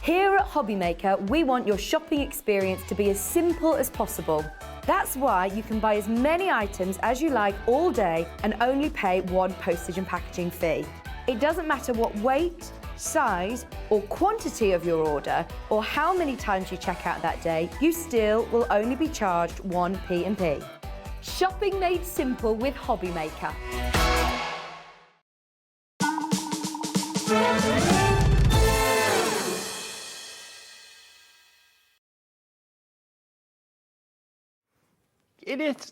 Here at HobbyMaker, we want your shopping experience to be as simple as possible. That's why you can buy as many items as you like all day and only pay one postage and packaging fee. It doesn't matter what weight, size or quantity of your order or how many times you check out that day, you still will only be charged one P&P. Shopping made simple with HobbyMaker.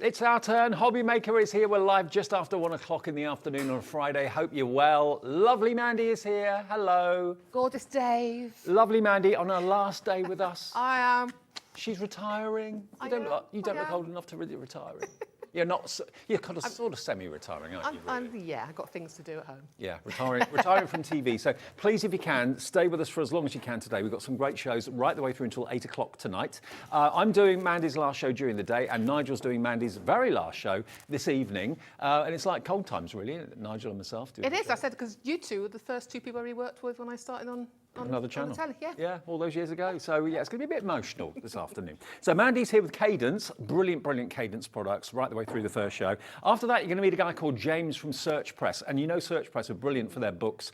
It's our turn. HobbyMaker is here. We're live just after 1 o'clock in the afternoon on a Friday. Hope you're well. Lovely Mandy is here. Hello. Gorgeous Dave. Lovely Mandy on her last day with us. I am. She's retiring. You don't look old enough to really retiring. You're not. You're kind of sort of semi-retiring, aren't you? Really? Yeah, I've got things to do at home. Yeah, retiring from TV. So please, if you can, stay with us for as long as you can today. We've got some great shows right the way through until 8 o'clock tonight. I'm doing Mandy's last show during the day, and Nigel's doing Mandy's very last show this evening. And it's like cold times, really, isn't it? Nigel and myself doing. It is. I said because you two were the first two people I worked with when I started on another channel. On the telly, yeah. Yeah, all those years ago. So yeah, it's going to be a bit emotional this afternoon. So Mandy's here with Cadence, brilliant Cadence products right the way through the first show. After that, you're going to meet a guy called James from SearchPress, and you know SearchPress are brilliant for their books,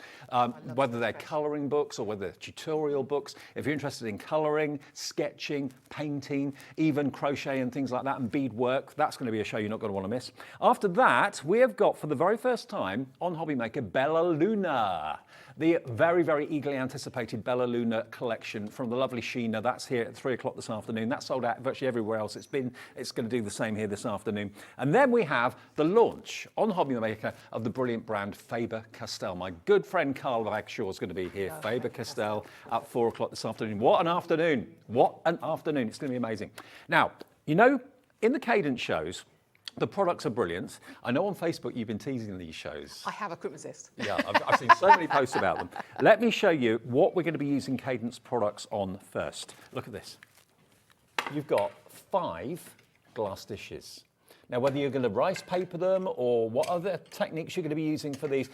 whether they're colouring books or whether they're tutorial books. If you're interested in colouring, sketching, painting, even crochet and things like that, and beadwork, that's going to be a show you're not going to want to miss. After that, we have got for the very first time on HobbyMaker Bella Luna. The very eagerly anticipated Bella Luna collection from the lovely Sheena. That's here at 3 o'clock this afternoon. That's sold out virtually everywhere else. It's going to do the same here this afternoon. And then we have the launch on HobbyMaker of the brilliant brand Faber Castell. My good friend Carl Bagshaw is going to be here. Faber Castell at 4 o'clock this afternoon. What an afternoon. What an afternoon. It's going to be amazing. Now, you know, in the Cadence shows, the products are brilliant. I know on Facebook you've been teasing these shows. I have, I couldn't resist. Yeah, I've seen so many posts about them. Let me show you what we're going to be using Cadence products on first. Look at this. You've got 5 glass dishes. Now, whether you're going to rice paper them or what other techniques you're going to be using for these,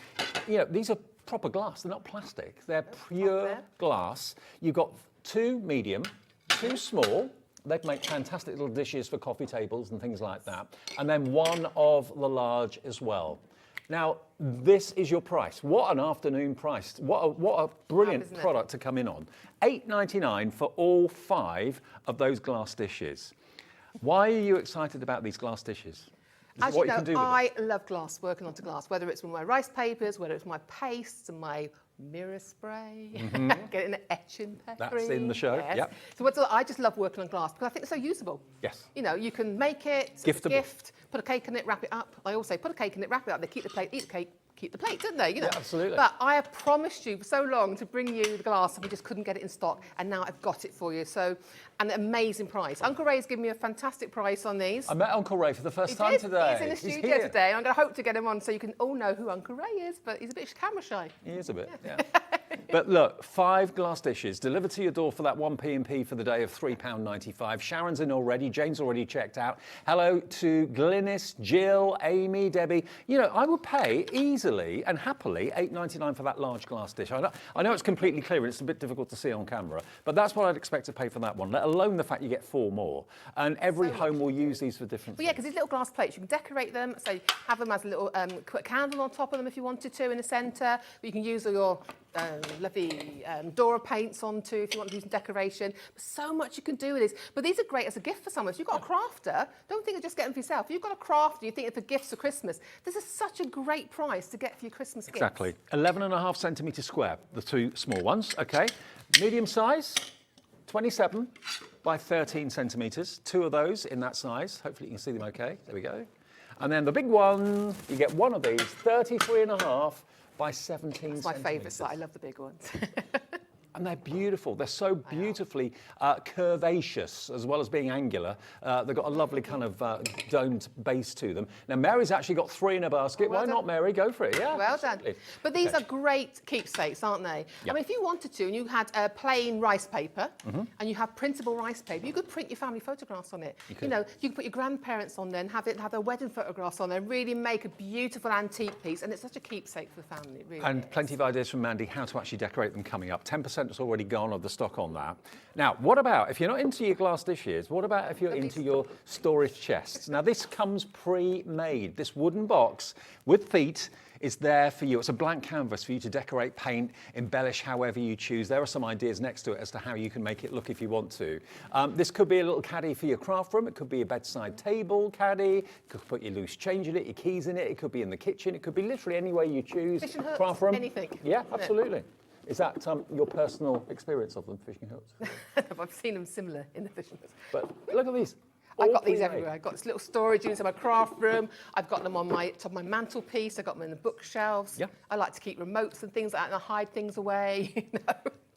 you know, these are proper glass. They're not plastic. They're pure glass. You've got 2 medium, 2 small. They'd make fantastic little dishes for coffee tables and things like that. And then 1 of the large as well. Now, this is your price. What an afternoon price. What a brilliant product to come in on. $8.99 for all 5 of those glass dishes. Why are you excited about these glass dishes? As you know, I love glass, working onto glass, whether it's with my rice papers, whether it's my pastes and my mirror spray, get it in an etching paper. That's in the show, yes. Yep. So I just love working on glass because I think it's so usable. Yes. You know, you can make it, gift, put a cake in it, wrap it up. I always say, put a cake in it, wrap it up. They keep the plate, eat the cake, keep the plate, don't they? You know? Yeah, absolutely. But I have promised you for so long to bring you the glass and we just couldn't get it in stock. And now I've got it for you. So, an amazing price. Uncle Ray's given me a fantastic price on these. I met Uncle Ray for the first time today. He's in the studio today. And I'm going to hope to get him on so you can all know who Uncle Ray is. But he's a bit camera shy. He is a bit, yeah. But look, 5 glass dishes delivered to your door for that 1 P&P for the day of £3.95. Sharon's in already. Jane's already checked out. Hello to Glynis, Jill, Amy, Debbie. You know, I would pay easily and happily £8.99 for that large glass dish. I know it's completely clear and it's a bit difficult to see on camera, but that's what I'd expect to pay for that one, let alone the fact you get 4 more. And every home will use these for different things. Yeah, because these little glass plates, you can decorate them, so have them as a little put a candle on top of them if you wanted to in the centre. You can use all your lovely Dora paints onto if you want to do some decoration. There's so much you can do with this. But these are great as a gift for someone. If you've got a crafter, don't think of just getting them for yourself. If you've got a crafter, you think of for gifts for Christmas, this is such a great price to get for your Christmas gifts. Exactly. 11.5 centimetres square, the 2 small ones, okay. Medium size, 27 by 13 centimetres. 2 of those in that size. Hopefully you can see them okay. There we go. And then the big one, you get 1 of these, 33.5 by 17 That's my favourite side. I love the big ones. And they're beautiful. They're so beautifully curvaceous as well as being angular. They've got a lovely kind of domed base to them. Now, Mary's actually got 3 in a basket. Well Why done. not, Mary? Go for it. Yeah. Well absolutely. done. But these are great keepsakes, aren't they? Yep. I mean, if you wanted to, and you had plain rice paper, and you have printable rice paper, you could print your family photographs on it. You know, you can put your grandparents on there and have their wedding photographs on there, and really make a beautiful antique piece. And it's such a keepsake for the family, really. And plenty of ideas from Mandy how to actually decorate them coming up. 10% that's already gone of the stock on that. Now, what about, if you're not into your glass dishes, what about if you're into your storage chests? Now, this comes pre-made. This wooden box with feet is there for you. It's a blank canvas for you to decorate, paint, embellish however you choose. There are some ideas next to it as to how you can make it look if you want to. This could be a little caddy for your craft room. It could be a bedside table caddy. You could put your loose change in it, your keys in it. It could be in the kitchen. It could be literally anywhere you choose. Fishing hooks, craft room. anything. Yeah, absolutely. Is that your personal experience of them, fishing hooks? I've seen them similar in the fishing hooks. But look at these. I've got All these pre-made. everywhere. I've got this little storage unit in my craft room. I've got them on my top of my mantelpiece. I've got them in the bookshelves. Yeah. I like to keep remotes and things like that, and I hide things away. You know?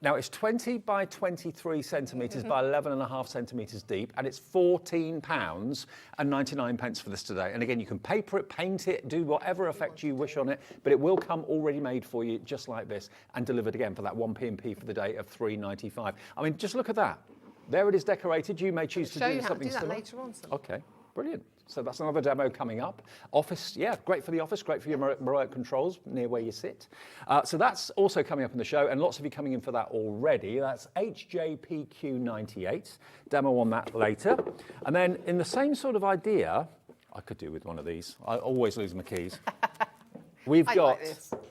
Now, it's 20 by 23 centimetres by 11.5 centimetres deep, and it's £14.99 for this today. And again, you can paper it, paint it, do whatever effect you wish on it, but it will come already made for you, just like this, and delivered again for that 1p&p for the day of £3.95. I mean, just look at that. There it is decorated. You may choose to Show do you how to something do that similar. later on. So. Okay, brilliant. So that's another demo coming up. Office, yeah, great for the office, great for your remote controls near where you sit. So that's also coming up in the show, and lots of you coming in for that already. That's HJPQ98. Demo on that later. And then in the same sort of idea, I could do with one of these. I always lose my keys. We've got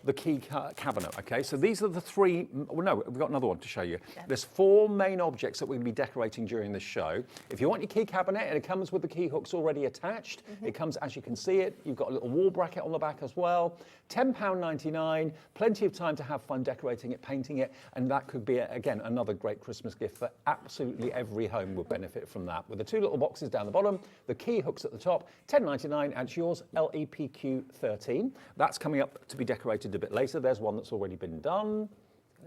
the key cabinet, okay? So these are the three, well, no, we've got another one to show you. Yeah. There's 4 main objects that we're going to be decorating during this show. If you want your key cabinet, and it comes with the key hooks already attached. It comes, as you can see it, you've got a little wall bracket on the back as well. £10.99, plenty of time to have fun decorating it, painting it, and that could be, again, another great Christmas gift for absolutely every home would benefit from that. With the 2 little boxes down the bottom, the key hooks at the top, £10.99, and it's yours, LEPQ13. That's coming up to be decorated a bit later. There's one that's already been done,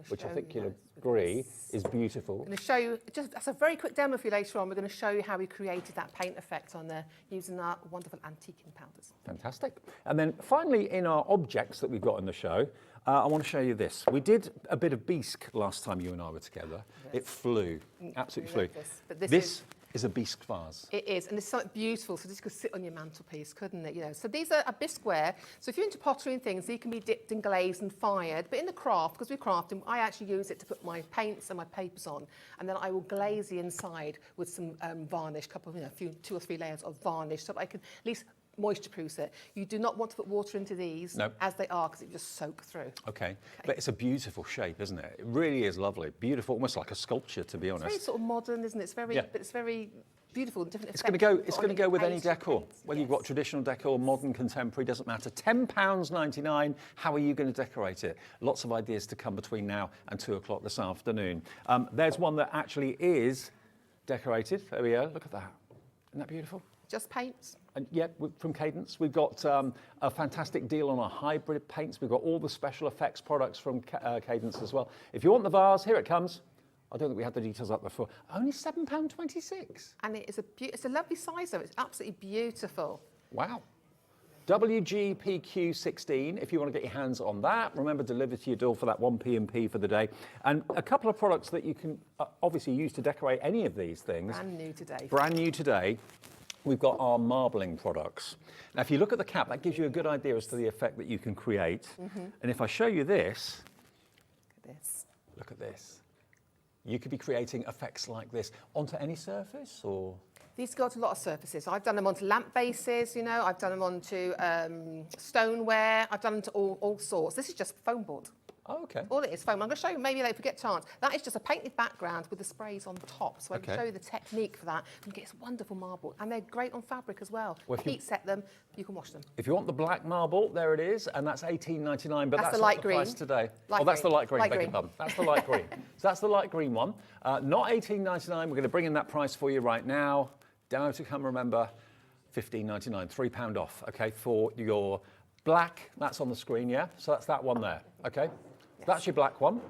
which I think you'll agree is beautiful. I'm going to show you, that's a very quick demo for you later on. We're going to show you how we created that paint effect on there using our wonderful antiquing powders. Fantastic. And then finally, in our objects that we've got in the show, I want to show you this. We did a bit of bisque last time you and I were together. Yes. It flew, absolutely flew. But this is a bisque vase. It is, and it's something beautiful, so this could sit on your mantelpiece, couldn't it? You know, so these are a bisqueware. So if you're into pottery and things, they can be dipped and glazed and fired. But in the craft, because we're crafting, I actually use it to put my paints and my papers on, and then I will glaze the inside with some varnish, 2 or 3 layers of varnish, so that I can at least moisture-proof it. You do not want to put water into these as they are, because it just soak through. Okay, but it's a beautiful shape, isn't it? It really is lovely, beautiful, almost like a sculpture, to be honest. It's very sort of modern, isn't it? It's very, but it's very beautiful. Different. It's going to go with any decor, whether you've got traditional decor, modern, contemporary, doesn't matter. £10.99. How are you going to decorate it? Lots of ideas to come between now and 2 o'clock this afternoon. There's one that actually is decorated. There we go. Look at that. Isn't that beautiful? Just paints. And yeah, from Cadence. We've got a fantastic deal on our hybrid paints. We've got all the special effects products from Cadence as well. If you want the vase, here it comes. I don't think we had the details up before. Only £7.26. And it's a lovely size though. It's absolutely beautiful. Wow. WGPQ16, if you want to get your hands on that. Remember, deliver to your door for that 1p&p for the day. And a couple of products that you can obviously use to decorate any of these things. Brand new today. Brand new today. We've got our marbling products. Now, if you look at the cap, that gives you a good idea as to the effect that you can create. And if I show you this, look at this. You could be creating effects like this onto any surface, or? These go to a lot of surfaces. I've done them onto lamp bases, you know, I've done them onto stoneware, I've done them to all sorts. This is just foam board. Oh, okay. All it is foam. I'm going to show you maybe later if we get a chance. That is just a painted background with the sprays on top. So I can show you the technique for that. You can get this wonderful marble. And they're great on fabric as well. Well, heat set them, you can wash them. If you want the black marble, there it is. And that's $18.99, but that's the light not the price today. That's the light green, beg your pardon. That's the light green. So that's the light green one. Not $18.99. We're going to bring in that price for you right now. Demo to come, remember, $15.99, £3 off, okay, for your black. That's on the screen, yeah? So that's that one there, okay? That's your black one.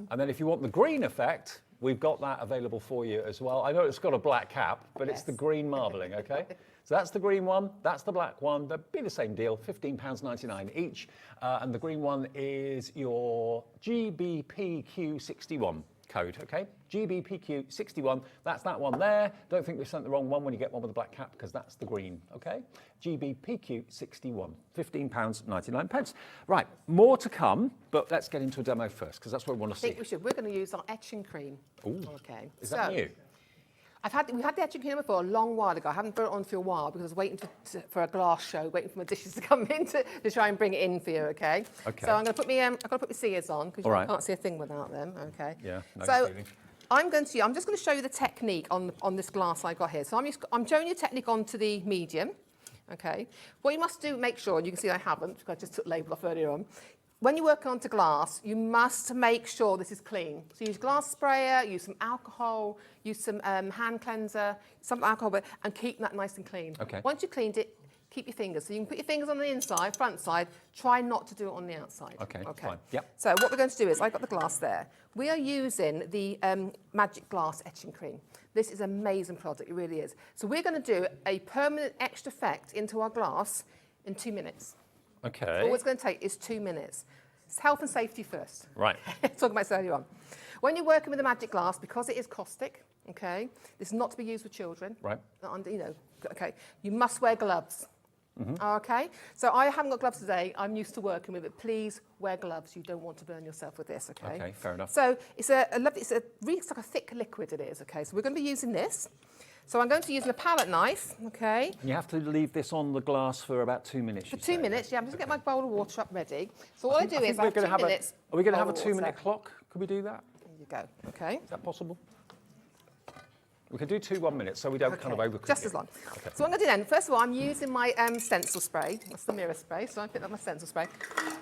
And then if you want the green effect, we've got that available for you as well. I know it's got a black cap, but it's the green marbling, okay? So that's the green one, that's the black one. They'd be the same deal, £15.99 each. And the green one is your GBPQ61. code, okay? GBPQ61, that's that one there. Don't think we sent the wrong one when you get one with a black cap, because that's the green, okay? GBPQ61, £15.99. Right, more to come, but let's get into a demo first, because that's what we want to see. I think we should. We're going to use our etching cream. Ooh. Okay. Is that new? We had the etching cream before a long while ago. I haven't put it on for a while because I was waiting for a glass show, waiting for my dishes to come in to try and bring it in for you, okay? Okay. So I'm going to put my, I've got to put my seers on because All you can't see a thing without them, okay? Yeah, no so feeling. I'm just going to show you the technique on this glass I got here. So I'm showing you technique onto the medium, okay? What you must do, make sure, and you can see I haven't because I just took the label off earlier on. When you work onto glass, you must make sure this is clean. So use glass sprayer, use some alcohol, use some hand cleanser, some alcohol, and keep that nice and clean. Okay. Once you've cleaned it, keep your fingers. So you can put your fingers on the inside, front side. Try not to do it on the outside. Okay, fine. Yep. So what we're going to do is, I've got the glass there. We are using the Magic Glass Etching Cream. This is an amazing product, it really is. So we're going to do a permanent etched effect into our glass in 2 minutes. Okay. All it's going to take is 2 minutes. It's health and safety first. Right. Talking about this earlier on. When you're working with a magic glass, because it is caustic, okay, this is not to be used with children. Right. Okay, you must wear gloves. Okay, so I haven't got gloves today. I'm used to working with it. Please wear gloves. You don't want to burn yourself with this. Okay. Okay, fair enough. So it's like a thick liquid. It is. Okay, so we're going to be using this. So I'm going to use a palette knife, okay? You have to leave this on the glass for about 2 minutes. For 2 minutes, yeah. I'm just going to get my bowl of water up ready. So what I do is I have 2 minutes. Are we going to have a bowl of 2 minute water. clock? Could we do that? There you go, okay? Is that possible? We can do 2 1 minutes, so we don't kind of overcook Just it. as long. Okay. So what I'm going to do then, first of all, I'm using my stencil spray. That's the mirror spray, so I picked up my stencil spray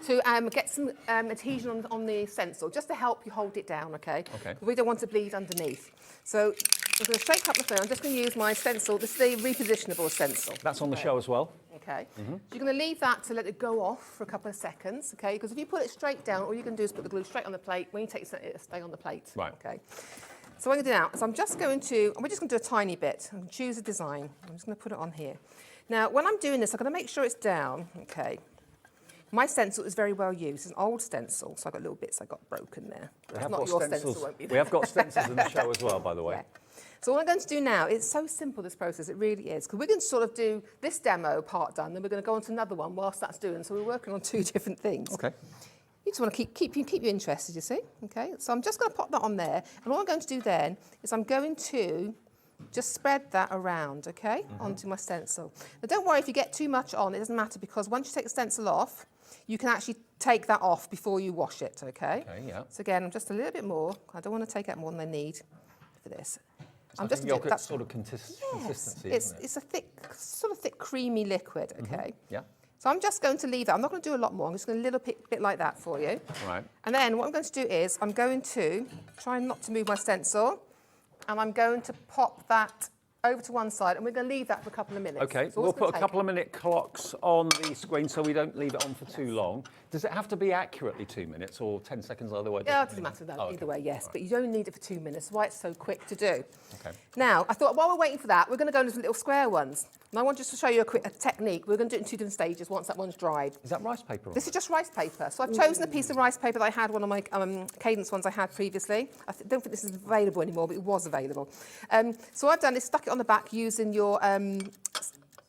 to get some adhesion on the stencil, just to help you hold it down, okay? Okay. We don't want to bleed underneath. So I'm going to shake up my phone. I'm just going to use my stencil. This is the repositionable stencil. That's on the show as well. Okay. So you're going to leave that to let it go off for a couple of seconds, okay? Because if you put it straight down, all you can do is put the glue straight on the plate. When you take it, it'll stay on the plate. Right. Okay. So what I'm going to do now is we're just going to do a tiny bit and choose a design. I'm just going to put it on here. Now, when I'm doing this, I'm going to make sure it's down, okay? My stencil is very well used. It's an old stencil, so I've got little bits I got broken there. That's not your stencil, won't be there. We have got stencils in the show as well, by the way. Yeah. So what I'm going to do now, it's so simple, this process, it really is. Because we're going to sort of do this demo part done, then we're going to go on to another one whilst that's doing. So we're working on 2 different things. Okay. You just want to keep you interested, you see? Okay, so I'm just going to pop that on there. And what I'm going to do then is I'm going to just spread that around, okay, onto my stencil. Now don't worry if you get too much on, it doesn't matter, because once you take the stencil off, you can actually take that off before you wash it, okay? Okay, yeah. So again, just a little bit more. I don't want to take out more than I need for this. I'm just yogurt sort of consistency, isn't it? It's a sort of thick, creamy liquid, okay? Yeah. So I'm just going to leave that. I'm not going to do a lot more. I'm just going to do a little bit like that for you. Right. And then what I'm going to do is I'm going to try not to move my stencil, and I'm going to pop that over to one side, and we're going to leave that for a couple of minutes. Okay, we'll put a couple of minute clocks on the screen so we don't leave it on for too long. Does it have to be accurately 2 minutes or 10 seconds either way? Yeah, it doesn't matter though, either way, yes. Right. But you don't need it for 2 minutes. That's why it's so quick to do. Okay. Now, I thought while we're waiting for that, we're going to go into some little square ones. And I want just to show you a technique. We're going to do it in 2 different stages once that one's dried. Is that rice paper? This is just rice paper. So I've chosen a piece of rice paper that I had, one of my Cadence ones I had previously. I don't think this is available anymore, but it was available. So what I've done is stuck it on the back using your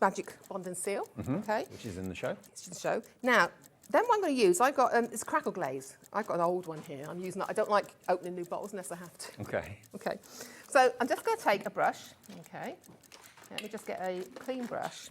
magic bond and seal, okay? Which is in the show. It's in the show. Now, then what I'm going to use, I've got, it's crackle glaze. I've got an old one here. I'm using that. I don't like opening new bottles unless I have to. Okay. Okay. So I'm just going to take a brush, okay? Let me just get a clean brush.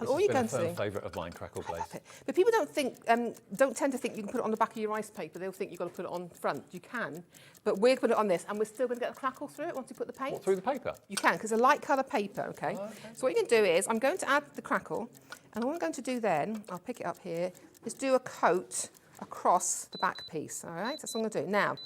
And all you're going to do... It's been a favourite of mine, crackle glaze. But people don't tend to think you can put it on the back of your rice paper. They'll think you've got to put it on front. You can, but we're going to put it on this, and we're still going to get a crackle through it once you put the paint. What, through the paper? You can, because it's a light colour paper, okay? Oh, okay? So what you can do is, I'm going to add the crackle, and all I'm going to do then, I'll pick it up here, is do a coat across the back piece, all right? That's what I'm going to do. Now,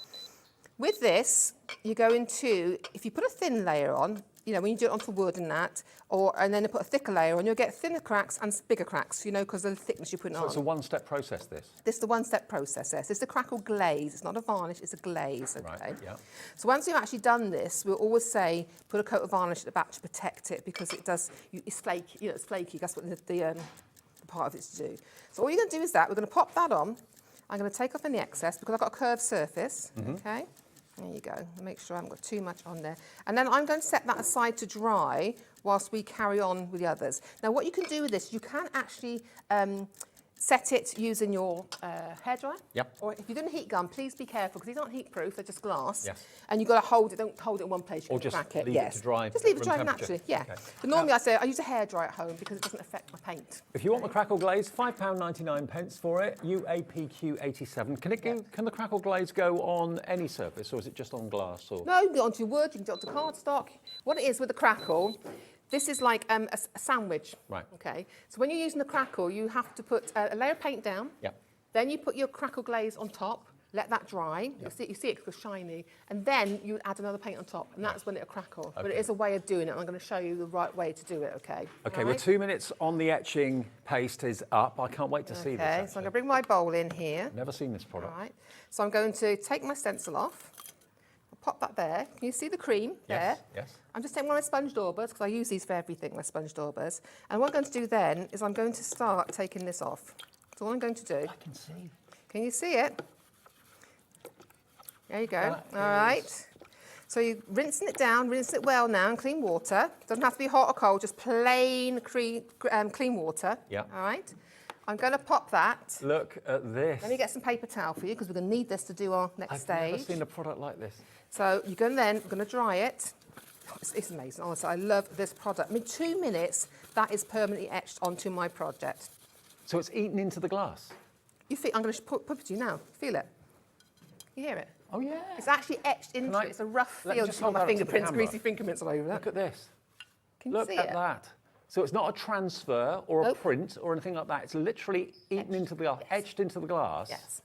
with this, you're going to, if you put a thin layer on, you know, when you do it onto wood and that, and then you put a thicker layer on, you'll get thinner cracks and bigger cracks, you know, because of the thickness you're putting on. So it's a one-step process, this? This is the one-step process, yes. It's the crackle glaze. It's not a varnish, it's a glaze, okay? Right, yeah. So once you've actually done this, we'll always say, put a coat of varnish at the back to protect it, because it does, it's flaky, you know, it's flaky. That's what the part of it's to do. So all you're going to do is that. We're going to pop that on. I'm going to take off any excess, because I've got a curved surface, okay? There you go. Make sure I haven't got too much on there. And then I'm going to set that aside to dry whilst we carry on with the others. Now, what you can do with this, you can actually set it using your hairdryer. Yep. Or if you're doing a heat gun, please be careful because these aren't heat proof, they're just glass. Yes. And you've got to hold it, don't hold it in one place. Or just crack it. leave it to dry. Just leave it at to dry room naturally, temperature. yeah. Okay. But normally I say I use a hairdryer at home because it doesn't affect my paint. If you want the crackle glaze, £5.99 for it, UAPQ87. Can the crackle glaze go on any surface or is it just on glass? Or? No, you can get onto wood, you can get onto cardstock. What it is with the crackle, this is like a sandwich. Right. Okay. So when you're using the crackle, you have to put a layer of paint down. Yep. Then you put your crackle glaze on top, let that dry. Yep. You see it because it's shiny. And then you add another paint on top, and that's when it'll crackle. Okay. But it is a way of doing it, and I'm going to show you the right way to do it, okay? Okay, All we're right? 2 minutes on the etching paste is up. I can't wait to see this. Okay, so I'm actually. going to bring my bowl in here. Never seen this All product. right. So I'm going to take my stencil off. I'll pop that there. Can you see the cream there? Yes. I'm just taking one of my sponge daubers because I use these for everything, my sponge daubers. And what I'm going to do then is I'm going to start taking this off. So what I'm going to do... I can see. Can you see it? There you go. That All right. So you're rinsing it down, rinse it well now in clean water. Doesn't have to be hot or cold, just plain clean water. Yeah. All right. I'm going to pop that. Look at this. Let me get some paper towel for you because we're going to need this to do our next I've stage. never seen a product like this. So you're going to then, we're going to dry it. It's amazing, honestly. I love this product. I mean, 2 minutes, that is permanently etched onto my project. So it's eaten into the glass? You feel, I'm going to put it to you now. Feel it. You hear it? Oh, yeah. It's actually etched into it. It's a rough let me feel. just Just on hold my that up to the fingerprints, camera. greasy fingerprints all over that. Look at this. Can you Look see at it? that. So it's not a transfer or a Nope. print or anything like that. It's literally eaten into the glass, etched into the glass. Yes.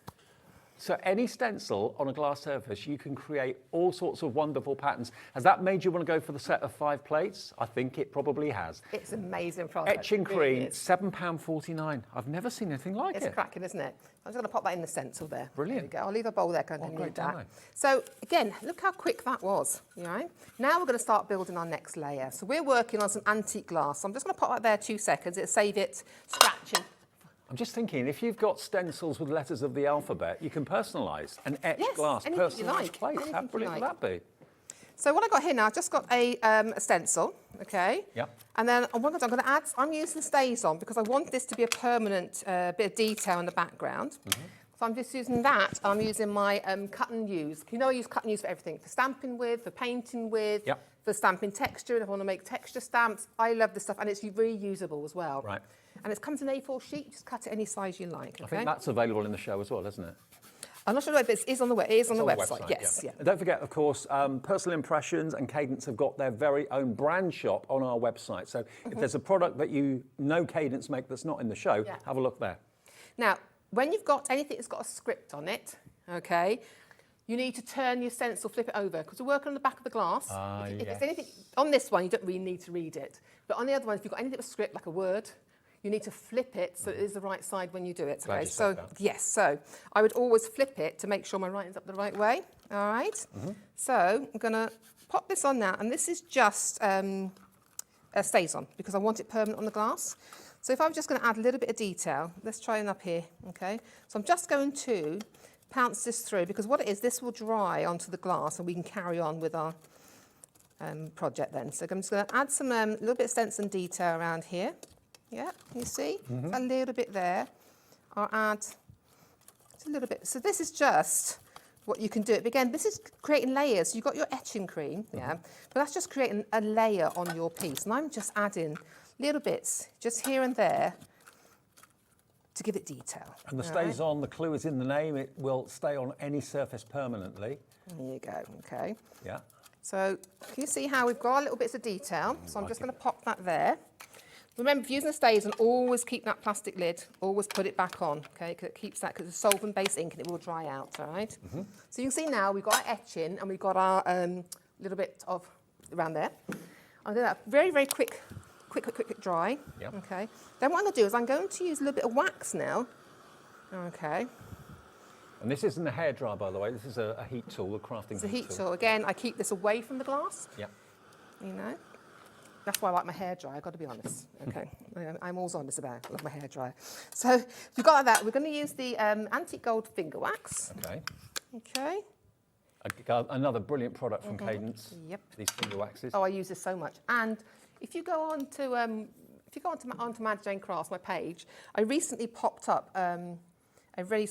So any stencil on a glass surface, you can create all sorts of wonderful patterns. Has that made you want to go for the set of 5 plates? I think it probably has. It's an amazing product. Etching It really cream, is. £7.49. I've never seen anything like It's it. cracking, isn't it? I'm just going to pop that in the stencil there. Brilliant. There we go. I'll leave a bowl there because I great need that. demo. So again, look how quick that was. You know? Now we're going to start building our next layer. So we're working on some antique glass. So I'm just going to pop that there 2 seconds. It'll save it scratching. I'm just thinking, if you've got stencils with letters of the alphabet, you can personalise and etch Yes, glass, anything you personalised like, plates. How anything you brilliant would like. that be? So what I got here now, I've just got a stencil, okay? Yep. And then I'm going to add, I'm using stays on because I want this to be a permanent bit of detail in the background. Mm-hmm. So I'm just using that. I'm using my cut and use. You know I use cut and use for everything, for stamping with, for painting with, Yep. for stamping texture, and if I want to make texture stamps. I love this stuff, and it's reusable as well. Right. And it comes in A4 sheet, just cut it any size you like, okay? I think that's available in the show as well, isn't it? I'm not sure if it is on the website. It is on the It's website, yes. Yeah. And don't forget, of course, Personal Impressions and Cadence have got their very own brand shop on our website. So if there's a product that you know Cadence make that's not in the show, Yeah. have a look there. Now, when you've got anything that's got a script on it, okay, you need to turn your stencil, flip it over, because we're working on the back of the glass. If yes. it's anything on this one, you don't really need to read it. But on the other one, if you've got anything with a script, like a word, you need to flip it so it is the right side when you do it. Glad Okay? you So, said that. yes, so I would always flip it to make sure my writing's up the right way. All right? Mm-hmm. So I'm going to pop this on now, and this is just stays on because I want it permanent on the glass. So if I'm just going to add a little bit of detail, let's try it up here, okay? So I'm just going to pounce this through because what it is, this will dry onto the glass and we can carry on with our project then. So I'm just going to add some little bit of stencil and detail around here. Yeah, you see? A little bit there. I'll add just a little bit. So this is just what you can do. But again, this is creating layers. You've got your etching cream, yeah, but that's just creating a layer on your piece. And I'm just adding little bits, just here and there, to give it detail. And the All stays right? on, the clue is in the name, it will stay on any surface permanently. There you go, okay. Yeah. So can you see how we've got little bits of detail? So I'm just going to pop that there. Remember, if you're using the stays on, always keep that plastic lid, always put it back on, okay, because it keeps that, because it's solvent-based ink and it will dry out, all right? So you can see now we've got our etching and we've got our little bit of around there. I'll do that very, very quick dry, Yep. okay? Then what I'm going to do is I'm going to use a little bit of wax now, okay? And this isn't a hairdryer, by the way. This is a heat tool, a crafting It's a heat tool. Again, I keep this away from the glass, Yeah. you know? That's why I like my hairdryer, I've got to be honest. Okay, I'm always honest about it. I love my hairdryer. So if we've got that, we're going to use the antique gold finger wax. Okay. Okay. Another brilliant product from Cadence. Yep. These finger waxes. Oh, I use this so much. And if you go on to onto Mad Jane Crafts, my page, I recently popped up a very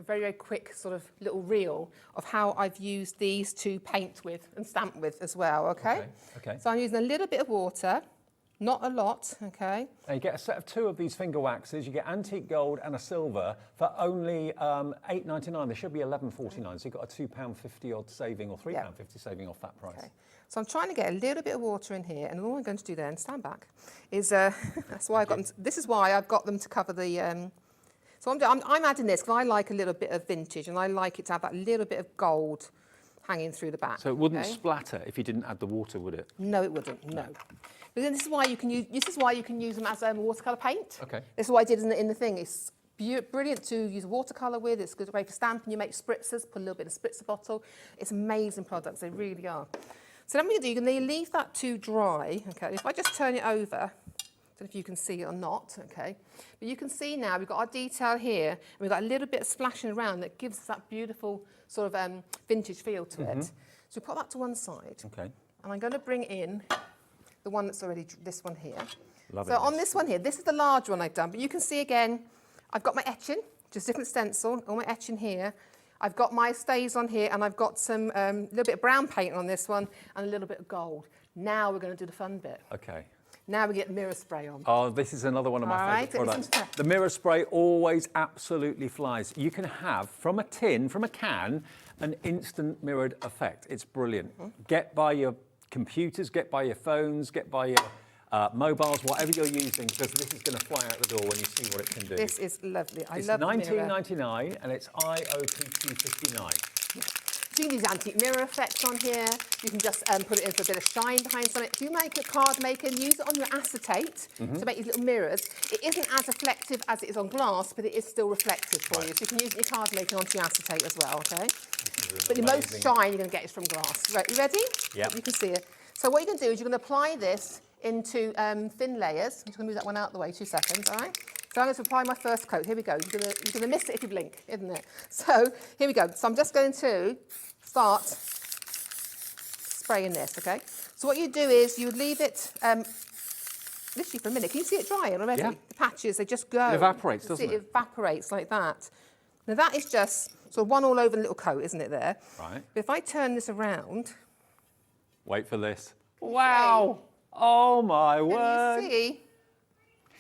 very quick sort of little reel of how I've used these to paint with and stamp with as well. Okay. Okay. So I'm using a little bit of water, not a lot. Okay. Now you get a set of 2 of these finger waxes. You get antique gold and a silver for only £8.99. There should be £11.49. So you've got a £2.50 odd saving, or £3.50 saving off that price. Okay. So I'm trying to get a little bit of water in here, and all I'm going to do then, stand back, is that's why I've got them. This is why I've got them to cover the. So I'm adding this because I like a little bit of vintage, and I like it to have that little bit of gold hanging through the back. So it wouldn't splatter if you didn't add the water, would it? No, it wouldn't. No. But then this is why you can use them as watercolour paint. Okay. This is what I did in the thing. It's brilliant to use watercolour with. It's a good way for stamping. You make spritzers, put a little bit in a spritzer bottle. It's amazing products. They really are. So then what you do, you can then leave that to dry. Okay. If I just turn it over. I don't know if you can see it or not, okay? But you can see now we've got our detail here, and we've got a little bit of splashing around that gives us that beautiful sort of vintage feel to it. So put that to one side. Okay. And I'm going to bring in the one that's already, this one here. Love so on this one here, this is the large one I've done, but you can see again, I've got my etching, just different stencil, all my etching here. I've got my stays on here, and I've got some little bit of brown paint on this one, and a little bit of gold. Now we're going to do the fun bit. Okay. Now we get mirror spray on. Oh, this is another one of my favourite products. The mirror spray always absolutely flies. You can have, from a tin, from a can, an instant mirrored effect. It's brilliant. Get by your computers, get by your phones, get by your mobiles, whatever you're using, because this is going to fly out the door when you see what it can do. This is lovely. I it's love $19.99 and it's IOPT59. So you can use antique mirror effects on here. You can just put it in for a bit of shine behind something. If you make a card maker and use it on your acetate to make these little mirrors, it isn't as reflective as it is on glass, but it is still reflective for you. So you can use your card maker onto your acetate as well, okay? But the most shine you're going to get is from glass. Right, you ready? Yeah. You can see it. So what you're going to do is you're going to apply this into thin layers. I'm just going to move that one out of the way, 2 seconds, all right? So I'm going to apply my first coat. Here we go. You're going to miss it if you blink, isn't it? So here we go. So I'm just going to start spraying this, okay? So what you do is you leave it literally for a minute. Can you see it drying already? Yeah. The patches, they just go. It evaporates, doesn't it? It evaporates like that. Now that is just sort of one all over the little coat, isn't it there? Right. But if I turn this around. Wait for this. Wow. Oh my word. Can you see?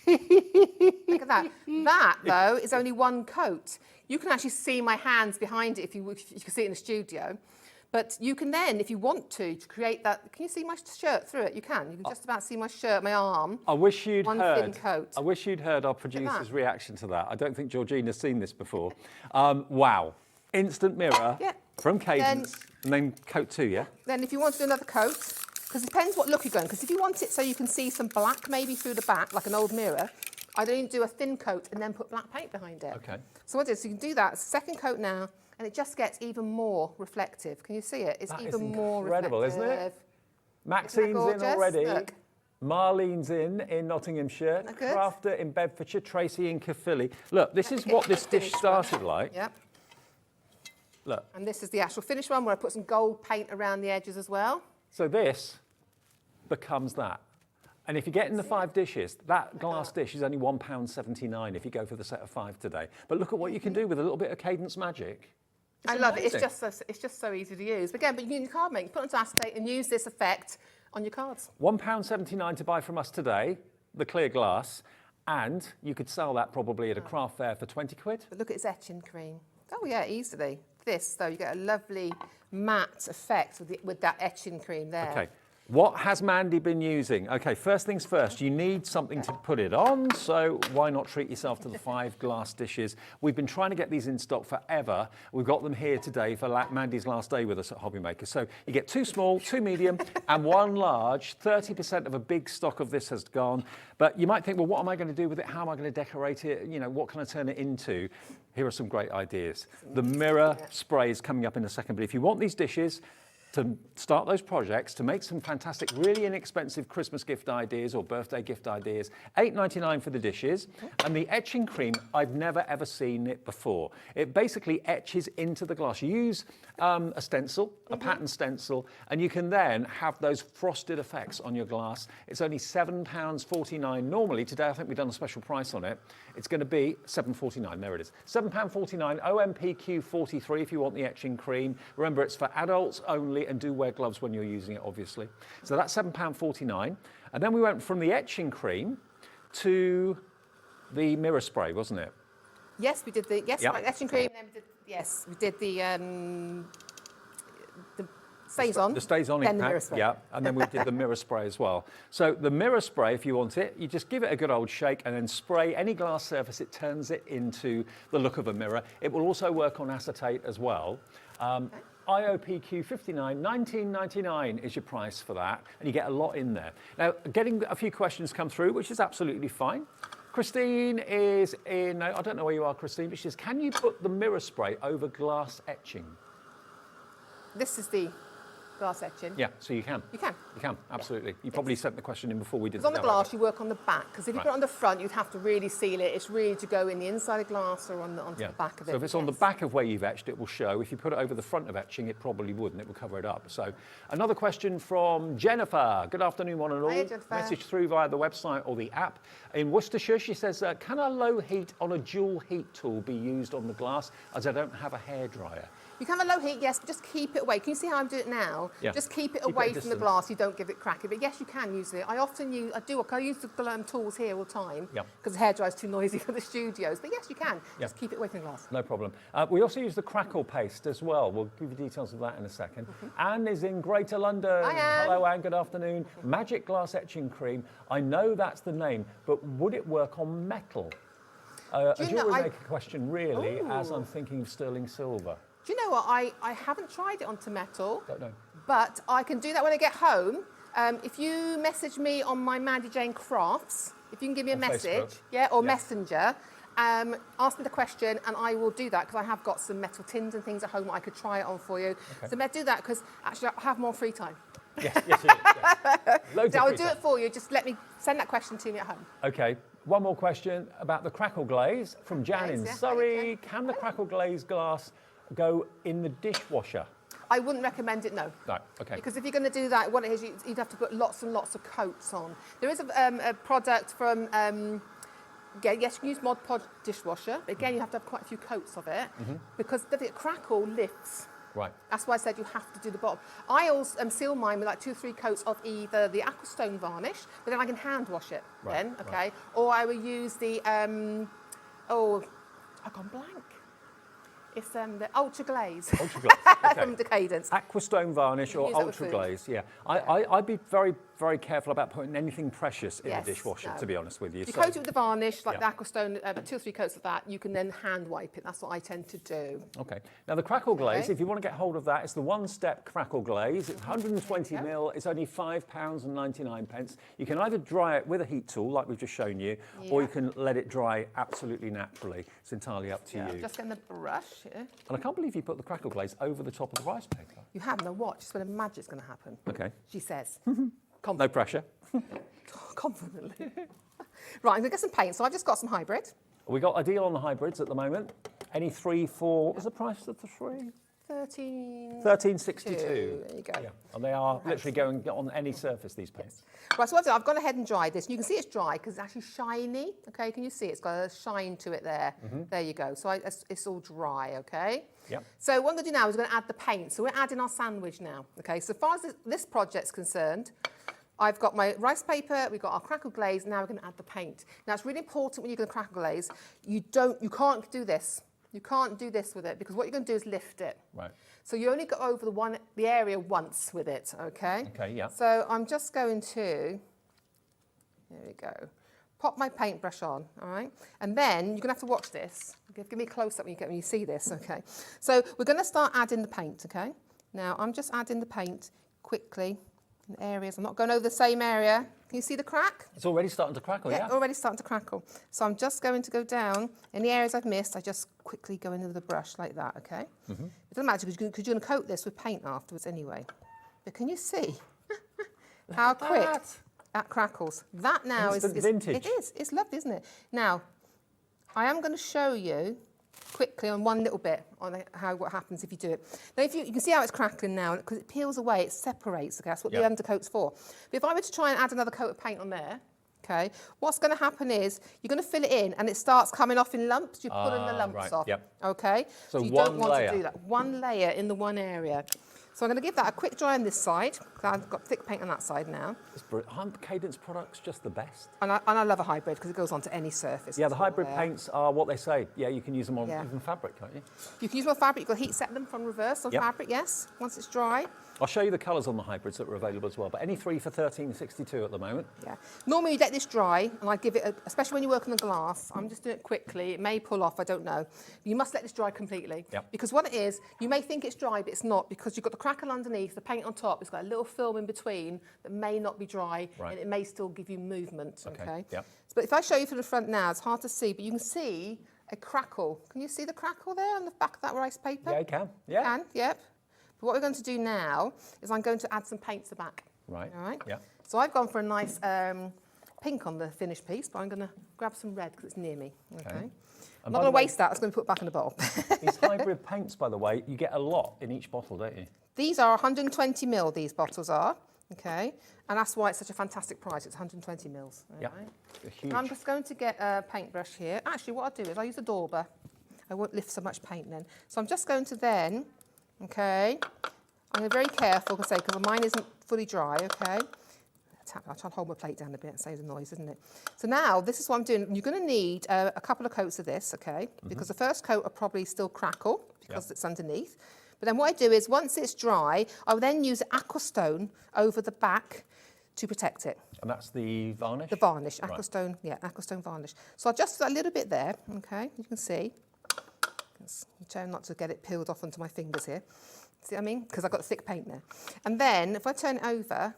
Look at that. That, though, is only one coat. You can actually see my hands behind it if you can see it in the studio. But you can then, if you want to create that... Can you see my shirt through it? You can. You can just about see my shirt, my arm. I wish you'd one heard. thin coat. I wish you'd heard our producer's reaction to that. I don't think Georgina's seen this before. Wow. Instant mirror from Cadence. And then coat 2, yeah? Then if you want to do another coat... Because it depends what look you're going. Because if you want it so you can see some black maybe through the back, like an old mirror, I'd only do a thin coat and then put black paint behind it. Okay. So what it is, so you can do that, second coat now, and it just gets even more reflective. Can you see it? It's that even more reflective. Incredible, isn't it? Maxine's in already. Look. Marlene's in Nottinghamshire. Crafter in Bedfordshire. Tracy in Caerphilly. Look, this is what this dish started like. Yep. Look. And this is the actual finished one where I put some gold paint around the edges as well. So this becomes that. And if you get in the 5 dishes, that glass dish is only £1.79 if you go for the set of 5 today. But look at what you can do with a little bit of Cadence magic. I love it. It's just so easy to use. But again, but you can use your card making, put it onto acetate and use this effect on your cards. £1.79 to buy from us today, the clear glass, and you could sell that probably at a craft fair for 20 quid. But look at its etching cream. Oh yeah, easily. This though, you get a lovely matte effect with that etching cream there. Okay. What has Mandy been using? Okay, first things first, you need something to put it on, so why not treat yourself to the 5 glass dishes? We've been trying to get these in stock forever. We've got them here today for Mandy's last day with us at HobbyMaker. So you get 2 small, 2 medium, and 1 large. 30% of a big stock of this has gone. But you might think, well, what am I going to do with it? How am I going to decorate it? You know, what can I turn it into? Here are some great ideas. The mirror spray is coming up in a second, but if you want these dishes, to start those projects, to make some fantastic, really inexpensive Christmas gift ideas or birthday gift ideas. $8.99 for the dishes. And the etching cream, I've never ever seen it before. It basically etches into the glass. You use a stencil, a pattern stencil, and you can then have those frosted effects on your glass. It's only £7.49 normally. Today, I think we've done a special price on it. It's going to be £7.49. There it is. £7.49, OMPQ 43 if you want the etching cream. Remember, it's for adults only, and do wear gloves when you're using it, obviously. So that's £7.49. And then we went from the etching cream to the mirror spray, wasn't it? Yes, we did the right, etching cream. And then we did the Stays-on. The Stays-on impact, yeah. And then we did the mirror spray as well. So the mirror spray, if you want it, you just give it a good old shake and then spray any glass surface. It turns it into the look of a mirror. It will also work on acetate as well. IOPQ 59, $19.99 is your price for that, and you get a lot in there. Now, getting a few questions come through, which is absolutely fine. Christine is in, I don't know where you are, Christine, but she says, can you put the mirror spray over glass etching? This is the glass etching. Yeah, so you can. You can. You can, absolutely. You probably sent the question in before we did Because on the glass, you work on the back. Because if you Right. put it on the front, you'd have to really seal it. It's really to go in the inside of glass or onto the back of it. So if it's on the back of where you've etched, it will show. If you put it over the front of etching, it probably wouldn't. It will cover it up. So another question from Jennifer. Good afternoon, one and all. Hi, Jennifer. Message through via the website or the app. In Worcestershire, she says, can a low heat on a dual heat tool be used on the glass, as I don't have a hairdryer? You can have a low heat, yes, but just keep it away. Can you see how I'm doing it now? Yeah. Just keep it Keep it away at from the distance. glass. You don't give it cracking. But yes, you can use it. I use the tools here all the time because the hairdryer is too noisy for the studios. But yes, you can. Just keep it away from the glass. No problem. We also use the crackle paste as well. We'll give you details of that in a second. Anne is in Greater London. Hi, Anne. Hello, Anne. Good afternoon. Magic Glass Etching Cream. I know that's the name, but would it work on metal? A jewellery maker question, really, as I'm thinking of sterling silver. Do you know what? I haven't tried it onto metal. Don't know. But I can do that when I get home. If you message me on my Mandy Jane Crafts, if you can give me a message, Facebook. Messenger, ask me the question and I will do that because I have got some metal tins and things at home that I could try it on for you. Okay. So let's do that because actually I have more free time. Yes, you do. Yeah. Loads So of I'll free do time. it for you. Just let me send that question to me at home. Okay. One more question about the crackle glaze from Jan in Glaze, yeah. Surrey. Can the crackle glaze glass go in the dishwasher? I wouldn't recommend it, no. No, okay. Because if you're going to do that, what it is, you'd have to put lots and lots of coats on. There is a product from, yes, you can use Mod Podge dishwasher. Again, you have to have quite a few coats of it because the crackle lifts. Right. That's why I said you have to do the bottom. I also seal mine with like 2 or 3 coats of either the Aquastone varnish, but then I can hand wash it then, okay? Right. Or I will use the, I've gone blank. It's the Ultra Glaze. Ultra glaze. Okay. From the Cadence. Aquastone varnish or Use that with ultra food. glaze, yeah. I'd be very, very careful about putting anything precious in Yes, the dishwasher, no. to be honest with you. You So- coat it with the varnish, like Yeah. the Aquastone, 2 or 3 coats of that. You can then hand wipe it. That's what I tend to do. Okay. Now the crackle glaze, Okay. if you want to get hold of that, it's the one-step crackle glaze. It's 120 mil. It's only £5.99. You can either dry it with a heat tool, like we've just shown you, or you can let it dry absolutely naturally. It's entirely up to you. Just getting the brush here. And I can't believe you put the crackle glaze over the top of the rice paper. You have no watch. It's when a magic's going to happen. Okay. She says. No pressure. Confidently. Right, I'm going to get some paint. So I've just got some hybrid. We got a deal on the hybrids at the moment. Any 3 for, what was the price of the 3? 13.62. There you go. Yeah, and they are literally going on any surface, these paints. Right, so what I've done, I've gone ahead and dried this. And you can see it's dry because it's actually shiny. Okay, can you see? It's got a shine to it there. There you go. So it's all dry, okay? Yep. So what I'm going to do now is we're going to add the paint. So we're adding our sandwich now. Okay, so as far as this project's concerned, I've got my rice paper, we've got our crackle glaze, now we're going to add the paint. Now it's really important when you're going to crackle glaze, you can't do this. You can't do this with it because what you're going to do is lift it. Right. So you only go over the area once with it, okay? Okay, yeah. So I'm just going to, there we go, pop my paintbrush on, all right? And then you're going to have to watch this. Give me a close-up when you see this, okay? So we're going to start adding the paint, okay? Now I'm just adding the paint quickly in areas. I'm not going over the same area. Can you see the crack? It's already starting to crackle, yeah? Already starting to crackle. So I'm just going to go down. In the areas I've missed, I just quickly go in with the brush like that, okay? It doesn't matter because you're going to coat this with paint afterwards anyway. But can you see how quick that crackles? That now is vintage. It is. It's lovely, isn't it? Now, I am going to show you quickly on one little bit on what happens if you do it. Now, if you can see how it's crackling now, because it peels away, it separates. Okay, that's what the undercoat's for. But if I were to try and add another coat of paint on there, okay, what's going to happen is you're going to fill it in and it starts coming off in lumps. You're pulling the lumps off. Yep. Okay, so you don't want to do that. One layer in the one area. So I'm going to give that a quick dry on this side. I've got thick paint on that side now. Aren't Cadence products just the best? And I love a hybrid because it goes onto any surface. Yeah, the hybrid paints are what they say. Yeah, you can use them on even fabric, can't you? You can use them on fabric. You've got to heat set them from reverse on fabric, yes, once it's dry. I'll show you the colours on the hybrids that are available as well, but any three for $13.62 at the moment. Yeah. Normally you let this dry, and I give it, especially when you work on the glass, I'm just doing it quickly. It may pull off, I don't know. You must let this dry completely. Yep. Because what it is, you may think it's dry, but it's not, because you've got the crackle underneath, the paint on top, it's got a little film in between that may not be dry, and it may still give you movement, okay? Yep. But if I show you from the front now, it's hard to see, but you can see a crackle. Can you see the crackle there on the back of that rice paper? Yeah, you can. Yeah. You can, yep. But what we're going to do now is I'm going to add some paint to the back. Right. All right? Yeah. So I've gone for a nice pink on the finished piece, but I'm going to grab some red because it's near me. Okay. I'm not going to waste that. I was going to put it back in the bottle. These hybrid paints, by the way, you get a lot in each bottle, don't you? These are 120 mil, these bottles are. Okay. And that's why it's such a fantastic price. It's 120 mils. Yeah. Right? Huge. I'm just going to get a paintbrush here. Actually, what I'll do is I'll use a dauber. I won't lift so much paint then. So I'm just going to then, okay, I'm going to be very careful, because mine isn't fully dry, okay? I'll try and hold my plate down a bit, it saves a noise, isn't it? So now, this is what I'm doing. You're going to need a couple of coats of this, okay? Because the first coat will probably still crackle, because it's underneath. But then what I do is, once it's dry, I will then use Aquastone over the back to protect it. And that's the varnish? The varnish, Aquastone, Aquastone varnish. So I'll just a little bit there, okay? You can see. I'm trying not to get it peeled off onto my fingers here. See what I mean? Because I've got the thick paint there. And then, if I turn it over,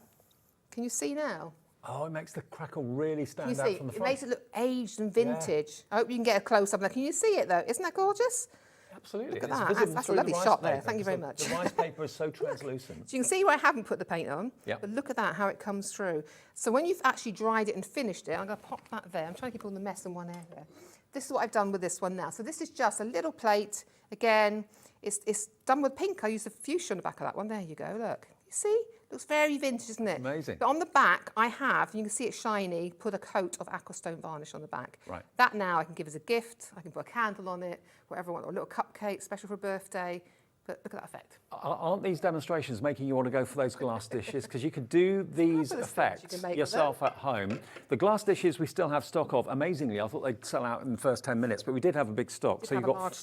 can you see now? Oh, it makes the crackle really stand out from the front. It makes it look aged and vintage. I hope you can get a close-up. Can you see it, though? Isn't that gorgeous? Absolutely. Look at that. That's a lovely shot there. Thank you very much. The rice paper is so translucent. So you can see where I haven't put the paint on. Yep. But look at that, how it comes through. So when you've actually dried it and finished it, I'm going to pop that there. I'm trying to keep all the mess in one area. This is what I've done with this one now. So this is just a little plate. Again, it's done with pink. I used a fuchsia on the back of that one. There you go, look. You see? Looks very vintage, isn't it? Amazing. But on the back, I have, you can see it's shiny, put a coat of Aquastone varnish on the back. Right. That now I can give as a gift. I can put a candle on it, whatever I want, or a little cupcake, special for a birthday. But look at that effect. Aren't these demonstrations making you want to go for those glass dishes? Because you could do these effects yourself at home. The glass dishes we still have stock of. Amazingly, I thought they'd sell out in the first 10 minutes, but we did have a big stock. So you've got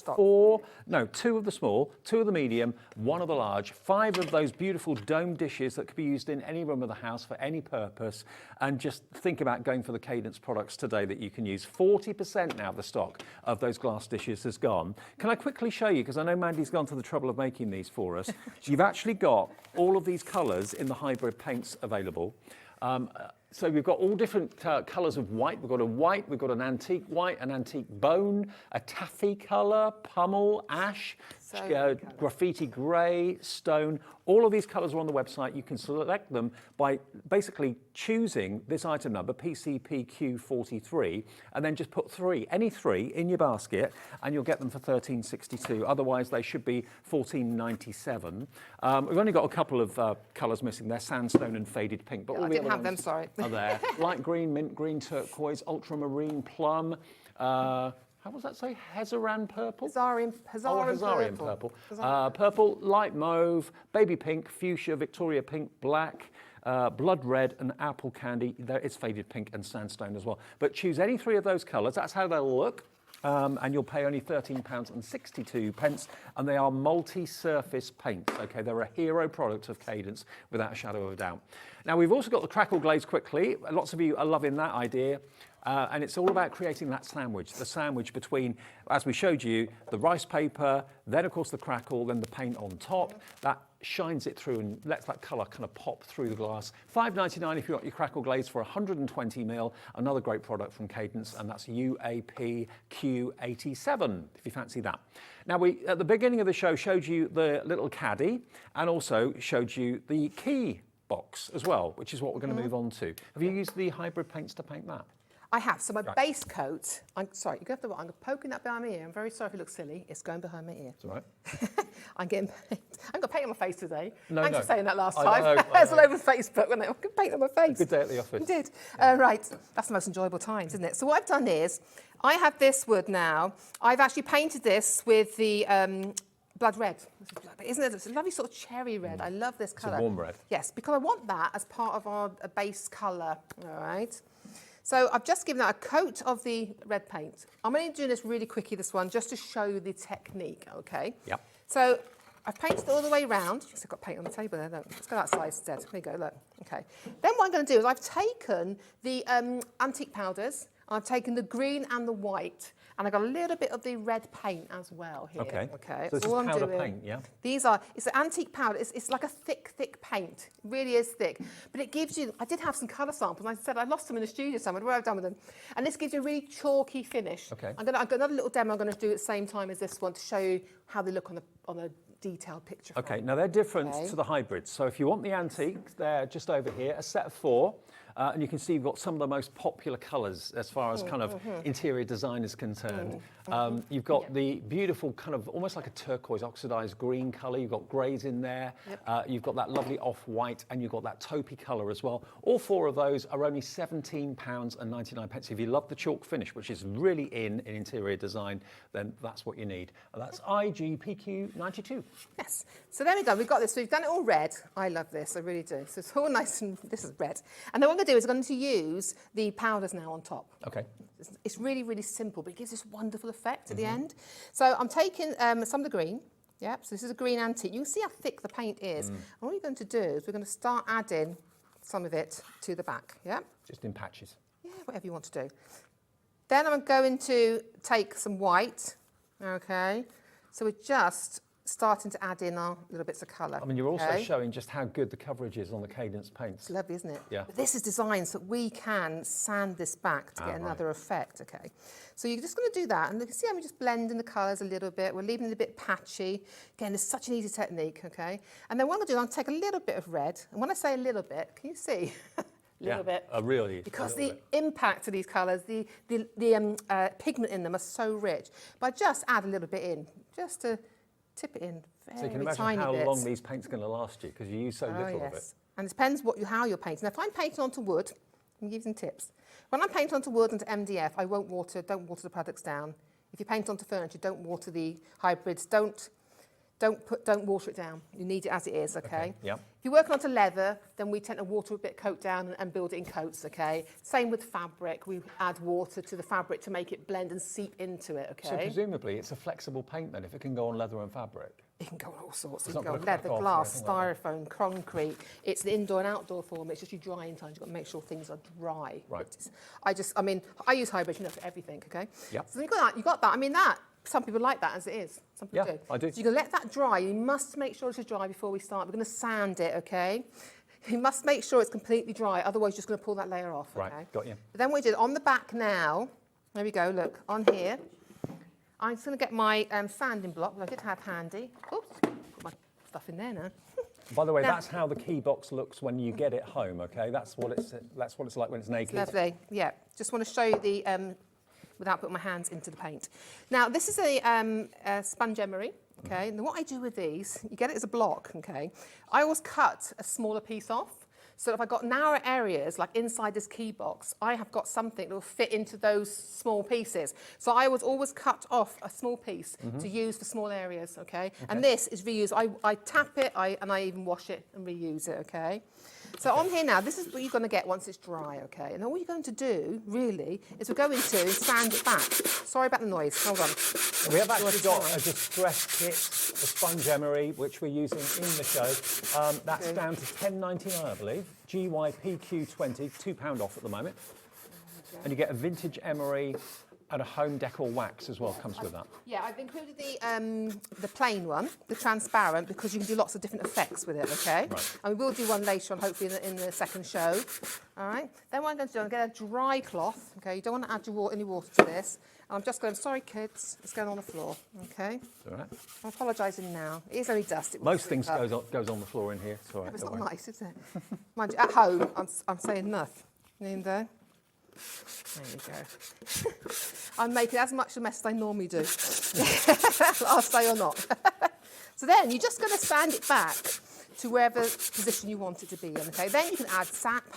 two of the small, 2 of the medium, 1 of the large, 5 of those beautiful dome dishes that could be used in any room of the house for any purpose. And just think about going for the Cadence products today that you can use. 40% now of the stock of those glass dishes has gone. Can I quickly show you, because I know Mandy's gone to the trouble of making these for us. You've actually got all of these colours in the hybrid paints available. So we've got all different colours of white. We've got a white, we've got an antique white, an antique bone, a taffy colour, pummel, ash, graffiti grey, stone. All of these colours are on the website. You can select them by basically choosing this item number, PCPQ43, and then just put any three in your basket, and you'll get them for $13.62. Otherwise, they should be $14.97. We've only got a couple of colours missing there, sandstone and faded pink. But all the other ones them, sorry. Are there. Light green, mint green, turquoise, ultramarine, plum. How was that say? Hezaran purple? Hazarian purple. Purple, light mauve, baby pink, fuchsia, Victoria pink, black, blood red, and apple candy. There is faded pink and sandstone as well. But choose any 3 of those colours. That's how they'll look. And you'll pay only £13.62, and they are multi-surface paints. Okay, they're a hero product of Cadence, without a shadow of a doubt. Now, we've also got the crackle glaze quickly. Lots of you are loving that idea. And it's all about creating that sandwich, the sandwich between, as we showed you, the rice paper, then of course the crackle, then the paint on top. That shines it through and lets that colour kind of pop through the glass. $5.99 if you want your crackle glaze for 120ml. Another great product from Cadence, and that's UAPQ87, if you fancy that. Now, we, at the beginning of the show, showed you the little caddy and also showed you the key box as well, which is what we're going to move on to. Have you used the hybrid paints to paint that? I have. So my base coat, I'm sorry, you're going to have to, I'm poking that behind my ear. I'm very sorry if it looks silly. It's going behind my ear. It's all right. I'm getting paint. I'm going to paint on my face today. No, Thanks no. for saying that last I time. know. It's all over Facebook, wasn't it? I'm going to paint on my face. Good day at the office. You did. Right. That's the most enjoyable times, isn't it? So what I've done is, I have this wood now. I've actually painted this with the blood red. Isn't it? It's a lovely sort of cherry red. I love this colour. It's a warm red. Yes, because I want that as part of our base colour. All right. So I've just given that a coat of the red paint. I'm only doing this really quickly, this one, just to show you the technique, okay? Yep. So I've painted it all the way around. I've got paint on the table there, look. Let's go outside instead. There you go, look. Okay. Then what I'm going to do is I've taken the antique powders, I've taken the green and the white, and I've got a little bit of the red paint as well here. Okay. Okay. So this is powder paint, yeah? These are, it's an antique powder. It's like a thick paint. It really is thick. But it gives you, I did have some colour samples, and I said I lost them in the studio somewhere. What have I done with them? And this gives you a really chalky finish. Okay. I've got another little demo I'm going to do at the same time as this one to show you how they look on a detailed picture. Okay, now they're different to the hybrids. So if you want the antique, they're just over here, a set of 4. And you can see you've got some of the most popular colours as far as kind of interior design is concerned. You've got the beautiful kind of almost like a turquoise oxidised green colour. You've got greys in there. You've got that lovely off-white, and you've got that taupey colour as well. All 4 of those are only £17.99. If you love the chalk finish, which is really in interior design, then that's what you need. And that's IGPQ92. Yes. So there we go. We've got this. So we've done it all red. I love this. I really do. So it's all nice and this is red. And then what I'm going to do is I'm going to use the powders now on top. Okay. It's really, really simple, but it gives this wonderful effect at the end. So I'm taking some of the green. Yep. So this is a green antique. You can see how thick the paint is. And what we're going to do is we're going to start adding some of it to the back. Yeah. Just in patches. Yeah, whatever you want to do. Then I'm going to take some white. Okay. So we're just starting to add in our little bits of colour. I mean, you're also showing just how good the coverage is on the Cadence paints. It's lovely, isn't it? Yeah. But this is designed so that we can sand this back to get another effect, okay? So you're just going to do that, and you can see how we just blend in the colours a little bit. We're leaving it a bit patchy. Again, it's such an easy technique, okay? And then what I'm going to do, I'm going to take a little bit of red, and when I say a little bit, can you see? Little bit. Really. Because the impact of these colours, the pigment in them are so rich. But I just add a little bit in, just to tip it in very tiny bits. So you can imagine how long these paints are going to last you, because you use so little of it. And it depends how you're painting. Now, if I'm painting onto wood, I'm giving some tips. When I'm painting onto wood and to MDF, I don't water the products down. If you paint onto furniture, don't water the hybrids. Don't water it down. You need it as it is, okay? Yeah. If you're working onto leather, then we tend to water a bit coat down and build it in coats, okay? Same with fabric. We add water to the fabric to make it blend and seep into it, okay? So presumably it's a flexible paint then, if it can go on leather and fabric? It can go on all sorts. It's It can not go on gonna leather, crack off or glass, anything like styrofoam, concrete. It's an indoor and outdoor form. It's just you drying times. You've got to make sure things are dry. Right. I use hybrid, for everything, okay? Yep. So you got that. I mean, that, some people like that as it is. Some people do. I do. So you're going to let that dry. You must make sure it's dry before we start. We're going to sand it, okay? You must make sure it's completely dry, otherwise you're just going to pull that layer off, okay? Right, got you. But then what we did, on the back now, there we go, look, on here, I'm just going to get my sanding block, which I did have handy. Oops, put my stuff in there now. By the way, that's how the key box looks when you get it home, okay? That's what it's like when it's naked. Lovely, yeah. Just want to show you the, without putting my hands into the paint. Now, this is a sponge emery, okay? And what I do with these, you get it as a block, okay? I always cut a smaller piece off. So if I've got narrow areas, like inside this key box, I have got something that will fit into those small pieces. So I would always cut off a small piece to use for small areas, okay? And this is reused. I tap it, and I even wash it and reuse it, okay? So on here now, this is what you're going to get once it's dry, okay? And all you're going to do, really, is we're going to sand it back. Sorry about the noise, hold on. We have actually got a distress kit, a sponge emery, which we're using in the show. That's down to £10.99, I believe. GYPQ20, £2 off at the moment. And you get a vintage emery and a home decor wax as well comes with that. Yeah, I've included the plain one, the transparent, because you can do lots of different effects with it, okay? Right. And we will do one later on, hopefully in the second show. All right. Then what I'm going to do, I'm going to get a dry cloth, okay? You don't want to add any water to this. And I'm just going, sorry kids, it's going on the floor, okay? All right. I'm apologising now. It is only dust. Most things goes on the floor in here. It's all right. It's not nice, is it? Mind you, at home, I'm saying nothing. You know? There you go. I'm making as much a mess as I normally do. Last day or not. So then you're just going to sand it back to wherever position you want it to be in. Okay. Then you can add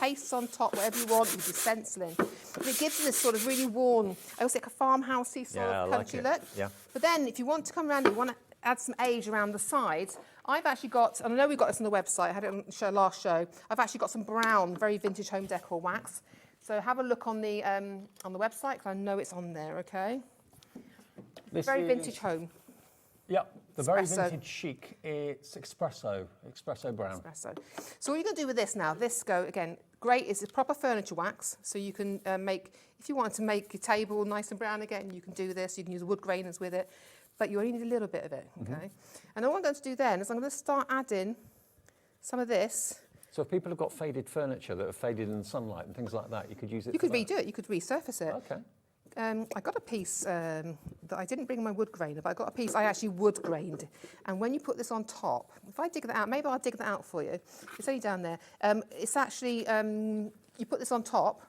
pastes on top, whatever you want. You can do stenciling. And it gives you this sort of really worn, I always like a farmhousey sort of country look. Yeah. But then if you want to come around and you want to add some age around the sides, I've actually got, and I know we've got this on the website, I had it on the last show, I've actually got some brown, very vintage home decor wax. So have a look on the website, because I know it's on there, okay? Very vintage home. Yep, the very Espresso. vintage chic. It's espresso brown. Espresso. So what you're going to do with this now, again, great, is a proper furniture wax. So you can make, if you want to make your table nice and brown again, you can do this. You can use wood grainers with it, but you only need a little bit of it, okay? And then what I'm going to do then is I'm going to start adding some of this. So if people have got faded furniture that have faded in the sunlight and things like that, you could use it. You could redo it. You could resurface it. Okay. I got a piece that I didn't bring my wood grainer, but I got a piece I actually wood grained. And when you put this on top, if I dig that out, maybe I'll dig that out for you. It's only down there. It's actually, you put this on top,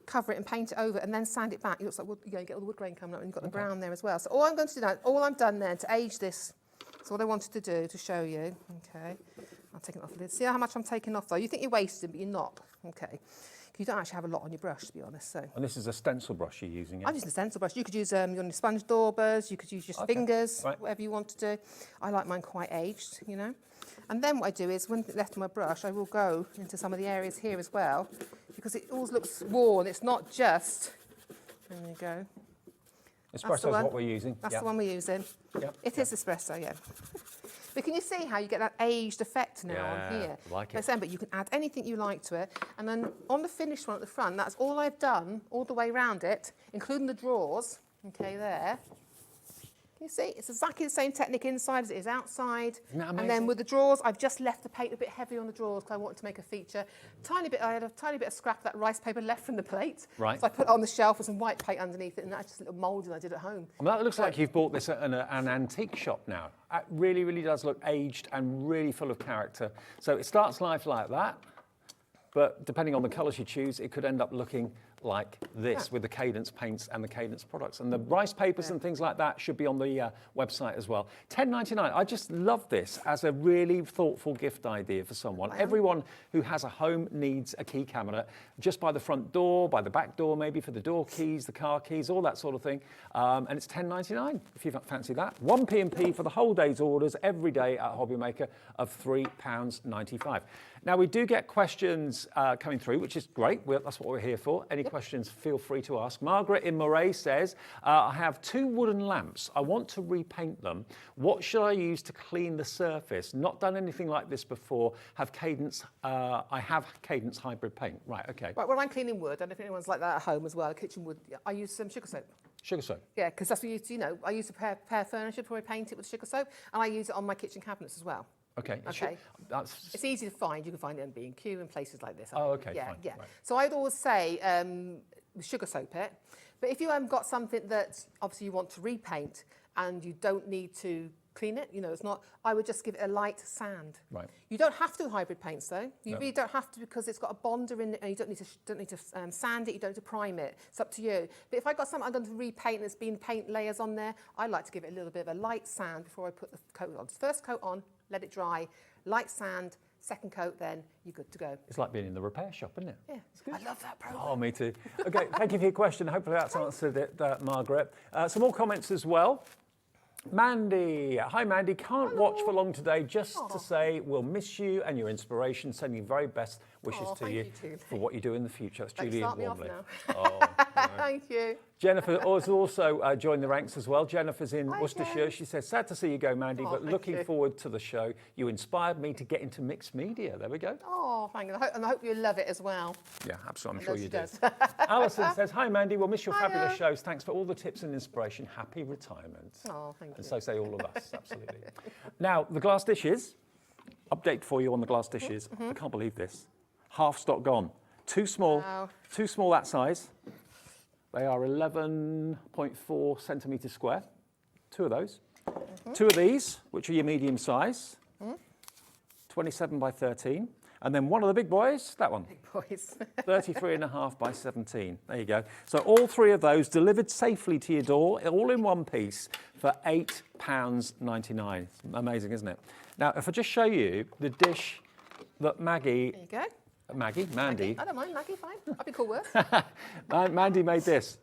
cover it and paint it over, and then sand it back. It looks like wood, you get all the wood grain coming up, and you've got the brown there as well. So all I'm going to do now, all I've done there to age this, that's what I wanted to do to show you. Okay. I'll take it off the lid. See how much I'm taking off though? You think you're wasting, but you're not. Okay. You don't actually have a lot on your brush, to be honest. So. And this is a stencil brush you're using, yeah? I'm using a stencil brush. You could use your sponge daubers, you could use your fingers, whatever you want to do. I like mine quite aged, you know. And then what I do is, when it's left on my brush, I will go into some of the areas here as well, because it always looks worn. It's not just, there you go. Espresso is what we're using. That's the one we're using. Yep. It is espresso, yeah. But can you see how you get that aged effect now on here? I like it. But you can add anything you like to it. And then on the finished one at the front, that's all I've done all the way around it, including the drawers, okay, there. Can you see? It's exactly the same technique inside as it is outside. Isn't that amazing? And then with the drawers, I've just left the paint a bit heavy on the drawers because I wanted to make a feature. I had a tiny bit of scrap of that rice paper left from the plate. Right. So I put it on the shelf with some white paint underneath it, and that's just a little moulding I did at home. I mean, that looks like you've bought this at an antique shop now. It really, really does look aged and really full of character. So it starts life like that, but depending on the colours you choose, it could end up looking like this with the Cadence paints and the Cadence products. And the rice papers and things like that should be on the website as well. $10.99. I just love this as a really thoughtful gift idea for someone. Everyone who has a home needs a key cabinet, just by the front door, by the back door, maybe for the door keys, the car keys, all that sort of thing. And it's $10.99 if you fancy that. One P&P for the whole day's orders every day at HobbyMaker of £3.95. Now, we do get questions coming through, which is great. That's what we're here for. Any questions, feel free to ask. Margaret in Moray says, I have 2 wooden lamps. I want to repaint them. What should I use to clean the surface? Not done anything like this before. I have Cadence hybrid paint. Right, okay. Right, when I'm cleaning wood, I don't know if anyone's like that at home as well, kitchen wood, I use some sugar soap. Sugar soap? Yeah, because that's what I use to prepare furniture before I paint it with sugar soap, and I use it on my kitchen cabinets as well. Okay. Okay. It's easy to find. You can find it on B&Q and places like this. Oh, okay, yeah, fine. Yeah. Right. So I'd always say sugar soap it. But if you haven't got something that obviously you want to repaint and you don't need to clean it, it's not, I would just give it a light sand. Right. You don't have to do hybrid paints though. You really don't have to, because it's got a bonder in it, and you don't need to sand it, you don't need to prime it. It's up to you. But if I got something I'm going to repaint and there's been paint layers on there, I like to give it a little bit of a light sand before I put the coat on. First coat on, let it dry, light sand, second coat, then you're good to go. It's like being in the repair shop, isn't it? Yeah, I love that program. Oh, me too. Okay, thank you for your question. Hopefully that's answered it, Margaret. Some more comments as well. Mandy, hi Mandy, can't watch for long today, just to say we'll miss you and your inspiration, sending you very best wishes to thank you you too. for what you do in the future. That's Don't Julie start me off Warmley. now. Oh, no. Thank you. Jennifer has also joined the ranks as well. Jennifer's in Hi, Worcestershire. Jen. She says, sad to see you go, Mandy, Oh, but thank looking you. forward to the show. You inspired me to get into mixed media. There we go. Oh, thank you. And I hope you love it as well. Yeah, absolutely. I'm I sure know you she do. does. Alison says, hi, Mandy. We'll miss your Hiya. fabulous shows. Thanks for all the tips and inspiration. Happy retirement. Oh, thank you. And so say all of us, absolutely. Now, the glass dishes. Update for you on the glass dishes. I can't believe this. Half stock gone. Too small. Wow. Too small that size. They are 11.4 centimetres square. 2 of those. 2 of these, which are your medium size. 27 by 13. And then one of the big boys, that one. Big boys. 33.5 by 17. There you go. So all 3 of those delivered safely to your door, all in one piece, for £8.99. Amazing, isn't it? Now, if I just show you the dish that Mandy, There you go. Mandy, I don't mind, Maggie, fine. I'd be cool worse. Mandy made this.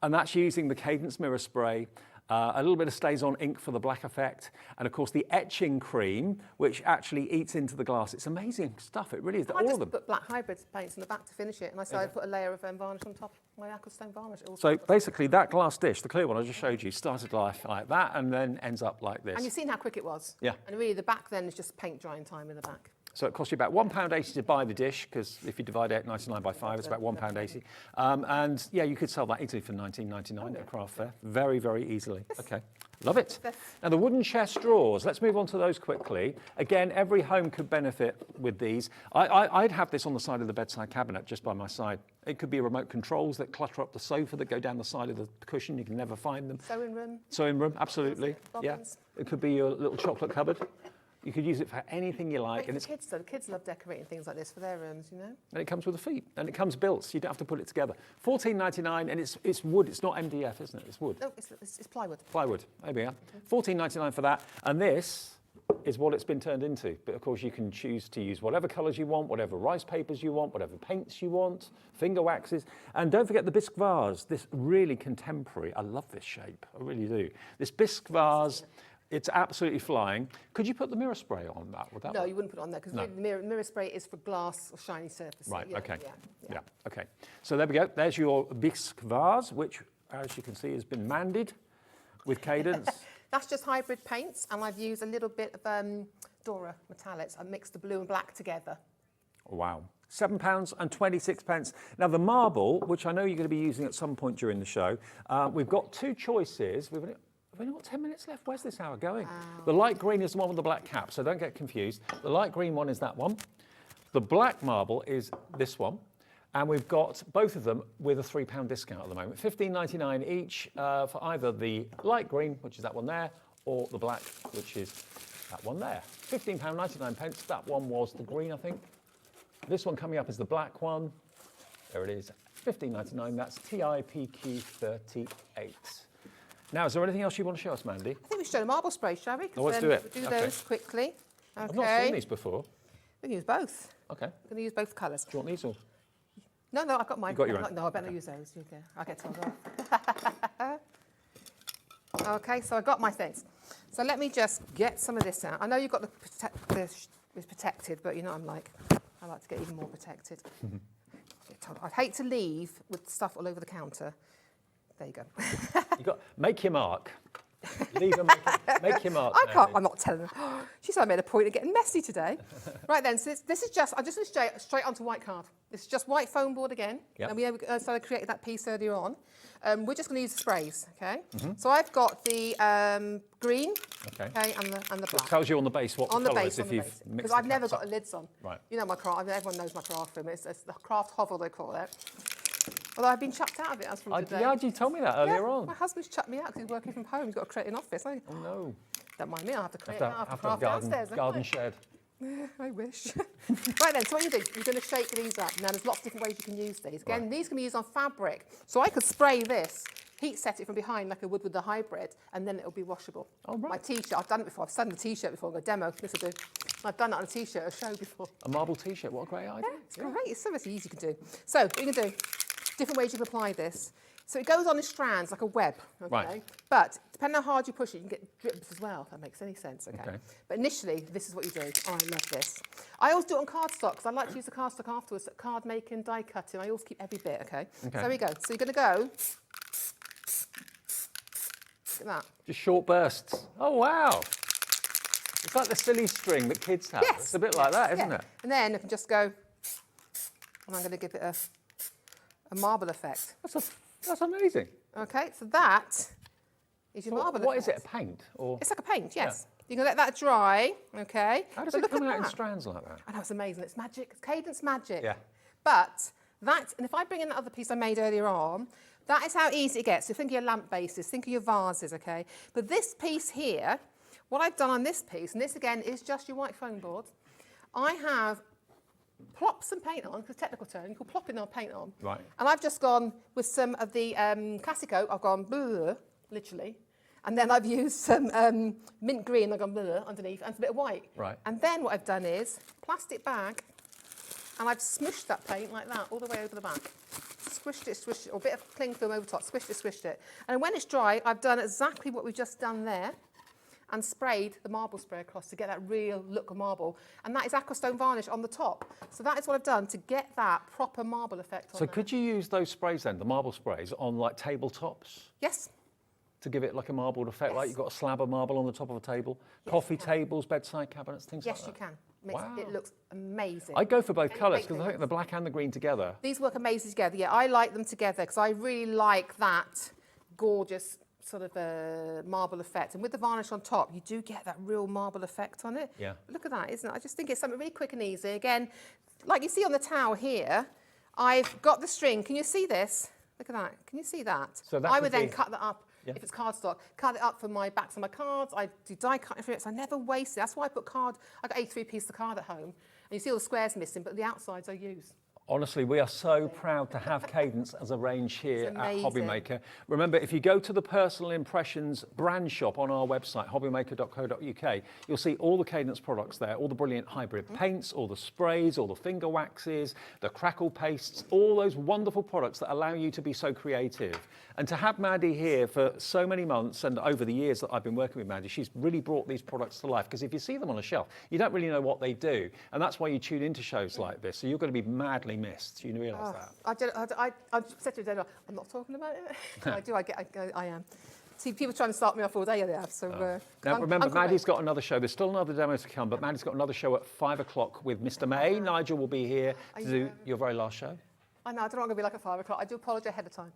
And that's using the Cadence mirror spray, a little bit of stays on ink for the black effect, and of course the etching cream, which actually eats into the glass. It's amazing stuff, it really is. I All just of them. put black hybrid paints in the back to finish it, and I said I'd put a layer of varnish on top. My Aquastone varnish. So basically that glass dish, the clear one I just showed you, started life like that and then ends up like this. And you've seen how quick it was. Yeah. And really the back then is just paint drying time in the back. So it costs you about £1.80 to buy the dish, because if you divide £8.99 by 5, it's about £1.80. And yeah, you could sell that easily for £19.99 at a craft fair. Very, very easily. Okay, love it. Now the wooden chest drawers, let's move on to those quickly. Again, every home could benefit with these. I'd have this on the side of the bedside cabinet, just by my side. It could be remote controls that clutter up the sofa, that go down the side of the cushion. You can never find them. Sewing room. Sewing room, absolutely. Yeah. Bobbins. It could be your little chocolate cupboard. You could use it for anything you like. Great for kids, though. The kids love decorating things like this for their rooms, you know. And it comes with a feet, and it comes built, so you don't have to put it together. $14.99, and it's wood. It's not MDF, isn't it? It's wood. No, it's plywood. Plywood. There we are. $14.99 for that. And this is what it's been turned into. But of course, you can choose to use whatever colours you want, whatever rice papers you want, whatever paints you want, finger waxes. And don't forget the bisque vase. This really contemporary. I love this shape. I really do. This bisque vase. It's absolutely flying. Could you put the mirror spray on that? Would that No, work? you wouldn't put it on there because No. the mirror spray is for glass or shiny surfaces. Right, Yeah, okay. Yeah. Okay. So there we go. There's your bisque vase, which, as you can see, has been mandied with Cadence. That's just hybrid paints, and I've used a little bit of Dora metallics. I mixed the blue and black together. Wow. £7.26. Now, the marble, which I know you're going to be using at some point during the show, we've got 2 choices. We've only got 10 minutes left. Where's this hour going? Wow. The light green is the one with the black cap, so don't get confused. The light green one is that one. The black marble is this one. And we've got both of them with a £3 discount at the moment. $15.99 each for either the light green, which is that one there, or the black, which is that one there. £15.99. That one was the green, I think. This one coming up is the black one. There it is. $15.99. That's TIPQ 38. Now, is there anything else you want to show us, Mandy? I think we should show the marble spray, shall we? 'Cause Oh, let's then do it. we'll do Okay. those quickly. Okay. I've not seen these before. We can use both. Okay. Do We're going to use both colours. you want these or? No, I've got mine. You got your own? No, I better not use those. You go. I'll get told off. Okay, so I've got my things. So let me just get some of this out. I know you've got it's protected, but you know what I'm like. I like to get even more protected. I'd hate to leave with stuff all over the counter. There you go. Make your mark. Leave and make your mark. I can't. Mandy. I'm not telling her. She said I made a point of getting messy today. Right then, so this is just. I'm just going to straight onto white card. This is just white foam board again. Yep. And we started creating that piece earlier on. We're just going to use the sprays. Okay. So I've got the green. Okay. Okay, and the So it black. tells you on the base what On the the colour base, is on if the you've base. mixed Because the I've never caps got up. the lids on. Right. You know my craft. Everyone knows my craft room. It's the craft hovel they call it. Although I've been chucked out of it as from today. Yeah, you told me that earlier Yeah, on. my husband's chucked me out because he's working from home. He's got to create an office. Oh no. Don't mind me. I'll have to create. Have I'll to have have to a craft downstairs. garden shed. I wish. Right then, so what you do, you're going to shake these up. Now, there's lots of different ways you can use these. Again, Right. these can be used on fabric. So I could spray this, heat set it from behind like I would with the hybrid, and then it'll be washable. Oh, right. My T-shirt, I've done it before. I've done the T-shirt before. I've got a demo. This will do. I've done it on a T-shirt, a show before. A marble T-shirt. What a great idea. Yeah, it's great. It's so much easy you can do. So what you can do, different ways you can apply this. So it goes on in strands like a web, okay? Right. But depending on how hard you push it, you can get drips as well, if that makes any sense, okay? Okay. But initially, this is what you do. Oh, I love this. I always do it on cardstock because I like to use the cardstock afterwards, card making, die cutting. I always keep every bit, okay? So there we go. So you're going to go. Look at that. Just short bursts. Oh, wow. It's like the silly string that kids have. Yes. It's a bit like that, isn't it? And then I can just go, and I'm going to give it a marble effect. That's amazing. Okay, so that is your marble effect. What is it, a paint? Or? It's like a paint, yes. You can let that dry, okay? How does But it look come at out in that. strands like that? I know, it's amazing. It's magic. It's Cadence magic. Yeah. But that, and if I bring in that other piece I made earlier on, that is how easy it gets. So think of your lamp bases, think of your vases, okay? But this piece here, what I've done on this piece, and this again is just your white foam board, I have plopped some paint on, because technical term, you call plopping on paint on. Right. And I've just gone with some of the Classico, I've gone blue, literally. And then I've used some mint green, I've gone blue underneath, and a bit of white. Right. And then what I've done is plastic bag, and I've smushed that paint like that all the way over the back. Squished it, or a bit of cling film over top, squished it. And when it's dry, I've done exactly what we've just done there, and sprayed the marble spray across to get that real look of marble. And that is aquastone varnish on the top. So that is what I've done to get that proper marble effect on So there. could you use those sprays then, the marble sprays, on like tabletops? Yes. To give it like a marbled effect, Yes. like you've got a slab of marble on the top of a table? Coffee tables, bedside cabinets, things like Yes, that? you can. Wow. It looks amazing. I go for both Any colours big because I think things. the black and the green together. These work amazing together. Yeah, I like them together because I really like that gorgeous sort of marble effect. And with the varnish on top, you do get that real marble effect on it. Yeah. Look at that, isn't it? I just think it's something really quick and easy. Again, like you see on the towel here, I've got the string. Can you see this? Look at that. Can you see that? So that I could would then be- cut that up. Yeah. If it's cardstock, cut it up for my backs on my cards. I do die cutting for it, so I never waste it. That's why I put card. I got 83 pieces of card at home, and you see all the squares missing, but the outsides I use. Honestly, we are so proud to have Cadence as a range here It's at amazing. HobbyMaker. Remember, if you go to the Personal Impressions brand shop on our website, hobbymaker.co.uk, you'll see all the Cadence products there, all the brilliant hybrid paints, all the sprays, all the finger waxes, the crackle pastes, all those wonderful products that allow you to be so creative. And to have Maddie here for so many months and over the years that I've been working with Maddie, she's really brought these products to life, because if you see them on a shelf, you don't really know what they do. And that's why you tune into shows like this. So you're going to be madly missed. You realise that? I said to her, I'm not talking about it. I am. See, people trying to start me off all day, they have. So, Now, remember, Maddie's got another show. There's still another demo to come, but Maddie's got another show at 5 o'clock with Mr. May. Nigel will be here to do your very last show. I know, I don't want to be like at 5 o'clock. I do apologise ahead of time.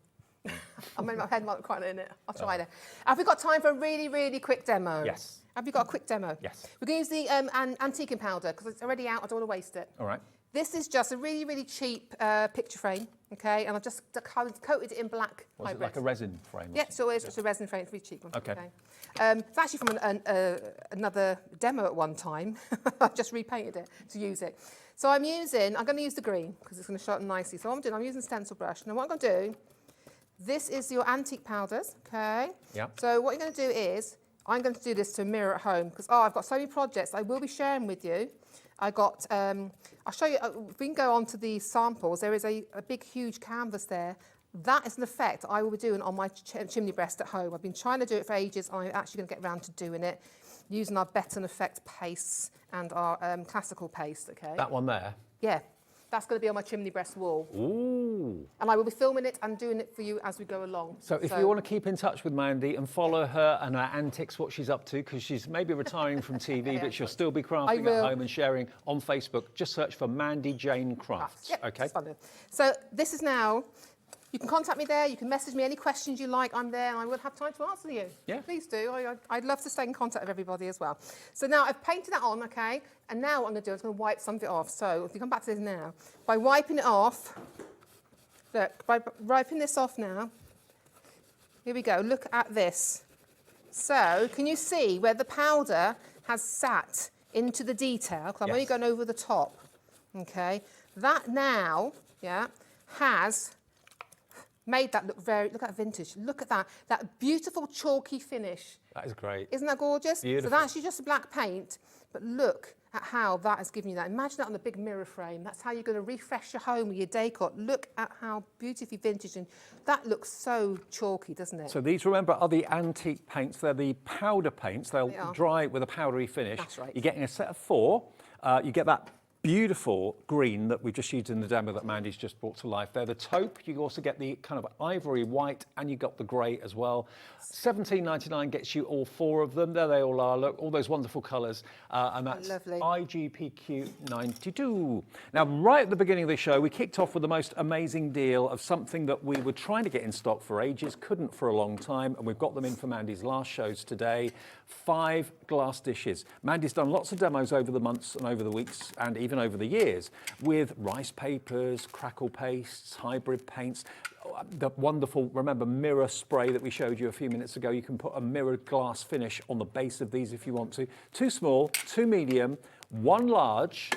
I'm in my head quite in it. I'll try it. Have we got time for a really, really quick demo? Yes. Have we got a quick demo? Yes. We're going to use the antiquing powder because it's already out. I don't want to waste it. All right. This is just a really, really cheap picture frame, okay? And I've just coated it in black Was it hybrid. like a resin frame? or Yeah, so it's just a resin frame. It's a really cheap one. Okay. It's actually from another demo at one time. I've just repainted it to use it. So I'm going to use the green because it's going to show up nicely. So what I'm doing, I'm using a stencil brush. Now what I'm going to do, this is your antique powders, okay? Yeah. So what you're going to do is, I'm going to do this to mirror at home because, I've got so many projects I will be sharing with you. I got, I'll show you, if we can go on to the samples, there is a big, huge canvas there. That is an effect I will be doing on my chimney breast at home. I've been trying to do it for ages. I'm actually going to get around to doing it using our Beton Effect paste and our classical paste, okay? That one there? Yeah, that's going to be on my chimney breast wall. Ooh. And I will be filming it and doing it for you as we go along. So if you want to keep in touch with Mandy and follow her and her antics, what she's up to, because she's maybe retiring from TV, but she'll still be crafting at home and sharing on Facebook, just search for Mandy Jane Crafts. Yep, okay. it's fun. So this is now, you can contact me there, you can message me any questions you like, I'm there and I will have time to answer you. Yeah. Please do, I'd love to stay in contact with everybody as well. So now I've painted that on, okay, and now what I'm going to do is I'm going to wipe some of it off. So if you come back to this now, by wiping it off, look, by wiping this off now, here we go, look at this. So can you see where the powder has sat into the detail? Because I'm only going over the top, okay? That now, yeah, has made that look look at that vintage, look at that beautiful chalky finish. That is great. Isn't that gorgeous? Beautiful. So that's actually just a black paint, but look at how that has given you that. Imagine that on a big mirror frame. That's how you're going to refresh your home with your decor. Look at how beautifully vintage, and that looks so chalky, doesn't it? So these, remember, are the antique paints. They're the powder paints. They'll They are. dry with a powdery finish. That's right. You're getting a set of 4. You get that beautiful green that we've just used in the demo that Mandy's just brought to life. They're the taupe. You also get the kind of ivory white, and you got the grey as well. $17.99 gets you all 4 of them. There they all are. Look, all those wonderful colours. And that's Lovely. IGPQ 92. Now, right at the beginning of the show, we kicked off with the most amazing deal of something that we were trying to get in stock for ages, couldn't for a long time, and we've got them in for Mandy's last shows today. 5 glass dishes. Mandy's done lots of demos over the months and over the weeks and even over the years with rice papers, crackle pastes, hybrid paints, the wonderful, remember, mirror spray that we showed you a few minutes ago. You can put a mirrored glass finish on the base of these if you want to. 2 small, 2 medium, 1 large.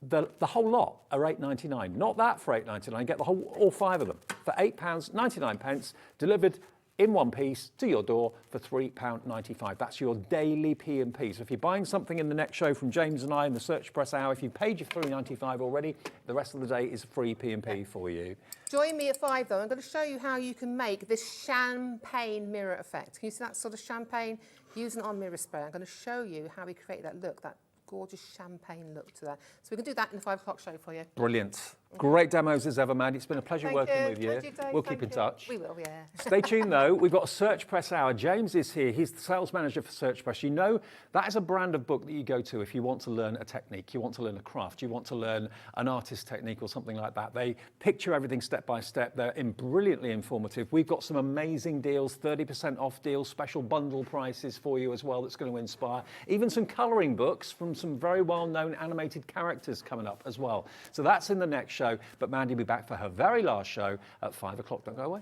The whole lot are £8.99. Not that for £8.99. Get the whole, all 5 of them for £8.99, delivered in one piece to your door for £3.95. That's your daily P&P. So if you're buying something in the next show from James and I in the SearchPress hour, if you've paid your $3.95 already, the rest of the day is free P&P for you. Join me at 5 though. I'm going to show you how you can make this champagne mirror effect. Can you see that sort of champagne using it on mirror spray? I'm going to show you how we create that look, that gorgeous champagne look to that. So we can do that in the 5 o'clock show for you. Brilliant. Great demos as ever, Mandy. It's been a pleasure working with you. We'll keep in touch. We will, yeah. Stay tuned though. We've got a SearchPress hour. James is here. He's the sales manager for SearchPress. You know, that is a brand of book that you go to if you want to learn a technique, you want to learn a craft, you want to learn an artist technique or something like that. They picture everything step by step. They're brilliantly informative. We've got some amazing deals, 30% off deals, special bundle prices for you as well that's going to inspire. Even some colouring books from some very well-known animated characters coming up as well. So that's in the next show. But Mandy will be back for her very last show at 5 o'clock. Don't go away.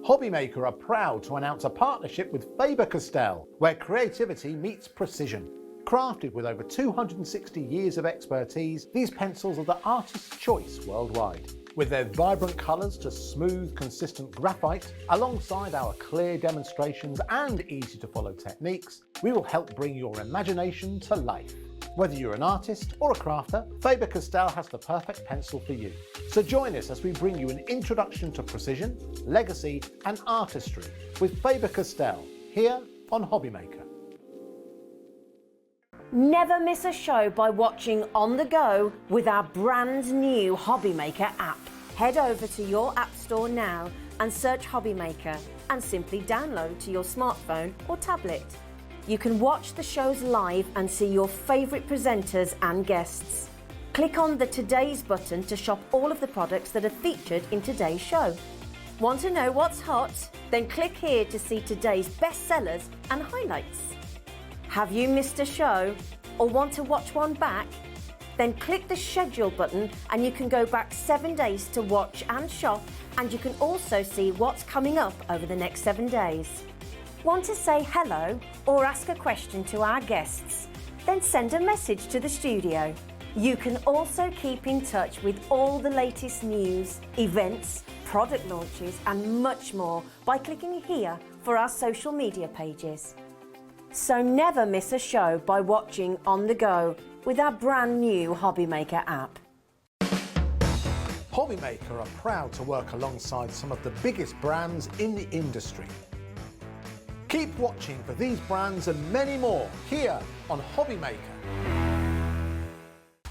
HobbyMaker are proud to announce a partnership with Faber Castell, where creativity meets precision. Crafted with over 260 years of expertise, these pencils are the artist's choice worldwide. With their vibrant colours to smooth, consistent graphite, alongside our clear demonstrations and easy-to-follow techniques, we will help bring your imagination to life. Whether you're an artist or a crafter, Faber Castell has the perfect pencil for you. So join us as we bring you an introduction to precision, legacy and artistry with Faber Castell, here on HobbyMaker. Never miss a show by watching on the go with our brand new HobbyMaker app. Head over to your app store now and search HobbyMaker and simply download to your smartphone or tablet. You can watch the shows live and see your favourite presenters and guests. Click on the Today's button to shop all of the products that are featured in today's show. Want to know what's hot? Then click here to see today's bestsellers and highlights. Have you missed a show or want to watch one back? Then click the schedule button and you can go back 7 days to watch and shop, and you can also see what's coming up over the next 7 days. Want to say hello or ask a question to our guests? Then send a message to the studio. You can also keep in touch with all the latest news, events, product launches and much more by clicking here for our social media pages. So never miss a show by watching on the go with our brand new HobbyMaker app. HobbyMaker are proud to work alongside some of the biggest brands in the industry. Keep watching for these brands and many more here on HobbyMaker.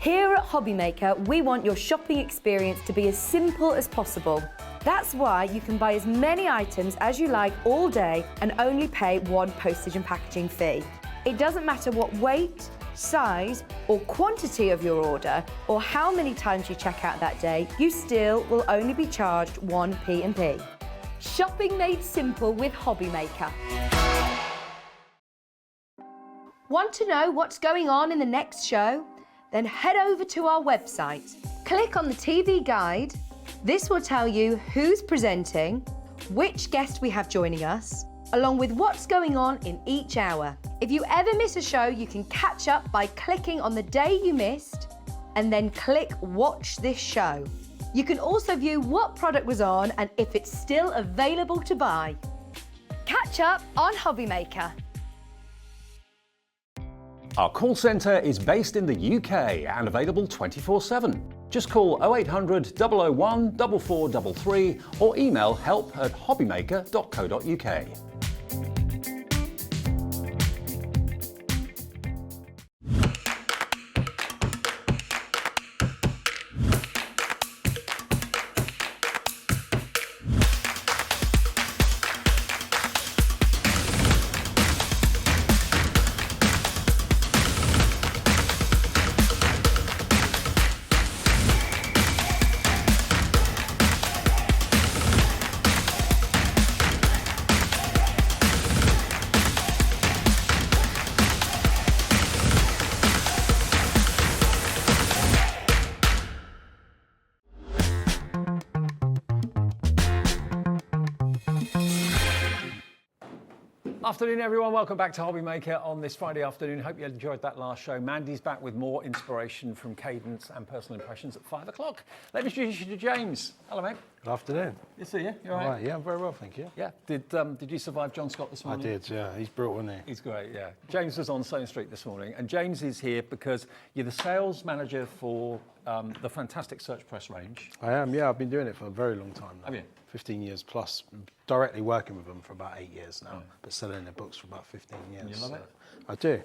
Here at HobbyMaker, we want your shopping experience to be as simple as possible. That's why you can buy as many items as you like all day and only pay one postage and packaging fee. It doesn't matter what weight, size or quantity of your order or how many times you check out that day, you still will only be charged one P&P. Shopping made simple with HobbyMaker. Want to know what's going on in the next show? Then head over to our website. Click on the TV guide. This will tell you who's presenting, which guest we have joining us, along with what's going on in each hour. If you ever miss a show, you can catch up by clicking on the day you missed and then click Watch This Show. You can also view what product was on and if it's still available to buy. Catch up on HobbyMaker. Our call centre is based in the UK and available 24/7. Just call 0800 001 4433 or email help@hobbymaker.co.uk. Afternoon, everyone. Welcome back to HobbyMaker on this Friday afternoon. Hope you enjoyed that last show. Mandy's back with more inspiration from Cadence and personal impressions at 5 o'clock. Let me introduce you to James. Hello, mate. Good afternoon. Good to see you. You all All right? right, yeah, I'm very well, thank you. Yeah. Did you survive John Scott this I morning? did, yeah. He's brilliant, wasn't he? He's great, yeah. James was on Sewing Street this morning, and James is here because you're the sales manager for the fantastic SearchPress range. I am, yeah. I've been doing it for a very long time now. Have you? 15 years plus. Directly working with them for about 8 years now, but selling their books for about 15 years. You love it? I do.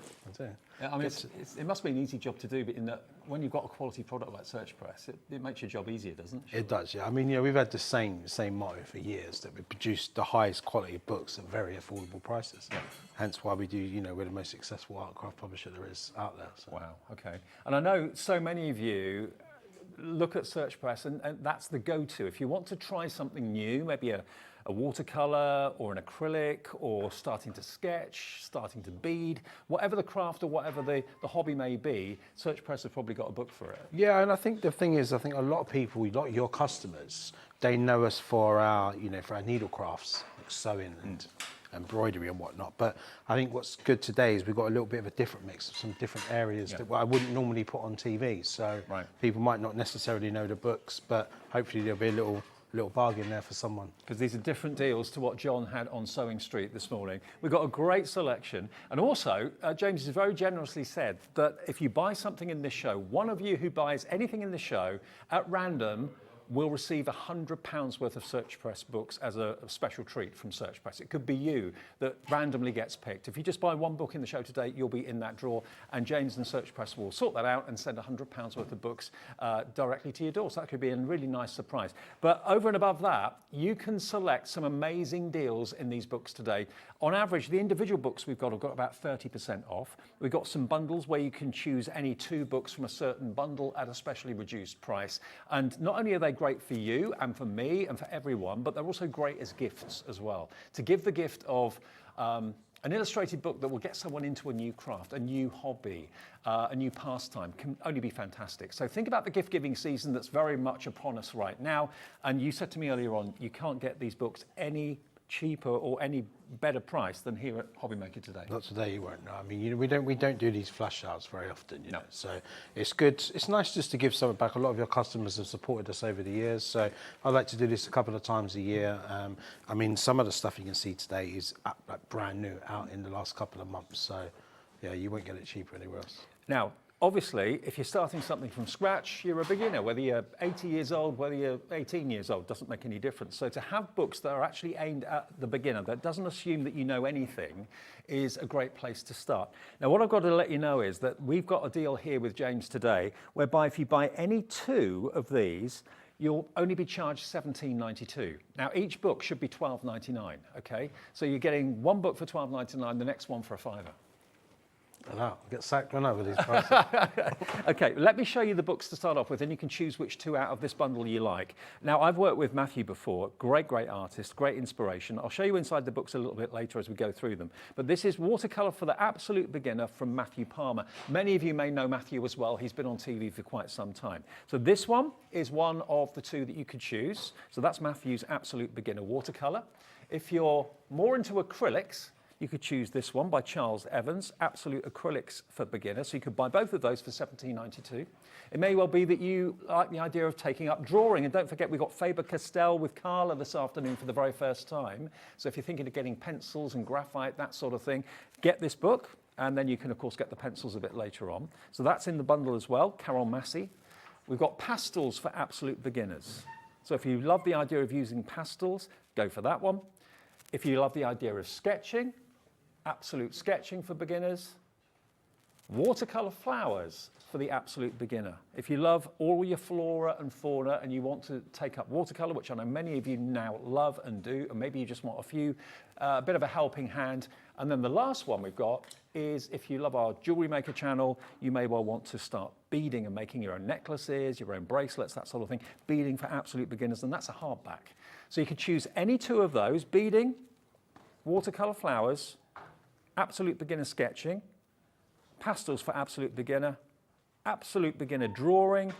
Yeah, I mean, it must be an easy job to do, but in that when you've got a quality product like SearchPress, it makes your job easier, doesn't it? It does, yeah. I mean, we've had the same motto for years, that we produce the highest quality books at very affordable prices. Yeah. Hence why we do, we're the most successful art craft publisher there is out there. So. Wow, okay. And I know so many of you look at SearchPress and that's the go-to. If you want to try something new, maybe a watercolor or an acrylic or starting to sketch, starting to bead, whatever the craft or whatever the hobby may be, SearchPress has probably got a book for it. Yeah, and I think the thing is, I think a lot of people, a lot of your customers, they know us for our, for our needle crafts, like sewing and embroidery and whatnot. But I think what's good today is we've got a little bit of a different mix of some different areas that I wouldn't normally put on TV. So people might not necessarily know the books, but hopefully there'll be a little bargain there for someone. Because these are different deals to what John had on Sewing Street this morning. We've got a great selection. And also, James has very generously said that if you buy something in this show, one of you who buys anything in the show at random will receive £100 worth of SearchPress books as a special treat from SearchPress. It could be you that randomly gets picked. If you just buy one book in the show today, you'll be in that draw, and James and SearchPress will sort that out and send £100 worth of books directly to your door. So that could be a really nice surprise. But over and above that, you can select some amazing deals in these books today. On average, the individual books we've got have got about 30% off. We've got some bundles where you can choose any 2 books from a certain bundle at a specially reduced price. And not only are they great for you and for me and for everyone, but they're also great as gifts as well. To give the gift of an illustrated book that will get someone into a new craft, a new hobby, a new pastime can only be fantastic. So think about the gift-giving season that's very much upon us right now. And you said to me earlier on, you can't get these books any cheaper or any better price than here at HobbyMaker today. Not today, you won't know. I mean, we don't do these flash sales very often, you know. So it's good. It's nice just to give something back. A lot of your customers have supported us over the years, so I like to do this a couple of times a year. I mean, some of the stuff you can see today is like brand new, out in the last couple of months. So yeah, you won't get it cheaper anywhere else. Now, obviously, if you're starting something from scratch, you're a beginner. Whether you're 80 years old, whether you're 18 years old, doesn't make any difference. So to have books that are actually aimed at the beginner, that doesn't assume that you know anything, is a great place to start. Now, what I've got to let you know is that we've got a deal here with James today, whereby if you buy any 2 of these, you'll only be charged $17.92. Now, each book should be $12.99, okay? So you're getting one book for $12.99, the next one for a £5. I know, I'll get sacked when over these prices. Okay, let me show you the books to start off with, and you can choose which 2 out of this bundle you like. Now, I've worked with Matthew before, great artist, great inspiration. I'll show you inside the books a little bit later as we go through them. But this is Watercolour for the Absolute Beginner from Matthew Palmer. Many of you may know Matthew as well. He's been on TV for quite some time. So this one is one of the 2 that you could choose. So that's Matthew's Absolute Beginner Watercolour. If you're more into acrylics, you could choose this one by Charles Evans, Absolute Acrylics for Beginners. So you could buy both of those for $17.92. It may well be that you like the idea of taking up drawing. And don't forget, we've got Faber Castell with Carla this afternoon for the very first time. So if you're thinking of getting pencils and graphite, that sort of thing, get this book. And then you can, of course, get the pencils a bit later on. So that's in the bundle as well, Carol Massey. We've got pastels for absolute beginners. So if you love the idea of using pastels, go for that one. If you love the idea of sketching, Absolute Sketching for Beginners. Watercolour flowers for the absolute beginner. If you love all your flora and fauna and you want to take up watercolour, which I know many of you now love and do, and maybe you just want a bit of a helping hand. And then the last one we've got is if you love our Jewellery Maker channel, you may well want to start beading and making your own necklaces, your own bracelets, that sort of thing. Beading for absolute beginners, and that's a hardback. So you could choose any 2 of those, beading, watercolour flowers, absolute beginner sketching, pastels for absolute beginner drawing,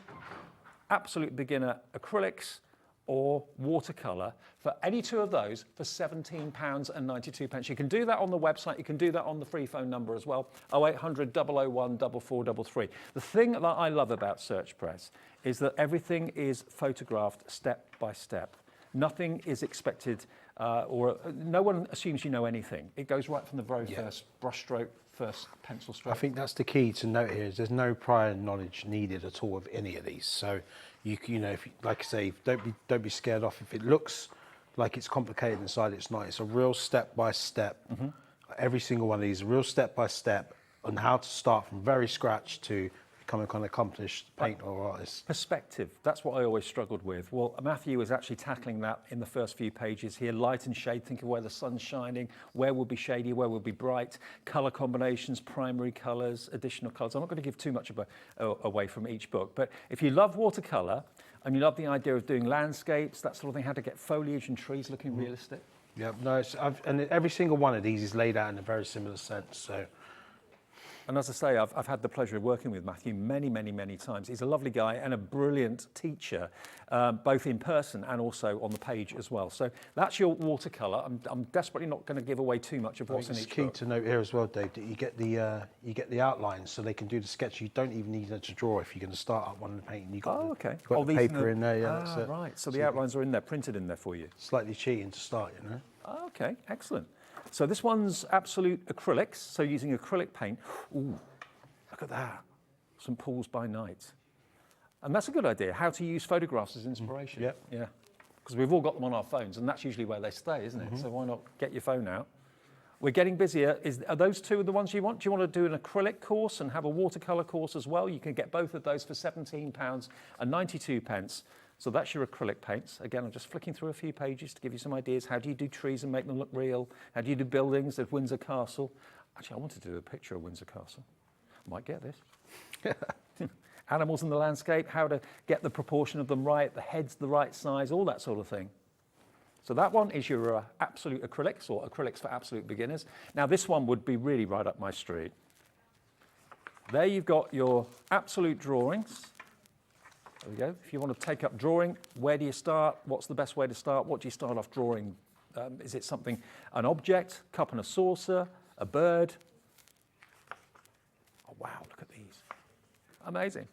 absolute beginner acrylics, or watercolour, for any two of those for £17.92. You can do that on the website, you can do that on the free phone number as well, 0800 001 4433. The thing that I love about SearchPress is that everything is photographed step by step. Nothing is expected, or no one assumes you know anything. It goes right from the very first brushstroke, first pencil stroke. I think that's the key to note here, is there's no prior knowledge needed at all of any of these. So you know, if you, like I say, don't be scared off. If it looks like it's complicated inside, it's not. It's a real step by step. Every single one of these, a real step by step on how to start from very scratch to become a kind of accomplished painter or artist. Perspective, that's what I always struggled with. Well, Matthew is actually tackling that in the first few pages here. Light and shade, think of where the sun's shining, where will be shady, where will be bright, colour combinations, primary colours, additional colours. I'm not going to give too much away from each book, but if you love watercolour and you love the idea of doing landscapes, that sort of thing, how to get foliage and trees looking realistic. Yeah, no, and every single one of these is laid out in a very similar sense. So. And as I say, I've had the pleasure of working with Matthew many, many, many times. He's a lovely guy and a brilliant teacher, both in person and also on the page as well. So that's your watercolour. I'm desperately not going to give away too much of what's in each book. It's key to note here as well, Dave, that you get the outlines so they can do the sketch. You don't even need them to draw if you're going to start up one of the painting. You've got okay. You've got the paper in there, yeah. That's it. Right, so the outlines are in there, printed in there for you. Slightly cheating to start, you know. Okay, excellent. So this one's absolute acrylics, so using acrylic paint. Ooh, look at that. St. Paul's by night. And that's a good idea, how to use photographs as inspiration. Yeah. Because we've all got them on our phones, and that's usually where they stay, isn't it? So why not get your phone out? We're getting busier. Are those two the ones you want? Do you want to do an acrylic course and have a watercolour course as well? You can get both of those for £17.92. So that's your acrylic paints. Again, I'm just flicking through a few pages to give you some ideas. How do you do trees and make them look real? How do you do buildings at Windsor Castle? Actually, I wanted to do a picture of Windsor Castle. I might get this. Animals in the landscape, how to get the proportion of them right, the heads the right size, all that sort of thing. So that one is your absolute acrylics, or acrylics for absolute beginners. Now this one would be really right up my street. There you've got your absolute drawings. There we go. If you want to take up drawing, where do you start? What's the best way to start? What do you start off drawing? Is it something, an object, cup and a saucer, a bird? Oh, wow, look at these. Amazing.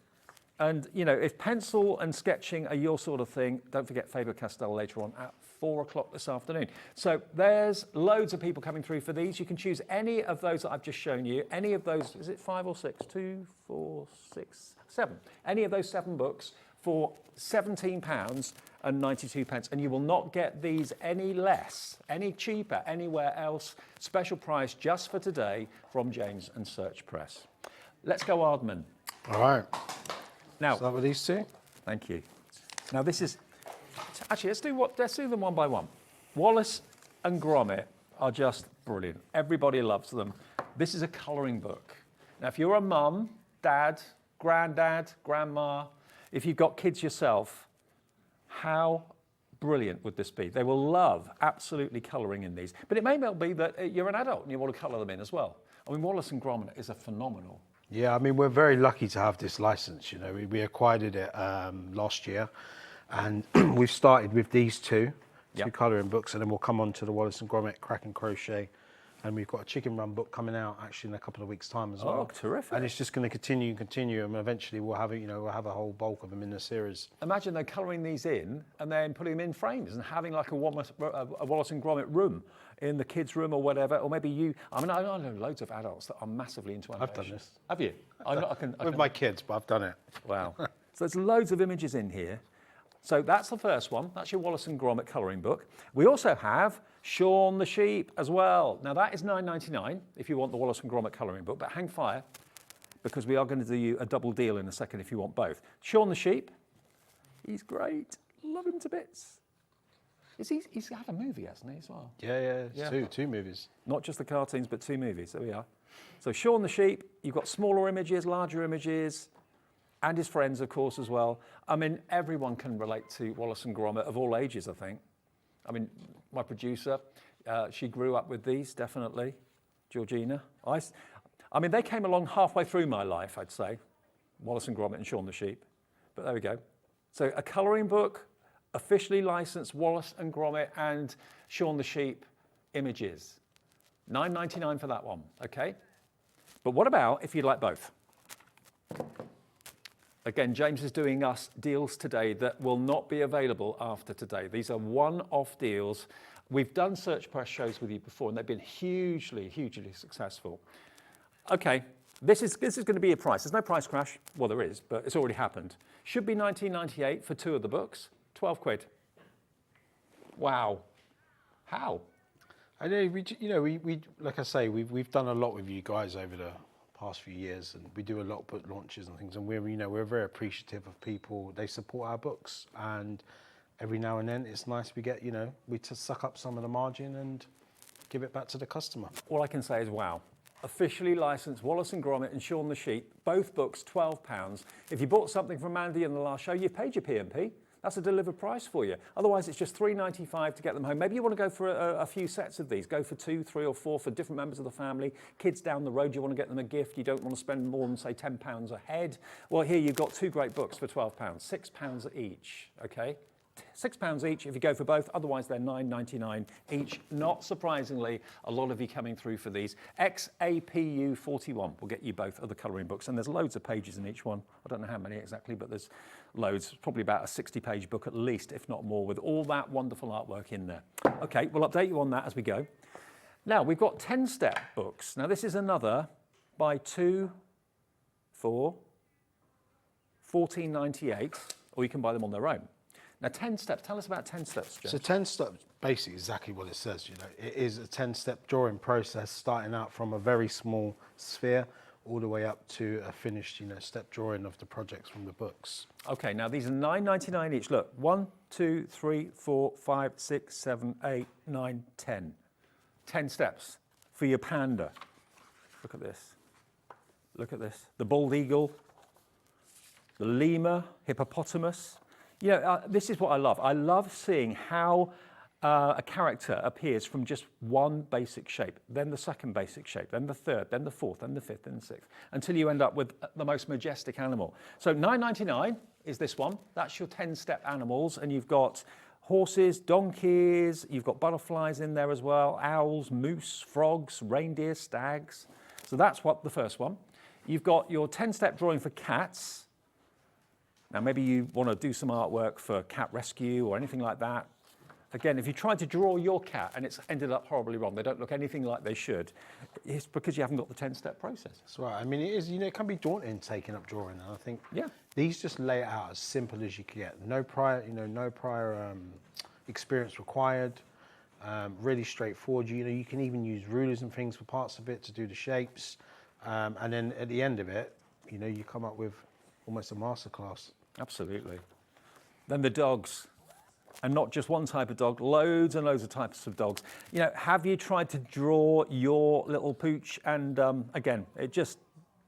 And, you know, if pencil and sketching are your sort of thing, don't forget Faber Castell later on at 4 o'clock this afternoon. So there's loads of people coming through for these. You can choose any of those that I've just shown you. Any of those, is it 5 or 6? 2, 4, 6, 7. Any of those 7 books for £17.92. And you will not get these any less, any cheaper, anywhere else. Special price just for today from James and SearchPress. Let's go, Ardman. All right. Now, Start with these two. thank you. Now this is, actually let's do them one by one. Wallace and Gromit are just brilliant. Everybody loves them. This is a colouring book. Now if you're a mum, dad, granddad, grandma, if you've got kids yourself, how brilliant would this be? They will love absolutely colouring in these. But it may well be that you're an adult and you want to colour them in as well. I mean, Wallace and Gromit is a phenomenal. Yeah, I mean, we're very lucky to have this license. You know, we acquired it last year, and we've started with these two colouring books, and then we'll come on to the Wallace and Gromit Crack and Crochet, and we've got a chicken run book coming out actually in a couple of weeks' time as well. Oh, terrific! And it's just going to continue, and eventually we'll have we'll have a whole bulk of them in the series. Imagine they're colouring these in and then putting them in frames and having like a Wallace and Gromit room in the kids' room or whatever, or maybe you. I mean, I know loads of adults that are massively into animation. I've done this. Have you? With my kids, but I've done it. Wow. So there's loads of images in here. So that's the first one. That's your Wallace and Gromit colouring book. We also have Shaun the Sheep as well. Now that is £9.99 if you want the Wallace and Gromit colouring book, but hang fire, because we are going to do you a double deal in a second if you want both. Shaun the Sheep, he's great. Love him to bits. He's had a movie, hasn't he, as well? Yeah. Two movies. Not just the cartoons, but 2 movies. There we are. So Shaun the Sheep, you've got smaller images, larger images, and his friends, of course, as well. I mean, everyone can relate to Wallace and Gromit of all ages, I think. I mean, my producer, she grew up with these, definitely. Georgina. I mean, they came along halfway through my life, I'd say. Wallace and Gromit and Shaun the Sheep. But there we go. So a colouring book, Officially licensed Wallace and Gromit and Shaun the Sheep images. $9.99 for that one, okay? But what about if you'd like both? Again, James is doing us deals today that will not be available after today. These are one-off deals. We've done SearchPress shows with you before, and they've been hugely, hugely successful. Okay, this is going to be a price. There's no price crash. Well, there is, but it's already happened. Should be $19.98 for 2 of the books. 12 quid. Wow. How? I know, we like I say, we've done a lot with you guys over the past few years, and we do a lot of book launches and things, and we're very appreciative of people. They support our books, and every now and then it's nice we get, we to suck up some of the margin and give it back to the customer. All I can say is wow. Officially licensed Wallace and Gromit and Shaun the Sheep, both books £12. If you bought something from Mandy in the last show, you've paid your P&P. That's a delivered price for you. Otherwise, it's just $3.95 to get them home. Maybe you want to go for a few sets of these. Go for 2, 3 or 4 for different members of the family. Kids down the road, you want to get them a gift. You don't want to spend more than, say, £10 a head. Well, here you've got 2 great books for £12, £6 each, okay? £6 each if you go for both, otherwise they're $9.99 each. Not surprisingly, a lot of you coming through for these. XAPU 41 will get you both of the colouring books, and there's loads of pages in each one. I don't know how many exactly, but there's loads, probably about a 60-page book at least, if not more, with all that wonderful artwork in there. Okay, we'll update you on that as we go. Now, we've got 10-step books. Now, this is another buy 2 for $14.98, or you can buy them on their own. Now, 10 steps, tell us about 10 steps, James. So 10 steps, basically exactly what it says, It is a 10-step drawing process, starting out from a very small sphere all the way up to a finished, step drawing of the projects from the books. Okay, now these are $9.99 each. Look, 1, 2, 3, 4, 5, 6, 7, 8, 9, 10. 10 steps for your panda. Look at this. Look at this. The bald eagle, the lemur, hippopotamus. This is what I love. I love seeing how a character appears from just one basic shape, then the second basic shape, then the third, then the fourth, then the fifth, then the sixth, until you end up with the most majestic animal. So $9.99 is this one. That's your 10-step animals, and you've got horses, donkeys, you've got butterflies in there as well, owls, moose, frogs, reindeer, stags. So that's what the first one. You've got your 10-step drawing for cats. Now, maybe you want to do some artwork for cat rescue or anything like that. Again, if you tried to draw your cat and it's ended up horribly wrong, they don't look anything like they should, it's because you haven't got the 10-step process. That's right. I mean, it is, it can be daunting taking up drawing, and I think these just lay it out as simple as you can get. No prior, experience required. Really straightforward. You can even use rulers and things for parts of it to do the shapes, and then at the end of it, you come up with almost a masterclass. Absolutely. Then the dogs, and not just one type of dog, loads and loads of types of dogs. Have you tried to draw your little pooch? And again, it just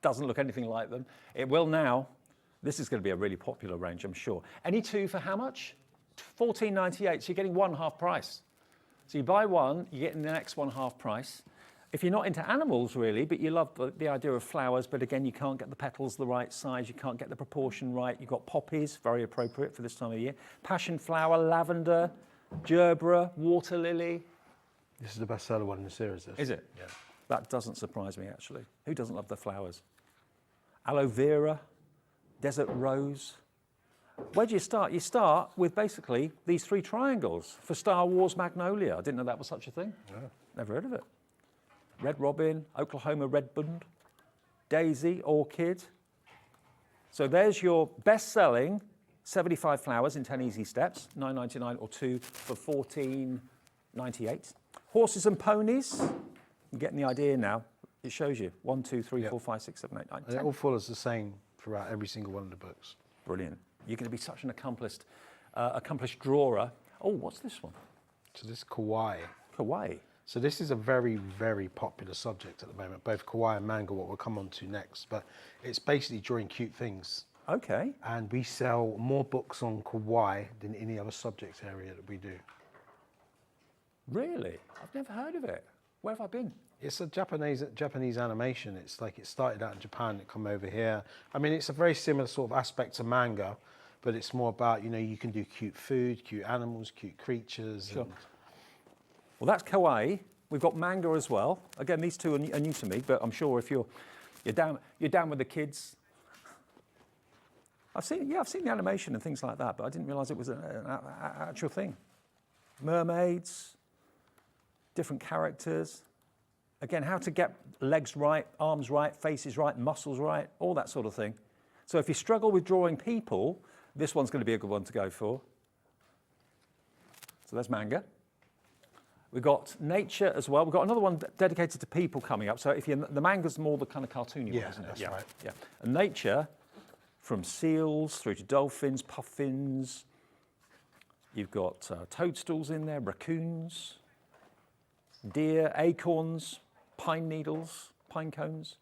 doesn't look anything like them. It will now. This is going to be a really popular range, I'm sure. Any 2 for how much? $14.98, so you're getting one half price. So you buy one, you're getting the next one half price. If you're not into animals really, but you love the idea of flowers, but again, you can't get the petals the right size, you can't get the proportion right. You've got poppies, very appropriate for this time of year. Passion flower, lavender, gerbera, water lily. This is the bestseller one in the series. Is it? Yeah. That doesn't surprise me, actually. Who doesn't love the flowers? Aloe vera, desert rose. Where do you start? You start with basically these 3 triangles for Star Wars Magnolia. I didn't know that was such a thing. Yeah. Never heard of it. Red Robin, Oklahoma Redbud, Daisy, Orchid. So there's your best-selling 75 flowers in 10 easy steps, $9.99 or 2 for $14.98. Horses and ponies, you're getting the idea now. It shows you 1, 2, 3, 4, 5, 6, 7, 8, 9, 10. And it all follows the same throughout every single one of the books. Brilliant. You're going to be such an accomplished drawer. Oh, what's this one? So this is kawaii. Kawaii. So this is a very, very popular subject at the moment, both kawaii and manga, what we'll come on to next. But it's basically drawing cute things. Okay. And we sell more books on kawaii than any other subject area that we do. Really? I've never heard of it. Where have I been? It's a Japanese animation. It's like it started out in Japan, it come over here. I mean, it's a very similar sort of aspect to manga, but it's more about, you know, you can do cute food, cute animals, cute creatures. Sure. And Well, that's kawaii. We've got manga as well. Again, these two are new to me, but I'm sure if you're down with the kids. I've seen the animation and things like that, but I didn't realise it was an actual thing. Mermaids, different characters. Again, how to get legs right, arms right, faces right, muscles right, all that sort of thing. So if you struggle with drawing people, this one's going to be a good one to go for. So there's manga. We've got nature as well. We've got another one dedicated to people coming up. So if the manga's more the kind of cartoony one, isn't it? That's right. Yeah. And nature, from seals through to dolphins, puffins. You've got toadstools in there, raccoons, deer, acorns, pine needles, pine cones.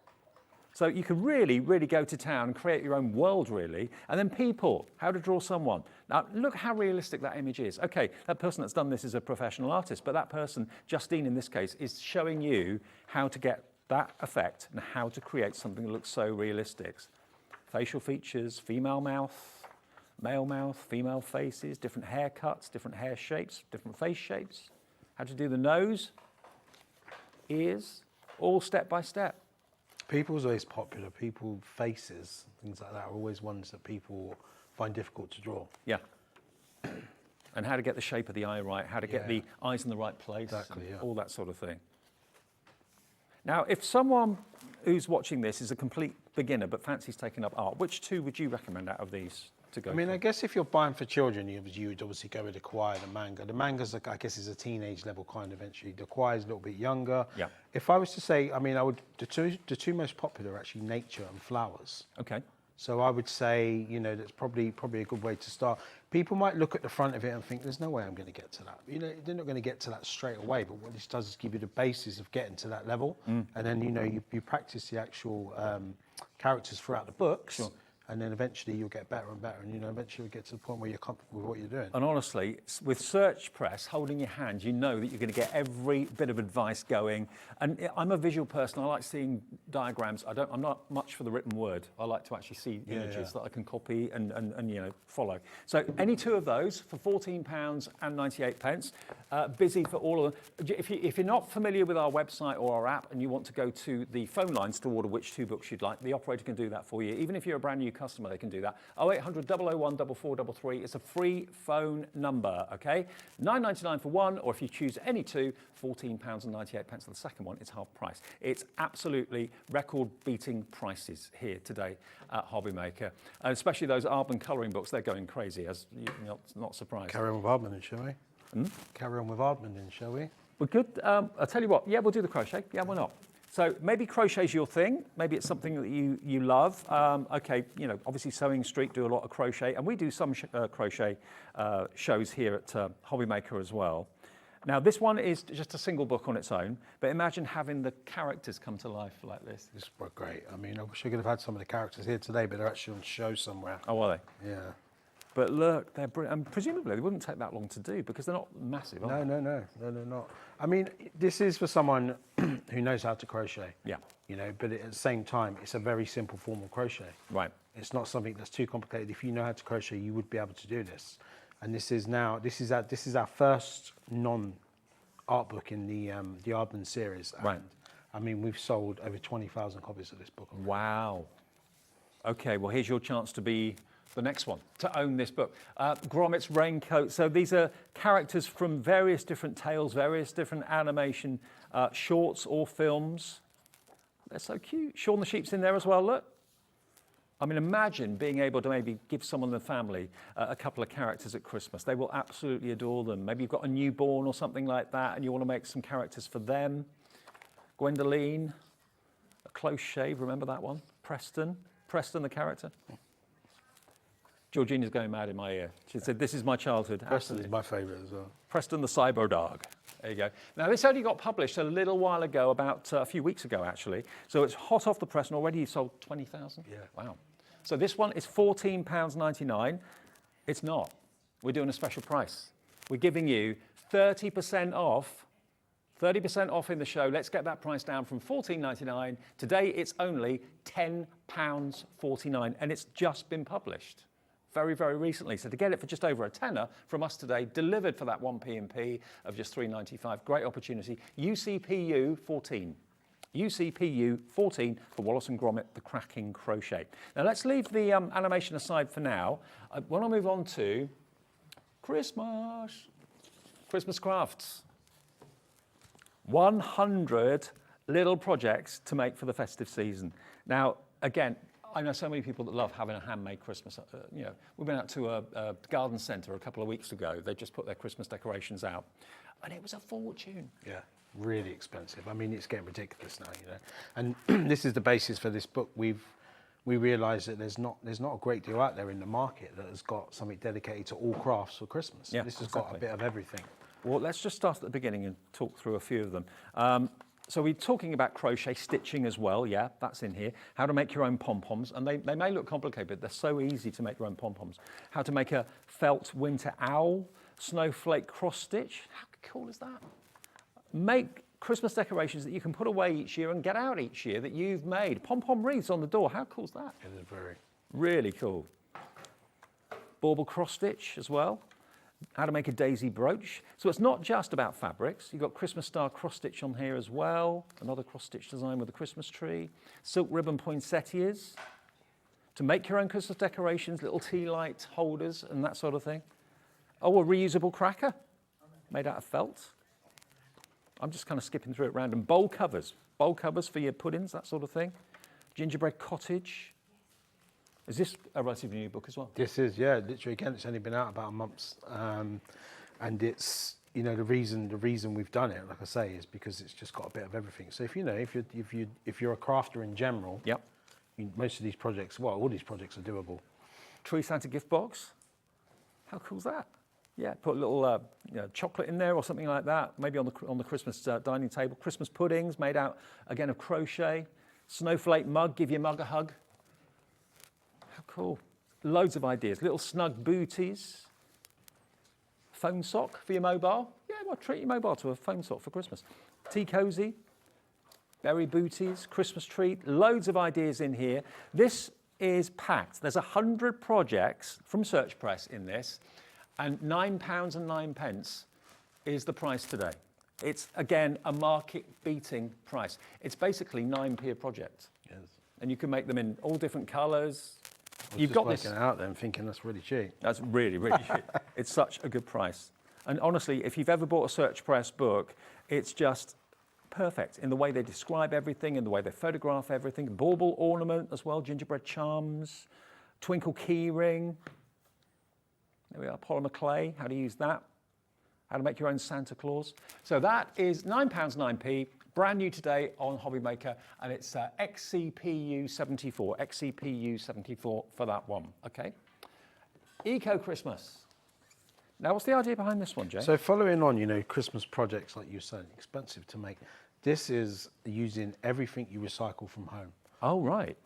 So you can really, really go to town and create your own world, really. And then people, how to draw someone. Now, look how realistic that image is. Okay, that person that's done this is a professional artist, but that person, Justine in this case, is showing you how to get that effect and how to create something that looks so realistic. Facial features, female mouth, male mouth, female faces, different haircuts, different hair shapes, different face shapes. How to do the nose, ears, all step by step. people's always popular. People faces, things like that, are always ones that people find difficult to draw. Yeah. And how to get the shape of the eye right, how to get the eyes in the right place, Exactly, yeah. all that sort of thing. Now, if someone who's watching this is a complete beginner but fancies taking up art, which two would you recommend out of these to go I mean, for? I guess if you're buying for children, you would obviously go with the kawaii, the manga. The manga's, I guess, is a teenage level kind eventually. The kawaii is a little bit younger. Yeah. If I was to say, I mean, the two most popular are actually nature and flowers. Okay. So I would say, you know, that's probably a good way to start. People might look at the front of it and think, there's no way I'm going to get to that. You know, they're not going to get to that straight away, but what this does is give you the basis of getting to that level. And then, you know, you practice the actual characters throughout the books. Sure. And then eventually you'll get better and better, and you know, eventually you'll get to the point where you're comfortable with what you're doing. And honestly, with SearchPress holding your hand, you know that you're going to get every bit of advice going. And I'm a visual person. I like seeing diagrams. I'm not much for the written word. I like to actually see images that I can copy and you know, follow. So any two of those for £14.98. Busy for all of them. If you're not familiar with our website or our app and you want to go to the phone lines to order which two books you'd like, the operator can do that for you. Even if you're a brand new customer, they can do that. 0800 001 4433. It's a free phone number, okay? £9.99 for one, or if you choose any two, £14.98 for the second one. It's half price. It's absolutely record-beating prices here today at HobbyMaker, and especially those Arbon colouring books. They're going crazy, as you're not surprised. Carry on with Ardman then, shall we? Carry on with Ardman then, shall we? We could, I'll tell you what, yeah, we'll do the crochet. Yeah, why not? So maybe crochet's your thing. Maybe it's something that you love. Okay, you know, obviously Sewing Street do a lot of crochet, and we do some crochet shows here at HobbyMaker as well. Now, this one is just a single book on its own, but imagine having the characters come to life like this. This is great. I mean, I wish I could have had some of the characters here today, but they're actually on show somewhere. Oh, are they? Yeah. But look, they're brilliant. And presumably they wouldn't take that long to do because they're not massive, are they? No, they're not. I mean, this is for someone who knows how to crochet. Yeah. You know, but at the same time, it's a very simple form of crochet. Right. It's not something that's too complicated. If you know how to crochet, you would be able to do this. And this is our first non-art book in the Ardman series. And, Right. I mean, we've sold over 20,000 copies of this book. Wow. Okay, well, here's your chance to be the next one, to own this book. Gromit's Raincoat. So these are characters from various different tales, various different animation, shorts or films. They're so cute. Shaun the Sheep's in there as well, look. I mean, imagine being able to maybe give someone in the family a couple of characters at Christmas. They will absolutely adore them. Maybe you've got a newborn or something like that and you want to make some characters for them. Gwendoline, A Close Shave, remember that one? Preston the character. Georgina's going mad in my ear. She said, this is my childhood. Preston is my favourite as well. Preston the Cyber Dog. There you go. Now, this only got published a little while ago, about a few weeks ago, actually. So it's hot off the press, and already you've sold 20,000? Yeah. Wow. So this one is £14.99. It's not. We're doing a special price. We're giving you 30% off. 30% off in the show. Let's get that price down from £14.99. Today, it's only £10.49, and it's just been published. very, very recently. So to get it for just over a tenner from us today, delivered for that 1 P&P of just $3.95, great opportunity. UCPU 14. UCPU 14 for Wallace & Gromit, the cracking crochet. Now let's leave the animation aside for now. I want to move on to Christmas crafts. 100 little projects to make for the festive season. Now, again, I know so many people that love having a handmade Christmas. You know, we've been out to a garden centre a couple of weeks ago. They just put their Christmas decorations out, and it was a fortune. Yeah, really expensive. I mean, it's getting ridiculous now, you know. And this is the basis for this book. We realised that there's not a great deal out there in the market that has got something dedicated to all crafts for Christmas. Yeah, this has got a bit of everything. Well, let's just start at the beginning and talk through a few of them. So we're talking about crochet stitching as well. Yeah, that's in here. How to make your own pom-poms. And they may look complicated, but they're so easy to make your own pom-poms. How to make a felt winter owl, snowflake cross stitch. How cool is that? Make Christmas decorations that you can put away each year and get out each year that you've made. Pom-pom wreaths on the door. How cool is that? It is very. Really cool. Bauble cross stitch as well. How to make a daisy brooch. So it's not just about fabrics. You've got Christmas star cross stitch on here as well. Another cross stitch design with a Christmas tree. Silk ribbon poinsettias. To make your own Christmas decorations, little tea light holders and that sort of thing. Oh, a reusable cracker made out of felt. I'm just kind of skipping through it random. Bowl covers for your puddings, that sort of thing. Gingerbread cottage. Is this a relatively new book as well? This is, yeah, literally, again, it's only been out about a month. And it's, you know, the reason we've done it, like I say, is because it's just got a bit of everything. So if you're a crafter in general, yep. Most of these projects, well, all these projects are doable. Tree Santa gift box. How cool is that? Yeah, put a little chocolate in there or something like that. Maybe on the Christmas dining table. Christmas puddings made out, again, of crochet. Snowflake mug, give your mug a hug. How cool. Loads of ideas. Little snug booties. Phone sock for your mobile. Yeah, well, treat your mobile to a phone sock for Christmas. Tea cozy. Berry booties. Christmas treat. Loads of ideas in here. This is packed. There's 100 projects from SearchPress in this. And £9.09 is the price today. It's, again, a market-beating price. It's basically 9p a project. Yes. And you can make them in all different colours. You've got this out there and thinking that's really cheap. That's really, really cheap. It's such a good price. And honestly, if you've ever bought a SearchPress book, it's just perfect in the way they describe everything, in the way they photograph everything. Bauble ornament as well, gingerbread charms, twinkle key ring. There we are, polymer clay, how to use that. How to make your own Santa Claus. So that is £9.09p, brand new today on HobbyMaker, and it's XCPU 74, XCPU 74 for that one, okay? Eco Christmas. Now, what's the idea behind this one, Jay? So following on, you know, Christmas projects, like you said, expensive to make. This is using everything you recycle from home. Oh, right.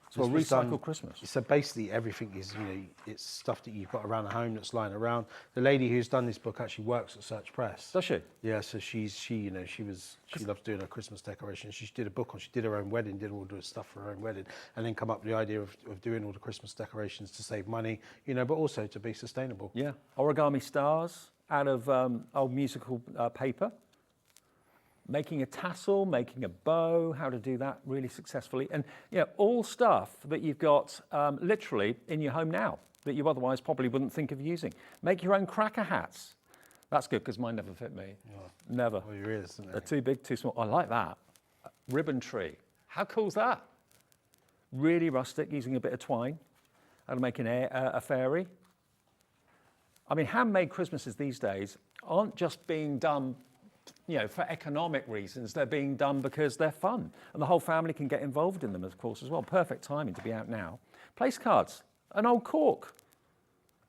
So recycle Christmas. So basically everything is, you know, it's stuff that you've got around the home that's lying around. The lady who's done this book actually works at SearchPress. Does she? Yeah, so she loves doing her Christmas decorations. She did a book on, she did her own wedding, did all the stuff for her own wedding, and then come up with the idea of doing all the Christmas decorations to save money, you know, but also to be sustainable. Yeah. Origami stars out of old musical paper. Making a tassel, making a bow, how to do that really successfully. And you know, all stuff that you've got literally in your home now that you otherwise probably wouldn't think of using. Make your own cracker hats. That's good because mine never fit me. Oh, never. Well, your ears, isn't it? They're too big, too small. I like that. Ribbon tree. How cool is that? Really rustic, using a bit of twine. How to make a fairy. I mean, handmade Christmases these days aren't just being done, you know, for economic reasons. They're being done because they're fun, and the whole family can get involved in them, of course, as well. Perfect timing to be out now. Place cards, an old cork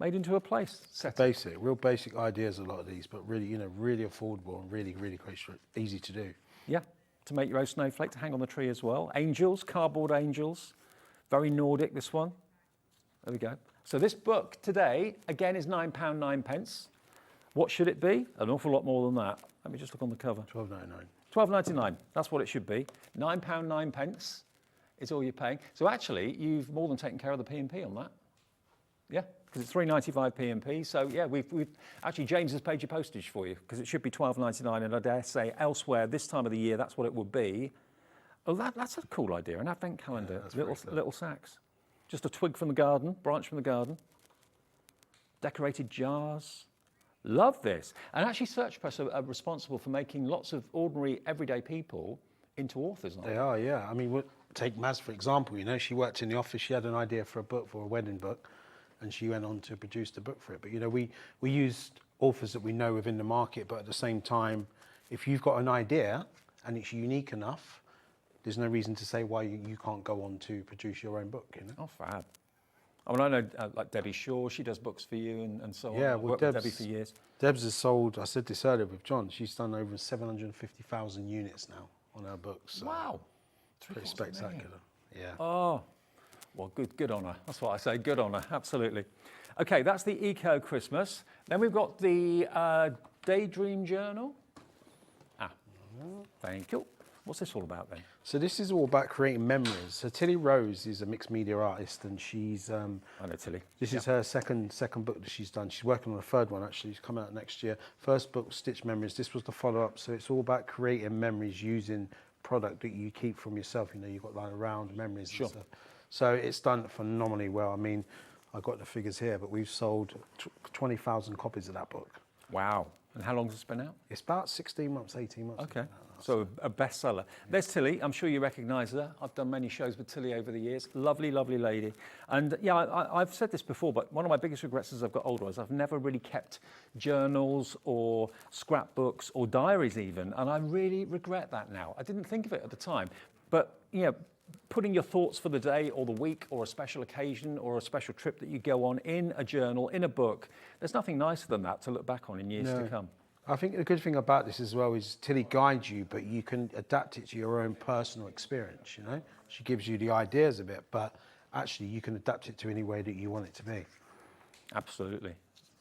made into a place set. Basic, real basic ideas, a lot of these, but really, you know, really affordable and really, really quite easy to do. Yeah, to make your own snowflake to hang on the tree as well. Angels, cardboard angels, very Nordic, this one. There we go. So this book today, again, is £9.09. What should it be? An awful lot more than that. Let me just look on the cover. £12.99. £12.99, that's what it should be. £9.09 is all you're paying. So actually, you've more than taken care of the P&P on that. Yeah, because it's 3.95 P&P. So yeah, we've actually James has paid your postage for you because it should be 12.99, and I dare say elsewhere this time of the year that's what it would be. Oh, that's a cool idea, an advent calendar, little sacks. Just a twig from the garden, branch from the garden. Decorated jars. Love this. And actually SearchPress are responsible for making lots of ordinary, everyday people into authors, aren't they? They are, yeah. I mean, take Maz, for example, you know, she worked in the office, she had an idea for a book, for a wedding book, and she went on to produce the book for it. But, you know, we used authors that we know within the market, but at the same time, if you've got an idea and it's unique enough, there's no reason to say why you can't go on to produce your own book, you know? Oh, fab. I mean, I know like Debbie Shaw, she does books for you and so on. Yeah, I've worked with Debbie for years. Debs has sold, I said this earlier with John, she's done over 750,000 units now on her books. So Wow. pretty spectacular. Yeah. Oh, well, good on her. That's what I say, good on her, absolutely. Okay, that's the Eco Christmas. Then we've got the Daydream Journal. Thank you. What's this all about then? So this is all about creating memories. So Tilly Rose is a mixed media artist, and she's I know Tilly. this is her second book that she's done. She's working on a third one actually. It's coming out next year. First book, Stitch Memories. This was the follow-up. So it's all about creating memories using product that you keep from yourself. You know, you've got like around memories. Sure. And stuff. So it's done phenomenally well. I mean, I've got the figures here, but we've sold 20,000 copies of that book. Wow. And how long has it been out? It's about 16 months, 18 months. Okay. So a bestseller. There's Tilly. I'm sure you recognise her. I've done many shows with Tilly over the years. Lovely, lovely lady. And yeah, I've said this before, but one of my biggest regrets as I've got older is I've never really kept journals or scrapbooks or diaries even. And I really regret that now. I didn't think of it at the time. But, you know, putting your thoughts for the day or the week or a special occasion or a special trip that you go on in a journal, in a book, there's nothing nicer than that to look back on in years to come. I think the good thing about this as well is Tilly guides you, but you can adapt it to your own personal experience, you know? She gives you the ideas of it, but actually you can adapt it to any way that you want it to be. Absolutely.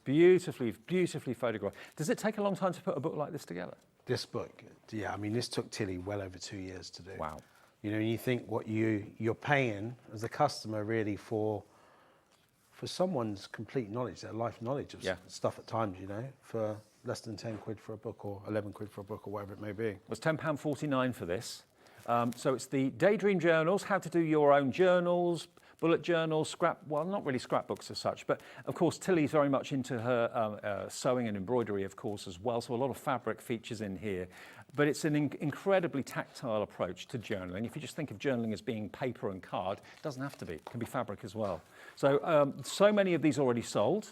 Beautifully, beautifully photographed. Does it take a long time to put a book like this together? This book, yeah, I mean, this took Tilly well over 2 years to do. Wow. You know, you think what you're paying as a customer really for someone's complete knowledge, their life knowledge of stuff at times, you know, for less than 10 quid for a book or 11 quid for a book or whatever it may be. It was £10.49 for this. So it's the Daydream Journals, how to do your own journals, bullet journals, well, not really scrapbooks as such, but of course Tilly's very much into her sewing and embroidery, of course, as well, so a lot of fabric features in here. But it's an incredibly tactile approach to journaling. If you just think of journaling as being paper and card, it doesn't have to be. It can be fabric as well. So, so many of these already sold.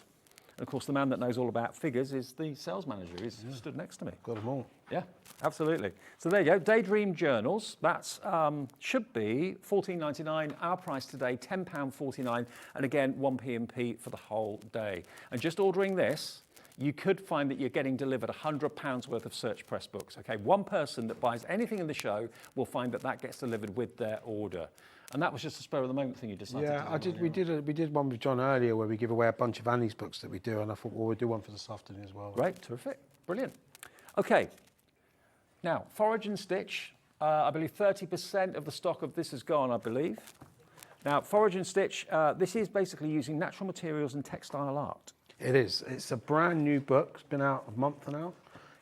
And of course, the man that knows all about figures is the sales manager. He's stood next to me. Got them all. Yeah, absolutely. So there you go, Daydream Journals. That's should be $14.99. Our price today, £10.49. And again, 1p&p for the whole day. And just ordering this, you could find that you're getting delivered £100 worth of SearchPress books. Okay, one person that buys anything in the show will find that that gets delivered with their order. And that was just a spur of the moment thing you decided to do. Yeah, we did one with John earlier where we give away a bunch of Annie's books that we do, and I thought, well, we'll do one for this afternoon as well. Great, terrific, brilliant. Okay, now Forage and Stitch. I believe 30% of the stock of this is gone, I believe. Now, Forage and Stitch, this is basically using natural materials and textile art. It is. It's a brand new book. It's been out a month now.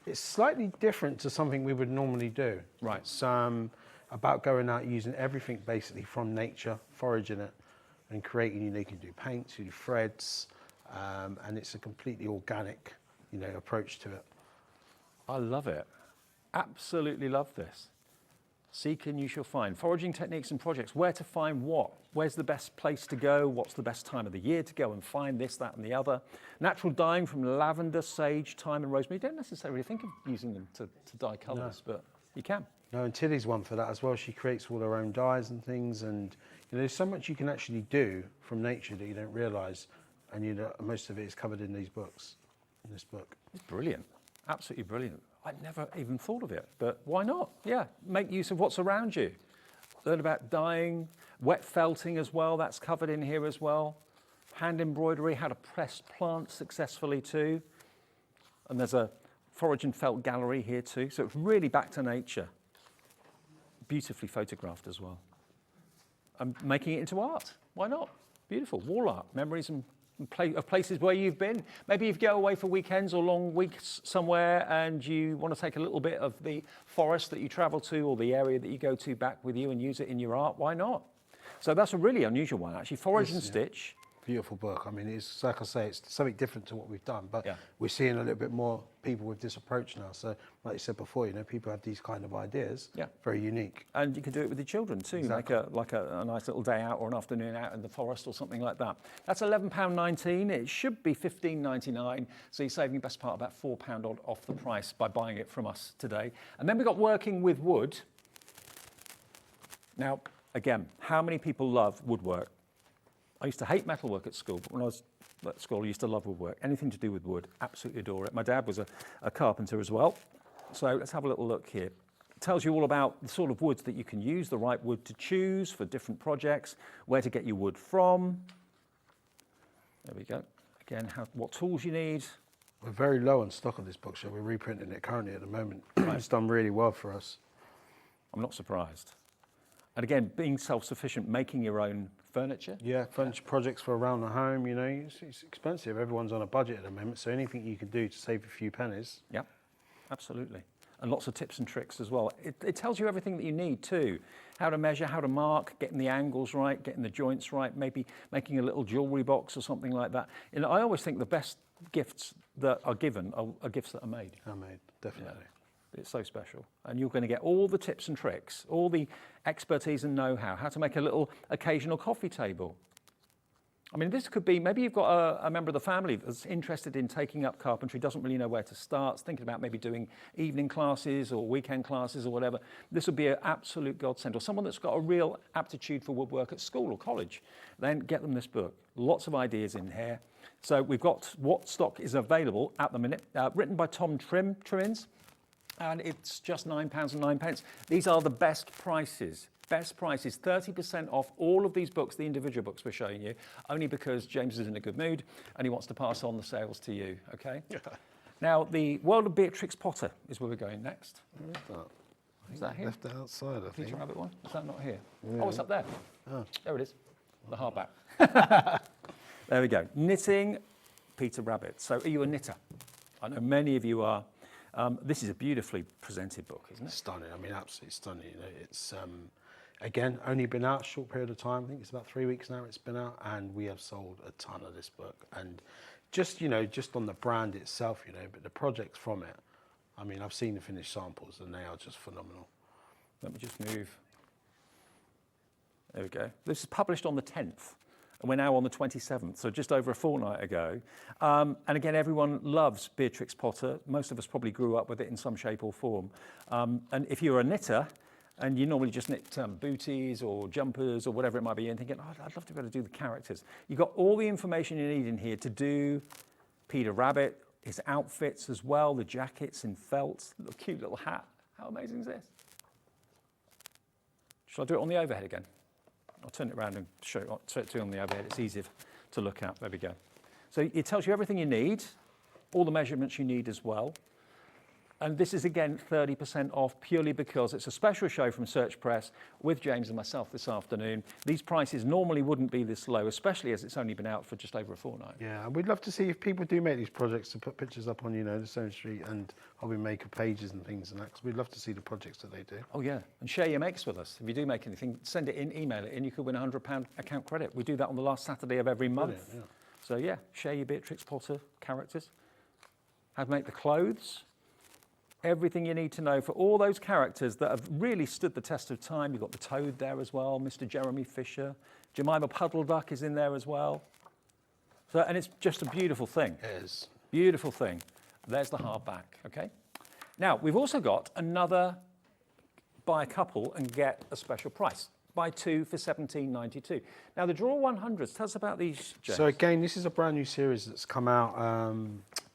It's slightly different to something we would normally do. Right. It's about going out using everything basically from nature, foraging it, and creating unique. You do paints, you do threads, and it's a completely organic, you know, approach to it. I love it. Absolutely love this. Seek and you shall find. Foraging techniques and projects. Where to find what? Where's the best place to go? What's the best time of the year to go and find this, that, and the other? Natural dyeing from lavender, sage, thyme, and rosemary. You don't necessarily think of using them to dye colours, but you can. No, and Tilly's one for that as well. She creates all her own dyes and things, and you know, there's so much you can actually do from nature that you don't realise, and you know, most of it is covered in these books, in this book. It's brilliant, absolutely brilliant. I'd never even thought of it, but why not? Yeah, make use of what's around you. Learn about dyeing, wet felting as well, that's covered in here as well. Hand embroidery, how to press plants successfully too. And there's a forage and felt gallery here too, so it's really back to nature. Beautifully photographed as well. And making it into art, why not? Beautiful, wall art, memories and of places where you've been. Maybe you go away for weekends or long weeks somewhere and you want to take a little bit of the forest that you travel to or the area that you go to back with you and use it in your art. Why not? So that's a really unusual one, actually. Forage and Stitch. Beautiful book. I mean, it's like I say, it's something different to what we've done, but Yeah. we're seeing a little bit more people with this approach now. So, like you said before, you know, people have these kind of ideas. Yeah. Very unique. And you can do it with your children too, Exactly. like a nice little day out or an afternoon out in the forest or something like that. That's £11.19. It should be £15.99. So you're saving the best part about £4 off the price by buying it from us today. And then we've got Working with Wood. Now, again, how many people love woodwork? I used to hate metalwork at school, but when I was at school, I used to love woodwork. Anything to do with wood, absolutely adore it. My dad was a carpenter as well. So let's have a little look here. It tells you all about the sort of woods that you can use, the right wood to choose for different projects, where to get your wood from. There we go. Again, what tools you need. We're very low on stock of this book, so we're reprinting it currently at the moment. It's done really well for us. I'm not surprised. And again, being self-sufficient, making your own furniture. Yeah, furniture projects for around the home, you know, it's expensive. Everyone's on a budget at the moment, so anything you can do to save a few pennies. Yeah, absolutely. And lots of tips and tricks as well. It tells you everything that you need too. How to measure, how to mark, getting the angles right, getting the joints right, maybe making a little jewellery box or something like that. And I always think the best gifts that are given are gifts that are made. Handmade, definitely. Yeah. It's so special. And you're going to get all the tips and tricks, all the expertise and know-how, how to make a little occasional coffee table. I mean, this could be, maybe you've got a member of the family that's interested in taking up carpentry, doesn't really know where to start, thinking about maybe doing evening classes or weekend classes or whatever. This would be an absolute godsend. Or someone that's got a real aptitude for woodwork at school or college, then get them this book. Lots of ideas in here. So we've got what stock is available at the minute, written by Tom Trimmins. And it's just £9.09. These are the best prices. Best prices, 30% off all of these books, the individual books we're showing you, only because James is in a good mood and he wants to pass on the sales to you, okay? Now, the world of Beatrix Potter is where we're going next. Is that here? Left it outside, I think. Peter Rabbit one? Is that not here? Yeah. Oh, it's up there. Oh. There it is, the hardback. There we go. Knitting, Peter Rabbit. So are you a knitter? I know many of you are. This is a beautifully presented book, isn't it? Stunning. I mean, absolutely stunning. You know, it's again only been out a short period of time. I think it's about 3 weeks now. It's been out, and we have sold a ton of this book. And just just on the brand itself, but the projects from it. I mean, I've seen the finished samples, and they are just phenomenal. Let me just move. There we go. This is published on the 10th. And we're now on the 27th, so just over a fortnight ago. And again, everyone loves Beatrix Potter. Most of us probably grew up with it in some shape or form. And if you're a knitter, and you normally just knit booties or jumpers or whatever it might be, and thinking, oh, I'd love to be able to do the characters. You've got all the information you need in here to do Peter Rabbit, his outfits as well, the jackets in felt, the cute little hat. How amazing is this? Shall I do it on the overhead again? I'll turn it around and show it to you on the overhead. It's easier to look at. There we go. So it tells you everything you need, all the measurements you need as well. And this is, again, 30% off purely because it's a special show from SearchPress with James and myself this afternoon. These prices normally wouldn't be this low, especially as it's only been out for just over a fortnight. Yeah, and we'd love to see if people do make these projects to put pictures up on, the Stone Street and HobbyMaker pages and things and that, because we'd love to see the projects that they do. Oh, yeah. And share your makes with us. If you do make anything, send it in, email it in. You could win £100 account credit. We do that on the last Saturday of every month. Brilliant, yeah. So, yeah, share your Beatrix Potter characters. How to make the clothes. Everything you need to know for all those characters that have really stood the test of time. You've got the Toad there as well, Mr. Jeremy Fisher. Jemima Puddle Duck is in there as well. So, and it's just a beautiful thing. It is. Beautiful thing. There's the hardback, okay? Now, we've also got another buy a couple and get a special price. Buy two for £17.92. Now, the Draw 100s, tell us about these, James. So again, this is a brand new series that's come out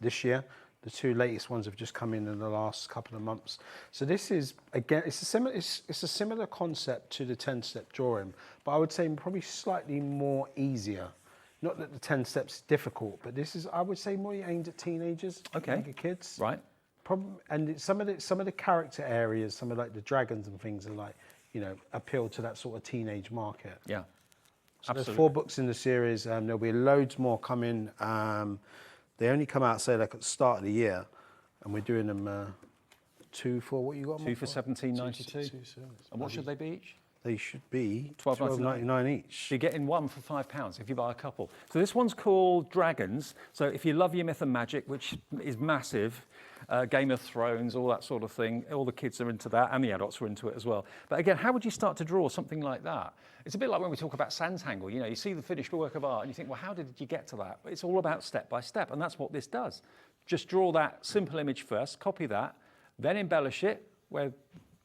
this year. The two latest ones have just come in the last couple of months. So this is, again, it's a similar concept to the 10-step drawing, but I would say probably slightly more easier. Not that the 10 steps is difficult, but this is, I would say, more aimed at teenagers, younger kids. Right. And some of the character areas, some of like the dragons and things are like, appeal to that sort of teenage market. Yeah. So there's 4 books in the series. There'll be loads more coming. They only come out, say, like at the start of the year, and we're doing them 2 for what you got? 2 for £17.92. Two, And what should they be each? They should be £12.99 each. So you're getting one for £5 if you buy a couple. So this one's called Dragons. So if you love your myth and magic, which is massive, Game of Thrones, all that sort of thing, all the kids are into that, and the adults are into it as well. But again, how would you start to draw something like that? It's a bit like when we talk about Sanntangle. You know, you see the finished work of art and you think, well, how did you get to that? It's all about step by step, and that's what this does. Just draw that simple image first, copy that, then embellish it where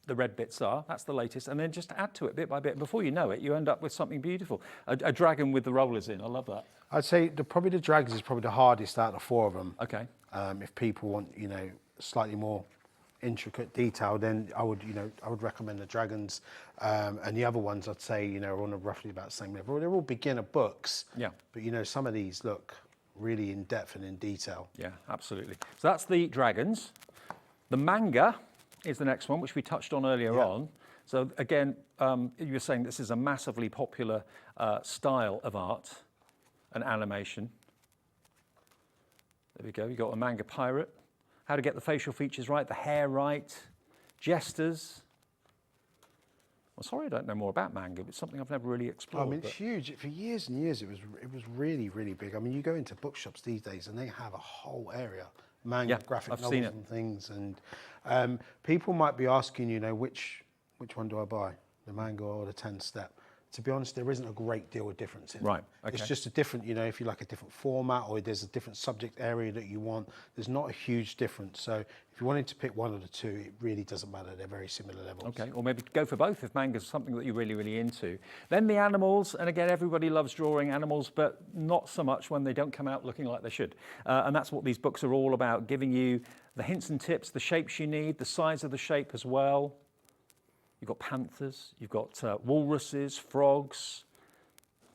the red bits are, that's the latest, and then just add to it bit by bit. Before you know it, you end up with something beautiful. A dragon with the rollers in, I love that. I'd say probably the Dragons is probably the hardest out of the 4 of them. Okay. If people want, you know, slightly more intricate detail, then I would recommend the Dragons. And the other ones, I'd say, you know, are on roughly about the same level. They're all beginner books. Yeah. But, you know, some of these look really in depth and in detail. Yeah, absolutely. So that's the Dragons. The manga is the next one, which we touched on earlier on. So again, you were saying this is a massively popular style of art and animation. There we go. You've got a manga pirate. How to get the facial features right, the hair right, jesters. Well, sorry, I don't know more about manga, but it's something I've never really explored. I mean, it's huge. For years and years, it was really, really big. I mean, you go into bookshops these days, and they have a whole area, manga, graphic novels and things. And people might be asking, you know, which one do I buy, the manga or the 10-step? To be honest, there isn't a great deal of difference in it. Right, okay. It's just a different, you know, if you like a different format or there's a different subject area that you want, there's not a huge difference. So if you wanted to pick one of the 2, it really doesn't matter. They're very similar levels. Okay, or maybe go for both if manga's something that you're really, really into. Then the animals, and again, everybody loves drawing animals, but not so much when they don't come out looking like they should. And that's what these books are all about, giving you the hints and tips, the shapes you need, the size of the shape as well. You've got panthers, you've got walruses, frogs,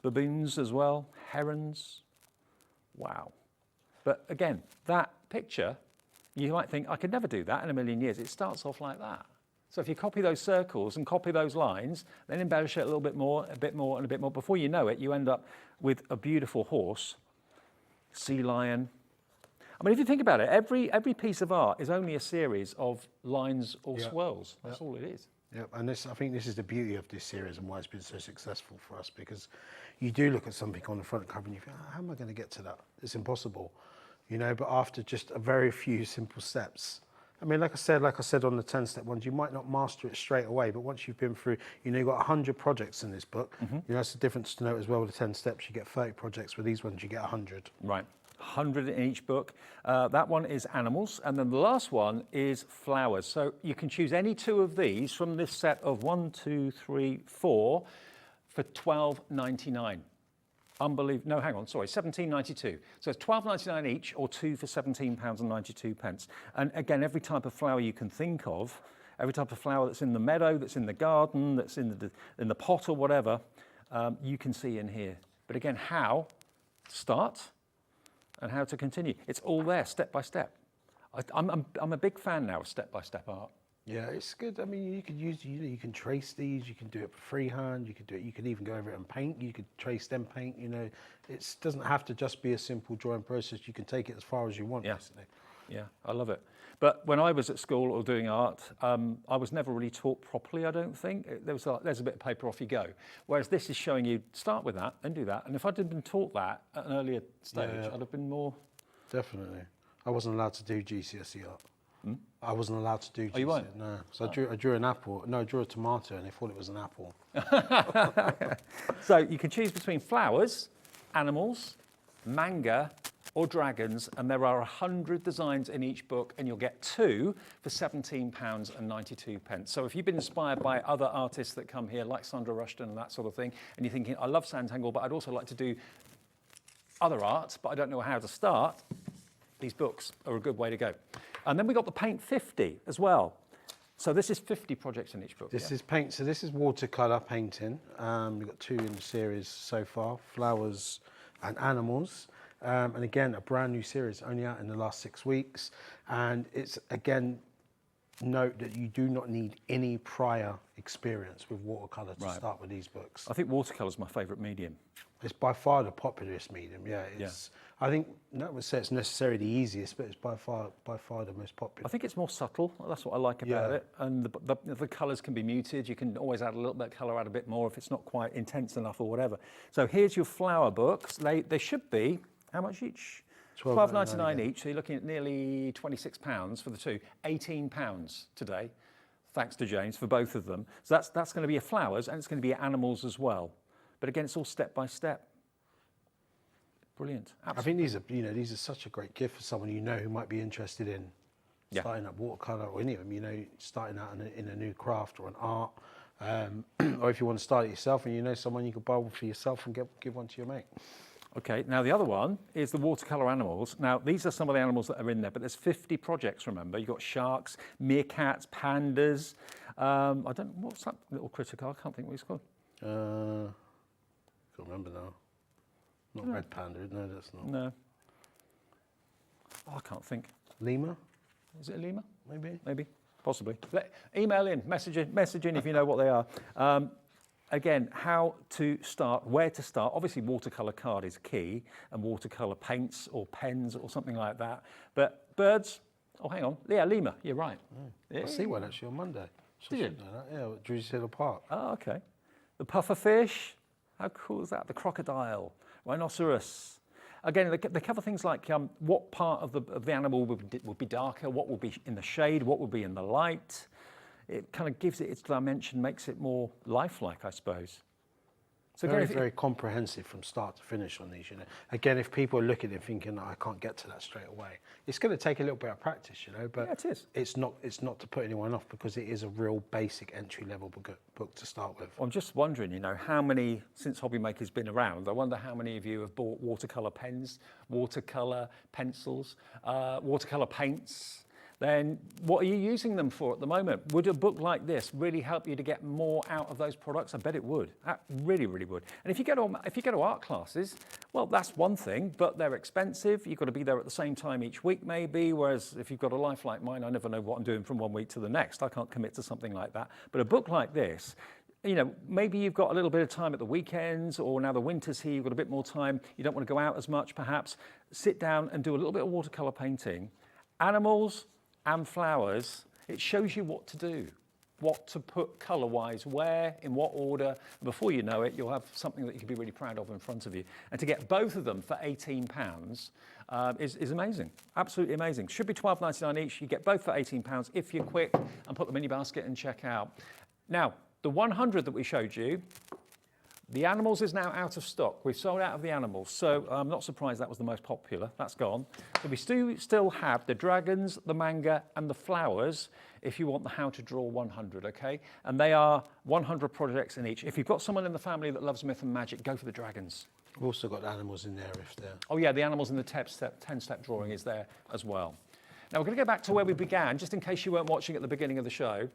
baboons as well, herons. Wow. But again, that picture, you might think, I could never do that in a million years. It starts off like that. So if you copy those circles and copy those lines, then embellish it a little bit more, a bit more, and a bit more. Before you know it, you end up with a beautiful horse, sea lion. I mean, if you think about it, every piece of art is only a series of lines or swirls. That's all it is. Yeah, and I think this is the beauty of this series and why it's been so successful for us, because you do look at something on the front cover and you think, how am I going to get to that? It's impossible, you know, but after just a very few simple steps. I mean, like I said on the 10-step ones, you might not master it straight away, but once you've been through, you know, you've got 100 projects in this book. You know, that's the difference to note as well with the 10 steps. You get 30 projects. With these ones, you get 100. Right. 100 in each book. That one is animals, and then the last one is flowers. So you can choose any 2 of these from this set of 1, 2, 3, 4 for £12.99. Unbelievable. No, hang on, sorry, £17.92. So it's £12.99 each, or 2 for £17.92. And again, every type of flower you can think of, every type of flower that's in the meadow, that's in the garden, that's in the pot or whatever, you can see in here. But again, how to start and how to continue. It's all there, step by step. I'm a big fan now of step-by-step art. Yeah, it's good. I mean, you could use, you can trace these, you can do it freehand, you could even go over it and paint, you could trace then paint, you know. It doesn't have to just be a simple drawing process. You can take it as far as you want, basically. Yeah, I love it. But when I was at school or doing art, I was never really taught properly, I don't think. There's a bit of paper, off you go. Whereas this is showing you, start with that and do that. And if I'd been taught that at an earlier stage, I'd have been more... Definitely. I wasn't allowed to do GCSE art. I wasn't allowed to do GCSE. Oh, you weren't? No. So I drew an apple. No, I drew a tomato and they thought it was an apple. So you can choose between flowers, animals, manga, or dragons, and there are 100 designs in each book, and you'll get 2 for £17.92. So if you've been inspired by other artists that come here, like Sandra Rushton and that sort of thing, and you're thinking, I love Sanntangle, but I'd also like to do other art, but I don't know how to start, these books are a good way to go. And then we got the Paint 50 as well. So this is 50 projects in each book. This is paint. So this is watercolor painting. We've got 2 in the series so far: flowers and animals. And again, a brand new series, only out in the last 6 weeks. And it's, again, note that you do not need any prior experience with watercolour to Right. start with these books. I think watercolour is my favourite medium. It's by far the popularist medium. Yeah, it's. I think not would say it's necessarily the easiest, but it's by far the most popular. I think it's more subtle. That's what I like about Yeah. it. And the colours can be muted. You can always add a little bit of colour, add a bit more if it's not quite intense enough or whatever. So here's your flower books. They should be, how much each? £12.99 each. So you're looking at nearly £26 for the two. £18 today, thanks to James, for both of them. So that's going to be your flowers, and it's going to be your animals as well. But again, it's all step by step. Brilliant. I think these are such a great gift for someone who might be interested in starting up watercolor or any of them. Starting out in a new craft or an art, or if you want to start it yourself and someone, you could buy one for yourself and give one to your mate. Okay, now the other one is the watercolour animals. Now, these are some of the animals that are in there, but there's 50 projects, remember. You've got sharks, meerkats, pandas. What's that little critter called? I can't think what it's called. Can't remember now. Not red panda, no, that's not. No. Oh, I can't think. Lemur? Is it a lemur? Maybe. Possibly. Email in, message in if you know what they are. Again, how to start, where to start. Obviously, watercolour card is key, and watercolour paints or pens or something like that. But birds, oh, hang on. Yeah, lemur, you're right. I see one actually on Monday. Did you? Yeah, at Drury's Hill Park. Oh, okay. The pufferfish, how cool is that? The crocodile, rhinoceros. Again, they cover things like what part of the animal would be darker, what would be in the shade, what would be in the light. It kind of gives it its dimension, makes it more lifelike, I suppose. So Very comprehensive from start to finish on these. Again, if people are looking and thinking, I can't get to that straight away, it's going to take a little bit of practice, But yeah, it is. It's not to put anyone off, because it is a real basic entry level book to start with. I'm just wondering, how many, since HobbyMaker's been around, I wonder how many of you have bought watercolour pens, watercolour pencils, watercolour paints. Then what are you using them for at the moment? Would a book like this really help you to get more out of those products? I bet it would. That really, really would. And if you go to art classes, well, that's one thing, but they're expensive. You've got to be there at the same time each week, maybe. Whereas if you've got a life like mine, I never know what I'm doing from one week to the next. I can't commit to something like that. But a book like this, maybe you've got a little bit of time at the weekends, or now the winter's here, you've got a bit more time. You don't want to go out as much, perhaps. Sit down and do a little bit of watercolour painting. Animals and flowers, it shows you what to do, what to put colour-wise, where, in what order. Before you know it, you'll have something that you can be really proud of in front of you. And to get both of them for £18 is amazing, absolutely amazing. Should be £12.99 each. You get both for £18 if you're quick, and put them in your basket and check out. Now, the 100 that we showed you, the animals is now out of stock. We've sold out of the animals, so I'm not surprised that was the most popular. That's gone. But we still have the dragons, the manga, and the flowers if you want the How to Draw 100, okay? And they are 100 projects in each. If you've got someone in the family that loves myth and magic, go for the dragons. We've also got animals in there if they're... Oh yeah, the animals in the 10-step drawing is there as well. Now we're going to go back to where we began, just in case you weren't watching at the beginning of the show.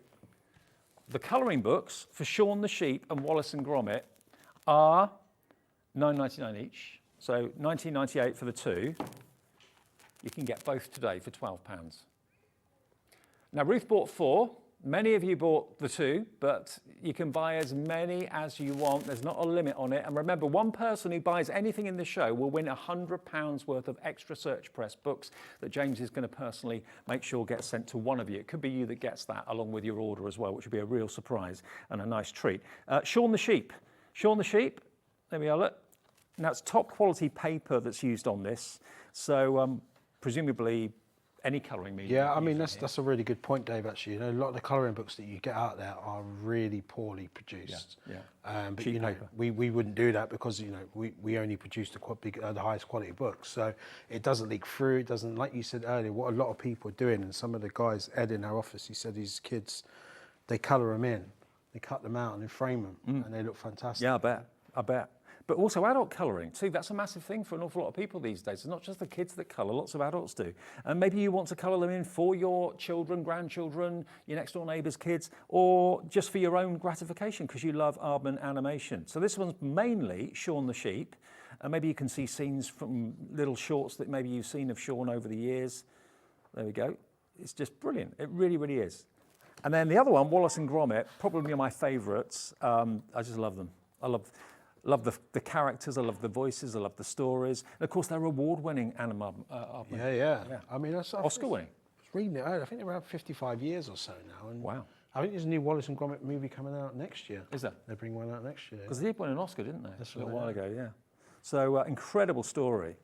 The colouring books for Shaun the Sheep and Wallace and Gromit are £9.99 each, so £19.98 for the two. You can get both today for £12. Now, Ruth bought 4. Many of you bought the 2, but you can buy as many as you want. There's not a limit on it. And remember, one person who buys anything in the show will win £100 worth of extra SearchPress books that James is going to personally make sure gets sent to one of you. It could be you that gets that along with your order as well, which would be a real surprise and a nice treat. Shaun the Sheep. Shaun the Sheep, there we are, look. Now, it's top quality paper that's used on this, so presumably any colouring medium. Yeah, I mean, that's a really good point, Dave, actually. A lot of the colouring books that you get out there are really poorly produced. Yeah. But, we wouldn't do that because, we only produce the highest quality books. So it doesn't leak through, it doesn't, like you said earlier, what a lot of people are doing, and some of the guys, Ed in our office, he said his kids, they colour them in. They cut them out and they frame them, and they look fantastic. Yeah, I bet. But also adult colouring, too, that's a massive thing for an awful lot of people these days. It's not just the kids that colour, lots of adults do. And maybe you want to colour them in for your children, grandchildren, your next door neighbour's kids, or just for your own gratification because you love urban animation. So this one's mainly Shaun the Sheep. And maybe you can see scenes from little shorts that maybe you've seen of Shaun over the years. There we go. It's just brilliant. It really, really is. And then the other one, Wallace and Gromit, probably my favourites. I just love them. I love the characters, I love the voices, I love the stories. And of course, they're award-winning animal. Yeah. I mean, that's Oscar-winning. Reading it, I think they're around 55 years or so now. And Wow. I think there's a new Wallace and Gromit movie coming out next year. Is there? They bring one out next year. Because they did win an Oscar, didn't they? That's a little right, while yeah. ago, yeah. So incredible story.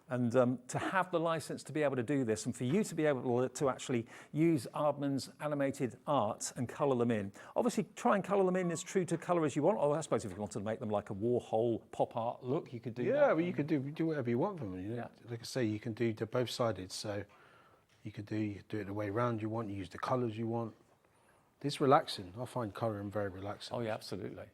And to have the license to be able to do this and for you to be able to actually use Aardman's animated art and colour them in. Obviously, try and colour them in as true to colour as you want. Or I suppose if you wanted to make them like a Warhol pop art look, you could do that. Yeah, but you could do whatever you want with them. You know? Yeah. Like I say, you can do they're both sided, so you could do it the way round you want. You use the colours you want. It's relaxing. I find colouring very relaxing. Oh yeah, absolutely.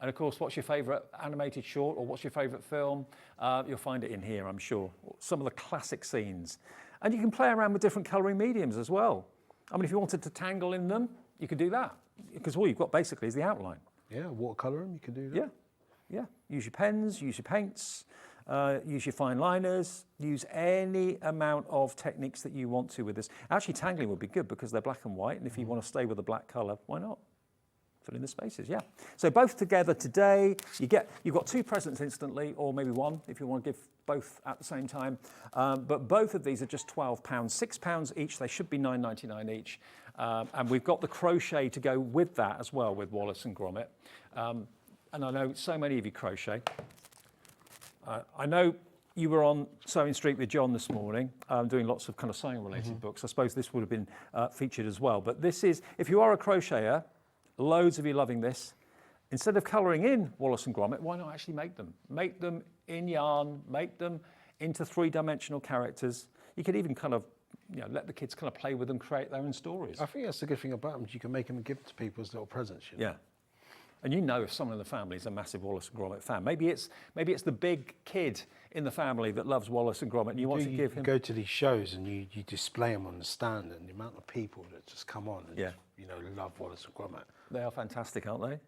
And of course, what's your favourite animated short or what's your favourite film? You'll find it in here, I'm sure. Some of the classic scenes. And you can play around with different colouring mediums as well. I mean, if you wanted to tangle in them, you could do that. Because all you've got basically is the outline. Yeah, watercolouring, you can do that. Yeah. Use your pens, use your paints, use your fine liners, use any amount of techniques that you want to with this. Actually, tangling would be good because they're black and white. And if you want to stay with a black colour, why not? Fill in the spaces, yeah. So both together today, you've got 2 presents instantly, or maybe 1 if you want to give both at the same time. But both of these are just £12, £6 each. They should be $9.99 each. And we've got the crochet to go with that as well with Wallace and Gromit. And I know so many of you crochet. I know you were on Sewing Street with John this morning, doing lots of kind of sewing related books. I suppose this would have been featured as well. But this is, if you are a crocheter, loads of you loving this. Instead of colouring in Wallace and Gromit, why not actually make them? Make them in yarn, make them into 3-dimensional characters. You could even kind of, let the kids kind of play with them, create their own stories. I think that's the good thing about them. You can make them and give them to people as little presents. You know? Yeah. And if someone in the family is a massive Wallace and Gromit fan, maybe it's the big kid in the family that loves Wallace and Gromit and you want to give him... go to these shows and you display them on the stand and the amount of people that just come on and love Wallace and Gromit. They are fantastic, aren't they?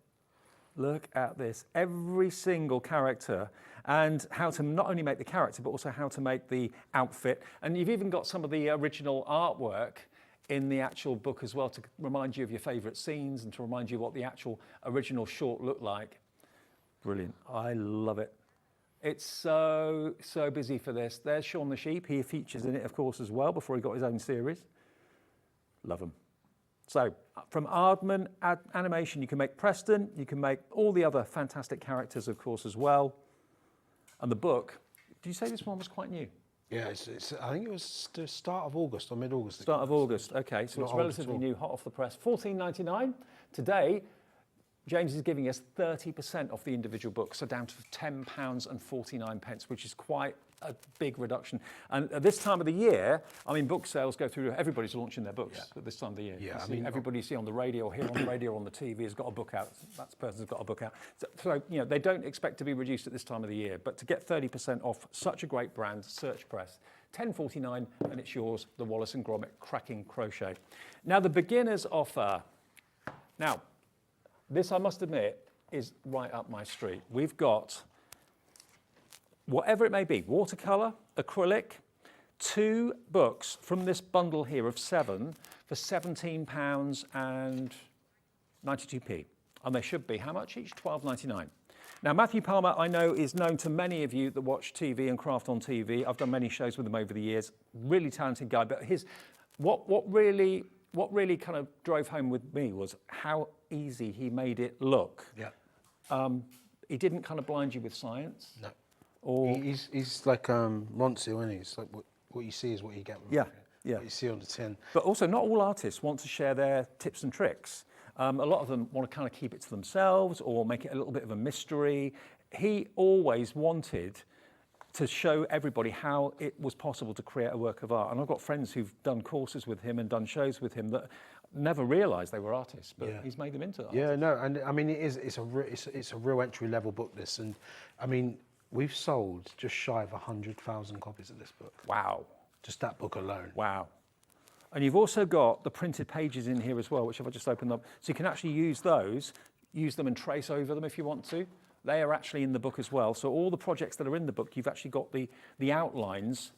Look at this. Every single character and how to not only make the character, but also how to make the outfit. And you've even got some of the original artwork in the actual book as well to remind you of your favourite scenes and to remind you what the actual original short looked like. Brilliant. I love it. It's so busy for this. There's Shaun the Sheep. He features in it, of course, as well before he got his own series. Love him. So from Aardman Animation, you can make Preston, you can make all the other fantastic characters, of course, as well. And the book, did you say this one was quite new? Yeah, I think it was the start of August or mid-August. Start of August, okay, so it's relatively new, hot off the press. $14.99. Today, James is giving us 30% off the individual book, so down to £10.49, which is quite a big reduction. And at this time of the year, book sales go through, everybody's launching their books at this time of the year. Yeah, everybody you see on the radio, or hear on the radio, or on the TV has got a book out. That person's got a book out. So they don't expect to be reduced at this time of the year, but to get 30% off such a great brand, SearchPress, $10.49, and it's yours, the Wallace and Gromit Cracking Crochet. Now, the beginner's offer. Now, this, I must admit, is right up my street. We've got, whatever it may be, watercolour, acrylic, 2 books from this bundle here of 7 for £17.92. And they should be, how much each? $12.99. Now, Matthew Palmer, I know, is known to many of you that watch TV and craft on TV. I've done many shows with him over the years. Really talented guy. But what really kind of drove home with me was how easy he made it look. Yeah. He didn't kind of blind you with science. No. Or he's like Ronsu, isn't he? It's like what you see is what you get. Yeah. What you see on the tin. But also, not all artists want to share their tips and tricks. A lot of them want to kind of keep it to themselves or make it a little bit of a mystery. He always wanted to show everybody how it was possible to create a work of art. And I've got friends who've done courses with him and done shows with him that never realised they were artists, but he's made them into artists. Yeah, no, and it's a real entry level book, this, and we've sold just shy of 100,000 copies of this book. Wow. Just that book alone. Wow. And you've also got the printed pages in here as well, which if I just open up, so you can actually use them and trace over them if you want to. They are actually in the book as well. So all the projects that are in the book, you've actually got the outlines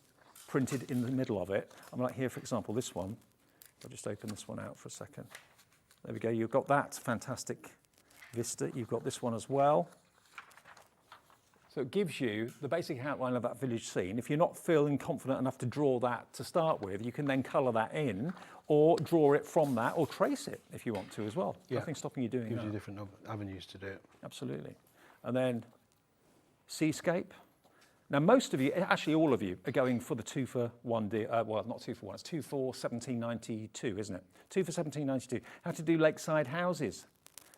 printed in the middle of it. I'm like here, for example, this one. I'll just open this one out for a second. There we go, you've got that fantastic vista. You've got this one as well. So it gives you the basic outline of that village scene. If you're not feeling confident enough to draw that to start with, you can then colour that in or draw it from that or trace it if you want to as well. Yeah. Nothing stopping you doing Gives that. you different avenues to do it. Absolutely. And then seascape. Now most of you, actually all of you, are going for the 2 for 1 deal. Well, not 2 for 1, it's 2 for 1792, isn't it? 2 for 1792. How to do lakeside houses.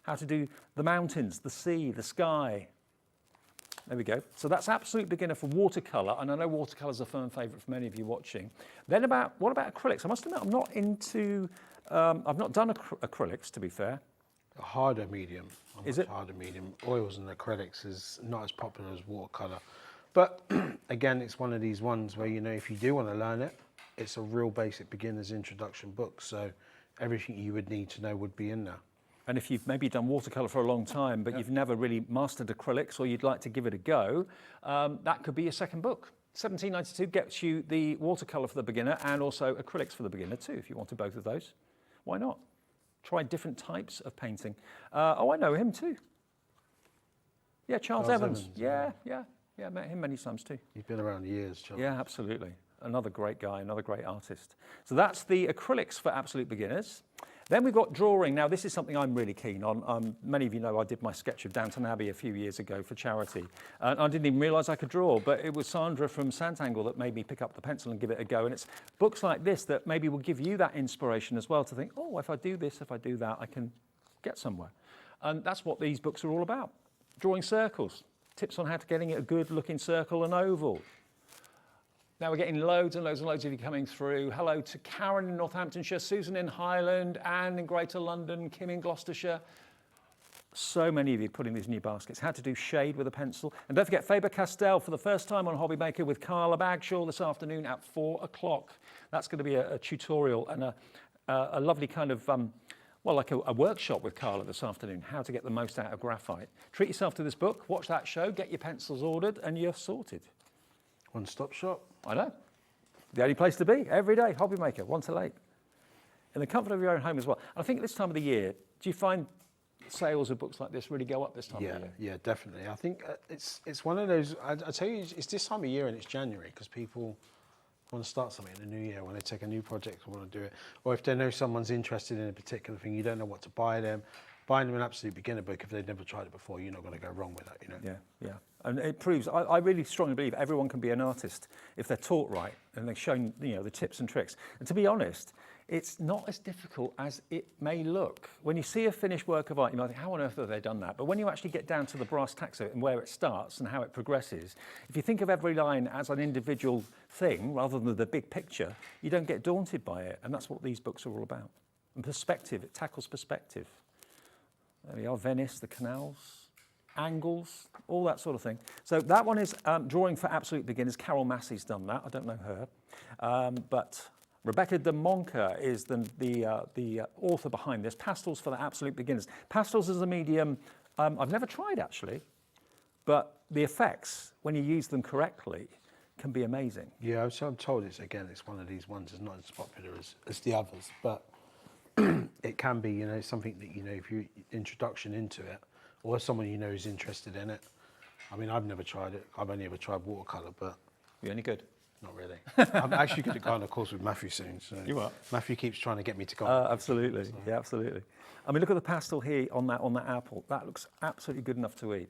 How to do the mountains, the sea, the sky. There we go. So that's absolute beginner for watercolour, and I know watercolour's a firm favourite for many of you watching. Then what about acrylics? I must admit I'm not into, I've not done acrylics, to be fair. A harder medium. Is it? Harder medium. Oils and acrylics is not as popular as watercolour. But again, it's one of these ones where, you know, if you do want to learn it, it's a real basic beginner's introduction book. So everything you would need to know would be in there. And if you've maybe done watercolour for a long time, but you've never really mastered acrylics or you'd like to give it a go, that could be your second book. 1792 gets you the watercolour for the beginner and also acrylics for the beginner too, if you wanted both of those. Why not? Try different types of painting. Oh, I know him too. Yeah, Charles Evans. Yeah, met him many times too. You've been around years, Charles. Yeah, absolutely. Another great guy, another great artist. So that's the acrylics for absolute beginners. Then we've got drawing. Now, this is something I'm really keen on. Many of you know I did my sketch of Downton Abbey a few years ago for charity. And I didn't even realise I could draw, but it was Sandra from Santangle that made me pick up the pencil and give it a go. And it's books like this that maybe will give you that inspiration as well to think, oh, if I do this, if I do that, I can get somewhere. And that's what these books are all about. Drawing circles, tips on how to getting a good looking circle and oval. Now we're getting loads and loads and loads of you coming through. Hello to Karen in Northamptonshire, Susan in Highland, Anne in Greater London, Kim in Gloucestershire. So many of you putting these new baskets. How to do shade with a pencil. And don't forget Faber Castell for the first time on HobbyMaker with Carla Bagshaw this afternoon at 4 o'clock. That's going to be a tutorial and a lovely kind of, well, like a workshop with Carla this afternoon, how to get the most out of graphite. Treat yourself to this book, watch that show, get your pencils ordered, and you're sorted. One-stop shop. I know. The only place to be, every day, HobbyMaker, 1 till 8. In the comfort of your own home as well. And I think at this time of the year, do you find sales of books like this really go up this time of year? Yeah, definitely. I think it's one of those, I tell you, it's this time of year and it's January because people want to start something in the new year, when they take a new project or want to do it. Or if they know someone's interested in a particular thing, you don't know what to buy them. Buying them an absolute beginner book, if they've never tried it before, you're not going to go wrong with that, you know? Yeah. And it proves, I really strongly believe everyone can be an artist if they're taught right and they're shown, you know, the tips and tricks. And to be honest, it's not as difficult as it may look. When you see a finished work of art, you might think, how on earth have they done that? But when you actually get down to the brass tacks of it and where it starts and how it progresses, if you think of every line as an individual thing rather than the big picture, you don't get daunted by it. And that's what these books are all about. And perspective, it tackles perspective. There we are, Venice, the canals, angles, all that sort of thing. So that one is Drawing for Absolute Beginners. Carol Massey's done that. I don't know her. But Rebecca de Monca is the author behind this. Pastels for the Absolute Beginners. Pastels is a medium I've never tried, actually. But the effects, when you use them correctly, can be amazing. Yeah, so I'm told it's one of these ones that's not as popular as the others. But it can be, you know, something that, you know, if you introduction into it, or someone you know is interested in it. I mean, I've never tried it. I've only ever tried watercolour, but You any good? not really. I'm actually going to go on a course with Matthew soon. So You are? Matthew keeps trying to get me to go. Absolutely, yeah, absolutely. I mean, look at the pastel here on that apple. That looks absolutely good enough to eat.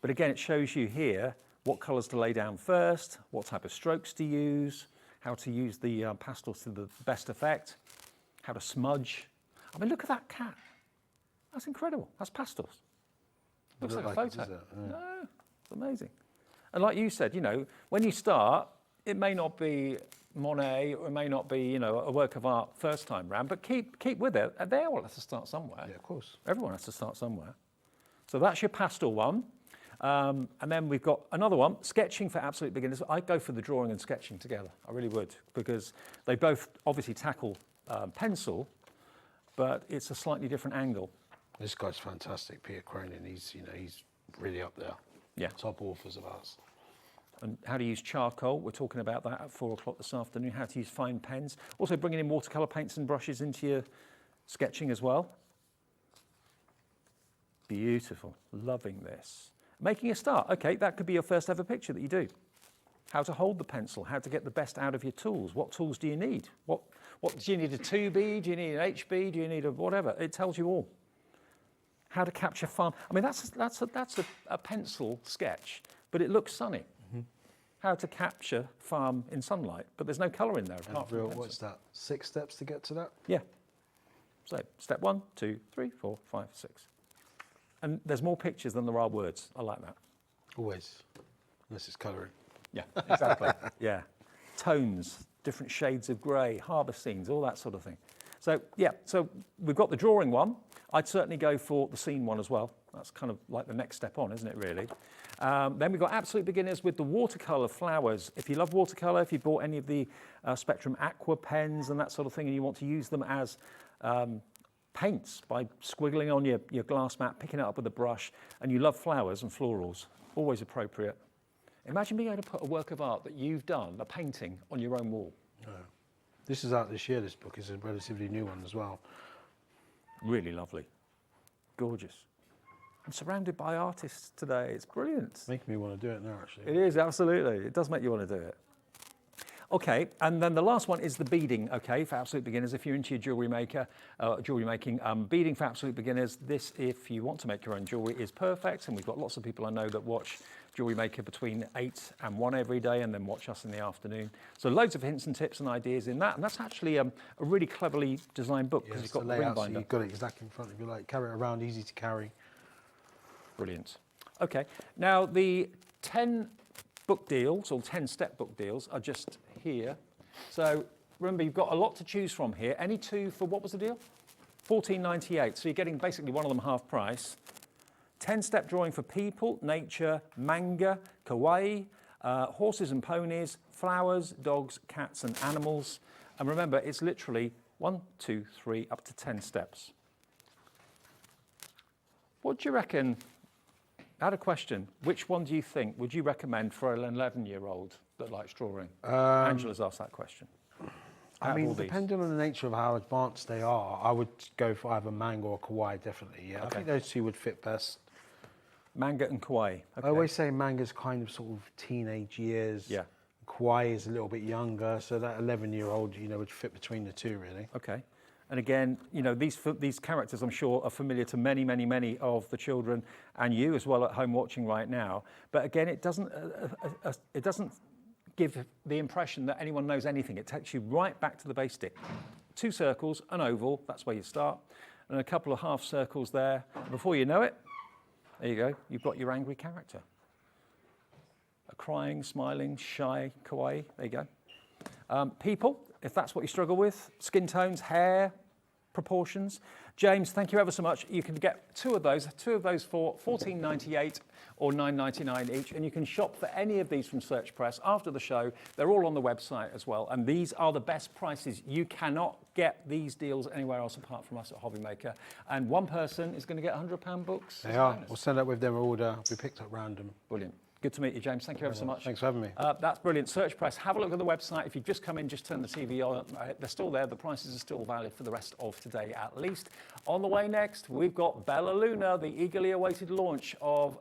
But again, it shows you here what colours to lay down first, what type of strokes to use, how to use the pastels to the best effect, how to smudge. I mean, look at that cat. That's incredible. That's pastels. Looks like a photo. Does it? Yeah. No, it's amazing. And like you said, you know, when you start, it may not be Monet, or it may not be, you know, a work of art first time round, but keep with it. They all have to start somewhere. Yeah, of course. Everyone has to start somewhere. So that's your pastel one. And then we've got another one, sketching for absolute beginners. I'd go for the drawing and sketching together. I really would, because they both obviously tackle pencil, but it's a slightly different angle. This guy's fantastic, Peter Cronin. He's really up there. Yeah. Top authors of ours. and how to use charcoal. We're talking about that at 4 o'clock this afternoon, how to use fine pens. Also bringing in watercolour paints and brushes into your sketching as well. Beautiful, loving this. Making a start, okay, that could be your first ever picture that you do. How to hold the pencil, how to get the best out of your tools. What tools do you need? What do you need, a 2B, do you need an HB, do you need a whatever? It tells you all. How to capture farm. I mean, that's a pencil sketch, but it looks sunny. How to capture farm in sunlight, but there's no colour in there. Apart from What's that? 6 steps to get to that? Yeah. So step 1, 2, 3, 4, 5, 6. And there's more pictures than there are words. I like that. Always, unless it's colouring. Yeah, exactly. Yeah. Tones, different shades of grey, harbour scenes, all that sort of thing. So, yeah, so we've got the drawing one. I'd certainly go for the scene one as well. That's kind of like the next step on, isn't it, really? Then we've got absolute beginners with the watercolour flowers. If you love watercolour, if you bought any of the Spectrum Aqua pens and that sort of thing, and you want to use them as paints by squiggling on your glass mat, picking it up with a brush, and you love flowers and florals, always appropriate. Imagine being able to put a work of art that you've done, a painting, on your own wall. This is out this year, this book is a relatively new one as well. Really lovely. Gorgeous. I'm surrounded by artists today. It's brilliant. It's making me want to do it now, actually. It is, absolutely. It does make you want to do it. Okay, and then the last one is the beading, okay, for absolute beginners. If you're into your jewellery making, beading for absolute beginners, this, if you want to make your own jewellery, is perfect. And we've got lots of people I know that watch Jewellery Maker between 8 and 1 every day, and then watch us in the afternoon. So loads of hints and tips and ideas in that. And that's actually a really cleverly designed book, because Yeah, you've got the ring layout, so binder. you've got it exactly in front of you, like carry it around, easy to carry. Brilliant. Okay, now the 10 book deals, or 10-step book deals, are just here. So remember, you've got a lot to choose from here. Any two for, what was the deal? $14.98. So you're getting basically one of them half price. 10-step drawing for people, nature, manga, kawaii, horses and ponies, flowers, dogs, cats and animals. And remember, it's literally 1, 2, 3, up to 10 steps. What do you reckon? I had a question. Which one do you think would you recommend for an 11-year-old that likes drawing? Angela's asked that question. I mean, depending on the nature of how advanced they are, I would go for either manga or kawaii, definitely. Yeah, okay. I think those two would fit best. Manga and kawaii. Okay. I always say manga's kind of sort of teenage years. Yeah. Kawaii is a little bit younger, so that 11-year-old, would fit between the two, really. Okay. And again, these characters, I'm sure, are familiar to many, many, many of the children, and you as well at home watching right now. But again, it doesn't give the impression that anyone knows anything. It takes you right back to the basic. 2 circles, an oval, that's where you start, and a couple of half circles there. And before you know it, there you go, you've got your angry character. A crying, smiling, shy, kawaii, there you go. People, if that's what you struggle with, skin tones, hair, proportions. James, thank you ever so much. You can get two of those for $14.98 or $9.99 each, and you can shop for any of these from SearchPress after the show. They're all on the website as well, and these are the best prices. You cannot get these deals anywhere else apart from us at HobbyMaker, and one person is going to get £100 books. They are. We'll send out with their order. We picked up random. Brilliant. Good to meet you, James. Thank you ever so much. Thanks for having me. That's brilliant. SearchPress, have a look at the website. If you've just come in, just turn the TV on. They're still there. The prices are still valid for the rest of today, at least. On the way next, we've got Bella Luna, the eagerly awaited launch of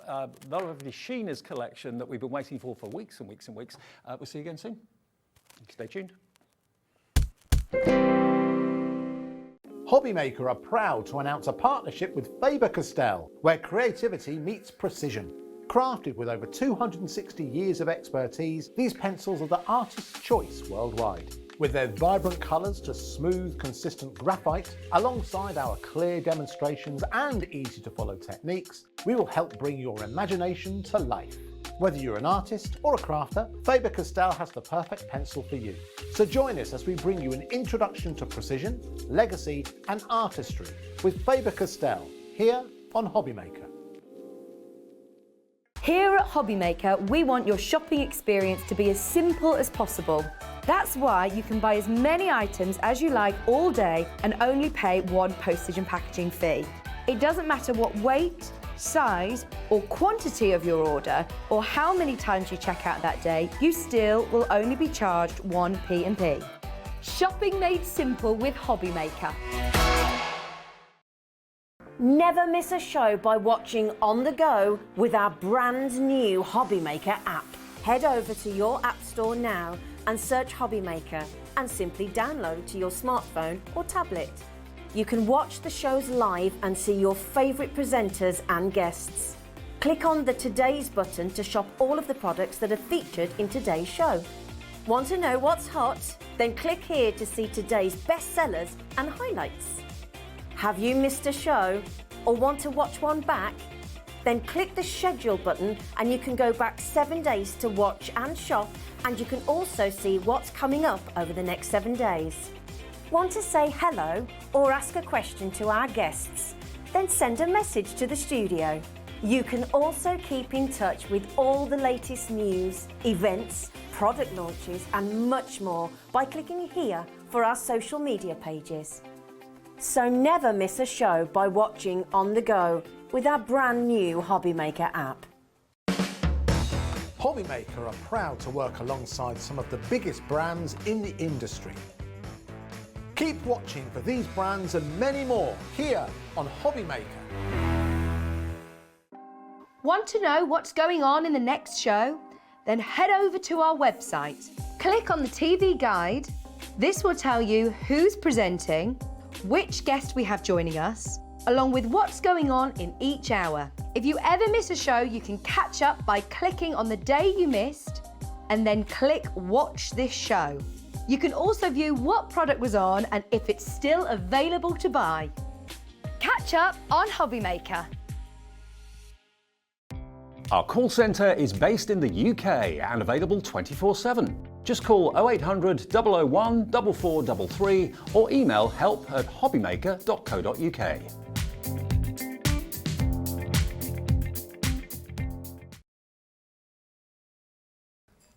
lovely Sheena's collection that we've been waiting for weeks and weeks and weeks. We'll see you again soon. Stay tuned. HobbyMaker are proud to announce a partnership with Faber Castell, where creativity meets precision. Crafted with over 260 years of expertise, these pencils are the artist's choice worldwide. With their vibrant colours to smooth, consistent graphite, alongside our clear demonstrations and easy-to-follow techniques, we will help bring your imagination to life. Whether you're an artist or a crafter, Faber Castell has the perfect pencil for you. So join us as we bring you an introduction to precision, legacy and artistry with Faber Castell, here on HobbyMaker. Here at HobbyMaker, we want your shopping experience to be as simple as possible. That's why you can buy as many items as you like all day and only pay one postage and packaging fee. It doesn't matter what weight, size, or quantity of your order, or how many times you check out that day, you still will only be charged 1 P&P. Shopping made simple with HobbyMaker. Never miss a show by watching on the go with our brand new HobbyMaker app. Head over to your app store now and search HobbyMaker and simply download to your smartphone or tablet. You can watch the shows live and see your favourite presenters and guests. Click on the Today's button to shop all of the products that are featured in today's show. Want to know what's hot? Then click here to see today's bestsellers and highlights. Have you missed a show or want to watch one back? Then click the schedule button and you can go back 7 days to watch and shop, and you can also see what's coming up over the next 7 days. Want to say hello or ask a question to our guests? Then send a message to the studio. You can also keep in touch with all the latest news, events, product launches and much more by clicking here for our social media pages. So never miss a show by watching on the go with our brand new HobbyMaker app. HobbyMaker are proud to work alongside some of the biggest brands in the industry. Keep watching for these brands and many more here on HobbyMaker. Want to know what's going on in the next show? Then head over to our website. Click on the TV guide. This will tell you who's presenting, which guest we have joining us, along with what's going on in each hour. If you ever miss a show, you can catch up by clicking on the day you missed and then click Watch This Show. You can also view what product was on and if it's still available to buy. Catch up on HobbyMaker. Our call centre is based in the UK and available 24/7. Just call 0800 001 4433 or email help@hobbymaker.co.uk.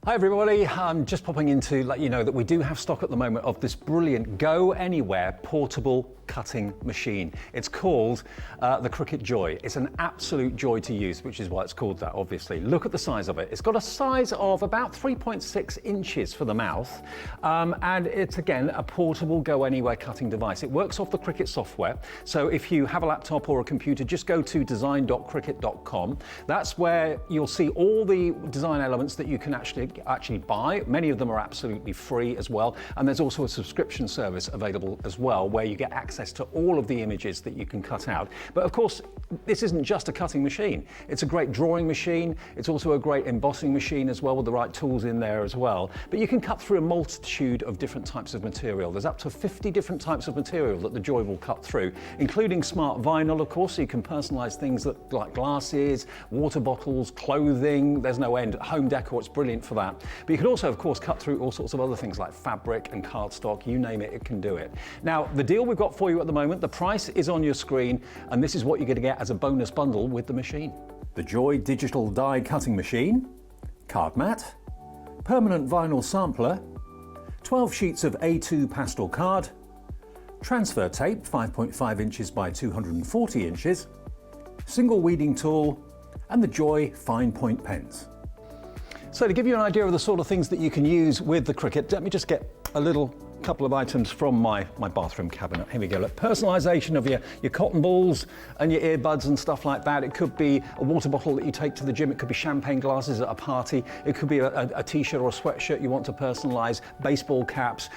Hi everybody, I'm just popping in to let you know that we do have stock at the moment of this brilliant Go Anywhere portable cutting machine. It's called the Cricut Joy. It's an absolute joy to use, which is why it's called that, obviously. Look at the size of it. It's got a size of about 3.6 inches for the mouth, and it's again a portable Go Anywhere cutting device. It works off the Cricut software, so if you have a laptop or a computer, just go to design.cricut.com. That's where you'll see all the design elements that you can actually buy. Many of them are absolutely free as well, and there's also a subscription service available as well where you get access to all of the images that you can cut out. But of course, this isn't just a cutting machine. It's a great drawing machine. It's also a great embossing machine as well, with the right tools in there as well. But you can cut through a multitude of different types of material. There's up to 50 different types of material that the Joy will cut through, including smart vinyl, of course, so you can personalize things like glasses, water bottles, clothing. There's no end. Home decor, it's brilliant for that. But you can also, of course, cut through all sorts of other things like fabric and cardstock, you name it, it can do it. Now, the deal we've got for you at the moment, the price is on your screen, and this is what you're going to get as a bonus bundle with the machine. The Joy digital die cutting machine, card mat, permanent vinyl sampler, 12 sheets of A2 pastel card, transfer tape 5.5 inches by 240 inches, single weeding tool, and the Joy fine point pens. So to give you an idea of the sort of things that you can use with the Cricut, let me just get a little couple of items from my bathroom cabinet. Here we go. Look, personalization of your cotton balls and your earbuds and stuff like that. It could be a water bottle that you take to the gym. It could be champagne glasses at a party. It could be a t-shirt or a sweatshirt you want to personalize, baseball caps,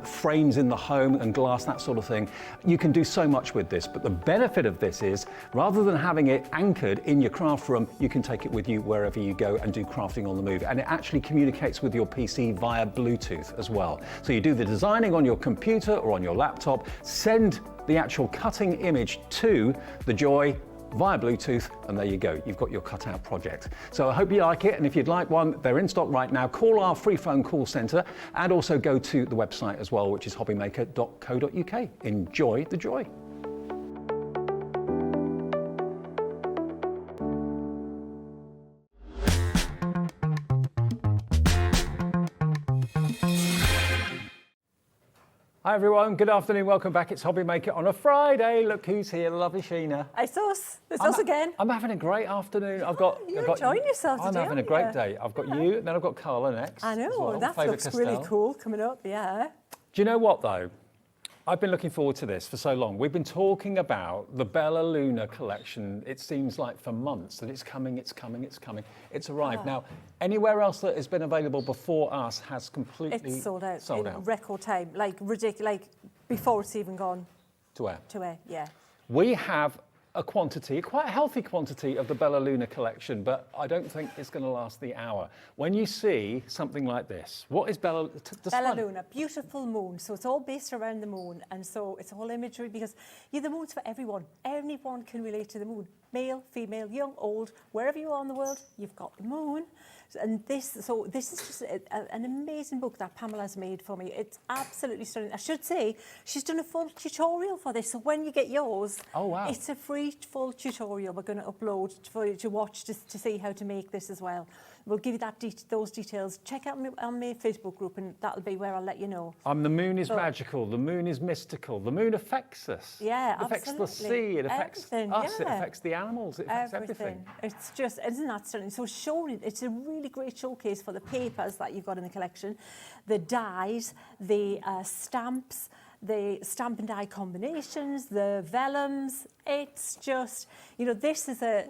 frames in the home and glass, that sort of thing. You can do so much with this, but the benefit of this is rather than having it anchored in your craft room, you can take it with you wherever you go and do crafting on the move. And it actually communicates with your PC via Bluetooth as well. So you do the designing on your computer or on your laptop, send the actual cutting image to the Joy via Bluetooth, and there you go. You've got your cutout project. So I hope you like it, and if you'd like one, they're in stock right now. Call our free phone call centre and also go to the website as well, which is hobbymaker.co.uk. Enjoy the joy. Hi everyone, good afternoon, welcome back. It's HobbyMaker on a Friday. Look who's here, lovely Sheena. It's us. It's us again. I'm having a great afternoon. You're enjoying yourself I'm today, having a aren't great you? day. I've got you, and then I've got Carla next. I know, as well, that Faber looks Castell. really cool coming up, yeah. Do you know what though? I've been looking forward to this for so long. We've been talking about the Bella Luna collection. It seems like for months that it's coming, it's coming, it's coming. It's arrived. Now, anywhere else that has been available before us has completely It's sold out sold in out. record time, like ridiculous, like before it's even gone To where? to air, yeah. We have a quantity, quite a healthy quantity of the Bella Luna collection, but I don't think it's going to last the hour. When you see something like this, what is Bella? Bella Luna, beautiful moon. So it's all based around the moon, and so it's all imagery because the moon's for everyone. Anyone can relate to the moon. Male, female, young, old, wherever you are in the world, you've got the moon. And this is just an amazing book that Pamela's made for me. It's absolutely stunning. I should say, she's done a full tutorial for this. So when you get yours, oh, wow. It's a free full tutorial we're going to upload for you to watch to see how to make this as well. We'll give you those details. Check out on my Facebook group, and that'll be where I'll let you know. The moon is magical. The moon is mystical. The moon affects us. Yeah, it affects absolutely. the sea. It affects everything, us. yeah. It affects the animals. It affects everything. It's just, isn't that stunning? So it's a really great showcase for the papers that you've got in the collection, the dyes, the stamps, the stamp and die combinations, the vellums. It's just, this is the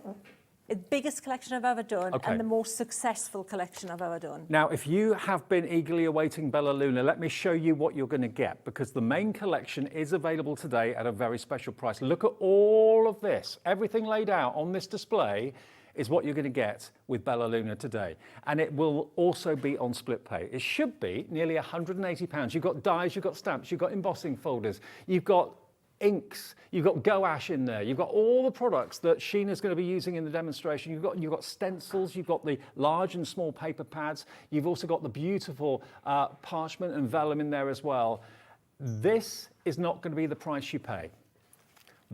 biggest collection I've ever done, and the most successful collection I've ever done. Now, if you have been eagerly awaiting Bella Luna, let me show you what you're going to get, because the main collection is available today at a very special price. Look at all of this. Everything laid out on this display is what you're going to get with Bella Luna today. And it will also be on split pay. It should be nearly £180. You've got dies, you've got stamps, you've got embossing folders, you've got inks, you've got gouache in there, you've got all the products that Sheena's going to be using in the demonstration. You've got stencils, you've got the large and small paper pads, you've also got the beautiful parchment and vellum in there as well. This is not going to be the price you pay.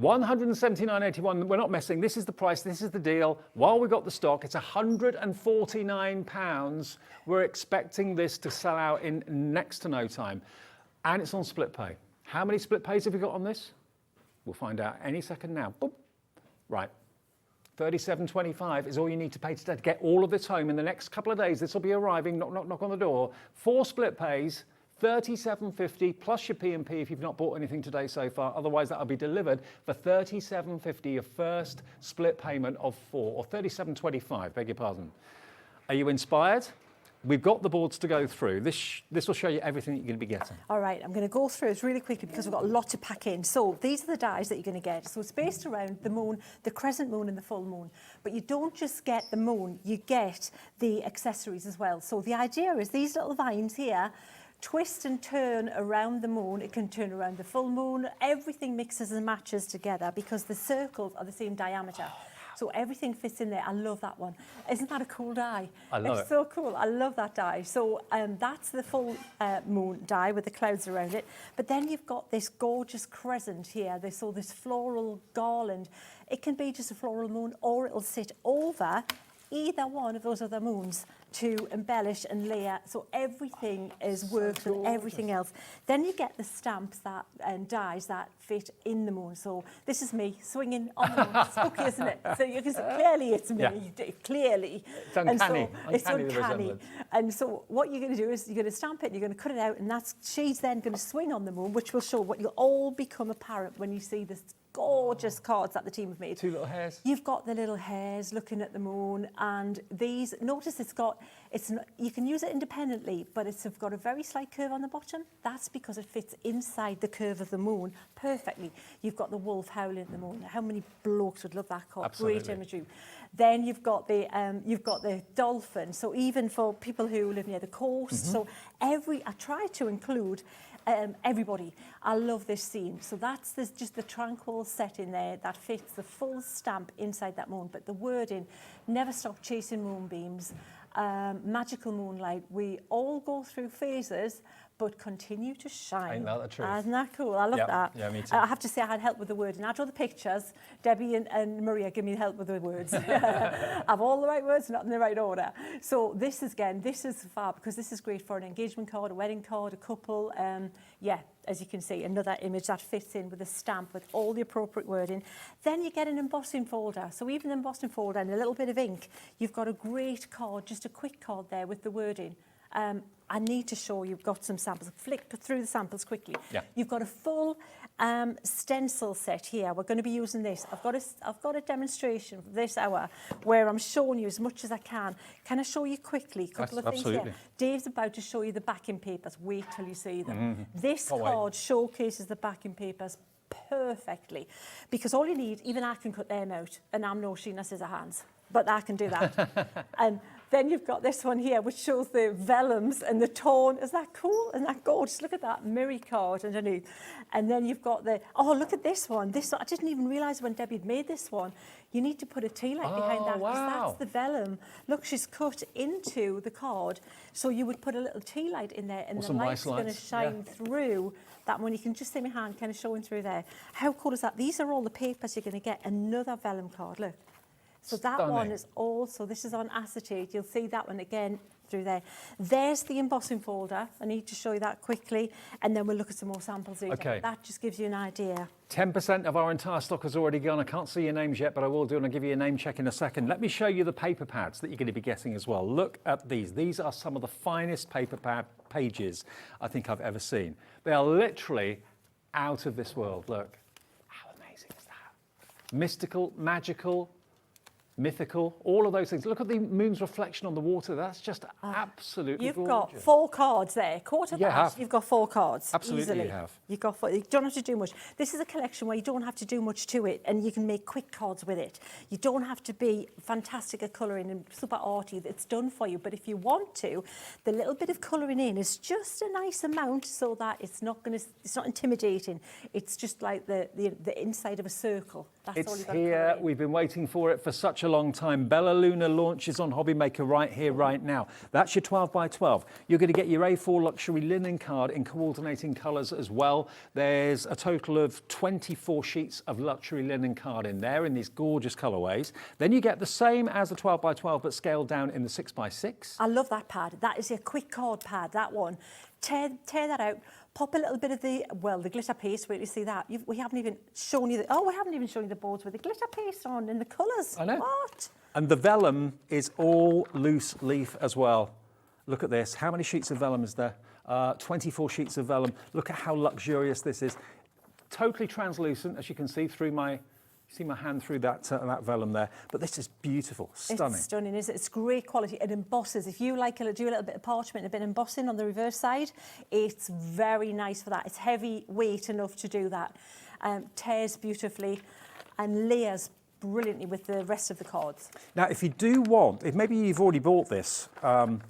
£179.81, we're not messing, this is the price, this is the deal. While we've got the stock, it's £149. We're expecting this to sell out in next to no time. And it's on split pay. How many split pays have you got on this? We'll find out any second now. Boop. Right. $37.25 is all you need to pay today to get all of this home in the next couple of days. This will be arriving, knock, knock, knock on the door. 4 split pays, $37.50 plus your P&P if you've not bought anything today so far. Otherwise, that'll be delivered for $37.50, your first split payment of 4, or $37.25, beg your pardon. Are you inspired? We've got the boards to go through. This will show you everything that you're going to be getting. All right, I'm going to go through it really quickly because we've got a lot to pack in. So these are the dies that you're going to get. So it's based around the moon, the crescent moon and the full moon. But you don't just get the moon, you get the accessories as well. So the idea is these little vines here twist and turn around the moon. It can turn around the full moon. Everything mixes and matches together because the circles are the same diameter. So everything fits in there. I love that one. Isn't that a cool die? I love it. It's so cool. I love that die. So that's the full moon die with the clouds around it. But then you've got this gorgeous crescent here. This floral garland. It can be just a floral moon, or it'll sit over either one of those other moons to embellish and layer. So everything is worked with everything else. Then you get the stamps and dies that fit in the moon. So this is me swinging on the moon. It's spooky, isn't it? So you can see clearly it's me. Yeah. Clearly. It's uncanny. It's uncanny. And so what you're going to do is you're going to stamp it, you're going to cut it out, and she's then going to swing on the moon, which will show what you'll all become apparent when you see this gorgeous cards that the team have made. 2 little hairs. You've got the little hairs looking at the moon, and these, notice you can use it independently, but it's got a very slight curve on the bottom. That's because it fits inside the curve of the moon perfectly. You've got the wolf howling at the moon. How many blokes would love that card? Absolutely. Great imagery. Then you've got the dolphin. So even for people who live near the coast, so I try to include everybody. I love this scene. So that's just the tranquil setting there that fits the full stamp inside that moon. But the wording, never stop chasing moonbeams, magical moonlight. We all go through phases, but continue to shine. Ain't that the truth? Isn't that cool? I love that. Yeah, me too. I have to say I had help with the wording. I draw the pictures. Debbie and Maria give me help with the words. I have all the right words, not in the right order. So this is fab because this is great for an engagement card, a wedding card, a couple. as you can see, another image that fits in with a stamp with all the appropriate wording. Then you get an embossing folder. So even an embossing folder and a little bit of ink, you've got a great card, just a quick card there with the wording. I need to show you've got some samples. Flick through the samples quickly. Yeah. You've got a full stencil set here. We're going to be using this. I've got a demonstration for this hour where I'm showing you as much as I can. Can I show you quickly a couple of things absolutely. here? Dave's about to show you the backing papers. Wait till you see them. Mm-hmm. This Can't wait. card showcases the backing papers perfectly, because all you need, even I can cut them out, and I'm no Sheena scissor hands, but I can do that. And then you've got this one here, which shows the vellums and the tone. Is that cool? Isn't that gorgeous? Look at that mirror card underneath. And then you've got the, oh, look at this one. This one, I didn't even realise when Debbie had made this one. You need to put a tea light behind that, because wow. that's the vellum. Look, she's cut into the card, so you would put a little tea light in there, and the some light's nice going to lights, shine through that one. You can just see my hand kind of showing through there. How cool is that? These are all the papers you're going to get. Another vellum card, look. So that one Stunning. is also, this is on acetate. You'll see that one again through there. There's the embossing folder. I need to show you that quickly, and then we'll look at some more samples later. Okay. That just gives you an idea. 10% of our entire stock has already gone. I can't see your names yet, but I will do, and I'll give you a name check in a second. Let me show you the paper pads that you're going to be getting as well. Look at these. These are some of the finest paper pad pages I think I've ever seen. They are literally out of this world. Look, how amazing is that? Mystical, magical, mythical, all of those things. Look at the moon's reflection on the water. That's just absolutely You've gorgeous. got 4 cards there. Quarter Yeah, I past, have. you've got 4 cards. Absolutely, easily. you have. You've got 4. You don't have to do much. This is a collection where you don't have to do much to it, and you can make quick cards with it. You don't have to be fantastic at colouring and super arty. It's done for you. But if you want to, the little bit of colouring in is just a nice amount, so that it's not intimidating. It's just like the inside of a circle. That's all It's you've got to here. colour in. We've been waiting for it for such a long time. Bella Luna launches on HobbyMaker right here, right now. That's your 12 by 12. You're going to get your A4 luxury linen card in coordinating colours as well. There's a total of 24 sheets of luxury linen card in there in these gorgeous colourways. Then you get the same as the 12 by 12, but scaled down in the 6 by 6. I love that pad. That is a quick card pad, that one. Tear that out, pop a little bit of the glitter paste. Wait till you see that. We haven't even shown you we haven't even shown you the boards with the glitter paste on and the colours. I know. What? And the vellum is all loose leaf as well. Look at this. How many sheets of vellum is there? 24 sheets of vellum. Look at how luxurious this is. Totally translucent, as you can see through my... See my hand through that vellum there, but this is beautiful, stunning. It's stunning, isn't it? It's great quality. It embosses. If you like do a little bit of parchment and a bit of embossing on the reverse side, it's very nice for that. It's heavy weight enough to do that. Tears beautifully and layers brilliantly with the rest of the cards. Now, if you do want, if maybe you've already bought this and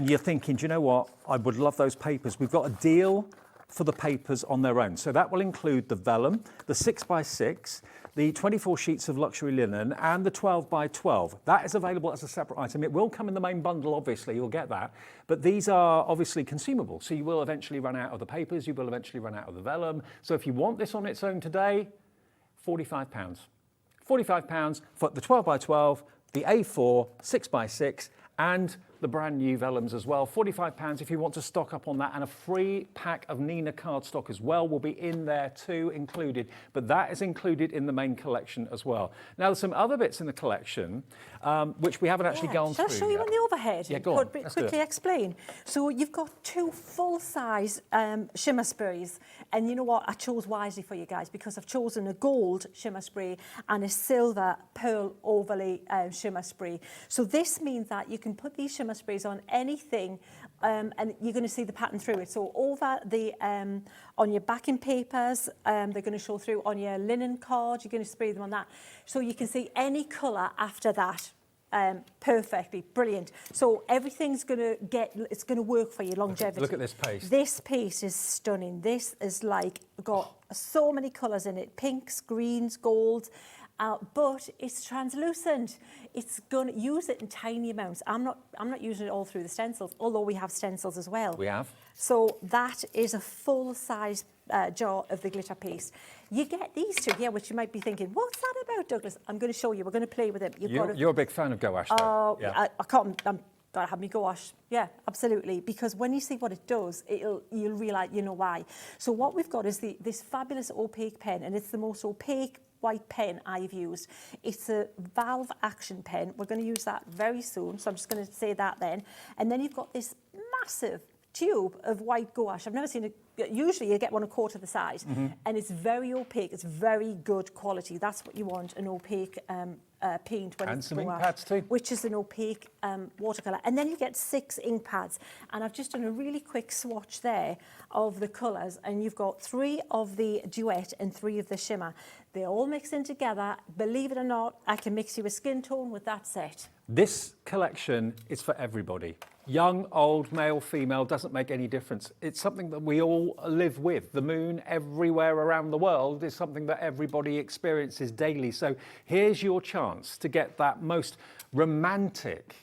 you're thinking, do you know what, I would love those papers. We've got a deal for the papers on their own. So that will include the vellum, the 6 by 6, the 24 sheets of luxury linen, and the 12 by 12. That is available as a separate item. It will come in the main bundle, obviously, you'll get that. But these are obviously consumable. So you will eventually run out of the papers, you will eventually run out of the vellum. So if you want this on its own today, £45. £45 for the 12 by 12, the A4, 6 by 6, and the brand new vellums as well. £45 if you want to stock up on that, and a free pack of Nina cardstock as well will be in there too, included. But that is included in the main collection as well. Now, there's some other bits in the collection which we haven't actually gone through. Shall I show you on the overhead? Yeah, go on. Let's quickly explain. So you've got 2 full-size shimmer sprays, and you know what? I chose wisely for you guys, because I've chosen a gold shimmer spray and a silver pearl overlay shimmer spray. So this means that you can put these shimmer sprays on anything, and you're going to see the pattern through it. So over the on your backing papers, they're going to show through on your linen card. You're going to spray them on that, so you can see any colour after that. Perfectly, brilliant. So everything's going to work for your longevity. Look at this paste. This paste is stunning. This is like got so many colours in it: pinks, greens, golds. But it's translucent. It's going to use it in tiny amounts. I'm not using it all through the stencils, although we have stencils as well. We have. So that is a full-size jar of the glitter paste. You get these 2 here, which you might be thinking, what's that about, Douglas? I'm going to show you. We're going to play with them. You're a big fan of gouache, though. I can't. gotta have me gouache. Yeah, absolutely. Because when you see what it does, you'll realise, you know why. So what we've got is this fabulous opaque pen, and it's the most opaque white pen I've used. It's a valve action pen. We're going to use that very soon, so I'm just going to say that then. And then you've got this massive tube of white gouache. I've never seen it. Usually you get one a quarter the size, and it's very opaque. It's very good quality. That's what you want, an opaque paint. When And it's some ink gouache, pads too. which is an opaque watercolour. And then you get 6 ink pads. And I've just done a really quick swatch there of the colours, and you've got 3 of the duet and 3 of the shimmer. They all mix in together. Believe it or not, I can mix you a skin tone with that set. This collection is for everybody. Young, old, male, female, doesn't make any difference. It's something that we all live with. The moon everywhere around the world is something that everybody experiences daily. So here's your chance to get that most romantic,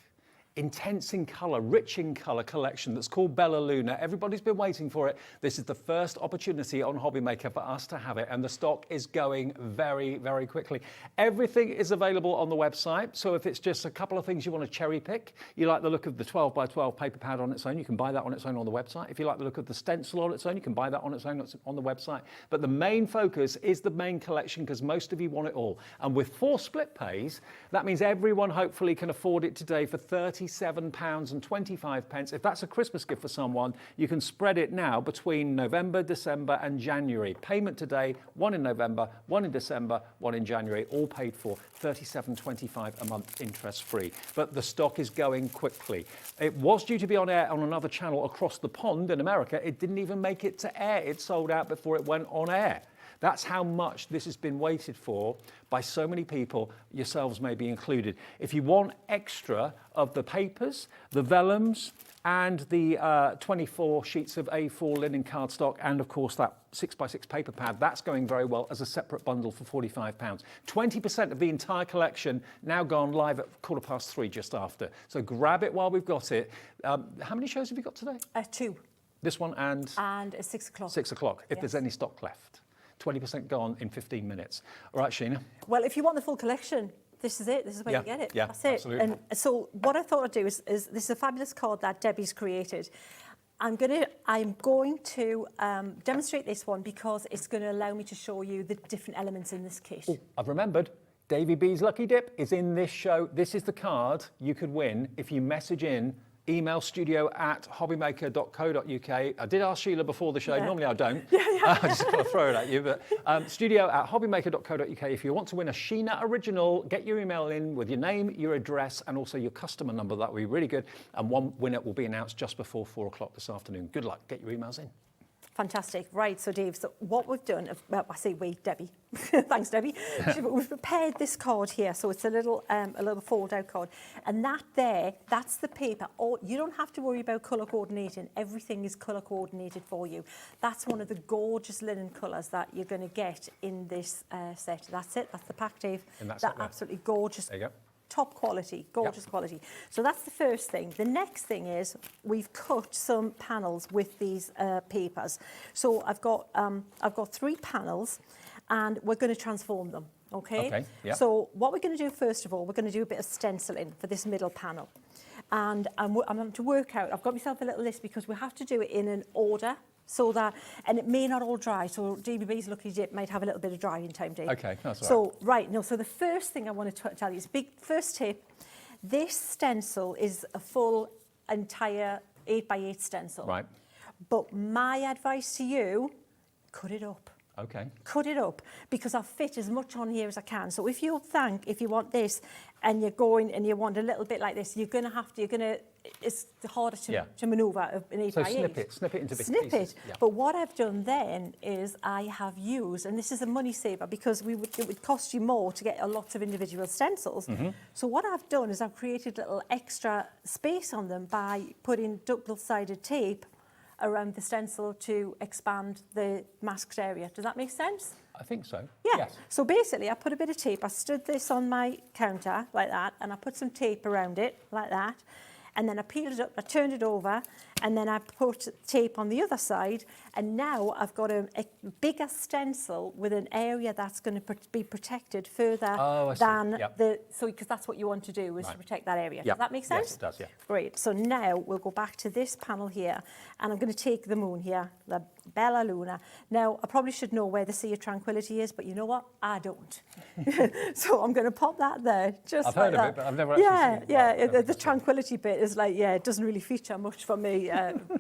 intense in colour, rich in colour collection that's called Bella Luna. Everybody's been waiting for it. This is the first opportunity on HobbyMaker for us to have it, and the stock is going very, very quickly. Everything is available on the website, so if it's just a couple of things you want to cherry pick, you like the look of the 12 by 12 paper pad on its own, you can buy that on its own on the website. If you like the look of the stencil on its own, you can buy that on its own on the website. But the main focus is the main collection, because most of you want it all. And with 4 split pays, that means everyone hopefully can afford it today for £37.25. If that's a Christmas gift for someone, you can spread it now between November, December and January. Payment today, 1 in November, 1 in December, 1 in January, all paid for, £37.25 a month, interest free. But the stock is going quickly. It was due to be on air on another channel across the pond in America. It didn't even make it to air. It sold out before it went on air. That's how much this has been waited for by so many people, yourselves may be included. If you want extra of the papers, the vellums, and the 24 sheets of A4 linen cardstock, and of course that 6x6 paper pad, that's going very well as a separate bundle for £45. 20% of the entire collection now gone live at 3:15 just after. So grab it while we've got it. How many shows have you got today? 2. This one and? And at 6 o'clock. 6 o'clock, if there's any stock left. 20% gone in 15 minutes. All right, Sheena. Well, if you want the full collection, this is it. This is where you get it. Yeah, that's it. absolutely. And so what I thought I'd do is this is a fabulous card that Debbie's created. I'm going to demonstrate this one because it's going to allow me to show you the different elements in this kit. Oh, I've remembered. Davy B's Lucky Dip is in this show. This is the card you could win if you message in email studio@hobbymaker.co.uk. I did ask Sheila before the show. Yeah. Normally I don't. I just kind of throw it at you. But studio@hobbymaker.co.uk. If you want to win a Sheena original, get your email in with your name, your address, and also your customer number. That would be really good. And one winner will be announced just before 4 o'clock this afternoon. Good luck. Get your emails in. Fantastic. Right, so Dave, so what we've done, well, I say we, Debbie. Thanks, Debbie. We've prepared this card here, so it's a little fold-out card. And that's the paper. You don't have to worry about colour coordinating. Everything is colour coordinated for you. That's one of the gorgeous linen colours that you're going to get in this set. That's it. That's the pack, Dave. And that's that absolutely gorgeous. There you go. Top quality, gorgeous quality. So that's the first thing. The next thing is we've cut some panels with these papers. So I've got 3 panels, and we're going to transform them. Okay. Yeah. So what we're going to do first of all, we're going to do a bit of stenciling for this middle panel, and I'm going to work out. I've got myself a little list because we have to do it in an order. So that, and it may not all dry, so DBB's Lucky Dip might have a little bit of drying time, Dave. Okay, that's all right. So the first thing I want to tell you is first tip, this stencil is a full, entire 8x8 stencil. Right. But my advice to you, cut it up. Okay. Cut it up, because I'll fit as much on here as I can. So if you want this, and you're going and you want a little bit like this, it's harder to manoeuvre an 8x8. So snip it into bits. Snip pieces. it. Yeah. But what I've done then is I have used, and this is a money saver because it would cost you more to get a lot of individual stencils. So what I've done is I've created a little extra space on them by putting double-sided tape around the stencil to expand the masked area. Does that make sense? I think so. Yeah. Yes. So basically, I put a bit of tape. I stood this on my counter like that, and I put some tape around it like that. And then I peeled it up, I turned it over, and then I put tape on the other side, and now I've got a bigger stencil with an area that's going to be protected further than because that's what you want to do, is to protect that area. Does that make sense? Yes, it does, yeah. Great. So now we'll go back to this panel here, and I'm going to take the moon here, the Bella Luna. Now, I probably should know where the Sea of Tranquility is, but you know what? I don't. So I'm going to pop that there, just I've like heard that. of it, but I've never actually seen it. The Tranquility bit is like, it doesn't really feature much for me,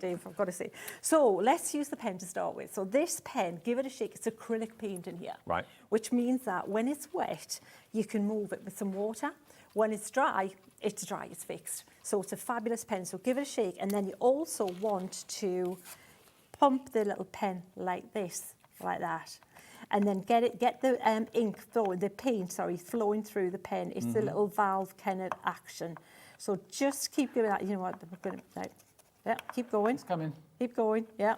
Dave, I've got to say. So let's use the pen to start with. So this pen, give it a shake. It's acrylic paint in here. Right. Which means that when it's wet, you can move it with some water. When it's dry, it's fixed. So it's a fabulous pen. So give it a shake. And then you also want to pump the little pen like this, like that. And then get the ink flowing, the paint, flowing through the pen. It's a little valve kind of action. So just keep doing that. You know what? We're going to, keep going. It's coming. Keep going. Yeah.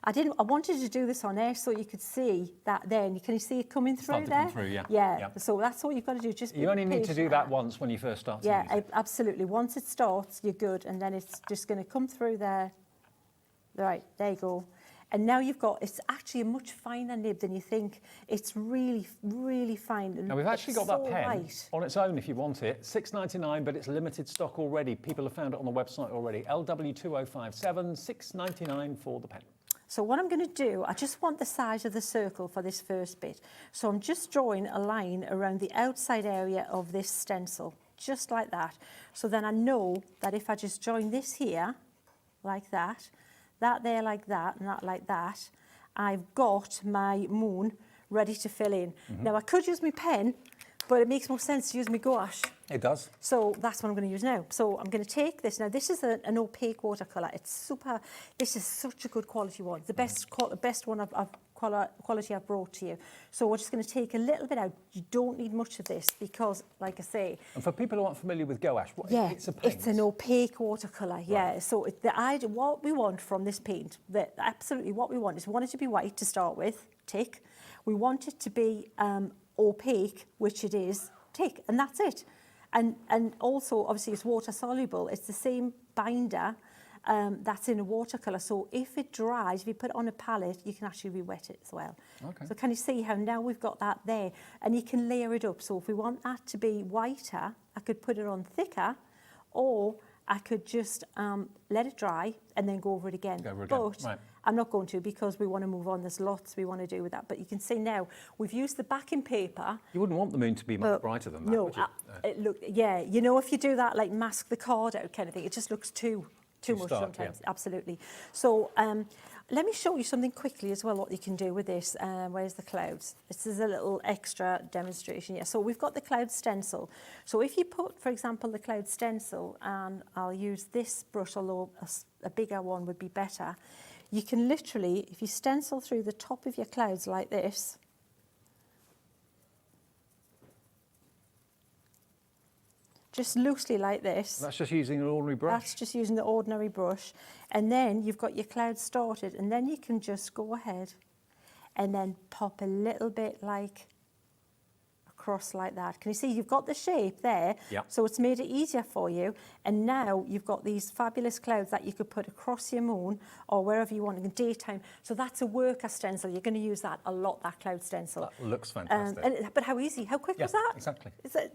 I wanted to do this on air so you could see that. Then can you see it coming through there? Come through, yeah. Yeah. So that's all you've got to do. Just you only need to do that once when you first start. Yeah, absolutely. Once it starts, you're good, and then it's just going to come through there. Right, there you go. And now it's actually a much finer nib than you think. It's really, really fine. Now we've actually got that pen light on its own if you want it. $6.99, but it's limited stock already. People have found it on the website already. LW2057, $6.99 for the pen. So what I'm going to do, I just want the size of the circle for this first bit. So I'm just drawing a line around the outside area of this stencil, just like that. So then I know that if I just join this here, like that there like that, and that like that, I've got my moon ready to fill in. Now I could use my pen, but it makes more sense to use my gouache. It does. So that's what I'm going to use now. So I'm going to take this. Now this is an opaque watercolour. It's super, this is such a good quality one. The best one quality I've brought to you. So we're just going to take a little bit out. You don't need much of this because, like I say... And for people who aren't familiar with gouache, it's a paint? It's an opaque watercolour, yeah. So what we want from this paint, absolutely what we want is we want it to be white to start with, tick. We want it to be opaque, which it is, tick, and that's it. And also, obviously, it's water soluble. It's the same binder that's in a watercolour. So if it dries, if you put it on a palette, you can actually re-wet it as well. Okay. So can you see how now we've got that there? And you can layer it up. So if we want that to be whiter, I could put it on thicker, or I could just let it dry and then go over it again. But right. I'm not going to because we want to move on. There's lots we want to do with that. But you can see now we've used the backing paper. You wouldn't want the moon to be much brighter than that, would you? You know, if you do that, like mask the card out kind of thing, it just looks too much stark, sometimes. Yeah. Absolutely. So let me show you something quickly as well, what you can do with this. Where's the clouds? This is a little extra demonstration. Yeah. So we've got the cloud stencil. So if you put, for example, the cloud stencil, and I'll use this brush, although a bigger one would be better. You can literally, if you stencil through the top of your clouds like this, just loosely like this. That's just using an ordinary brush? That's just using the ordinary brush. And then you've got your clouds started, and then you can just go ahead and then pop a little bit like across like that. Can you see you've got the shape there? Yeah. So it's made it easier for you. And now you've got these fabulous clouds that you could put across your moon or wherever you want in the daytime. So that's a worker stencil. You're going to use that a lot, that cloud stencil. That looks fantastic. But how easy, how quick was that? Exactly.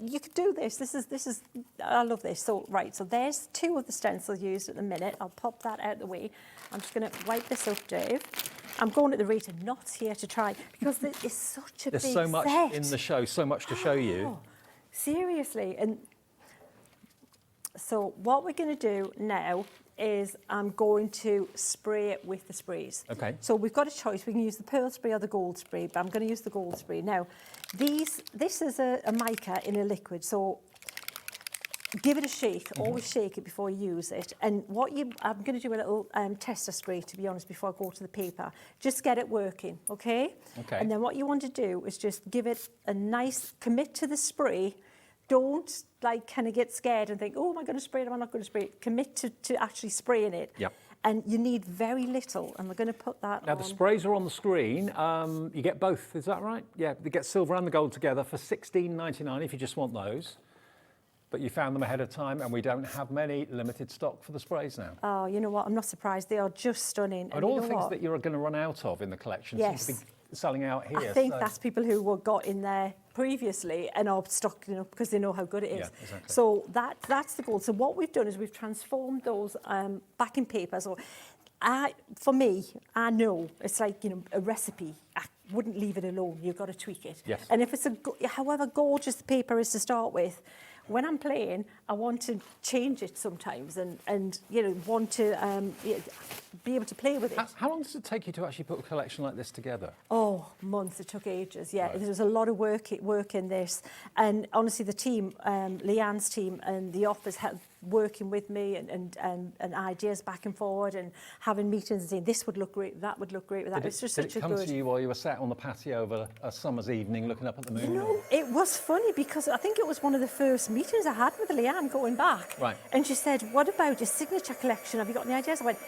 You could do this. This is, I love this. So, right, so there's two of the stencils used at the minute. I'll pop that out of the way. I'm just going to wipe this up, Dave. I'm going at the rate of knots here to try, because there is such a big set. There's so much in the show, so much to show you. Seriously. And so what we're going to do now is I'm going to spray it with the sprays. Okay. So we've got a choice. We can use the pearl spray or the gold spray, but I'm going to use the gold spray. Now, this is a mica in a liquid, so give it a shake. Always shake it before you use it. And I'm going to do a little tester spray, to be honest, before I go to the paper. Just get it working, okay? Okay. And then what you want to do is just give it a nice, commit to the spray. Don't kind of get scared and think, oh, am I going to spray it? Am I not going to spray it? Commit to actually spraying it. Yep. And you need very little, and we're going to put that now, on. the sprays are on the screen. You get both, is that right? Yeah, they get silver and the gold together for $16.99 if you just want those. but you found them ahead of time, and we don't have many, limited stock for the sprays now. Oh, you know what? I'm not surprised. They are just stunning. And all the things that you're going to run out of in the collection seem to be selling out here. I think that's people who were got in there previously and are stocking up because they know how good it is. Yeah, exactly. So that's the goal. So what we've done is we've transformed those backing paper. So for me, I know it's like, you know, a recipe. I wouldn't leave it alone. You've got to tweak it. Yes. And if it's however gorgeous the paper is to start with, when I'm playing, I want to change it sometimes and you know, want to be able to play with it. How long does it take you to actually put a collection like this together? Oh, months. It took ages. Yeah, Right. there was a lot of work in this, and honestly, the team, Leanne's team, and the office working with me and ideas back and forward, and having meetings and saying this would look great, that would look great with that. It's just did such it a come good. to you while you were sat on the patio of a summer's evening looking up at the moon? You know, it was funny because I think it was one of the first meetings I had with Leanne going back. Right. And she said, "What about your signature collection? Have you got any ideas?" I went,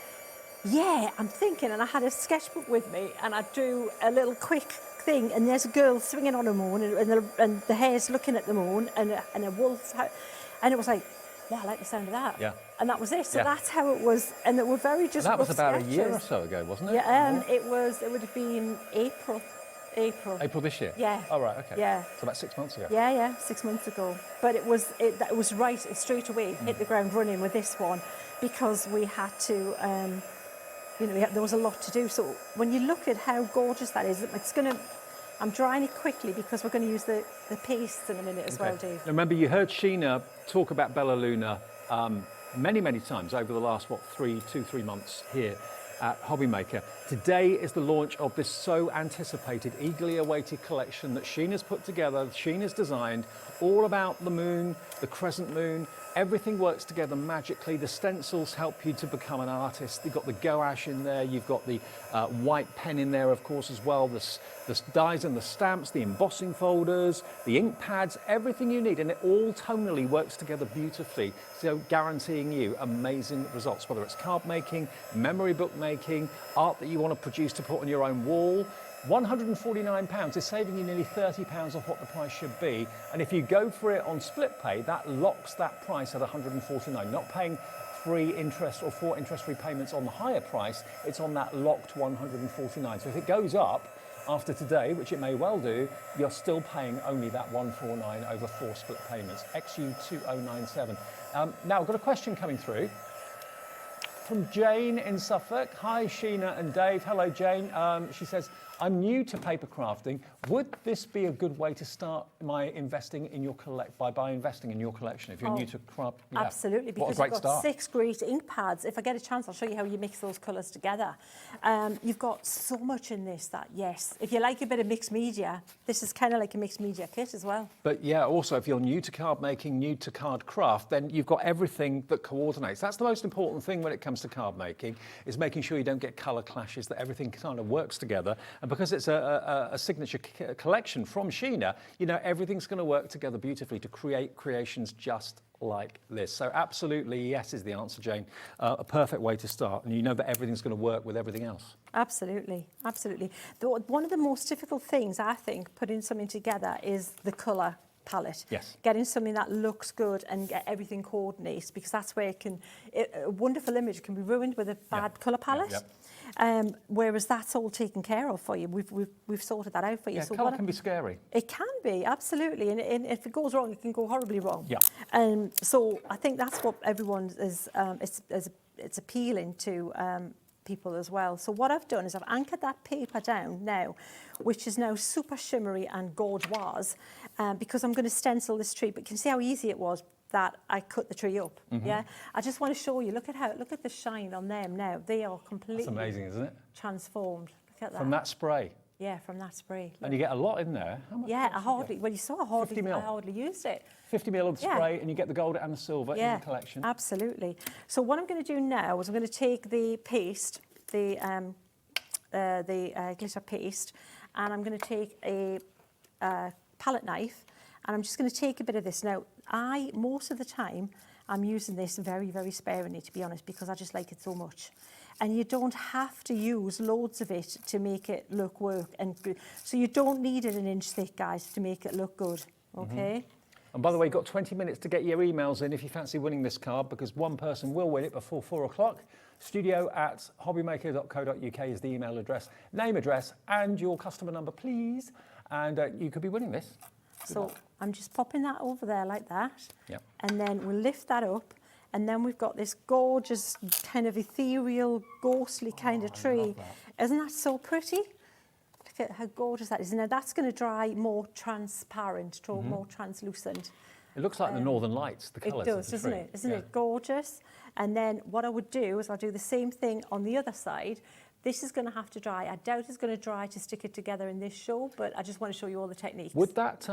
"Yeah, I'm thinking." And I had a sketchbook with me, and I drew a little quick thing. And there's a girl swinging on a moon, and the hare's looking at the moon, and a wolf, and it was like, "Wow, I like the sound of that." Yeah. And that was it. So Yeah. that's how it was, and they were very just. That was rough about a year or sketches. so ago, wasn't it? Yeah, it would have been April. April this year? Yeah. Oh, right, okay. Yeah. So about 6 months ago? Yeah, 6 months ago. But it was right straight away, hit the ground running with this one, because we had to, you know, there was a lot to do. So when you look at how gorgeous that is, I'm drying it quickly because we're going to use the paste in a minute as well, Dave. Now remember, you heard Sheena talk about Bella Luna many, many times over the last, 3 months here at HobbyMaker. Today is the launch of this so anticipated, eagerly awaited collection that Sheena's put together, Sheena's designed, all about the moon, the crescent moon. Everything works together magically. The stencils help you to become an artist. You've got the gouache in there. You've got the white pen in there, of course, as well. The dies and the stamps, the embossing folders, the ink pads, everything you need. And it all tonally works together beautifully, so guaranteeing you amazing results, whether it's card making, memory book making, art that you want to produce to put on your own wall. £149 is saving you nearly £30 off what the price should be. And if you go for it on split pay, that locks that price at £149. Not paying free interest or 4 interest-free payments on the higher price, it's on that locked £149. So if it goes up after today, which it may well do, you're still paying only that £149 over 4 split payments. XU2097. Now, I've got a question coming through from Jane in Suffolk. Hi, Sheena and Dave. Hello, Jane. She says, I'm new to paper crafting. Would this be a good way to start my investing in your investing in your collection if you're new to craft? Yeah. Absolutely, What a because great you've got start. 6 great ink pads. If I get a chance, I'll show you how you mix those colours together. You've got so much in this that, yes, if you like a bit of mixed media, this is kind of like a mixed media kit as well. But yeah, also if you're new to card making, new to card craft, then you've got everything that coordinates. That's the most important thing when it comes to card making, is making sure you don't get colour clashes, that everything kind of works together. And because it's a signature collection from Sheena, you know, everything's going to work together beautifully to create creations just like this. So absolutely yes is the answer, Jane. A perfect way to start, and you know that everything's going to work with everything else. Absolutely, absolutely. One of the most difficult things, I think, putting something together is the colour palette. Yes. Getting something that looks good and get everything coordinates, because that's where a wonderful image can be ruined with a bad colour palette. Whereas that's all taken care of for you. We've sorted that out for you. Yeah, So colour can be scary. It can be, absolutely, and if it goes wrong, it can go horribly wrong. Yeah. So I think that's what everyone is. It's appealing to people as well. So what I've done is I've anchored that paper down now, which is now super shimmery and gorgeous, because I'm going to stencil this tree. But you can see how easy it was that I cut the tree up. Yeah, I just want to show you. Look at the shine on them now. They are completely. That's amazing, isn't it? Transformed. Look at that. From that spray. Yeah, from that spray. Look. And you get a lot in there. How much? Yeah, I hardly 50 mil. I hardly used it. 50 mil of Yeah. spray, and you get the gold and the silver in the collection. Absolutely. So what I'm going to do now is I'm going to take the paste, the glitter paste, and I'm going to take a palette knife, and I'm just going to take a bit of this. Now, most of the time, I'm using this very, very sparingly, to be honest, because I just like it so much. And you don't have to use loads of it to make it work and good. So you don't need it an inch thick, guys, to make it look good, okay? And by the way, you've got 20 minutes to get your emails in if you fancy winning this card, because one person will win it before 4 o'clock. studio@hobbymaker.co.uk is the email address, name, address, and your customer number, please. And you could be winning this. So I'm just popping that over there like that. Yep. And then we'll lift that up. And then we've got this gorgeous kind of ethereal, ghostly kind of tree. Isn't that so pretty? Look at how gorgeous that is. Now that's going to dry more transparent, more translucent. It looks like the Northern Lights, the colours. It does, doesn't it? Isn't it gorgeous? And then what I would do is I'll do the same thing on the other side. This is going to have to dry. I doubt it's going to dry to stick it together in this show, but I just want to show you all the techniques. Would that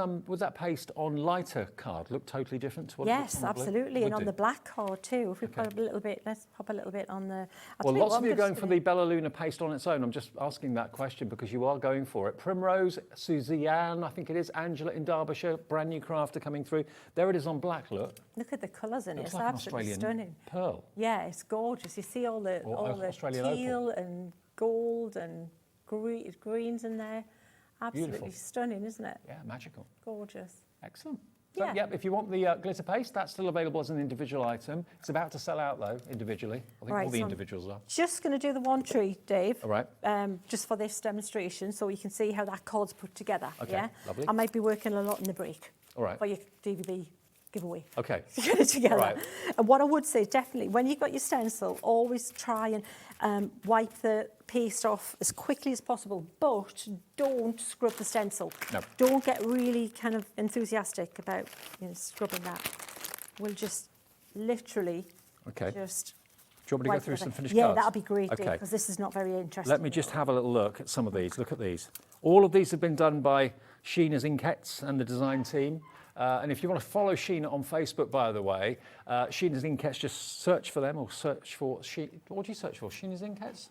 paste on lighter card look totally different to what it looks Yes, on the blue? absolutely, and Would on do. the black card too. If we put a little bit, let's pop a little bit on the. Well, lots of you are going for the Bella Luna paste on its own. I'm just asking that question because you are going for it. Primrose, Suzanne, I think it is, Angela in Derbyshire, brand new crafter coming through. There it is on black, look. Look at the colours in it. Looks It's like an absolutely Australian stunning. pearl. Yeah, it's gorgeous. You see all the Australian opal. teal and gold and greens in there. Absolutely Beautiful. stunning, isn't it? Yeah, magical. Gorgeous. Excellent. So, Yeah. yep, if you want the glitter paste, that's still available as an individual item. It's about to sell out, though, individually. I think Right, all the so I'm individuals are. Just going to do the one tree, Dave. All right. Just for this demonstration, so you can see how that card's put together. Okay, Yeah. lovely. I might be working a lot in the break. All right. For your DVD giveaway. Okay. To get it together. Right. And what I would say, definitely, when you've got your stencil, always try and wipe the paste off as quickly as possible, but don't scrub the stencil. No. Don't get really kind of enthusiastic about scrubbing that. We'll just literally Okay. just Do you want me to go wipe through it some off. finished Yeah, cards? that'll be great, Okay. because this is not very interesting. Let me just have a little look at some of these. Look at these. All of these have been done by Sheena's Inkettes and the design team. And if you want to follow Sheena on Facebook, by the way, Sheena's Inkettes, just search for them or search for... what do you search for? Sheena's Inkettes?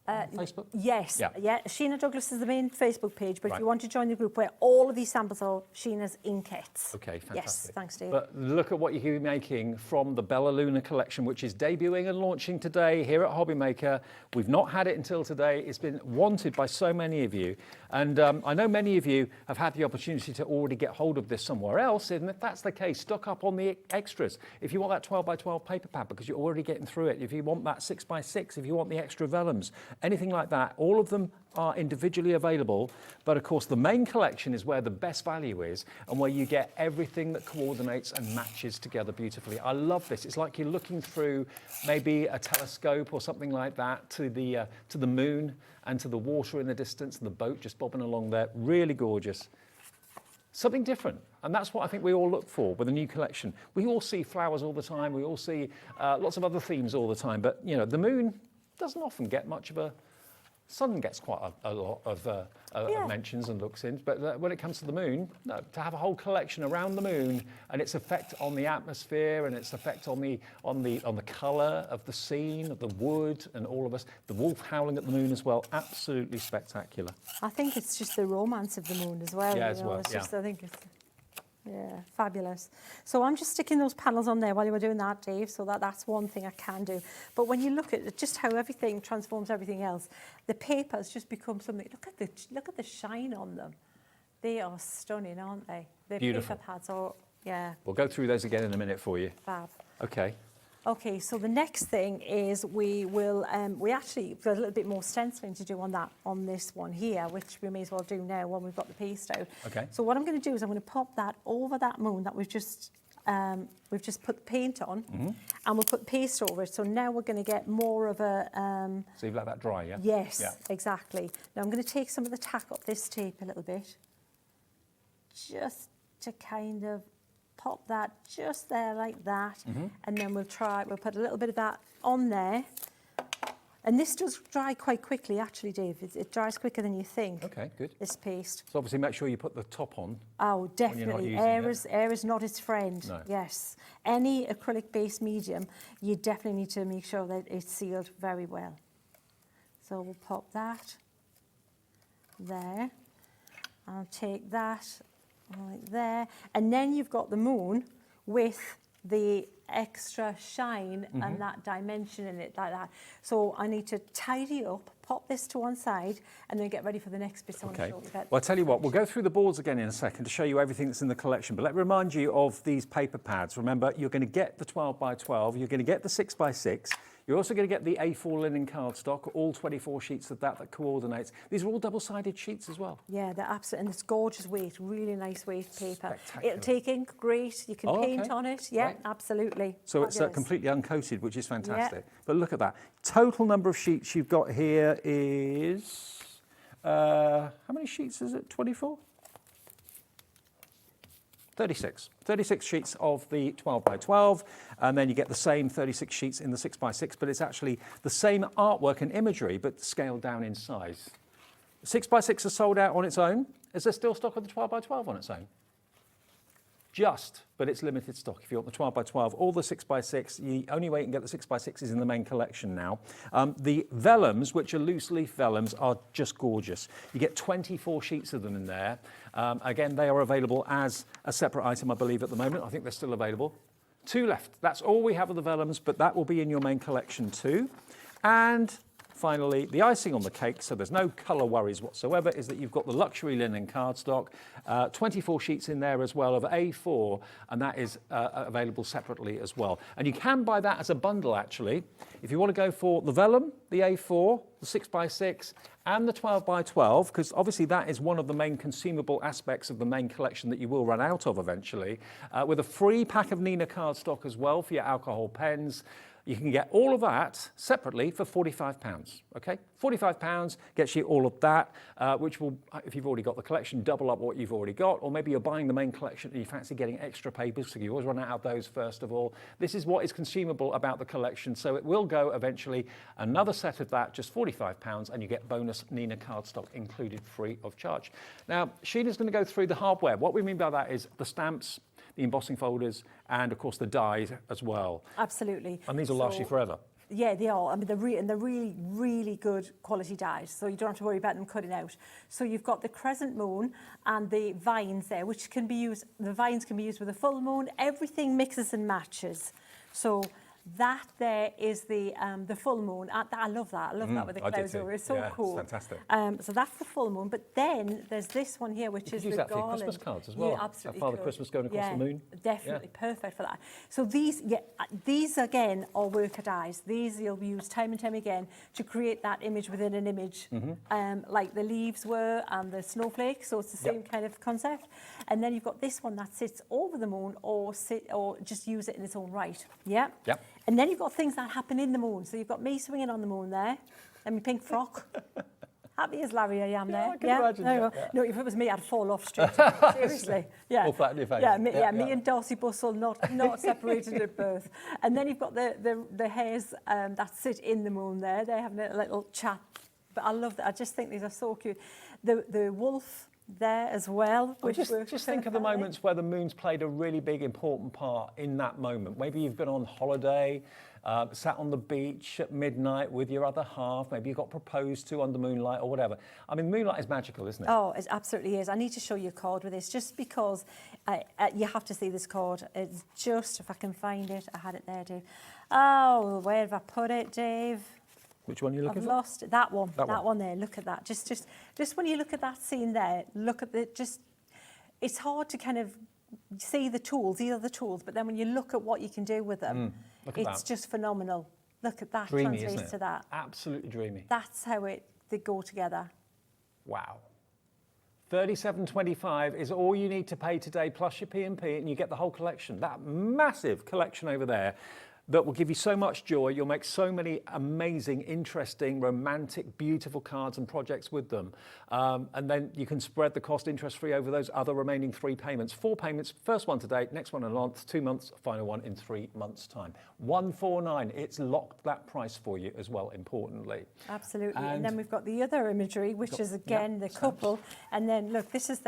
On Facebook? Yes, Yeah. Sheena Douglas is the main Facebook page, but Right. if you want to join the group where all of these samples are Sheena's Inkettes. Okay, fantastic. Yes, thanks, Dave. But look at what you can be making from the Bella Luna collection, which is debuting and launching today here at HobbyMaker. We've not had it until today. It's been wanted by so many of you. And I know many of you have had the opportunity to already get hold of this somewhere else. And if that's the case, stock up on the extras. If you want that 12 by 12 paper pad, because you're already getting through it. If you want that 6 by 6, if you want the extra vellums, anything like that, all of them are individually available. But of course, the main collection is where the best value is and where you get everything that coordinates and matches together beautifully. I love this. It's like you're looking through maybe a telescope or something like that to the moon and to the water in the distance and the boat just bobbing along there. Really gorgeous. Something different. And that's what I think we all look for with a new collection. We all see flowers all the time. We all see lots of other themes all the time. But, you know, the moon doesn't often get much of a... Sun gets quite a lot of mentions and looks in, but when it comes to the moon, no, to have a whole collection around the moon and its effect on the atmosphere and its effect on the colour of the scene, of the wood, and all of us, the wolf howling at the moon as well, absolutely spectacular. I think it's just the romance of the moon as well. Yeah, as well, It's yeah. just, I think it's fabulous. So I'm just sticking those panels on there while you were doing that, Dave, so that's one thing I can do. But when you look at just how everything transforms everything else, the papers just become something. Look at the shine on them. They are stunning, aren't they? The Beautiful. paper pads are, yeah, We'll go through those again in a minute for you. fab. Okay. Okay, so the next thing is we will, we actually got a little bit more stenciling to do on this one here, which we may as well do now when we've got the paste out. Okay. So what I'm going to do is I'm going to pop that over that moon that we've just put the paint on, and we'll put paste over it. So now we're going to get more of a... So you've let that dry, yeah? Yes, Yeah. exactly. Now I'm going to take some of the tack off this tape a little bit, just to kind of pop that just there like that, and then we'll put a little bit of that on there. And this does dry quite quickly, actually, Dave. It dries quicker than you think. Okay, good. This paste. So obviously make sure you put the top on. Oh, you're not definitely. using it. Air is not its friend. No. Yes. Any acrylic-based medium, you definitely need to make sure that it's sealed very well. So we'll pop that there. I'll take that right there. And then you've got the moon with the extra shine and that dimension in it like that. So I need to tidy up, pop this to one side, and then get ready for the next bit. I want to show you that. Well, I'll tell you what, we'll go through the boards again in a second to show you everything that's in the collection. But let me remind you of these paper pads. Remember, you're going to get the 12 by 12, you're going to get the 6 by 6. You're also going to get the A4 linen cardstock, all 24 sheets of that coordinates. These are all double-sided sheets as well. Yeah, they're absolutely, and it's gorgeous weight, really nice weight paper. Spectacular. It'll take ink, great. You can paint on it. Yeah, right. absolutely. So it's Fabulous. completely uncoated, which is fantastic. But look at that. Total number of sheets you've got here is, how many sheets is it? 24? 36. 36 sheets of the 12 by 12, and then you get the same 36 sheets in the 6 by 6, but it's actually the same artwork and imagery, but scaled down in size. 6 by 6 is sold out on its own. Is there still stock of the 12 by 12 on its own? Just, but it's limited stock. If you want the 12 by 12 or the 6 by 6, the only way you can get the 6 by 6 is in the main collection now. The vellums, which are loose leaf vellums, are just gorgeous. You get 24 sheets of them in there. Again, they are available as a separate item, I believe, at the moment. I think they're still available. 2 left. That's all we have of the vellums, but that will be in your main collection too. And finally, the icing on the cake, so there's no colour worries whatsoever, is that you've got the luxury linen cardstock, 24 sheets in there as well of A4, and that is available separately as well. And you can buy that as a bundle, actually. If you want to go for the vellum, the A4, the 6 by 6, and the 12 by 12, because obviously that is one of the main consumable aspects of the main collection that you will run out of eventually, with a free pack of Nina cardstock as well for your alcohol pens. You can get all of that separately for £45, okay? £45 gets you all of that, which will, if you've already got the collection, double up what you've already got, or maybe you're buying the main collection and you fancy getting extra papers, so you always run out of those first of all. This is what is consumable about the collection, so it will go eventually. Another set of that, just £45, and you get bonus Nina cardstock included free of charge. Now, Sheena's going to go through the hardware. What we mean by that is the stamps, the embossing folders, and of course the dies as well. Absolutely. And these will last you forever. Yeah, they are. I mean, they're really, really good quality dies, so you don't have to worry about them cutting out. So you've got the crescent moon and the vines there, which can be used, the vines can be used with a full moon. Everything mixes and matches. So that there is the full moon. I love that. I love that with the clouds over. It's so cool. It's fantastic. So that's the full moon. But then there's this one here, which is use the that for your garland. Christmas cards as well. Yeah, absolutely. Father Christmas going across the moon. Definitely perfect for that. So these again are worker dies. These you'll use time and time again to create that image within an image, like the leaves were and the snowflake. So it's the same kind of concept. And then you've got this one that sits over the moon, or just use it in its own right. Yeah. Yep. And then you've got things that happen in the moon. So you've got me swinging on the moon there, and my pink frock. Happy as Larry I am there. I can imagine there you that, go. yeah. No, if it was me, I'd fall off straight. Seriously. Yeah. All flat in your face. Yeah, me and Darcy Bustle not separated at birth. And then you've got the hares that sit in the moon there. They're having a little chat. But I love that. I just think these are so cute. The wolf there as well. Which just think of the moments where the moon's played a really big, important part in that moment. Maybe you've been on holiday, sat on the beach at midnight with your other half. Maybe you got proposed to under moonlight or whatever. I mean, moonlight is magical, isn't it? Oh, it absolutely is. I need to show you a card with this, just because you have to see this card. It's just, if I can find it, I had it there, Dave. Oh, where have I put it, Dave? Which one are you looking I've for? lost it. That one. That one there. Look at that. Just when you look at that scene there, look at it's hard to kind of see the tools. These are the tools, but then when you look at what you can do with them, it's just phenomenal. Look at that. Dreamy, translates isn't it? to that. Absolutely dreamy. That's how they go together. Wow. $37.25 is all you need to pay today, plus your P&P, and you get the whole collection. That massive collection over there that will give you so much joy. You'll make so many amazing, interesting, romantic, beautiful cards and projects with them. And then you can spread the cost interest-free over those other remaining 3 payments. 4 payments, first one today, next one in a month, 2 months, final one in 3 months' time. $149, it's locked that price for you as well, importantly. Absolutely. And then we've got the other imagery, which is again the couple. And then look, this is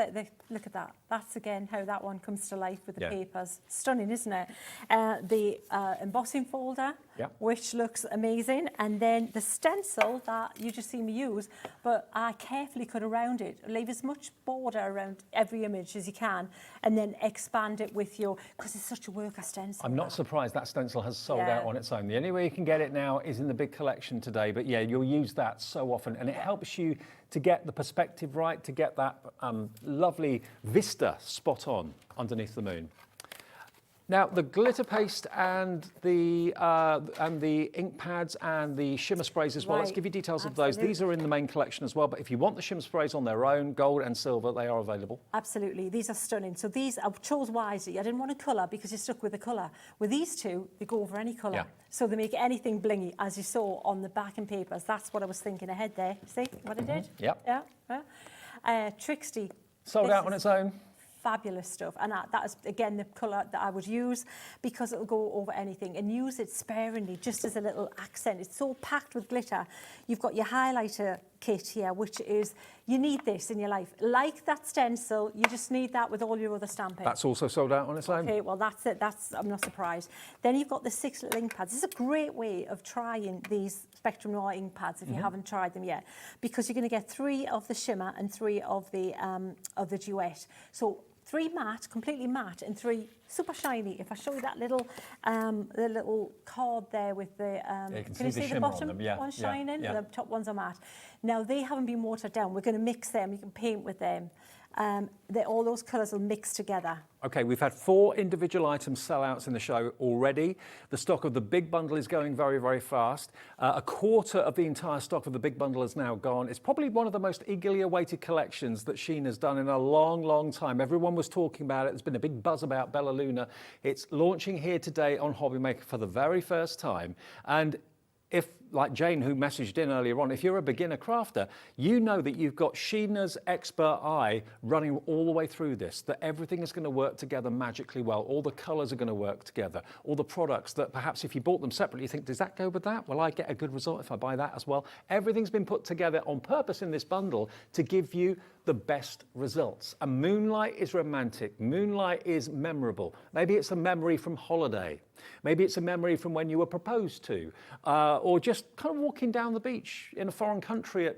look at that. That's again how that one comes to life with the papers. Stunning, isn't it? The embossing embossing folder, Yeah. which looks amazing, and then the stencil that you just see me use, but I carefully cut around it. Leave as much border around every image as you can, and then expand it with your, because it's such a work, a stencil. I'm not surprised that stencil has sold Yeah. out on its own. The only way you can get it now is in the big collection today, but yeah, you'll use that so often, and it helps you to get the perspective right, to get that lovely vista spot on underneath the moon. Now, the glitter paste and the ink pads and the shimmer sprays as well. Let's Right, give you details of those. absolutely. These are in the main collection as well, but if you want the shimmer sprays on their own, gold and silver, they are available. Absolutely, these are stunning. So these, I chose wisely. I didn't want a colour because you're stuck with a colour. With these two, they go over any colour. Yeah. So they make anything blingy, as you saw on the backing papers. That's what I was thinking ahead there. See what I did? Yep. Yeah. Trixie. Sold This out on is its own. Fabulous stuff, and that is again the colour that I would use because it'll go over anything, and use it sparingly just as a little accent. It's so packed with glitter. You've got your highlighter kit here, which is, you need this in your life. Like that stencil, you just need that with all your other stamping. That's also sold out on its own. Okay, well that's it. I'm not surprised. Then you've got the 6 little ink pads. This is a great way of trying these Spectrum Noir ink pads if you haven't tried them yet, because you're going to get 3 of the shimmer and 3 of the duet. So 3 matte, completely matte, and 3 super shiny. If I show you that little, the little card there with the, you can can you see the see the shimmer on bottom them, yeah, one yeah, shining? yeah. The top ones are matte. Now they haven't been watered down. We're going to mix them. You can paint with them. All those colours will mix together. Okay, we've had 4 individual items sellouts in the show already. The stock of the big bundle is going very, very fast. A quarter of the entire stock of the big bundle is now gone. It's probably one of the most eagerly awaited collections that Sheena's done in a long, long time. Everyone was talking about it. There's been a big buzz about Bella Luna. It's launching here today on HobbyMaker for the very first time. And if, like Jane, who messaged in earlier on, if you're a beginner crafter, you know that you've got Sheena's expert eye running all the way through this, that everything is going to work together magically well. All the colours are going to work together. All the products that perhaps if you bought them separately, you think, does that go with that? Will I get a good result if I buy that as well? Everything's been put together on purpose in this bundle to give you the best results. And Moonlight is romantic. Moonlight is memorable. Maybe it's a memory from holiday. Maybe it's a memory from when you were proposed to, or just kind of walking down the beach in a foreign country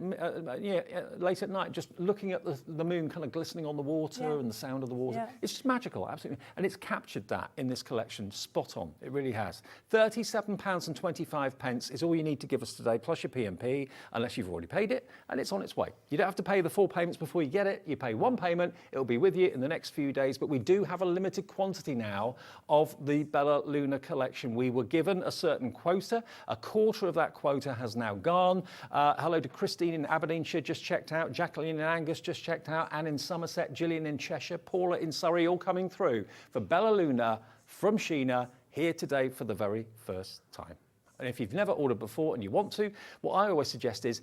late at night, just looking at the moon kind of glistening on the water and the sound of the water. Yeah. It's just magical, absolutely. And it's captured that in this collection, spot on. It really has. £37.25 is all you need to give us today, plus your P&P, unless you've already paid it, and it's on its way. You don't have to pay the 4 payments before you get it. You pay 1 payment, it'll be with you in the next few days, but we do have a limited quantity now of the Bella Luna collection. We were given a certain quota. A quarter of that quota has now gone. Hello to Christine in Aberdeenshire, just checked out. Jacqueline in Angus, just checked out. Anne in Somerset, Gillian in Cheshire, Paula in Surrey, all coming through for Bella Luna from Sheena, here today for the very first time. And if you've never ordered before and you want to, what I always suggest is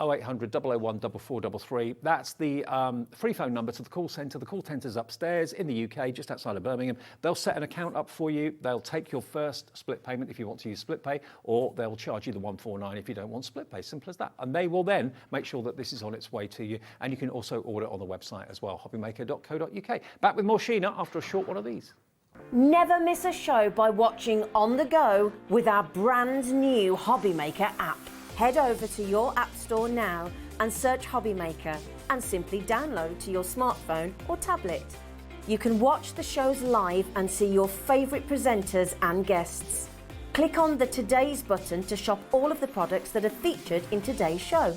0800 001 4433. That's the free phone number to the call centre. The call centre's upstairs in the UK, just outside of Birmingham. They'll set an account up for you. They'll take your first split payment if you want to use split pay, or they'll charge you the 149 if you don't want split pay. Simple as that. And they will then make sure that this is on its way to you. And you can also order it on the website as well, hobbymaker.co.uk. Back with more Sheena after a short one of these. Never miss a show by watching on the go with our brand new HobbyMaker app. Head over to your app store now and search HobbyMaker and simply download to your smartphone or tablet. You can watch the shows live and see your favourite presenters and guests. Click on the Today's button to shop all of the products that are featured in today's show.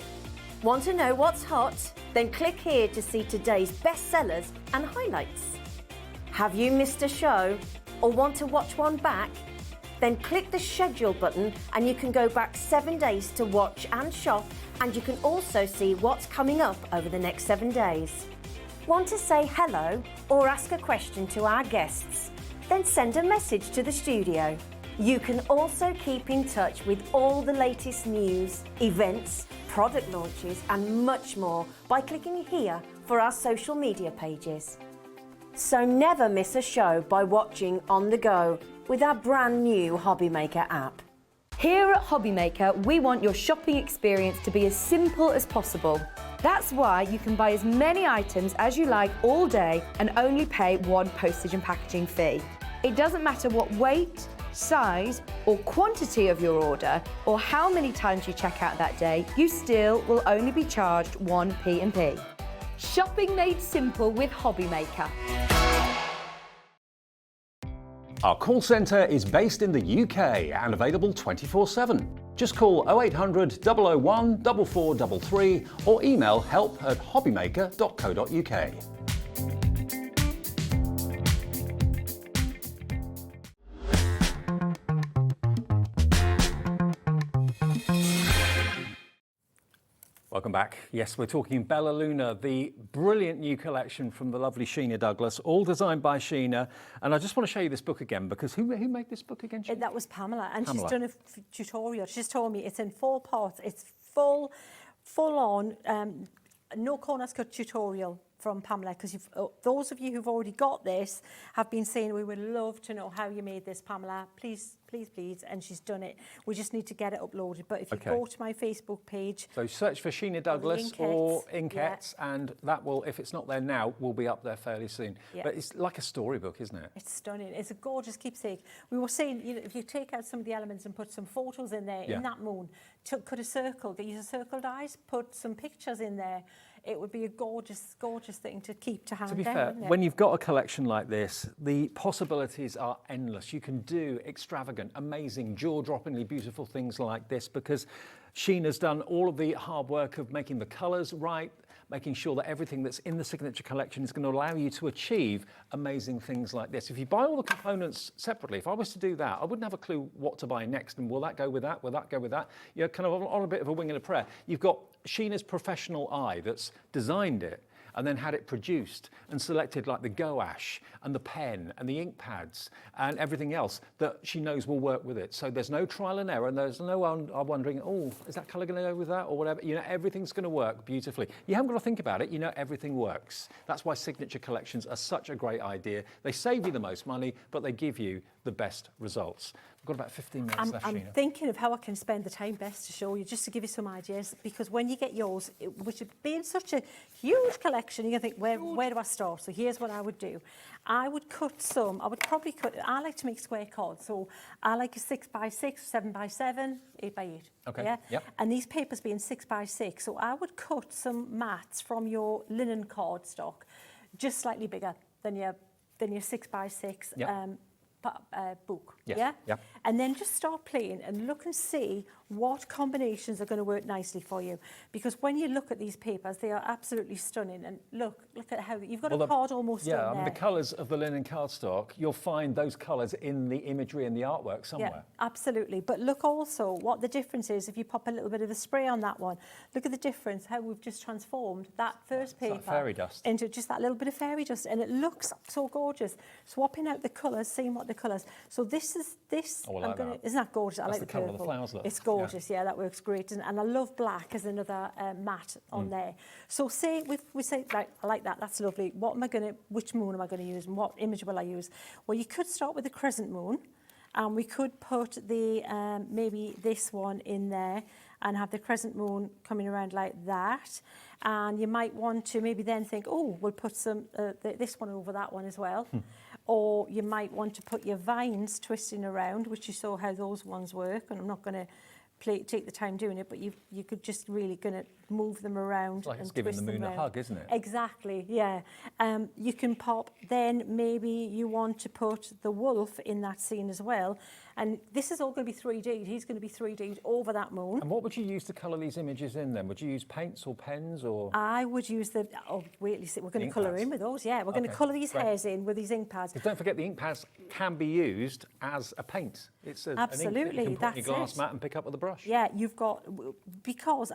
Want to know what's hot? Then click here to see today's bestsellers and highlights. Have you missed a show or want to watch one back? Then click the schedule button and you can go back 7 days to watch and shop, and you can also see what's coming up over the next 7 days. Want to say hello or ask a question to our guests? Then send a message to the studio. You can also keep in touch with all the latest news, events, product launches and much more by clicking here for our social media pages. So never miss a show by watching on the go with our brand new HobbyMaker app. Here at HobbyMaker, we want your shopping experience to be as simple as possible. That's why you can buy as many items as you like all day and only pay 1 postage and packaging fee. It doesn't matter what weight, size, or quantity of your order, or how many times you check out that day, you still will only be charged 1 P&P. Shopping made simple with HobbyMaker. Our call centre is based in the UK and available 24/7. Just call 0800 001 4433 or email help@hobbymaker.co.uk. Welcome back. Yes, we're talking Bella Luna, the brilliant new collection from the lovely Sheena Douglas, all designed by Sheena. And I just want to show you this book again, because who made this book again, Sheena? That was Pamela, and Pamela. she's done a tutorial. She's told me it's in 4 parts. It's full on, no corners cut tutorial from Pamela, because those of you who've already got this have been saying, we would love to know how you made this, Pamela. Please, please, please. And she's done it. We just need to get it uploaded. But if you go to my Facebook page. So search for Sheena Douglas or Inkettes, and that will, if it's not there now, will be up there fairly soon. Yeah. But it's like a storybook, isn't it? It's stunning. It's a gorgeous keepsake. We were saying, you know, if you take out some of the elements and put some photos in there, in that moon, cut a circle, use a circle dies, put some pictures in there. It would be a gorgeous, gorgeous thing to keep to hand. To be fair, when you've got a collection like this, the possibilities are endless. You can do extravagant, amazing, jaw-droppingly beautiful things like this, because Sheena's done all of the hard work of making the colours right, making sure that everything that's in the signature collection is going to allow you to achieve amazing things like this. If you buy all the components separately, if I was to do that, I wouldn't have a clue what to buy next, and will that go with that, will that go with that? You're kind of on a bit of a wing and a prayer. You've got Sheena's professional eye that's designed it and then had it produced and selected like the gouache and the pen and the ink pads and everything else that she knows will work with it. So there's no trial and error, and there's no one wondering, oh, is that colour going to go with that or whatever? You know, everything's going to work beautifully. You haven't got to think about it, you know everything works. That's why signature collections are such a great idea. They save you the most money, but they give you the best results. We've got about 15 minutes left, I'm Sheena. thinking of how I can spend the time best to show you, just to give you some ideas, because when you get yours, which would be in such a huge collection, you're going to think, where do I start? So here's what I would do. I would cut some, I like to make square cards, so I like a 6x6, 7x7, 8x8. Okay, yeah? yep. And these papers being 6x6, so I would cut some mats from your linen cardstock, just slightly bigger than your 6x6. Yep. Book, Yes, yeah? yep. And then just start playing and look and see what combinations are going to work nicely for you. Because when you look at these papers, they are absolutely stunning. And look at how you've got a card almost yeah, done I mean, there. the colours of the linen cardstock, you'll find those colours in the imagery and the artwork somewhere. Yeah, absolutely. But look also what the difference is if you pop a little bit of a spray on that one. Look at the difference, how we've just transformed that first paper like fairy dust. into just that little bit of fairy dust, and it looks so gorgeous. Swapping out the colours, seeing what the colours. So this is this. Oh, I like that. Isn't that gorgeous? I That's like the colour purple. the flowers look. It's gorgeous. Yeah, that works great. And I love black as another matte on there. So say we say, right, I like that. That's lovely. Which moon am I going to use, and what image will I use? Well, you could start with the crescent moon, and we could put the maybe this one in there and have the crescent moon coming around like that. And you might want to maybe then think, oh, we'll put some this one over that one as well. Or you might want to put your vines twisting around, which you saw how those ones work. And I'm not going to take the time doing it, but you could just really going to move them around. It's like and it's giving twist the them moon a round. hug, isn't it? Exactly, yeah. You can pop, then maybe you want to put the wolf in that scene as well. And this is all going to be 3D'd. He's going to be 3D'd over that moon. And what would you use to colour these images in then? Would you use paints or pens or? I would use the, we're going to Ink colour pads. in with those, yeah. We're going to Okay, colour these great. hairs in with these ink pads. Because don't forget, the ink pads can be used as a paint. It's an ink that Absolutely, you can put in that's your glass it. mat and pick up with a brush. Yeah, you've got, because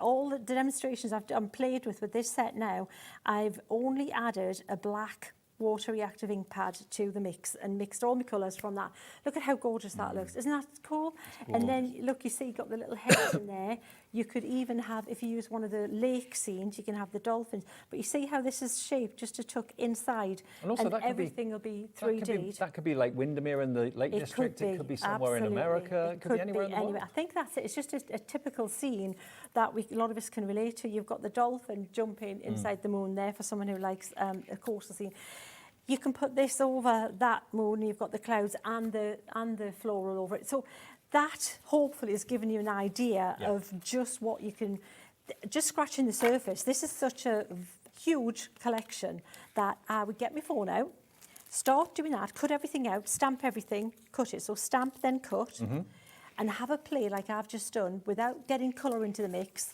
all the demonstrations I've played with this set now, I've only added a black water reactive ink pad to the mix and mixed all my colours from that. Look at how gorgeous that looks. Isn't that cool? And then look, you see you've got the little heads in there. You could even have, if you use one of the lake scenes, you can have the dolphins. But you see how this is shaped just to tuck inside, And also that could everything will be That 3D'd. could be Lake Windermere in the Lake District. It could be somewhere absolutely. in America. It could be anywhere in the world. I think that's it. It's just a typical scene that a lot of us can relate to. You've got the dolphin jumping inside the moon there for someone who likes a coastal scene. you can put this over that moon, you've got the clouds and the floral over it. So that hopefully has given you an idea of just what you can, just scratching the surface. This is such a huge collection that I would get my phone out, start doing that, cut everything out, stamp everything, cut it. So stamp, then cut, and have a play like I've just done without getting colour into the mix.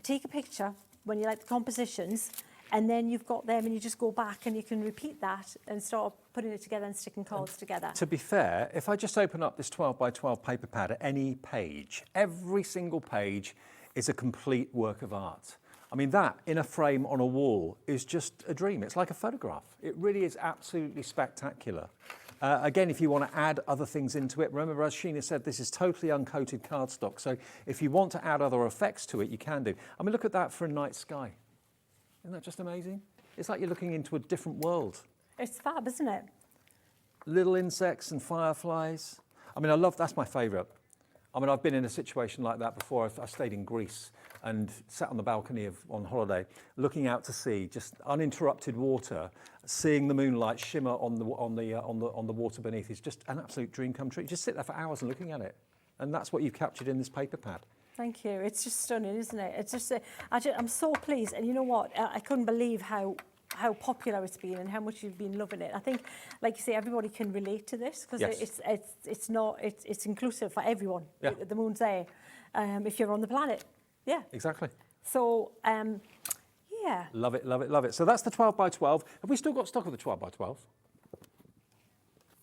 Take a picture when you like the compositions, and then you've got them and you just go back and you can repeat that and start putting it together and sticking cards together. To be fair, if I just open up this 12 by 12 paper pad at any page, every single page is a complete work of art. I mean, that in a frame on a wall is just a dream. It's like a photograph. It really is absolutely spectacular. Again, if you want to add other things into it, remember, as Sheena said, this is totally uncoated cardstock. So if you want to add other effects to it, you can do. I mean, look at that for a night sky. Isn't that just amazing? It's like you're looking into a different world. It's fab, isn't it? Little insects and fireflies. I mean, that's my favourite. I mean, I've been in a situation like that before. I stayed in Greece and sat on the balcony on holiday, looking out to sea, just uninterrupted water, seeing the moonlight shimmer on the water beneath is just an absolute dream come true. You just sit there for hours and looking at it, and that's what you've captured in this paper pad. Thank you. It's just stunning, isn't it? It's just, I'm so pleased, and you know what? I couldn't believe how popular it's been and how much you've been loving it. I think, like you say, everybody can relate to this because it's inclusive for everyone. Yeah. The moon's there, if you're on the planet. Yeah. Exactly. So, yeah. Love it, love it, love it. So that's the 12 by 12. Have we still got stock of the 12 by 12?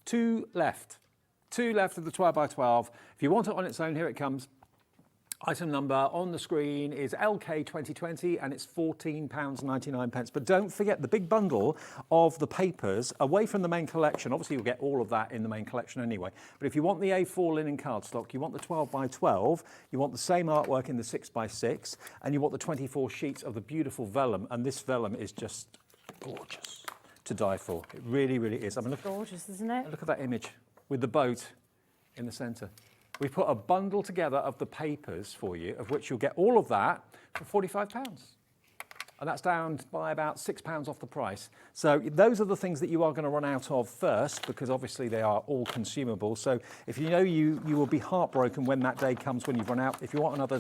Two left. Two left of the 12 by 12. If you want it on its own, here it comes. Item number on the screen is LK2020 and it's £14.99. But don't forget the big bundle of the papers away from the main collection. Obviously, you'll get all of that in the main collection anyway. But if you want the A4 linen cardstock, you want the 12 by 12, you want the same artwork in the 6 by 6, and you want the 24 sheets of the beautiful vellum. And this vellum is just gorgeous to die for. It really, really is. I mean, look, Gorgeous, isn't it? look at that image with the boat in the centre. We put a bundle together of the papers for you, of which you'll get all of that for £45. And that's down by about £6 off the price. So those are the things that you are going to run out of first, because obviously they are all consumable. So if you know you will be heartbroken when that day comes when you've run out. If you want another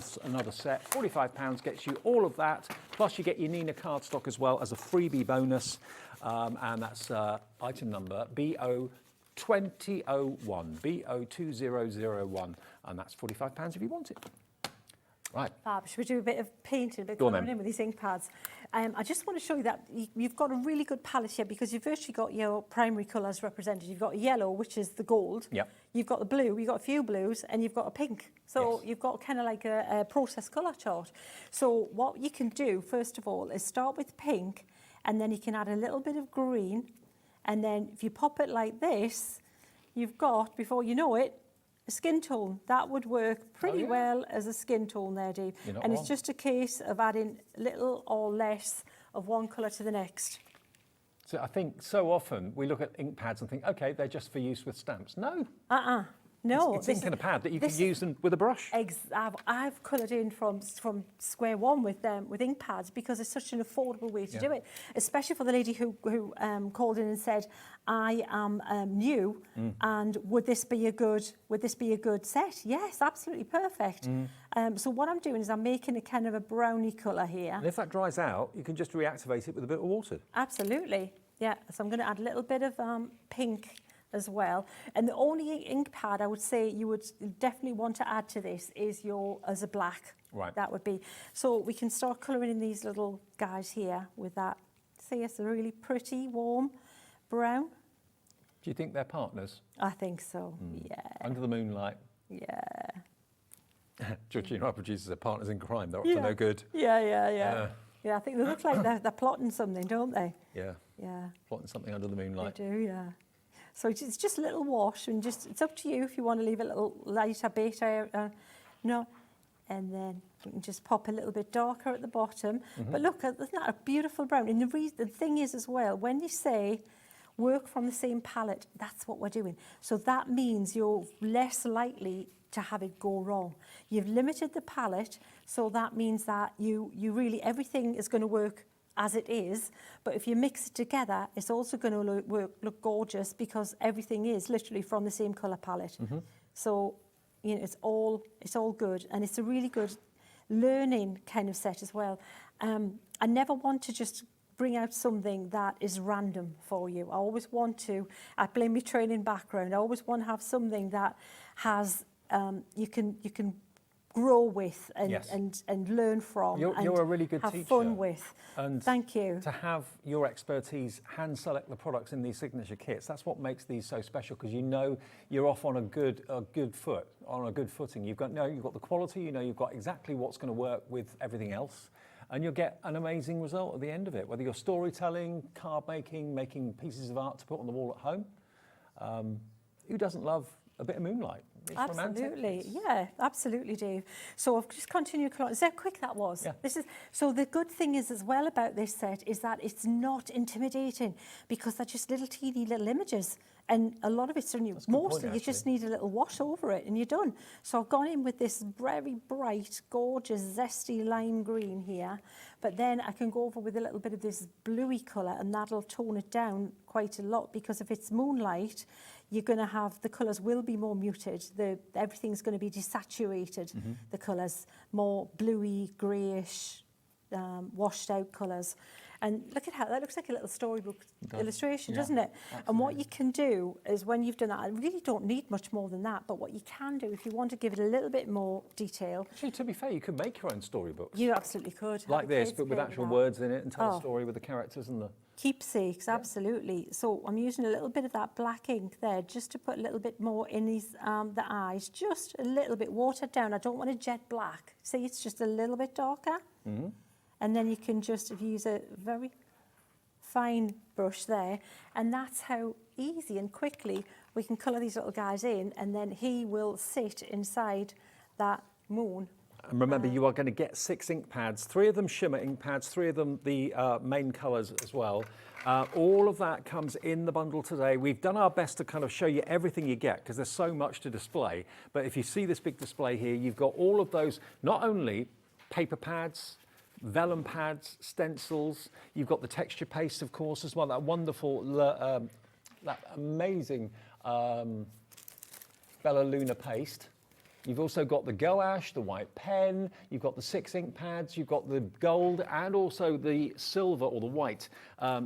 set, £45 gets you all of that. Plus you get your Nina cardstock as well as a freebie bonus. And that's item number BO2001, BO2001, and that's £45 if you want it. Right. Fab. Should we do a bit of painting, a bit of Go on colouring then. in with these ink pads? I just want to show you that you've got a really good palette here because you've virtually got your primary colours represented. You've got yellow, which is the gold. Yep. You've got the blue, you've got a few blues, and you've got a pink. So Yes. you've got kind of like a process colour chart. So what you can do, first of all, is start with pink, and then you can add a little bit of green, and then if you pop it like this, you've got, before you know it, a skin tone. That would work pretty well as a skin tone there, Dave. You're not And wrong. it's just a case of adding little or less of one colour to the next. So I think so often we look at ink pads and think, okay, they're just for use with stamps. No, No, it's ink in a pad that you can use with a brush. I've coloured in from square one with ink pads because it's such an affordable way to do it, especially for the lady who called in and said, I am new, and would this be a good set? Yes, absolutely perfect. So what I'm doing is I'm making a kind of a brownie colour here. And if that dries out, you can just reactivate it with a bit of water. Absolutely, yeah. So I'm going to add a little bit of pink as well. And the only ink pad I would say you would definitely want to add to this is as a black. Right. That would be. So we can start colouring in these little guys here with that. See, it's a really pretty, warm brown. Do you think they're partners? I think so, yeah. Under the moonlight. Yeah. Georgina, our producers, are partners in crime. They're up to no good. Yeah, I think they look like they're plotting something, don't they? Yeah. Yeah. Plotting something under the They moonlight. do, yeah. So it's just a little wash, and it's up to you if you want to leave a little lighter bit. No, and then you can just pop a little bit darker at the bottom. But look, isn't that a beautiful brown? And the thing is as well, when you say work from the same palette, that's what we're doing. So that means you're less likely to have it go wrong. You've limited the palette, so that means that you really, everything is going to work as it is, but if you mix it together, it's also going to look gorgeous because everything is literally from the same colour palette. So, you know, it's all good, and it's a really good learning kind of set as well. I never want to just bring out something that is random for you. I always want to, I blame my training background, I always want to have something that has, you can grow with and learn from. You're a really good have teacher. Fun with. And thank you. To have your expertise hand select the products in these signature kits, that's what makes these so special, because you know you're off on a good footing. You've got the quality, you know you've got exactly what's going to work with everything else, and you'll get an amazing result at the end of it. Whether you're storytelling, card making pieces of art to put on the wall at home, who doesn't love a bit of moonlight? It's absolutely, romantic. yeah, absolutely, Dave. So I've just continued. See how quick that was? Yeah. So the good thing is as well about this set is that it's not intimidating, because they're just little teeny little images, and a lot of it's on you. Mostly you just need a little wash over it and you're done. So I've gone in with this very bright, gorgeous, zesty lime green here, but then I can go over with a little bit of this bluey colour, and that'll tone it down quite a lot, because if it's moonlight, you're going to have, the colours will be more muted. Everything's going to be desaturated, the colours, more bluey, greyish, washed out colours. And look at how, that looks like a little storybook illustration, doesn't it? Absolutely. And what you can do is, when you've done that, I really don't need much more than that, but what you can do, if you want to give it a little bit more detail. Actually, to be fair, you could make your own storybooks. You absolutely could. Like this, but with actual words in it, and tell a story with the characters and the... Keepsakes, absolutely. So I'm using a little bit of that black ink there, just to put a little bit more in these, the eyes, just a little bit watered down. I don't want a jet black. See, it's just a little bit darker. And then you can just use a very fine brush there, and that's how easy and quickly we can colour these little guys in, and then he will sit inside that moon. And remember, you are going to get 6 ink pads, 3 of them shimmer ink pads, 3 of them the main colours as well. All of that comes in the bundle today. We've done our best to kind of show you everything you get, because there's so much to display. But if you see this big display here, you've got all of those, not only paper pads, vellum pads, stencils, you've got the texture paste, of course, as well, that wonderful, that amazing Bella Luna paste. You've also got the gouache, the white pen, you've got the 6 ink pads, you've got the gold and also the silver or the white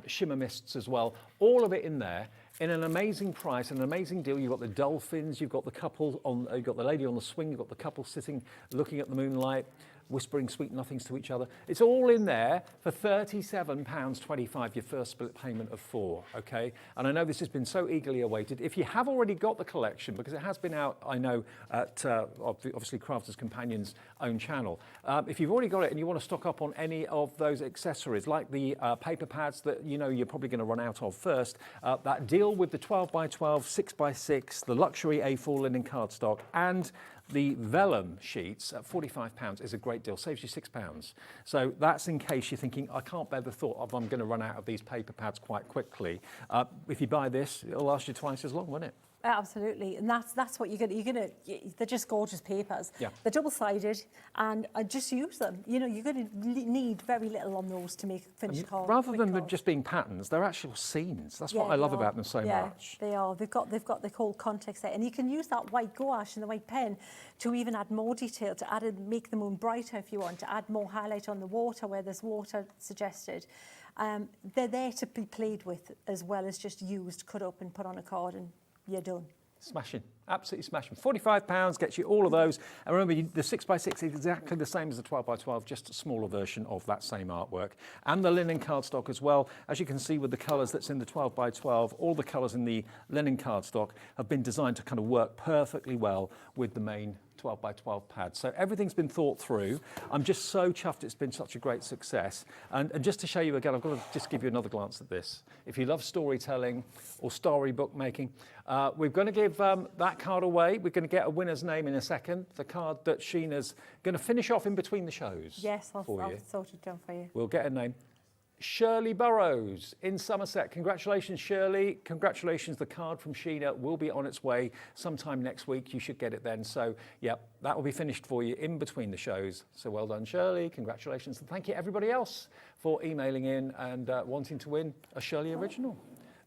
shimmer mists as well. All of it in there in an amazing price, an amazing deal. You've got the dolphins, you've got the couple on, you've got the lady on the swing, you've got the couple sitting, looking at the moonlight, whispering sweet nothings to each other. It's all in there for £37.25, your first split payment of 4, okay? And I know this has been so eagerly awaited. If you have already got the collection, because it has been out, I know, at obviously Crafters Companion's own channel. If you've already got it and you want to stock up on any of those accessories, like the paper pads that you know you're probably going to run out of first, that deal with the 12x12, 6x6, the luxury A4 linen cardstock, and the vellum sheets at £45 is a great deal, saves you £6. So that's in case you're thinking, I can't bear the thought of I'm going to run out of these paper pads quite quickly. If you buy this, it'll last you twice as long, won't it? Absolutely, and that's what you're gonna. They're just gorgeous papers. Yeah. They're double-sided, and I just use them. You know, you're going to need very little on those to make finished cards. Rather than just being patterns, they're actual scenes. That's what I love about them so much. They are. They've got the whole context there, and you can use that white gouache and the white pen to even add more detail, to add and make the moon brighter if you want, to add more highlight on the water where there's water suggested. They're there to be played with as well as just used, cut up, and put on a card, and you're done. Smashing, absolutely smashing. £45 gets you all of those. And remember, the 6x6 is exactly the same as the 12x12, just a smaller version of that same artwork. And the linen cardstock as well. As you can see with the colours that's in the 12x12, all the colours in the linen cardstock have been designed to kind of work perfectly well with the main 12x12 pad. So everything's been thought through. I'm just so chuffed it's been such a great success. And just to show you again, I've got to just give you another glance at this. If you love storytelling or storybook making, we're going to give that card away. We're going to get a winner's name in a second. The card that Sheena's going to finish off in between the shows. Yes, I'll for you. sort it down for you. We'll get a name. Shirley Burrows in Somerset. Congratulations, Shirley. Congratulations. The card from Sheena will be on its way sometime next week. You should get it then. So, yeah, that will be finished for you in between the shows. So well done, Shirley. Congratulations. And thank you, everybody else, for emailing in and wanting to win a Shirley original.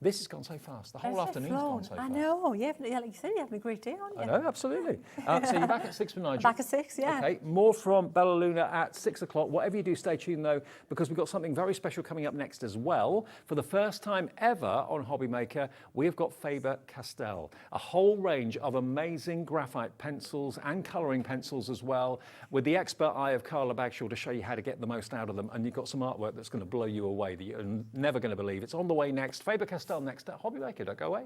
This has gone so fast. The whole afternoon's gone so fast. I know. Like you said, you're having a great day, aren't you? I know, absolutely. So you're back at 6 for Nigel. Back at 6, yeah. Okay, more from Bella Luna at 6 o'clock. Whatever you do, stay tuned though, because we've got something very special coming up next as well. For the first time ever on HobbyMaker, we've got Faber Castell, a whole range of amazing graphite pencils and colouring pencils as well, with the expert eye of Carla Bagshaw to show you how to get the most out of them. And you've got some artwork that's going to blow you away that you're never going to believe. It's on the way next. Faber Castell next at HobbyMaker. Don't go away.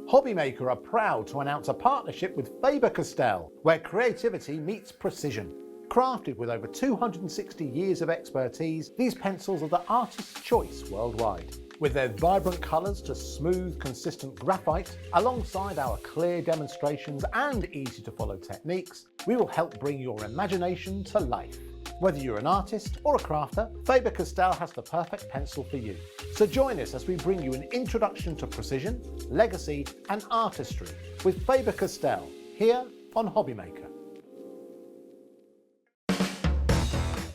HobbyMaker are proud to announce a partnership with Faber Castell, where creativity meets precision. Crafted with over 260 years of expertise, these pencils are the artist's choice worldwide. With their vibrant colours to smooth, consistent graphite, alongside our clear demonstrations and easy-to-follow techniques, we will help bring your imagination to life. Whether you're an artist or a crafter, Faber Castell has the perfect pencil for you. So join us as we bring you an introduction to precision, legacy and artistry with Faber Castell here on HobbyMaker.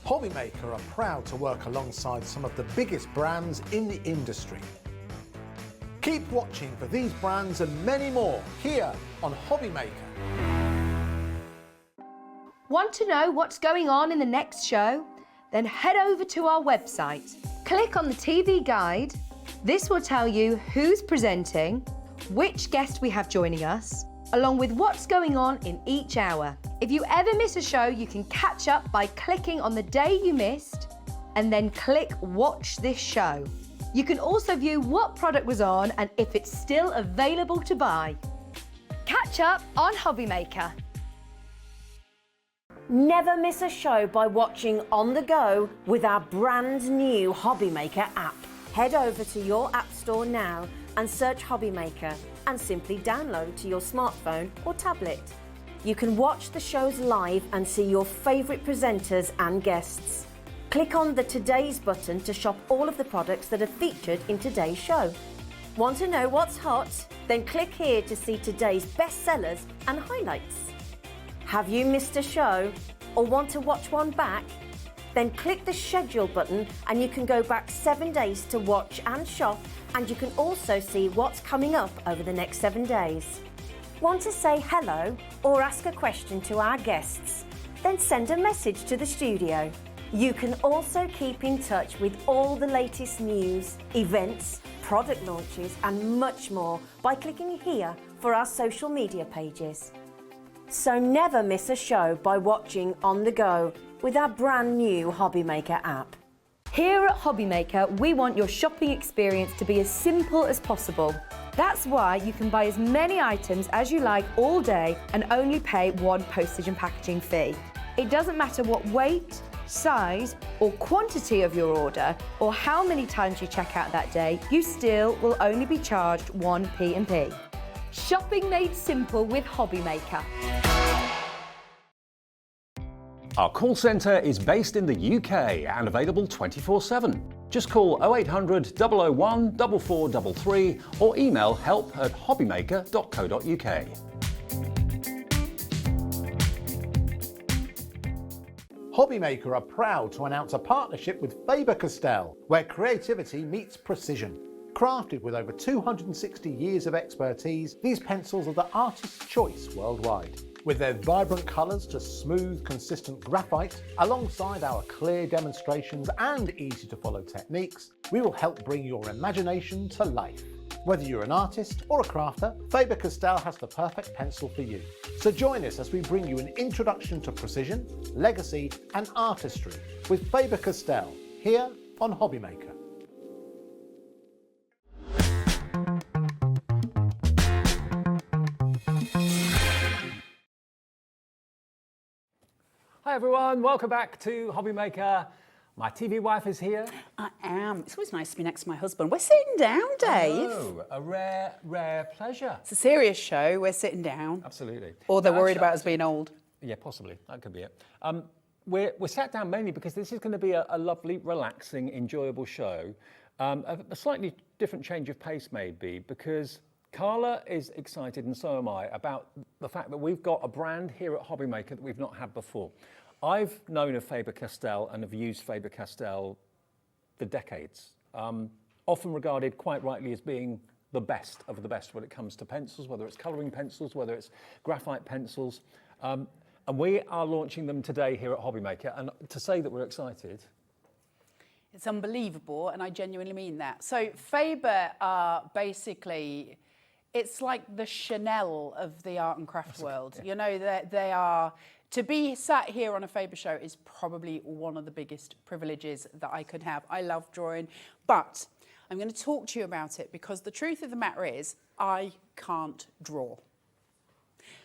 HobbyMaker are proud to work alongside some of the biggest brands in the industry. Keep watching for these brands and many more here on HobbyMaker. Want to know what's going on in the next show? Then head over to our website. Click on the TV guide. This will tell you who's presenting, which guest we have joining us, along with what's going on in each hour. If you ever miss a show, you can catch up by clicking on the day you missed and then click Watch This Show. You can also view what product was on and if it's still available to buy. Catch up on HobbyMaker. Never miss a show by watching on the go with our brand new HobbyMaker app. Head over to your app store now and search HobbyMaker and simply download to your smartphone or tablet. You can watch the shows live and see your favourite presenters and guests. Click on the Today's button to shop all of the products that are featured in today's show. Want to know what's hot? Then click here to see today's bestsellers and highlights. Have you missed a show or want to watch one back? Then click the schedule button and you can go back 7 days to watch and shop, and you can also see what's coming up over the next 7 days. Want to say hello or ask a question to our guests? Then send a message to the studio. You can also keep in touch with all the latest news, events, product launches and much more by clicking here for our social media pages. So never miss a show by watching on the go with our brand new HobbyMaker app. Here at HobbyMaker, we want your shopping experience to be as simple as possible. That's why you can buy as many items as you like all day and only pay one postage and packaging fee. It doesn't matter what weight, size or quantity of your order or how many times you check out that day, you still will only be charged one P&P. Shopping made simple with HobbyMaker. Our call centre is based in the UK and available 24/7. Just call 0800 001 4433 or email help@hobbymaker.co.uk. HobbyMaker are proud to announce a partnership with Faber Castell, where creativity meets precision. Crafted with over 260 years of expertise, these pencils are the artist's choice worldwide. With their vibrant colours to smooth, consistent graphite, alongside our clear demonstrations and easy-to-follow techniques, we will help bring your imagination to life. Whether you're an artist or a crafter, Faber Castell has the perfect pencil for you. So join us as we bring you an introduction to precision, legacy and artistry with Faber Castell here on HobbyMaker. Hi everyone, welcome back to HobbyMaker. My TV wife is here. I am. It's always nice to be next to my husband. We're sitting down, Dave. Oh, a rare pleasure. It's a serious show. We're sitting down. Absolutely. Or they're worried about us being old. Yeah, possibly. That could be it. we're sat down mainly because this is going to be a lovely, relaxing, enjoyable show. A slightly different change of pace maybe, because Carla is excited, and so am I, about the fact that we've got a brand here at HobbyMaker that we've not had before. I've known of Faber Castell and have used Faber Castell for decades, often regarded quite rightly as being the best of the best when it comes to pencils, whether it's colouring pencils, whether it's graphite pencils. And we are launching them today here at HobbyMaker. And to say that we're excited... It's unbelievable, and I genuinely mean that. So Faber are basically, it's like the Chanel of the art and craft world. Yeah. You know, they are... To be sat here on a Faber show is probably one of the biggest privileges that I could have. I love drawing, but I'm going to talk to you about it because the truth of the matter is I can't draw.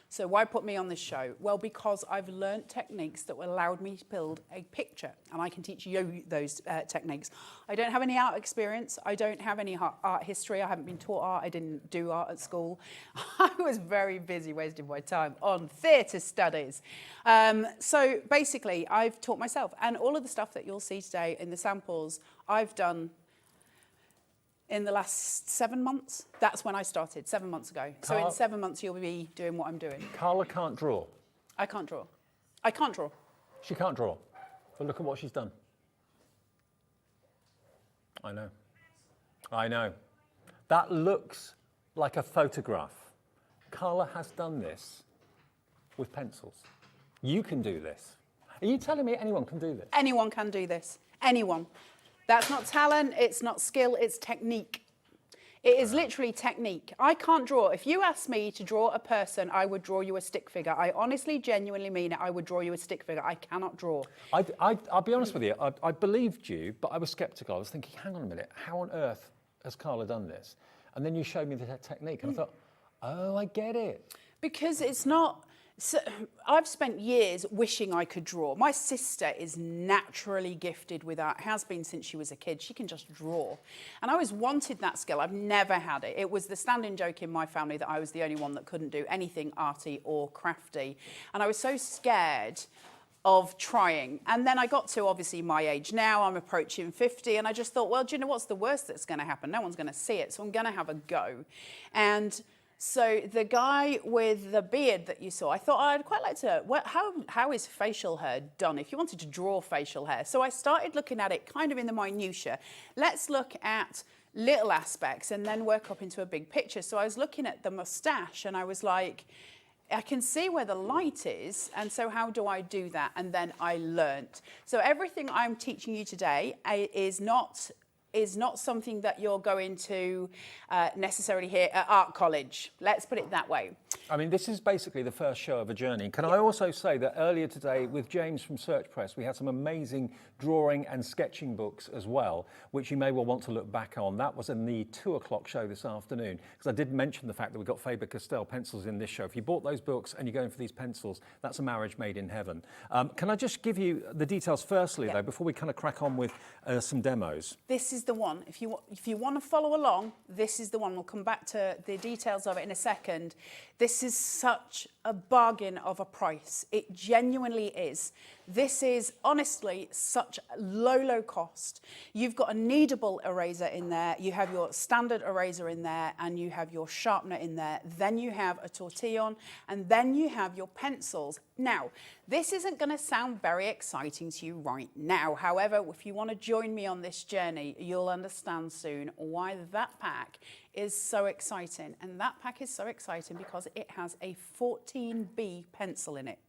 So why put me on this show? Well, because I've learnt techniques that allowed me to build a picture, and I can teach you those techniques. I don't have any art experience. I don't have any art history. I haven't been taught art. I didn't do art at school. I was very busy wasting my time on theatre studies. So basically, I've taught myself, and all of the stuff that you'll see today in the samples, I've done in the last 7 months. That's when I started, 7 months ago. So in 7 months, you'll be doing what I'm doing. Carla can't draw. I can't draw. I can't draw. She can't draw. But look at what she's done. I know. I know. That looks like a photograph. Carla has done this with pencils. You can do this. Are you telling me anyone can do this? Anyone can do this. Anyone. That's not talent, it's not skill, it's technique. It is literally technique. I can't draw. If you asked me to draw a person, I would draw you a stick figure. I honestly, genuinely mean it. I would draw you a stick figure. I cannot draw. I'll be honest with you. I believed you, but I was sceptical. I was thinking, hang on a minute, how on earth has Carla done this? And then you showed me the technique, and I thought, oh, I get it. Because it's not... So I've spent years wishing I could draw. My sister is naturally gifted with art, has been since she was a kid. She can just draw. And I always wanted that skill. I've never had it. It was the standing joke in my family that I was the only one that couldn't do anything arty or crafty. And I was so scared of trying. And then I got to obviously my age now, I'm approaching 50, and I just thought, well, do you know what's the worst that's going to happen? No one's going to see it, so I'm going to have a go. And so the guy with the beard that you saw, I thought I'd quite like to, well, how is facial hair done if you wanted to draw facial hair? So I started looking at it kind of in the minutiae. Let's look at little aspects and then work up into a big picture. So I was looking at the moustache and I was like, I can see where the light is, and so how do I do that? And then I learnt. So everything I'm teaching you today is not something that you're going to necessarily hear at art college. Let's put it that way. I mean, this is basically the first show of a journey. Can I also say that earlier today with James from SearchPress, we had some amazing drawing and sketching books as well, which you may well want to look back on. That was in the 2 o'clock show this afternoon, because I did mention the fact that we've got Faber Castell pencils in this show. If you bought those books and you're going for these pencils, that's a marriage made in heaven. Can I just give you the details firstly, though, before we kind of crack on with some demos? This is the one. If you want to follow along, this is the one. We'll come back to the details of it in a second. This is such a bargain of a price. It genuinely is. This is honestly such low cost. You've got a kneadable eraser in there, you have your standard eraser in there, and you have your sharpener in there. Then you have a tortillon, and then you have your pencils. Now, this isn't going to sound very exciting to you right now. However, if you want to join me on this journey, you'll understand soon why that pack is so exciting. And that pack is so exciting because it has a 14B pencil in it.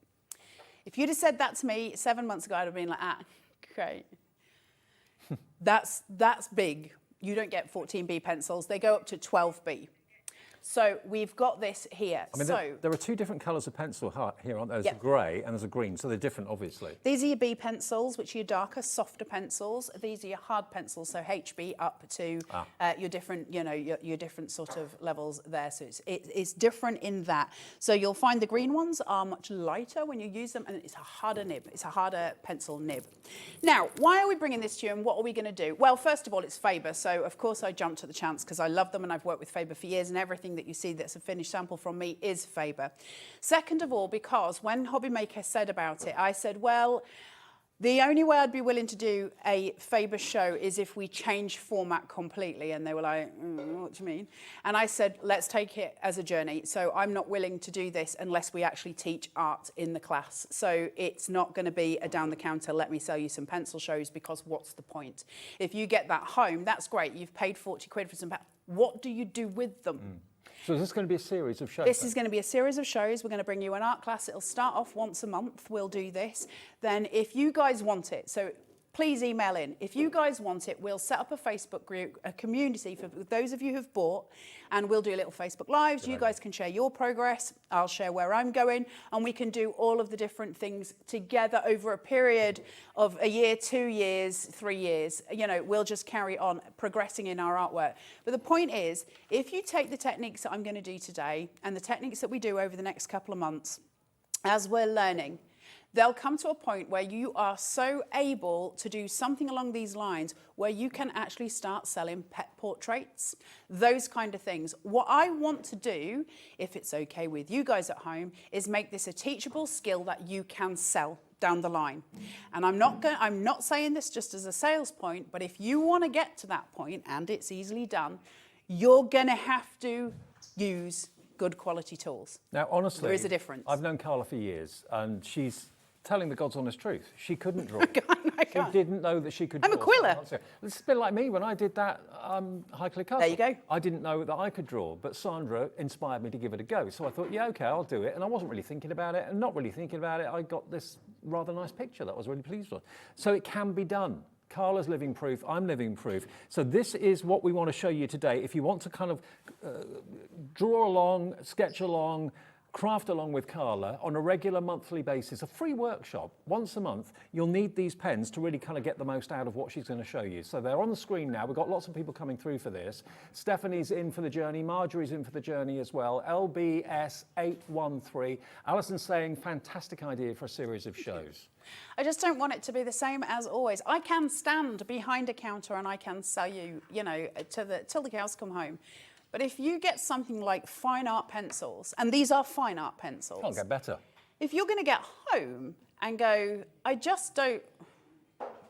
If you'd have said that to me 7 months ago, I'd have been like, great. That's big. You don't get 14B pencils. They go up to 12B. So we've got this here. I mean, there are two different colours of pencil here, aren't there? There's a grey and there's a green, so they're different, obviously. These are your B pencils, which are your darker, softer pencils. These are your hard pencils, so HB up to your different, your different sort of levels there. So it's different in that. So you'll find the green ones are much lighter when you use them, and it's a harder nib. It's a harder pencil nib. Now, why are we bringing this to you, and what are we going to do? Well, first of all, it's Faber, so of course I jumped at the chance because I love them and I've worked with Faber for years, and everything that you see that's a finished sample from me is Faber. Second of all, because when HobbyMaker said about it, I said, well, The only way I'd be willing to do a Faber show is if we change format completely. And they were like, what do you mean? And I said, let's take it as a journey. So I'm not willing to do this unless we actually teach art in the class. So it's not going to be a down the counter, let me sell you some pencil shows, because what's the point? If you get that home, that's great. You've paid 40 quid for some pencils. What do you do with them? So is this going to be a series of shows? This is going to be a series of shows. We're going to bring you an art class. It'll start off once a month. We'll do this. Then if you guys want it, so please email in. If you guys want it, we'll set up a Facebook group, a community for those of you who've bought, and we'll do little Facebook Lives. You guys can share your progress. I'll share where I'm going, and we can do all of the different things together over a period of a year, 2 years, 3 years. You know, we'll just carry on progressing in our artwork. But the point is, if you take the techniques that I'm going to do today and the techniques that we do over the next couple of months, as we're learning, there'll come to a point where you are so able to do something along these lines where you can actually start selling pet portraits, those kind of things. What I want to do, if it's okay with you guys at home, is make this a teachable skill that you can sell down the line. And I'm not saying this just as a sales point, but if you want to get to that point, and it's easily done, you're going to have to use good quality tools. Now, honestly, there is a difference. I've known Carla for years, and she's telling the God's honest truth. She couldn't draw. I can't. She didn't know that she could draw. I'm a quiller. It's a bit like me when I did that Highclere Castle. There you go. I didn't know that I could draw, but Sandra inspired me to give it a go. So I thought, yeah, okay, I'll do it. And I wasn't really thinking about it, and not really thinking about it, I got this rather nice picture that I was really pleased with. So it can be done. Carla's living proof, I'm living proof. So this is what we want to show you today. If you want to kind of draw along, sketch along, craft along with Carla on a regular monthly basis, a free workshop once a month, you'll need these pens to really kind of get the most out of what she's going to show you. So they're on the screen now. We've got lots of people coming through for this. Stephanie's in for the journey. Marjorie's in for the journey as well. LBS813. Alison's saying, fantastic idea for a series of shows. I just don't want it to be the same as always. I can stand behind a counter and I can sell you, you know, till the cows come home. But if you get something like fine art pencils, and these are fine art pencils. Can't get better. If you're going to get home and go, I just don't,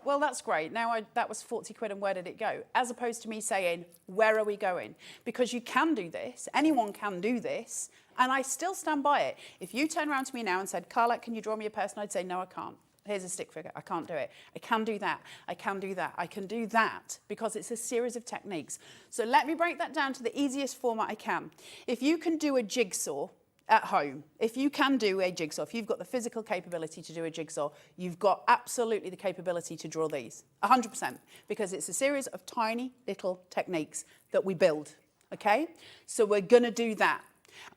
well, that's great. Now that was 40 quid and where did it go? As opposed to me saying, where are we going? Because you can do this. Anyone can do this. And I still stand by it. If you turn around to me now and said, Carla, can you draw me a person? I'd say, no, I can't. Here's a stick figure. I can't do it. I can do that. I can do that. I can do that, because it's a series of techniques. So let me break that down to the easiest format I can. If you can do a jigsaw at home, if you can do a jigsaw, if you've got the physical capability to do a jigsaw, you've got absolutely the capability to draw these, 100%, because it's a series of tiny little techniques that we build, okay? So we're going to do that.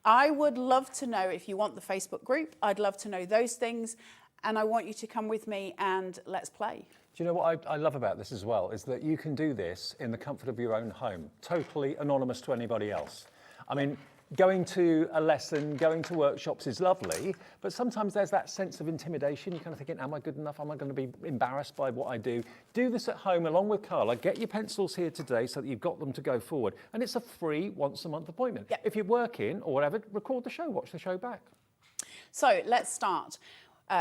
I would love to know if you want the Facebook group. I'd love to know those things. And I want you to come with me and let's play. Do you know what I love about this as well, is that you can do this in the comfort of your own home, totally anonymous to anybody else. I mean, going to a lesson, going to workshops is lovely, but sometimes there's that sense of intimidation. You're kind of thinking, am I good enough? Am I going to be embarrassed by what I do? Do this at home along with Carla. Get your pencils here today so that you've got them to go forward. And it's a free once-a-month appointment. Yep. If you're working or whatever, record the show, watch the show back. So let's start.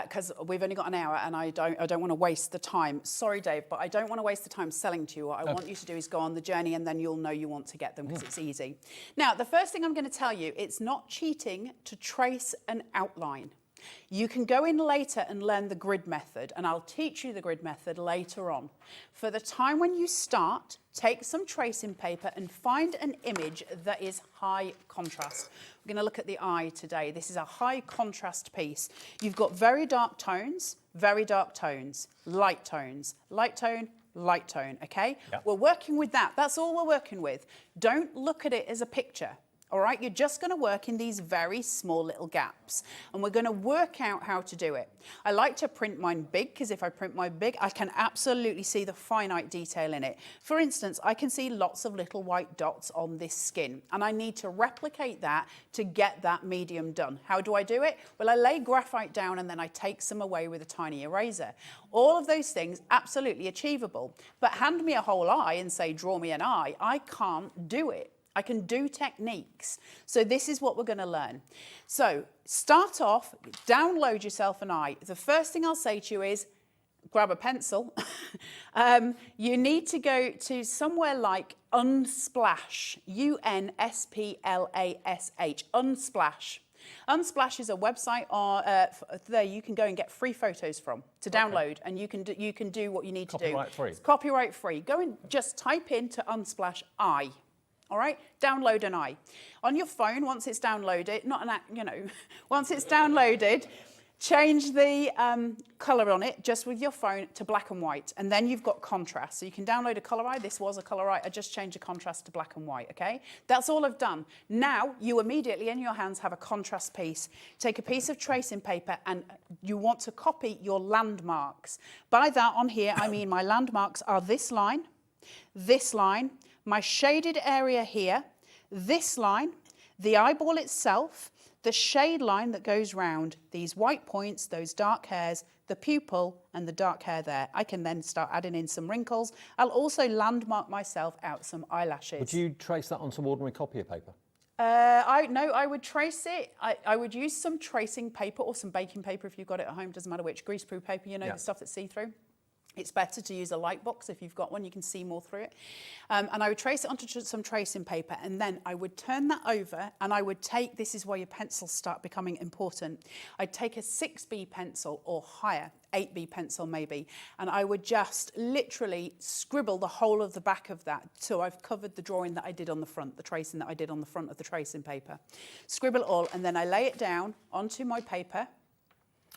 Because we've only got an hour and I don't want to waste the time. Sorry, Dave, but I don't want to waste the time selling to you. What I want you to do is go on the journey and then you'll know you want to get them because it's easy. Now, the first thing I'm going to tell you, it's not cheating to trace an outline. You can go in later and learn the grid method, and I'll teach you the grid method later on. For the time when you start, take some tracing paper and find an image that is high contrast. We're going to look at the eye today. This is a high contrast piece. You've got very dark tones, light tones, light tone, light tone, okay? Yep. We're working with that. That's all we're working with. Don't look at it as a picture. All right, you're just going to work in these very small little gaps, and we're going to work out how to do it. I like to print mine big, because if I print mine big, I can absolutely see the finite detail in it. For instance, I can see lots of little white dots on this skin, and I need to replicate that to get that medium done. How do I do it? Well, I lay graphite down, and then I take some away with a tiny eraser. All of those things, absolutely achievable. But hand me a whole eye and say, draw me an eye. I can't do it. I can do techniques. So this is what we're going to learn. So start off, download yourself an eye. The first thing I'll say to you is grab a pencil, you need to go to somewhere like Unsplash, Unsplash, Unsplash. Unsplash is a website there you can go and get free photos from to download, and you can do what you need to do. Copyright free. It's copyright free. Go and just type into Unsplash I. All right, download an I. On your phone, once it's downloaded, once it's downloaded, change the colour on it just with your phone to black and white, and then you've got contrast. So you can download a colour eye. This was a colour eye. I just changed the contrast to black and white, okay? That's all I've done. Now, you immediately in your hands have a contrast piece. Take a piece of tracing paper and you want to copy your landmarks. By that on here, I mean my landmarks are this line, my shaded area here, this line, the eyeball itself, the shade line that goes round, these white points, those dark hairs, the pupil and the dark hair there. I can then start adding in some wrinkles. I'll also landmark myself out some eyelashes. Would you trace that on some ordinary copy of paper? No, I would trace it. I would use some tracing paper or some baking paper if you've got it at home, doesn't matter which, greaseproof paper, the stuff that's see-through. It's better to use a light box. If you've got one, you can see more through it. And I would trace it onto some tracing paper, and then I would turn that over, and I would take, this is where your pencils start becoming important. I'd take a 6B pencil or higher, 8B pencil maybe, and I would just literally scribble the whole of the back of that. So I've covered the drawing that I did on the front, the tracing that I did on the front of the tracing paper. Scribble it all, and then I lay it down onto my paper.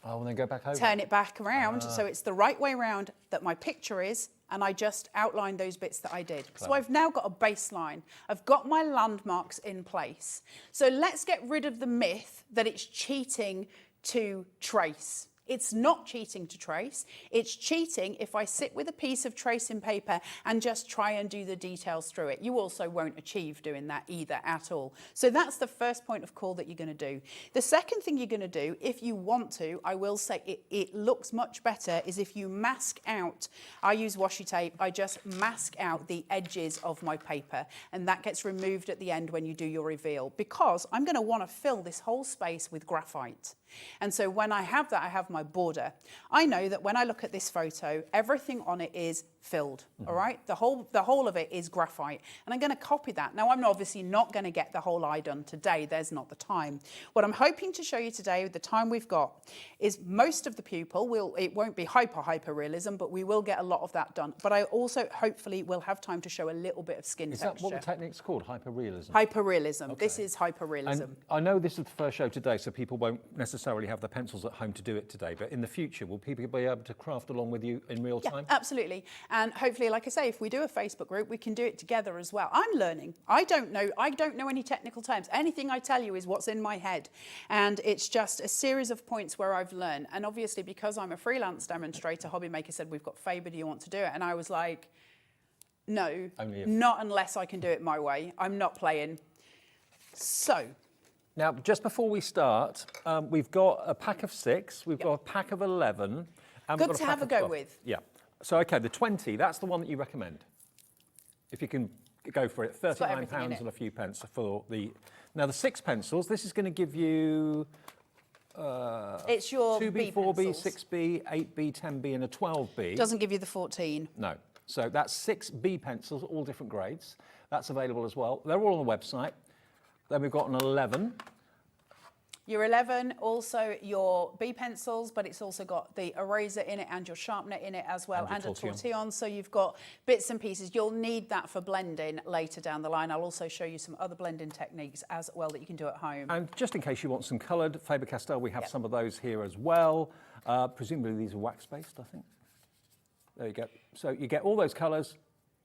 Oh, and then go back over. Turn it back around so it's the right way round that my picture is, and I just outline those bits that I did. So I've now got a baseline. I've got my landmarks in place. So let's get rid of the myth that it's cheating to trace. It's not cheating to trace. It's cheating if I sit with a piece of tracing paper and just try and do the details through it. You also won't achieve doing that either at all. So that's the first point of call that you're going to do. The second thing you're going to do, if you want to, I will say it looks much better, is if you mask out. I use washi tape. I just mask out the edges of my paper, and that gets removed at the end when you do your reveal, because I'm going to want to fill this whole space with graphite. And so when I have that, I have my border. I know that when I look at this photo, everything on it is filled, all right? The whole of it is graphite, and I'm going to copy that. Now, I'm obviously not going to get the whole eye done today. There's not the time. What I'm hoping to show you today, with the time we've got, is most of the pupil. It won't be hyper realism, but we will get a lot of that done. But I also hopefully will have time to show a little bit of skin texture. Is that what the technique's called, hyper-realism? Hyper-realism. Okay. This is hyper-realism. And I know this is the first show today, so people won't necessarily have the pencils at home to do it today, but in the future, will people be able to craft along with you in real time? Absolutely. And hopefully, like I say, if we do a Facebook group, we can do it together as well. I'm learning. I don't know any technical terms. Anything I tell you is what's in my head. And it's just a series of points where I've learned. And obviously, because I'm a freelance demonstrator, HobbyMaker said, we've got Faber, do you want to do it? And I was like, no, not unless I can do it my way. I'm not playing. So. Now, just before we start, we've got a pack of 6, we've got a pack of 11. And Good to have a go with. Yeah. So, okay, the 20, that's the one that you recommend. If you can go for it, £39 and a few pence for the... Now, the 6 pencils, this is going to give you... it's your 2B, B 4B, pencils. 6B, 8B, 10B and a 12B. Doesn't give you the 14. No. So that's 6 B pencils, all different grades. That's available as well. They're all on the website. Then we've got an 11. Your 11, also your B pencils, but it's also got the eraser in it and your sharpener in it as well, and a tortillon. So you've got bits and pieces. You'll need that for blending later down the line. I'll also show you some other blending techniques as well that you can do at home. And just in case you want some coloured, Faber Castell, we have some of those here as well. Presumably these are wax-based, I think. There you go. So you get all those colours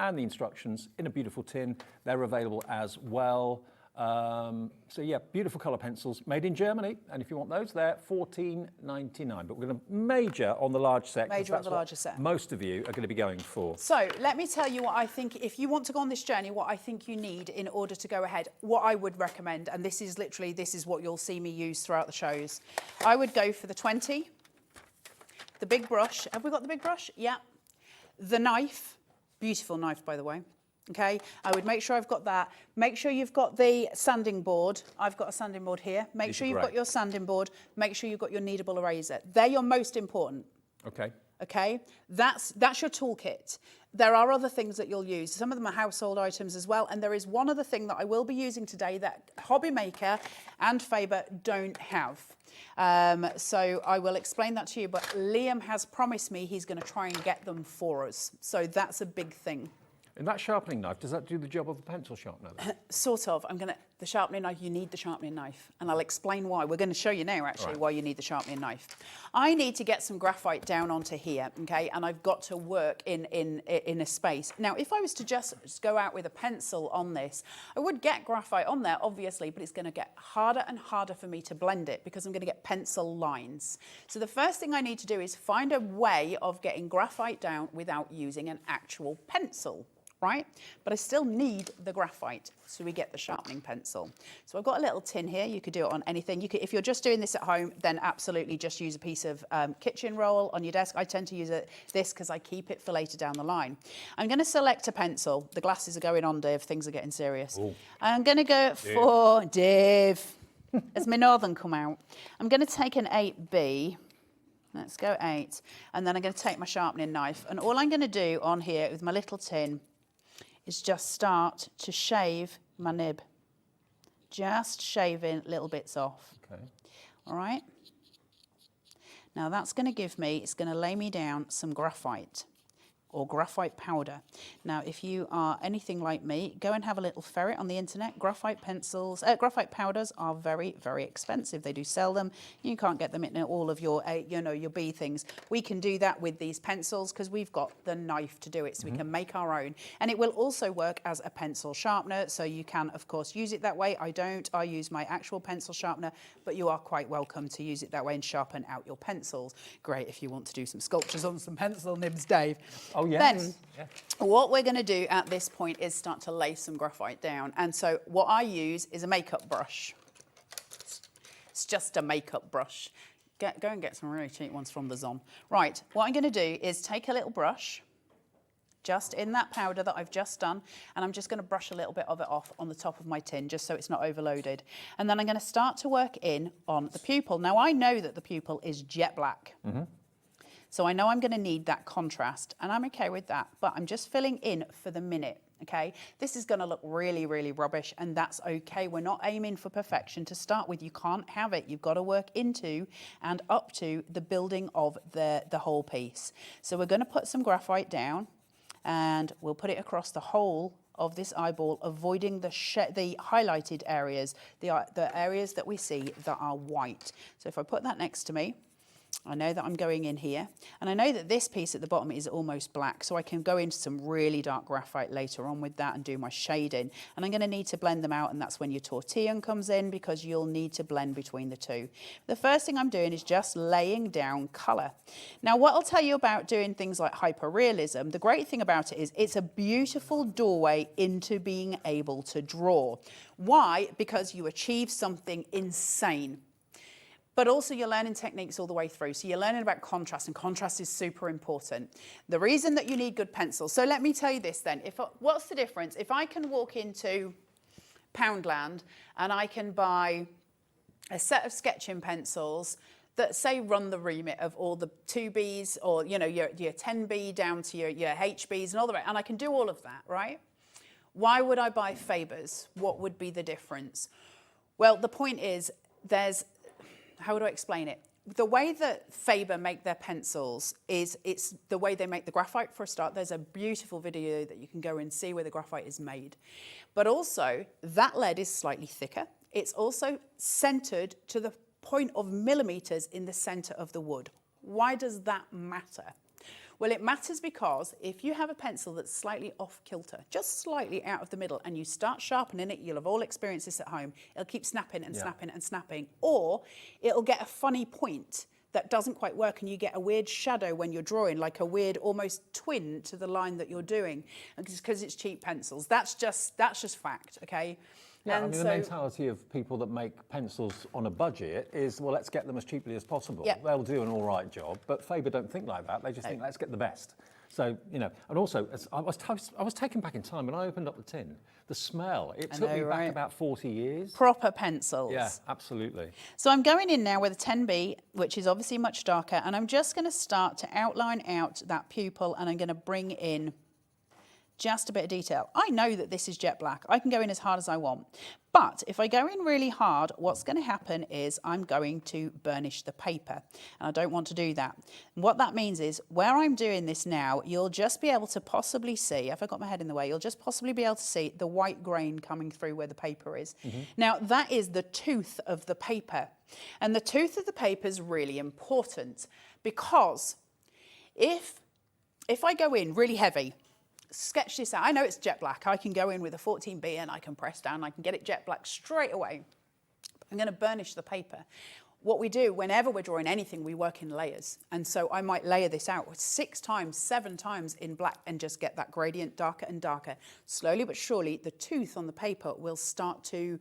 and the instructions in a beautiful tin. They're available as well. So yeah, beautiful colour pencils made in Germany, and if you want those, they're $14.99. But we're going to major on the large set. Major on the larger set. Most of you are going to be going for. So let me tell you what I think, if you want to go on this journey, what I think you need in order to go ahead, what I would recommend, and this is what you'll see me use throughout the shows. I would go for the 20, the big brush. Have we got the big brush? Yeah. The knife, beautiful knife, by the way. Okay, I would make sure I've got that. Make sure you've got the sanding board. I've got a sanding board here. Make sure you've got your sanding board. Make sure you've got your kneadable eraser. They're your most important. Okay. okay? That's your toolkit. There are other things that you'll use. Some of them are household items as well. And there is one other thing that I will be using today that HobbyMaker and Faber don't have. So I will explain that to you. But Liam has promised me he's going to try and get them for us. So that's a big thing. And that sharpening knife, does that do the job of a pencil sharpener? Sort of. The sharpening knife, you need the sharpening knife. And I'll explain why. We're going to show you now, actually, why you need the sharpening knife. I need to get some graphite down onto here, okay? And I've got to work in a space. Now, if I was to just go out with a pencil on this, I would get graphite on there, obviously, but it's going to get harder and harder for me to blend it because I'm going to get pencil lines. So the first thing I need to do is find a way of getting graphite down without using an actual pencil. Right? But I still need the graphite, so we get the sharpening pencil. So I've got a little tin here. You could do it on anything. You could, if you're just doing this at home, then absolutely just use a piece of kitchen roll on your desk. I tend to use this because I keep it for later down the line. I'm going to select a pencil. The glasses are going on, Dave. Things are getting serious. Ooh. I'm going to go for Dave. Has my northern come out? I'm going to take an 8B. Let's go 8. And then I'm going to take my sharpening knife. And all I'm going to do on here with my little tin is just start to shave my nib. Just shaving little bits off. Okay. All right? Now that's going to give me, it's going to lay me down some graphite or graphite powder. Now, if you are anything like me, go and have a little ferret on the internet. Graphite graphite powders are very, very expensive. They do sell them. You can't get them in all of your, your bee things. We can do that with these pencils because we've got the knife to do it, so we can make our own. And it will also work as a pencil sharpener, so you can, of course, use it that way. I don't. I use my actual pencil sharpener, but you are quite welcome to use it that way and sharpen out your pencils. Great if you want to do some sculptures on some pencil nibs, Dave. Oh, yes. Then what we're going to do at this point is start to lay some graphite down. And so what I use is a makeup brush. It's just a makeup brush. Go and get some really cheap ones from the Zon. Right, what I'm going to do is take a little brush, just in that powder that I've just done, and I'm just going to brush a little bit of it off on the top of my tin, just so it's not overloaded. And then I'm going to start to work in on the pupil. Now, I know that the pupil is jet black. So I know I'm going to need that contrast, and I'm okay with that, but I'm just filling in for the minute, okay? This is going to look really, really rubbish, and that's okay. We're not aiming for perfection to start with. You can't have it. You've got to work into and up to the building of the whole piece. So we're going to put some graphite down, and we'll put it across the whole of this eyeball, avoiding the highlighted areas, the areas that we see that are white. So if I put that next to me, I know that I'm going in here, and I know that this piece at the bottom is almost black, so I can go into some really dark graphite later on with that and do my shading. And I'm going to need to blend them out, and that's when your tortillon comes in, because you'll need to blend between the two. The first thing I'm doing is just laying down colour. Now, what I'll tell you about doing things like hyperrealism, the great thing about it is it's a beautiful doorway into being able to draw. Why? Because you achieve something insane. But also you're learning techniques all the way through. So you're learning about contrast, and contrast is super important. The reason that you need good pencils. So let me tell you this then. What's the difference? If I can walk into Poundland and I can buy a set of sketching pencils that say run the remit of all the 2Bs or your 10B down to your HBs and all the rest, and I can do all of that, right? Why would I buy Faber's? What would be the difference? Well, the point is how do I explain it? The way that Faber make their pencils is it's the way they make the graphite for a start. There's a beautiful video that you can go and see where the graphite is made. But also, that lead is slightly thicker. It's also centered to the point of millimeters in the center of the wood. Why does that matter? Well, it matters because if you have a pencil that's slightly off kilter, just slightly out of the middle, and you start sharpening it, you'll have all experienced this at home, it'll keep snapping and snapping and snapping, or it'll get a funny point that doesn't quite work, and you get a weird shadow when you're drawing, like a weird almost twin to the line that you're doing, because it's cheap pencils. That's just fact, okay? Yeah, And I mean, the mentality of people that make pencils on a budget is, well, let's get them as cheaply as possible. Yep. They'll do an all right job, but Faber don't think like that. They just think, let's get the best. So, you know, and also, I was taken back in time when I opened up the tin. The smell, it took me back about 40 years. Proper pencils. Yeah, absolutely. So I'm going in now with a 10B, which is obviously much darker, and I'm just going to start to outline out that pupil, and I'm going to bring in just a bit of detail. I know that this is jet black. I can go in as hard as I want. But if I go in really hard, what's going to happen is I'm going to burnish the paper. And I don't want to do that. And what that means is where I'm doing this now, you'll just be able to possibly see, if I got my head in the way, you'll just possibly be able to see the white grain coming through where the paper is. Now, that is the tooth of the paper. And the tooth of the paper is really important because if I go in really heavy, sketch this out. I know it's jet black. I can go in with a 14B and I can press down. I can get it jet black straight away. I'm going to burnish the paper. What we do whenever we're drawing anything, we work in layers. And so I might layer this out 6 times, 7 times in black and just get that gradient darker and darker. Slowly but surely, the tooth on the paper will start to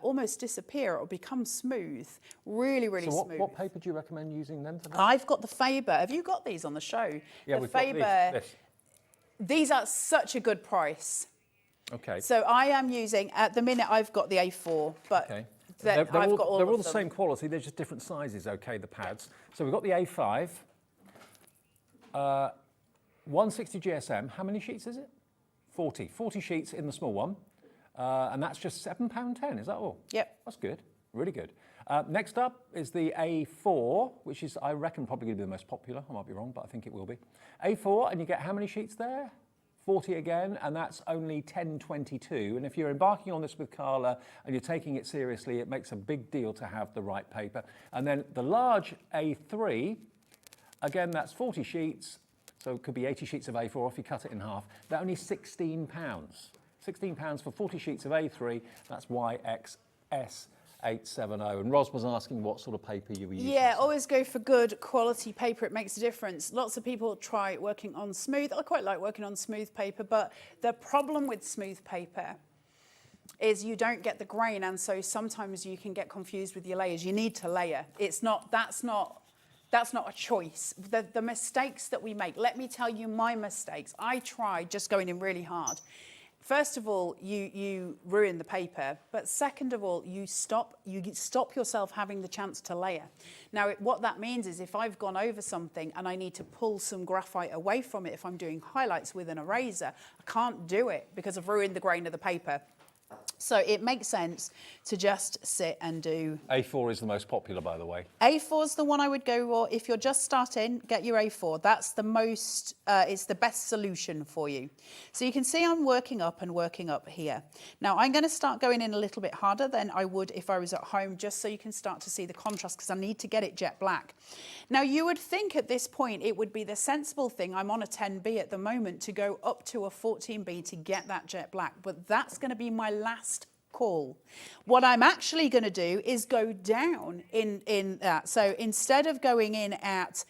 almost disappear or become smooth. Really, really smooth. So what paper do you recommend using then for that? I've got the Faber. Have you got these on the show? Yeah, the Faber. These are such a good price. Okay. So I am using, at the minute, I've got the A4, but Okay. I've got all they're of all the them. same quality, they're just different sizes, okay, the pads. So we've got the A5, 160 GSM. How many sheets is it? 40. 40 sheets in the small one. And that's just £7.10, is that all? Yep. That's good, really good. Next up is the A4, which is, I reckon, probably going to be the most popular. I might be wrong, but I think it will be. A4, and you get how many sheets there? 40 again, and that's only 10.22. And if you're embarking on this with Carla and you're taking it seriously, it makes a big deal to have the right paper. And then the large A3, again, that's 40 sheets, so it could be 80 sheets of A4 if you cut it in half. They're only £16. £16 for 40 sheets of A3, that's YXS. 870. And Ros was asking what sort of paper you were using. Yeah, always go for good quality paper. It makes a difference. Lots of people try working on smooth. I quite like working on smooth paper, but the problem with smooth paper is you don't get the grain, and so sometimes you can get confused with your layers. You need to layer. That's not a choice. The mistakes that we make, let me tell you my mistakes. I tried just going in really hard. First of all, you ruin the paper, but second of all, you stop yourself having the chance to layer. Now, what that means is if I've gone over something and I need to pull some graphite away from it, if I'm doing highlights with an eraser, I can't do it because I've ruined the grain of the paper. So it makes sense to just sit and do... A4 is the most popular, by the way. A4 is the one I would go for. If you're just starting, get your A4. That's the most, it's the best solution for you. So you can see I'm working up and working up here. Now I'm going to start going in a little bit harder than I would if I was at home, just so you can start to see the contrast, because I need to get it jet black. Now you would think at this point it would be the sensible thing, I'm on a 10B at the moment, to go up to a 14B to get that jet black, but that's going to be my last call. What I'm actually going to do is go down in that. So instead of going in at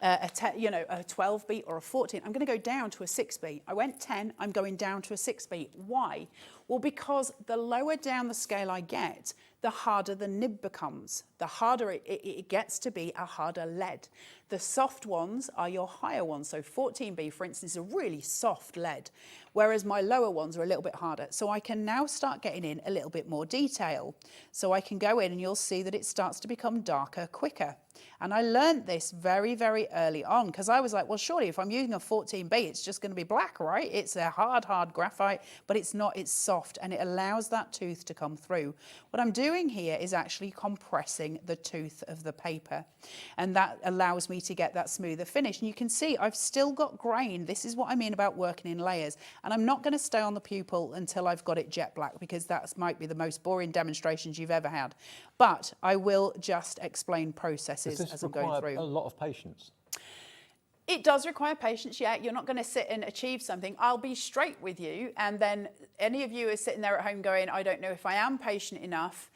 a 12B or a 14, I'm going to go down to a 6B. I went 10, I'm going down to a 6B. Why? Well, because the lower down the scale I get, the harder the nib becomes. The harder it gets to be a harder lead. The soft ones are your higher ones. So 14B, for instance, is a really soft lead, whereas my lower ones are a little bit harder. So I can now start getting in a little bit more detail. So I can go in and you'll see that it starts to become darker quicker. And I learned this very, very early on, because I was like, well, surely if I'm using a 14B, it's just going to be black, right? It's a hard graphite, but it's not, it's soft, and it allows that tooth to come through. What I'm doing here is actually compressing the tooth of the paper, and that allows me to get that smoother finish. And you can see I've still got grain. This is what I mean about working in layers. And I'm not going to stay on the pupil until I've got it jet black, because that might be the most boring demonstrations you've ever had. But I will just explain processes as I'm going through. A lot of patience. It does require patience, yeah. You're not going to sit and achieve something. I'll be straight with you, and then any of you are sitting there at home going, I don't know if I am patient enough.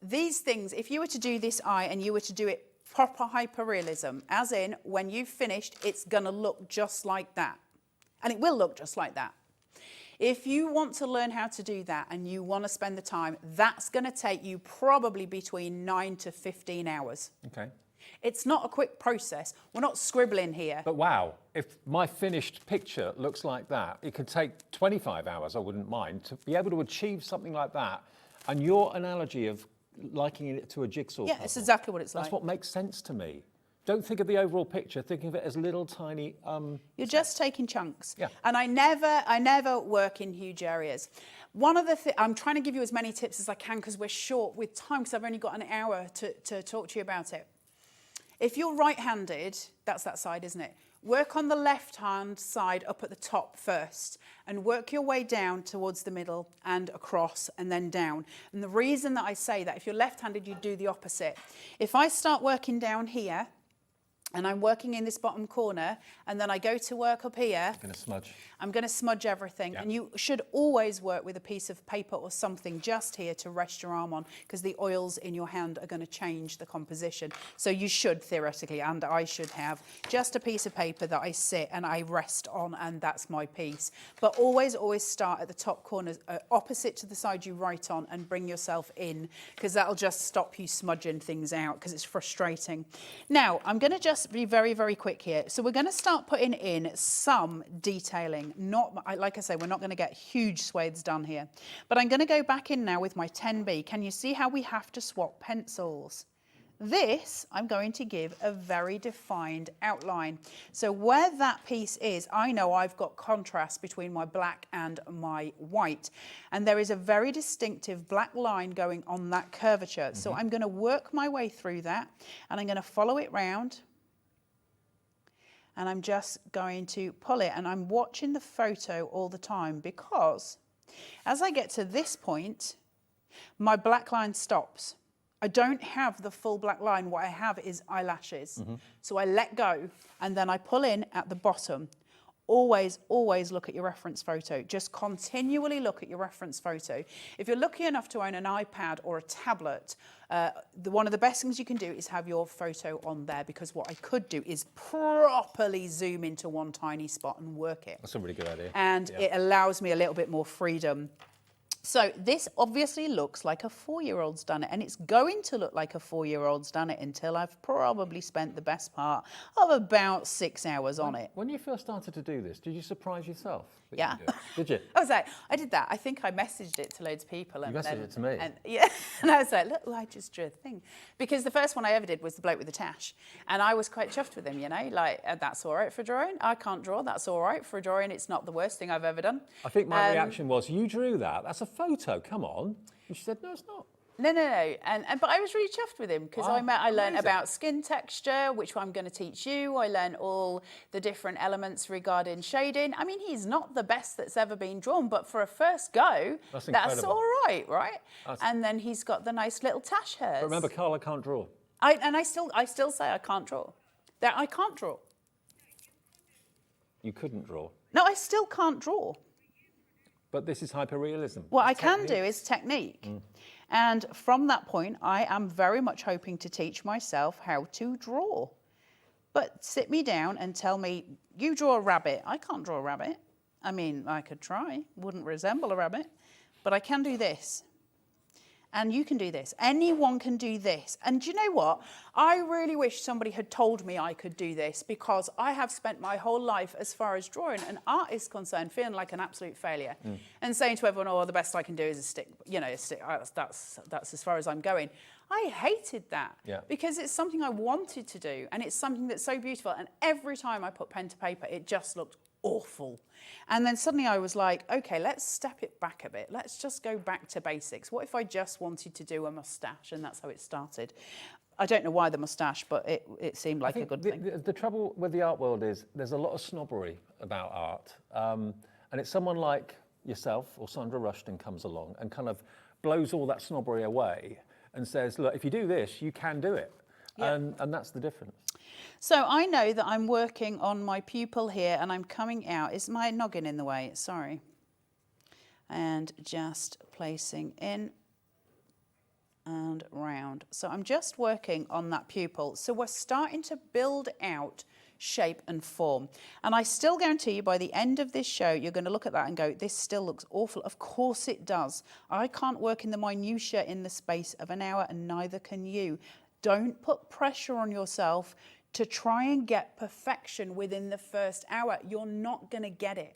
These things, if you were to do this eye and you were to do it proper hyperrealism, as in when you've finished, it's going to look just like that. And it will look just like that. If you want to learn how to do that and you want to spend the time, that's going to take you probably between 9 to 15 hours. Okay. It's not a quick process. We're not scribbling here. But wow, if my finished picture looks like that, it could take 25 hours, I wouldn't mind, to be able to achieve something like that. And your analogy of likening it to a jigsaw puzzle, it's exactly what it's like. That's what makes sense to me. Don't think of the overall picture, think of it as little tiny... You're just taking chunks. Yeah. And I never work in huge areas. One of the things, I'm trying to give you as many tips as I can because we're short with time because I've only got an hour to talk to you about it. If you're right-handed, that's that side, isn't it? Work on the left-hand side up at the top first and work your way down towards the middle and across and then down. And the reason that I say that, if you're left-handed, you do the opposite. If I start working down here, and I'm working in this bottom corner, and then I go to work up here. I'm going to smudge. I'm going to smudge everything. Yeah. And you should always work with a piece of paper or something just here to rest your arm on, because the oils in your hand are going to change the composition. So you should theoretically, and I should have, just a piece of paper that I sit and I rest on, and that's my piece. But always start at the top corner, opposite to the side you write on, and bring yourself in, because that'll just stop you smudging things out, because it's frustrating. Now, I'm going to just be very, very quick here. So we're going to start putting in some detailing. Not, like I say, we're not going to get huge swathes done here. But I'm going to go back in now with my 10B. Can you see how we have to swap pencils? This, I'm going to give a very defined outline. So where that piece is, I know I've got contrast between my black and my white. And there is a very distinctive black line going on that curvature. So I'm going to work my way through that, and I'm going to follow it round. And I'm just going to pull it, and I'm watching the photo all the time, because as I get to this point, my black line stops. I don't have the full black line. What I have is eyelashes. So I let go, and then I pull in at the bottom. Always look at your reference photo. Just continually look at your reference photo. If you're lucky enough to own an iPad or a tablet, one of the best things you can do is have your photo on there, because what I could do is properly zoom into one tiny spot and work it. That's a really good idea. And it allows me a little bit more freedom. So this obviously looks like a 4-year-old's done it, and it's going to look like a 4-year-old's done it until I've probably spent the best part of about 6 hours on it. When you first started to do this, did you surprise yourself? Yeah. Did you? I was like, I did that. I think I messaged it to loads of people. And You messaged it to me? And, yeah. And I was like, look, I just drew a thing. Because the first one I ever did was the bloke with the tash. And I was quite chuffed with him, you know, like, that's all right for drawing. I can't draw. That's all right for drawing. It's not the worst thing I've ever done. I think my reaction was, you drew that? That's a photo, come on. And she said, no, it's not. No. But I was really chuffed with him, because I learned amazing. about skin texture, which I'm going to teach you. I learned all the different elements regarding shading. I mean, he's not the best that's ever been drawn, but for a first go, that's all right? And then he's got the nice little tash hairs. But remember, Carla can't draw. I still say I can't draw. That I can't draw. You couldn't draw. No, I still can't draw. But this is hyperrealism. What I can do is technique. And from that point, I am very much hoping to teach myself how to draw. But sit me down and tell me, you draw a rabbit. I can't draw a rabbit. I mean, I could try. Wouldn't resemble a rabbit. But I can do this. And you can do this. Anyone can do this. And do you know what? I really wish somebody had told me I could do this, because I have spent my whole life, as far as drawing and art is concerned, feeling like an absolute failure. And saying to everyone, oh, the best I can do is a stick. You know, that's as far as I'm going. I hated that, because it's something I wanted to do, and it's something that's so beautiful. And every time I put pen to paper, it just looked awful. And then suddenly I was like, okay, let's step it back a bit. Let's just go back to basics. What if I just wanted to do a moustache? And that's how it started. I don't know why the moustache, but it seemed like a good thing. The trouble with the art world is there's a lot of snobbery about art. And it's someone like yourself or Sandra Rushton comes along and kind of blows all that snobbery away and says, look, if you do this, you can do it. And that's the difference. So I know that I'm working on my pupil here, and I'm coming out. Is my noggin in the way? Sorry. And just placing in and round. So I'm just working on that pupil. So we're starting to build out shape and form. And I still guarantee you by the end of this show, you're going to look at that and go, this still looks awful. Of course it does. I can't work in the minutiae in the space of an hour, and neither can you. Don't put pressure on yourself to try and get perfection within the first hour. You're not going to get it.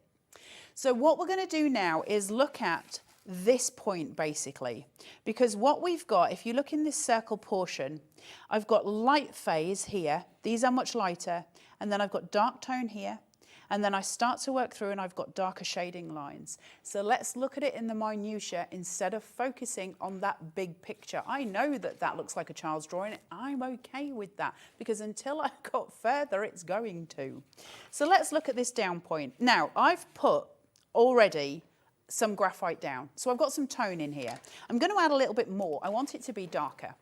So what we're going to do now is look at this point basically, because what we've got, if you look in this circle portion, I've got light phase here. These are much lighter. And then I've got dark tone here. And then I start to work through and I've got darker shading lines. So let's look at it in the minutiae instead of focusing on that big picture. I know that that looks like a child's drawing. I'm okay with that because until I got further, it's going to. So let's look at this down point. Now, I've put already some graphite down. So I've got some tone in here. I'm going to add a little bit more. I want it to be darker,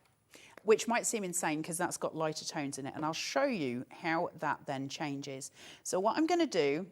which might seem insane because that's got lighter tones in it. And I'll show you how that then changes. So what I'm going to do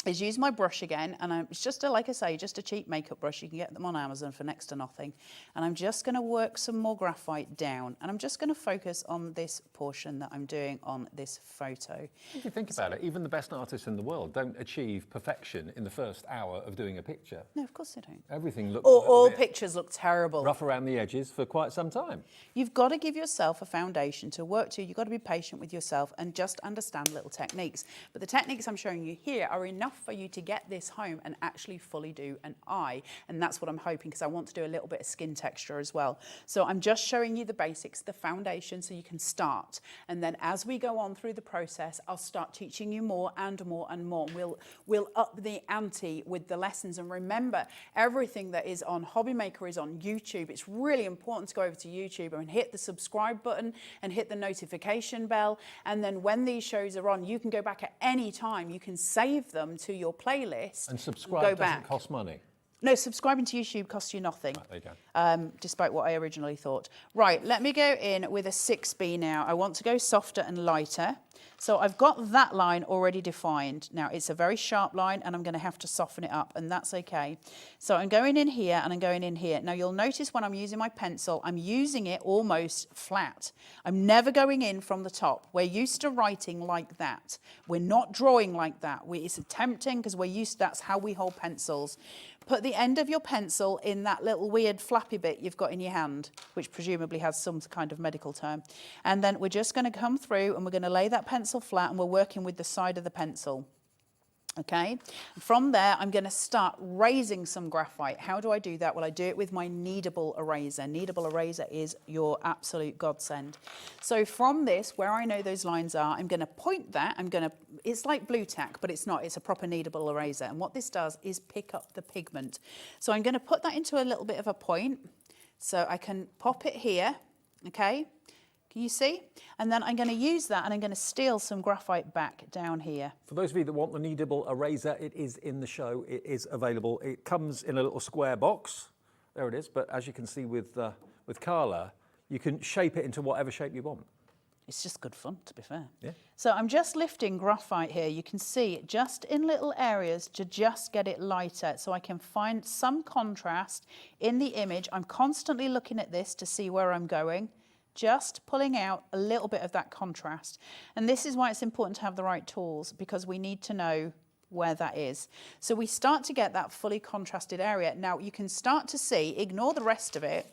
is use my brush again, and it's just like I say, just a cheap makeup brush. You can get them on Amazon for next to nothing. And I'm just going to work some more graphite down, and I'm just going to focus on this portion that I'm doing on this photo. If you think about it, even the best artists in the world don't achieve perfection in the first hour of doing a picture. No, of course they don't. Everything looks all pictures look terrible. rough around the edges for quite some time. You've got to give yourself a foundation to work to. You've got to be patient with yourself and just understand little techniques. But the techniques I'm showing you here are enough for you to get this home and actually fully do an eye. And that's what I'm hoping, because I want to do a little bit of skin texture as well. So I'm just showing you the basics, the foundation, so you can start. And then as we go on through the process, I'll start teaching you more and more and more. We'll up the ante with the lessons. And remember, everything that is on HobbyMaker is on YouTube. It's really important to go over to YouTube and hit the subscribe button and hit the notification bell. And then when these shows are on, you can go back at any time. You can save them to your playlist. And subscribe go doesn't back. cost money. No, subscribing to YouTube costs you nothing. Right, there you go. Despite what I originally thought. Right, let me go in with a 6B now. I want to go softer and lighter. So I've got that line already defined. Now it's a very sharp line and I'm going to have to soften it up, and that's okay. So I'm going in here and I'm going in here. Now you'll notice when I'm using my pencil, I'm using it almost flat. I'm never going in from the top. We're used to writing like that. We're not drawing like that. It's tempting because we're used, that's how we hold pencils. Put the end of your pencil in that little weird flappy bit you've got in your hand, which presumably has some kind of medical term. And then we're just going to come through and we're going to lay that pencil flat, and we're working with the side of the pencil. Okay, from there I'm going to start raising some graphite. How do I do that? Well, I do it with my kneadable eraser. Kneadable eraser is your absolute godsend. So from this, where I know those lines are, I'm going to point that. It's like blue tack, but it's not. It's a proper kneadable eraser. And what this does is pick up the pigment. So I'm going to put that into a little bit of a point. So I can pop it here, okay? Can you see? And then I'm going to use that and I'm going to steal some graphite back down here. For those of you that want the kneadable eraser, it is in the show. It is available. It comes in a little square box. There it is. But as you can see with Carla, you can shape it into whatever shape you want. It's just good fun, to be fair. Yeah. So I'm just lifting graphite here. You can see just in little areas to just get it lighter, so I can find some contrast in the image. I'm constantly looking at this to see where I'm going. Just pulling out a little bit of that contrast. And this is why it's important to have the right tools, because we need to know where that is. So we start to get that fully contrasted area. Now you can start to see, ignore the rest of it,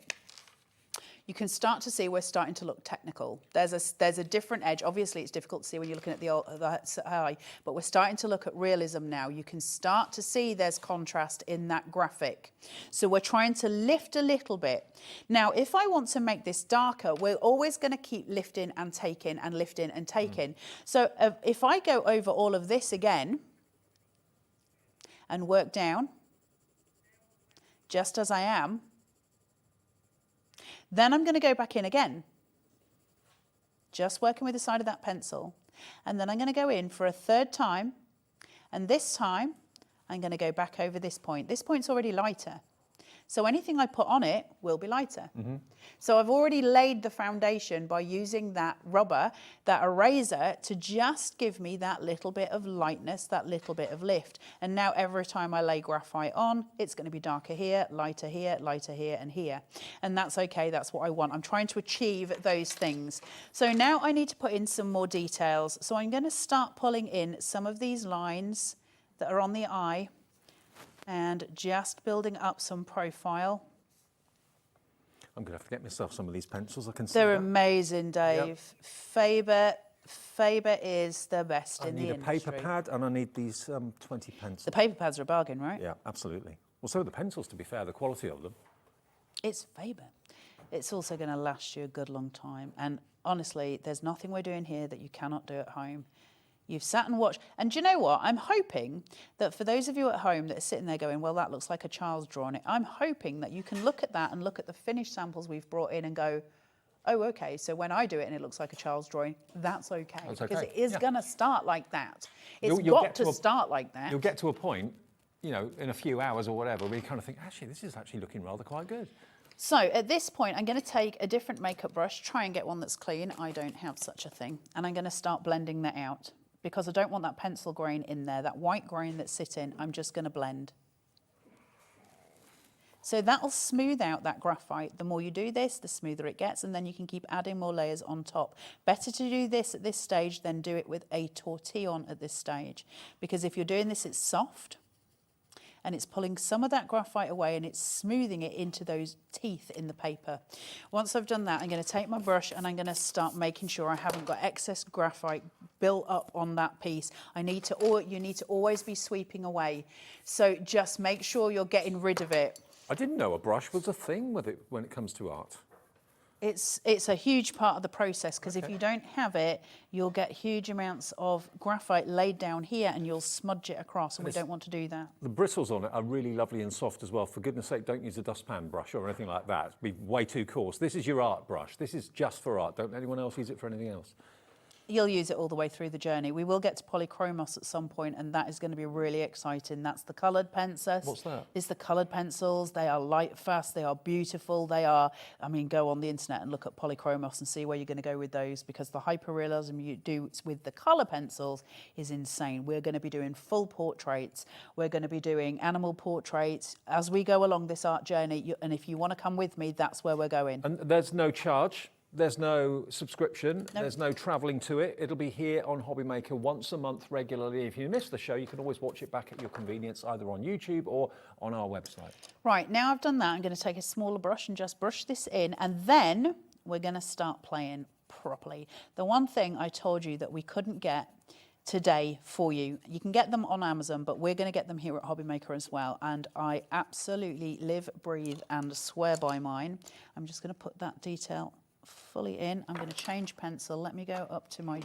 you can start to see we're starting to look technical. There's a different edge. Obviously, it's difficult to see when you're looking at the high, but we're starting to look at realism now. You can start to see there's contrast in that graphic. So we're trying to lift a little bit. Now, if I want to make this darker, we're always going to keep lifting and taking and lifting and taking. So if I go over all of this again and work down, just as I am, then I'm going to go back in again, just working with the side of that pencil. And then I'm going to go in for a third time. And this time, I'm going to go back over this point. This point's already lighter. So anything I put on it will be lighter. So I've already laid the foundation by using that rubber, that eraser, to just give me that little bit of lightness, that little bit of lift. And now every time I lay graphite on, it's going to be darker here, lighter here, and here. And that's okay, that's what I want. I'm trying to achieve those things. So now I need to put in some more details. So I'm going to start pulling in some of these lines that are on the eye and just building up some profile. I'm going to have to get myself some of these pencils. I can see They're that. amazing, Dave. Faber is the best in the industry. I need a paper pad and I need these 20 pencils. The paper pads are a bargain, right? Yeah, absolutely. Well, so are the pencils, to be fair, the quality of them. It's Faber. It's also going to last you a good long time. And honestly, there's nothing we're doing here that you cannot do at home. You've sat and watched. And do you know what? I'm hoping that for those of you at home that are sitting there going, well, that looks like a child's drawn it, I'm hoping that you can look at that and look at the finished samples we've brought in and go, oh, okay, so when I do it and it looks like a child's drawing, that's okay. That's okay. Because it is going to start like that. It's You'll got to start like that. You'll get to a point, you know, in a few hours or whatever, where you kind of think, actually, this is actually looking rather quite good. So at this point, I'm going to take a different makeup brush, try and get one that's clean. I don't have such a thing. And I'm going to start blending that out because I don't want that pencil grain in there, that white grain that's sitting. I'm just going to blend. So that'll smooth out that graphite. The more you do this, the smoother it gets, and then you can keep adding more layers on top. Better to do this at this stage than do it with a tortillon at this stage. Because if you're doing this, it's soft, and it's pulling some of that graphite away and it's smoothing it into those teeth in the paper. Once I've done that, I'm going to take my brush and I'm going to start making sure I haven't got excess graphite built up on that piece. You need to always be sweeping away. So just make sure you're getting rid of it. I didn't know a brush was a thing with it when it comes to art. It's a huge part of the process because if you don't have it, you'll get huge amounts of graphite laid down here and you'll smudge it across, and we don't want to do that. The bristles on it are really lovely and soft as well. For goodness sake, don't use a dustpan brush or anything like that. It'd be way too coarse. This is your art brush. This is just for art. Don't anyone else use it for anything else. You'll use it all the way through the journey. We will get to polychromos at some point, and that is going to be really exciting. That's the coloured pencils. What's that? It's the coloured pencils. They are light fast. They are beautiful. They are, I mean, go on the internet and look at polychromos and see where you're going to go with those, because the hyperrealism you do with the colour pencils is insane. We're going to be doing full portraits. We're going to be doing animal portraits as we go along this art journey. And if you want to come with me, that's where we're going. And there's no charge. There's no subscription, There's no travelling to it. It'll be here on HobbyMaker once a month regularly. If you miss the show, you can always watch it back at your convenience, either on YouTube or on our website. Right, now I've done that, I'm going to take a smaller brush and just brush this in, and then we're going to start playing properly. The one thing I told you that we couldn't get today for you, you can get them on Amazon, but we're going to get them here at HobbyMaker as well, and I absolutely live, breathe and swear by mine. I'm just going to put that detail fully in. I'm going to change pencil. Let me go up to my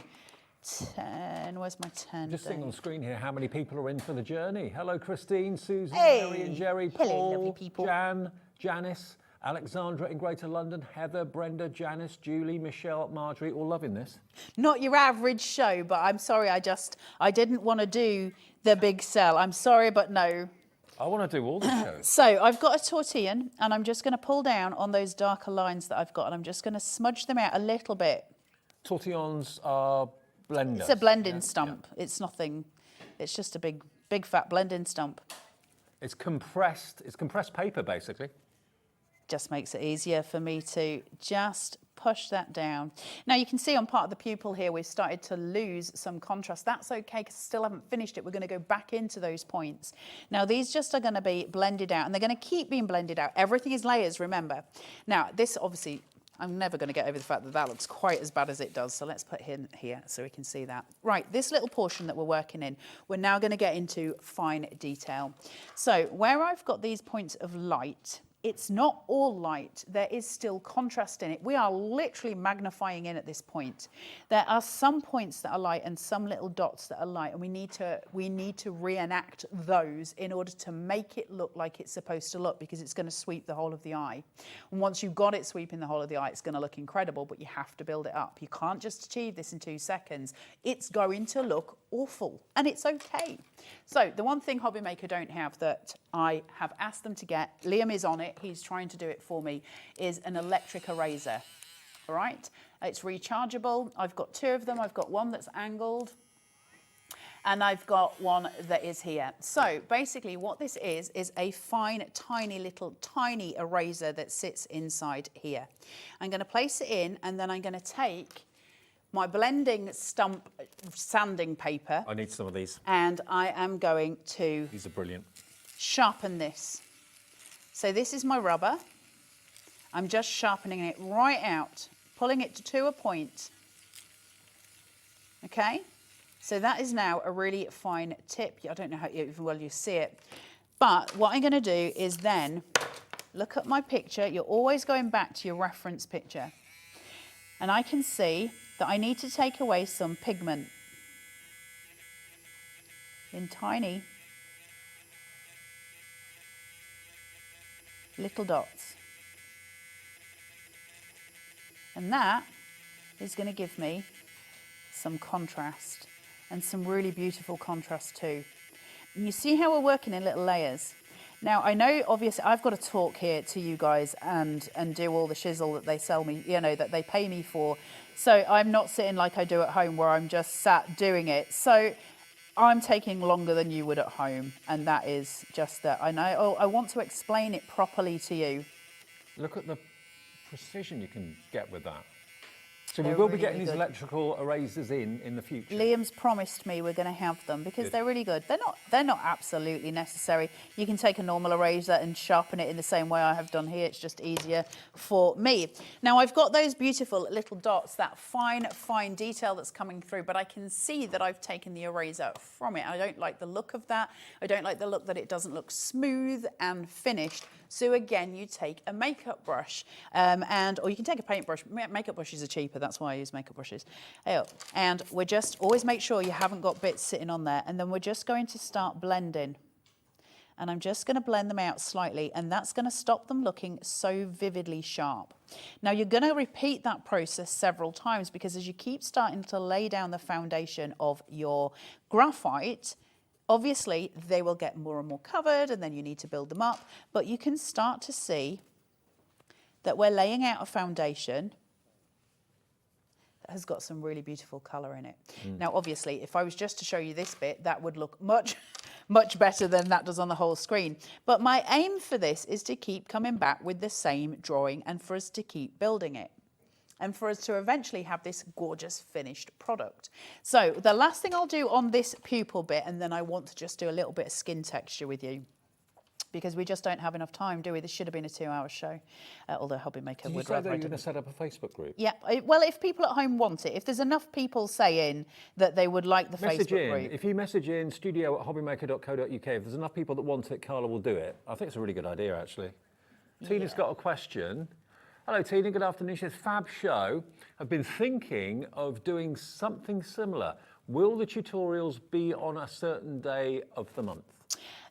10. Where's my 10? Just seeing on the screen here how many people are in for the journey. Hello, Christine, Susan, Hey. Mary and Jerry, Hello, Paul, lovely people. Jan, Janice, Alexandra in Greater London, Heather, Brenda, Janice, Julie, Michelle, Marjorie, all loving this. Not your average show, but I'm sorry, I didn't want to do the big sell. I'm sorry, but no. I want to do all the shows. So I've got a tortillon, and I'm just going to pull down on those darker lines that I've got, and I'm just going to smudge them out a little bit. Tortillons are blenders. It's a blending stump. Yeah. It's nothing. It's just a big fat blending stump. It's compressed paper, basically. Just makes it easier for me to just push that down. Now you can see on part of the pupil here we've started to lose some contrast. That's okay because I still haven't finished it. We're going to go back into those points. Now these just are going to be blended out, and they're going to keep being blended out. Everything is layers, remember. Now this obviously, I'm never going to get over the fact that that looks quite as bad as it does. So let's put him here so we can see that. Right, this little portion that we're working in, we're now going to get into fine detail. So where I've got these points of light, it's not all light. There is still contrast in it. We are literally magnifying in at this point. There are some points that are light and some little dots that are light, and we need to reenact those in order to make it look like it's supposed to look, because it's going to sweep the whole of the eye. And once you've got it sweeping the whole of the eye, it's going to look incredible, but you have to build it up. You can't just achieve this in 2 seconds. It's going to look awful, and it's okay. So the one thing HobbyMaker don't have that I have asked them to get, Liam is on it, he's trying to do it for me, is an electric eraser, all right? It's rechargeable. I've got 2 of them. I've got one that's angled, and I've got one that is here. So basically what this is a fine, tiny eraser that sits inside here. I'm going to place it in, and then I'm going to take my blending stump sanding paper. I need some of these. And I am going to... These are brilliant. Sharpen this. So this is my rubber. I'm just sharpening it right out, pulling it to a point. Okay? So that is now a really fine tip. I don't know how well you see it. But what I'm going to do is then look at my picture. You're always going back to your reference picture. And I can see that I need to take away some pigment in tiny little dots. And that is going to give me some contrast, and some really beautiful contrast too. And you see how we're working in little layers. Now, I know, obviously, I've got to talk here to you guys and do all the shizzle that they sell me, you know, that they pay me for. So I'm not sitting like I do at home where I'm just sat doing it. So I'm taking longer than you would at home. And that is just that. I know, oh, I want to explain it properly to you. Look at the precision you can get with that. So They're we will be really getting these good. electrical erasers in the future. Liam's promised me we're going to have them because they're really good. They're not absolutely necessary. You can take a normal eraser and sharpen it in the same way I have done here. It's just easier for me. Now I've got those beautiful little dots, that fine detail that's coming through, but I can see that I've taken the eraser from it. I don't like the look of that. I don't like the look that it doesn't look smooth and finished. So again, you take a makeup brush, or you can take a paintbrush. Makeup brushes are cheaper. That's why I use makeup brushes. And we're just, always make sure you haven't got bits sitting on there. And then we're just going to start blending. And I'm just going to blend them out slightly, and that's going to stop them looking so vividly sharp. Now you're going to repeat that process several times, because as you keep starting to lay down the foundation of your graphite, obviously they will get more and more covered, and then you need to build them up. But you can start to see that we're laying out a foundation that has got some really beautiful colour in it. Now, obviously, if I was just to show you this bit, that would look much better than that does on the whole screen. But my aim for this is to keep coming back with the same drawing, and for us to keep building it, and for us to eventually have this gorgeous finished product. So the last thing I'll do on this pupil bit, and then I want to just do a little bit of skin texture with you, because we just don't have enough time, do we? This should have been a 2-hour show, although HobbyMaker would rather I You're going to didn't. set up a Facebook group? Yeah, well, if people at home want it, if there's enough people saying that they would like the Message Facebook in. group. If you message in studio@hobbymaker.co.uk, if there's enough people that want it, Carla will do it. I think it's a really good idea, actually. Tina's got a question. Hello, Tina. Good afternoon. She says, Fab Show. I've been thinking of doing something similar. Will the tutorials be on a certain day of the month?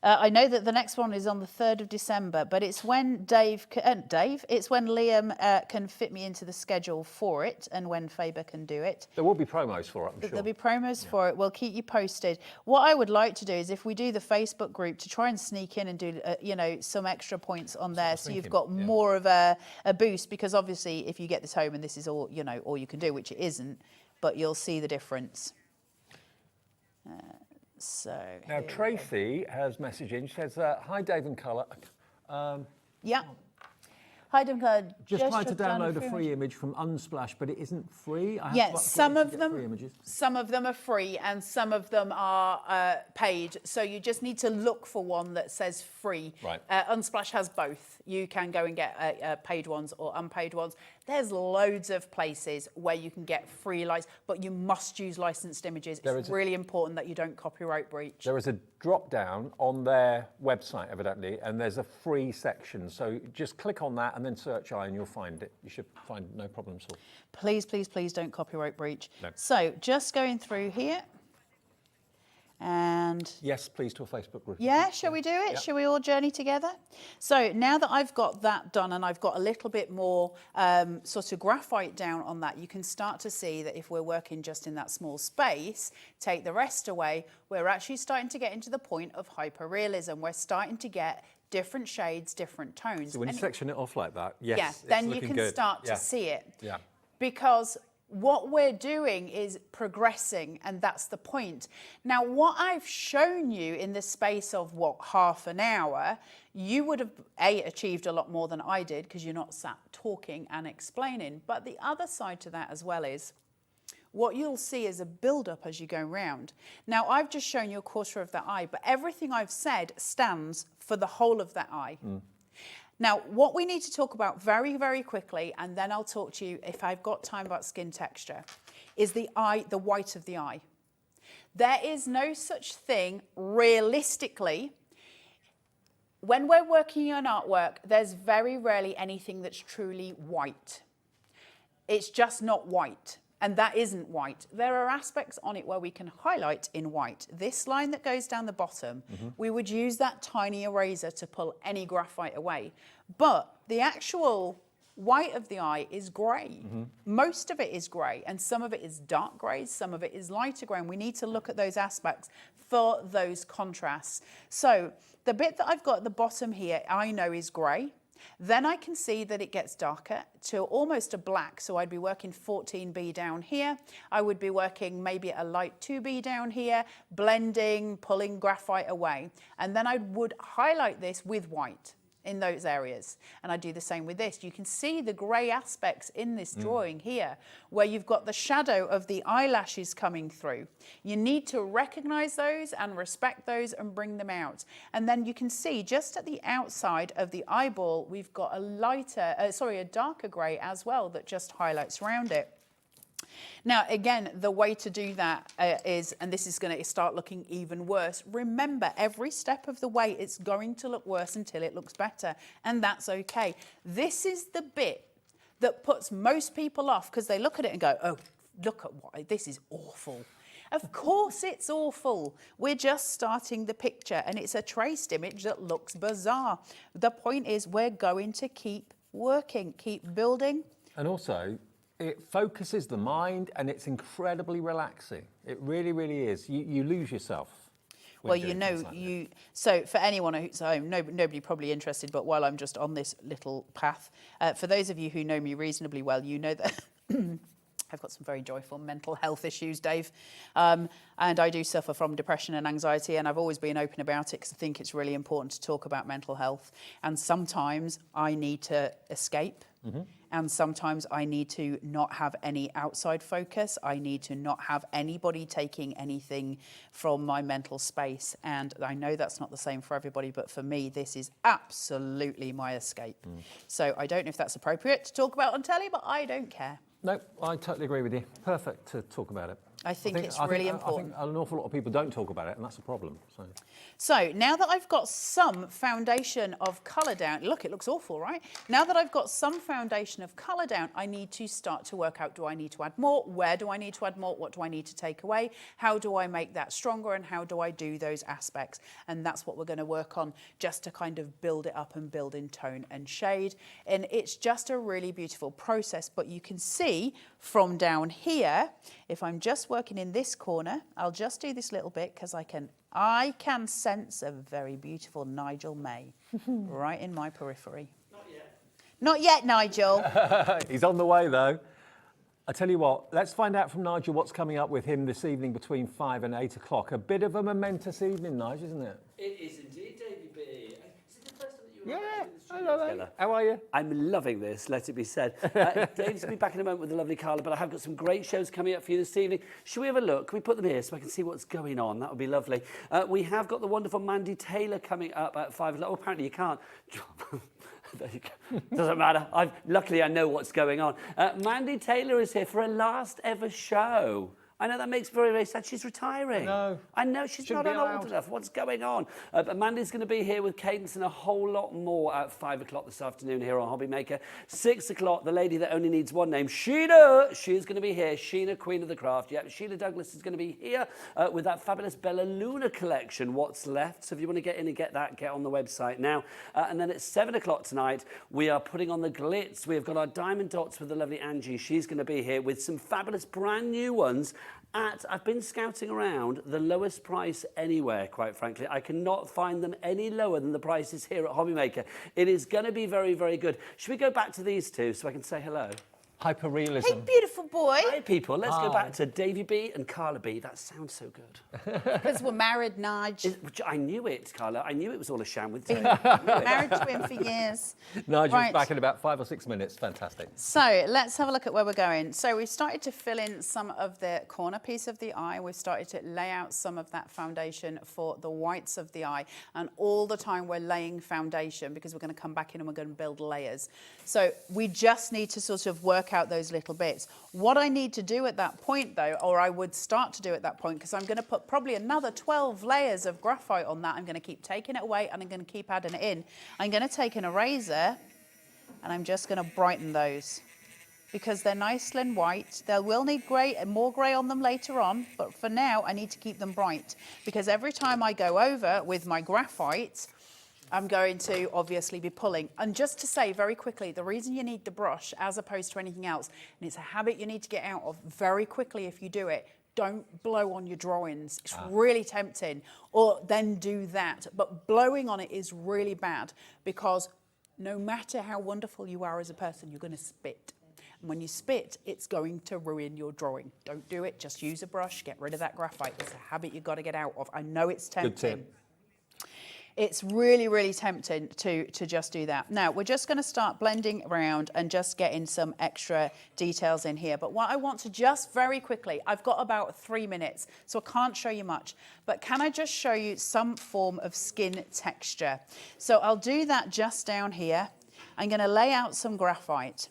I know that the next one is on the 3rd of December, but it's when it's when Liam can fit me into the schedule for it, and when Faber can do it. There will be promos for it, I'm sure. There'll be promos for it. We'll keep you posted. What I would like to do is, if we do the Facebook group, to try and sneak in and do, some extra points on there, so you've got more of a boost. Because obviously, if you get this home and this is all all you can do, which it isn't, but you'll see the difference. So now Tracy has messaged in. She says, "Hi, Dave and Carla. Yeah. Hi, Duncan. Just tried to download a free image from Unsplash, but it isn't free. I have Yes, to some upgrade of to get them. free images. Some of them are free, and some of them are paid. So you just need to look for one that says free. Right. Unsplash has both. You can go and get paid ones or unpaid ones. There's loads of places where you can get free license, but you must use licensed images. It's really important that you don't copyright breach. There is a drop down on their website, evidently, and there's a free section. So just click on that and then search and you'll find it. You should find no problems at all. Please, please, please don't copyright breach. No. So just going through here And Yes, please, to a Facebook group. yeah, shall we do it? Yep. Shall we all journey together? So now that I've got that done and I've got a little bit more sort of graphite down on that, you can start to see that if we're working just in that small space, take the rest away, we're actually starting to get into the point of hyperrealism. We're starting to get different shades, different tones. So when you section it off like that, yes, yeah, it's then you looking can good. start Yeah. to see it. Yeah. Because what we're doing is progressing, and that's the point. Now, what I've shown you in the space of, what, half an hour, you would have, achieved a lot more than I did because you're not sat talking and explaining. But the other side to that as well is, what you'll see is a build-up as you go round. Now, I've just shown you a quarter of that eye, but everything I've said stands for the whole of that eye. Now, what we need to talk about very, very quickly, and then I'll talk to you, if I've got time, about skin texture, is the eye, the white of the eye. There is no such thing, realistically, when we're working on artwork, there's very rarely anything that's truly white. It's just not white. And that isn't white. There are aspects on it where we can highlight in white. This line that goes down the bottom, we would use that tiny eraser to pull any graphite away. But the actual white of the eye is grey. Most of it is grey, and some of it is dark grey, some of it is lighter grey, and we need to look at those aspects for those contrasts. So the bit that I've got at the bottom here, I know is grey. Then I can see that it gets darker to almost a black. So I'd be working 14B down here. I would be working maybe a light 2B down here, blending, pulling graphite away. And then I would highlight this with white in those areas. And I do the same with this. You can see the grey aspects in this drawing here, where you've got the shadow of the eyelashes coming through. You need to recognise those and respect those and bring them out. And then you can see just at the outside of the eyeball, we've got a lighter, a darker grey as well that just highlights around it. Now, again, the way to do that is, and this is going to start looking even worse, remember, every step of the way, it's going to look worse until it looks better, and that's okay. This is the bit that puts most people off, because they look at it and go, oh, look at what, this is awful. Of course it's awful. We're just starting the picture, and it's a traced image that looks bizarre. The point is, we're going to keep working, keep building. And also, it focuses the mind, and it's incredibly relaxing. It really, really is. You lose yourself. Well, you know, so for anyone who's home, nobody probably interested, but while I'm just on this little path, for those of you who know me reasonably well, you know that I've got some very joyful mental health issues, Dave, and I do suffer from depression and anxiety, and I've always been open about it because I think it's really important to talk about mental health, and sometimes I need to escape. And sometimes I need to not have any outside focus. I need to not have anybody taking anything from my mental space. And I know that's not the same for everybody, but for me, this is absolutely my escape. So I don't know if that's appropriate to talk about on telly, but I don't care. No, I totally agree with you. Perfect to talk about it. I think it's really important. I think an awful lot of people don't talk about it, and that's a problem. So now that I've got some foundation of colour down, look, it looks awful, right? Now that I've got some foundation of colour down, I need to start to work out, do I need to add more? Where do I need to add more? What do I need to take away? How do I make that stronger, and how do I do those aspects? And that's what we're going to work on, just to kind of build it up and build in tone and shade. And it's just a really beautiful process, but you can see from down here, if I'm just working in this corner, I'll just do this little bit because I can sense a very beautiful Nigel May right in my periphery. Not yet. Not yet, Nigel. He's on the way, though. I tell you what, let's find out from Nigel what's coming up with him this evening between 5 and 8 o'clock. A bit of a momentous evening, Nigel, isn't it? It is indeed, Davey B. Is it the first time that you Yeah. Hello, together? How are you? I'm loving this, let it be said. Dave's going to be back in a moment with the lovely Carla, but I have got some great shows coming up for you this evening. Should we have a look? Can we put them here so I can see what's going on? That would be lovely. We have got the wonderful Mandy Taylor coming up at 5 o'clock. Oh, apparently you can't. There you go. Doesn't matter. Luckily, I know what's going on. Mandy Taylor is here for her last ever show. I know that makes me very, very sad. She's retiring. I know she's Shouldn't not be old allowed. enough. What's going on? But Mandy's going to be here with Cadence and a whole lot more at 5 o'clock this afternoon here on HobbyMaker. 6 o'clock, the lady that only needs one name, Sheena. She's going to be here. Sheena, Queen of the Craft. Yep, Sheila Douglas is going to be here with that fabulous Bella Luna collection. What's left? So if you want to get in and get that, get on the website now. And then at 7 o'clock tonight, we are putting on the glitz. We've got our diamond dots with the lovely Angie. She's going to be here with some fabulous brand new ones. I've been scouting around the lowest price anywhere, quite frankly. I cannot find them any lower than the prices here at HobbyMaker. It is going to be very, very good. Should we go back to these two so I can say hello? Hyperrealism. Hey, beautiful boy. Hi, people. Let's go back to Davy B and Carla B. That sounds so good. Because we're married, Nige. I knew it, Carla. I knew it was all a sham with Married to him for years. Nigel's Right. back in about 5 or 6 minutes. Fantastic. So let's have a look at where we're going. So we started to fill in some of the corner piece of the eye. We've started to lay out some of that foundation for the whites of the eye. And all the time we're laying foundation because we're going to come back in and we're going to build layers. So we just need to sort of work out those little bits. What I need to do at that point though, or I would start to do at that point, because I'm going to put probably another 12 layers of graphite on that. I'm going to keep taking it away and I'm going to keep adding it in. I'm going to take an eraser and I'm just going to brighten those because they're nice and white. They will need grey and more grey on them later on, but for now I need to keep them bright because every time I go over with my graphite, I'm going to obviously be pulling. And just to say very quickly, the reason you need the brush as opposed to anything else, and it's a habit you need to get out of very quickly if you do it, don't blow on your drawings. It's really tempting. Or then do that. But blowing on it is really bad because no matter how wonderful you are as a person, you're going to spit. And when you spit, it's going to ruin your drawing. Don't do it. Just use a brush. Get rid of that graphite. It's a habit you've got to get out of. I know it's tempting. Good tip. It's really, really tempting to just do that. Now, we're just going to start blending around and just getting some extra details in here. But what I want to just very quickly, I've got about 3 minutes, so I can't show you much. But can I just show you some form of skin texture? So I'll do that just down here. I'm going to lay out some graphite.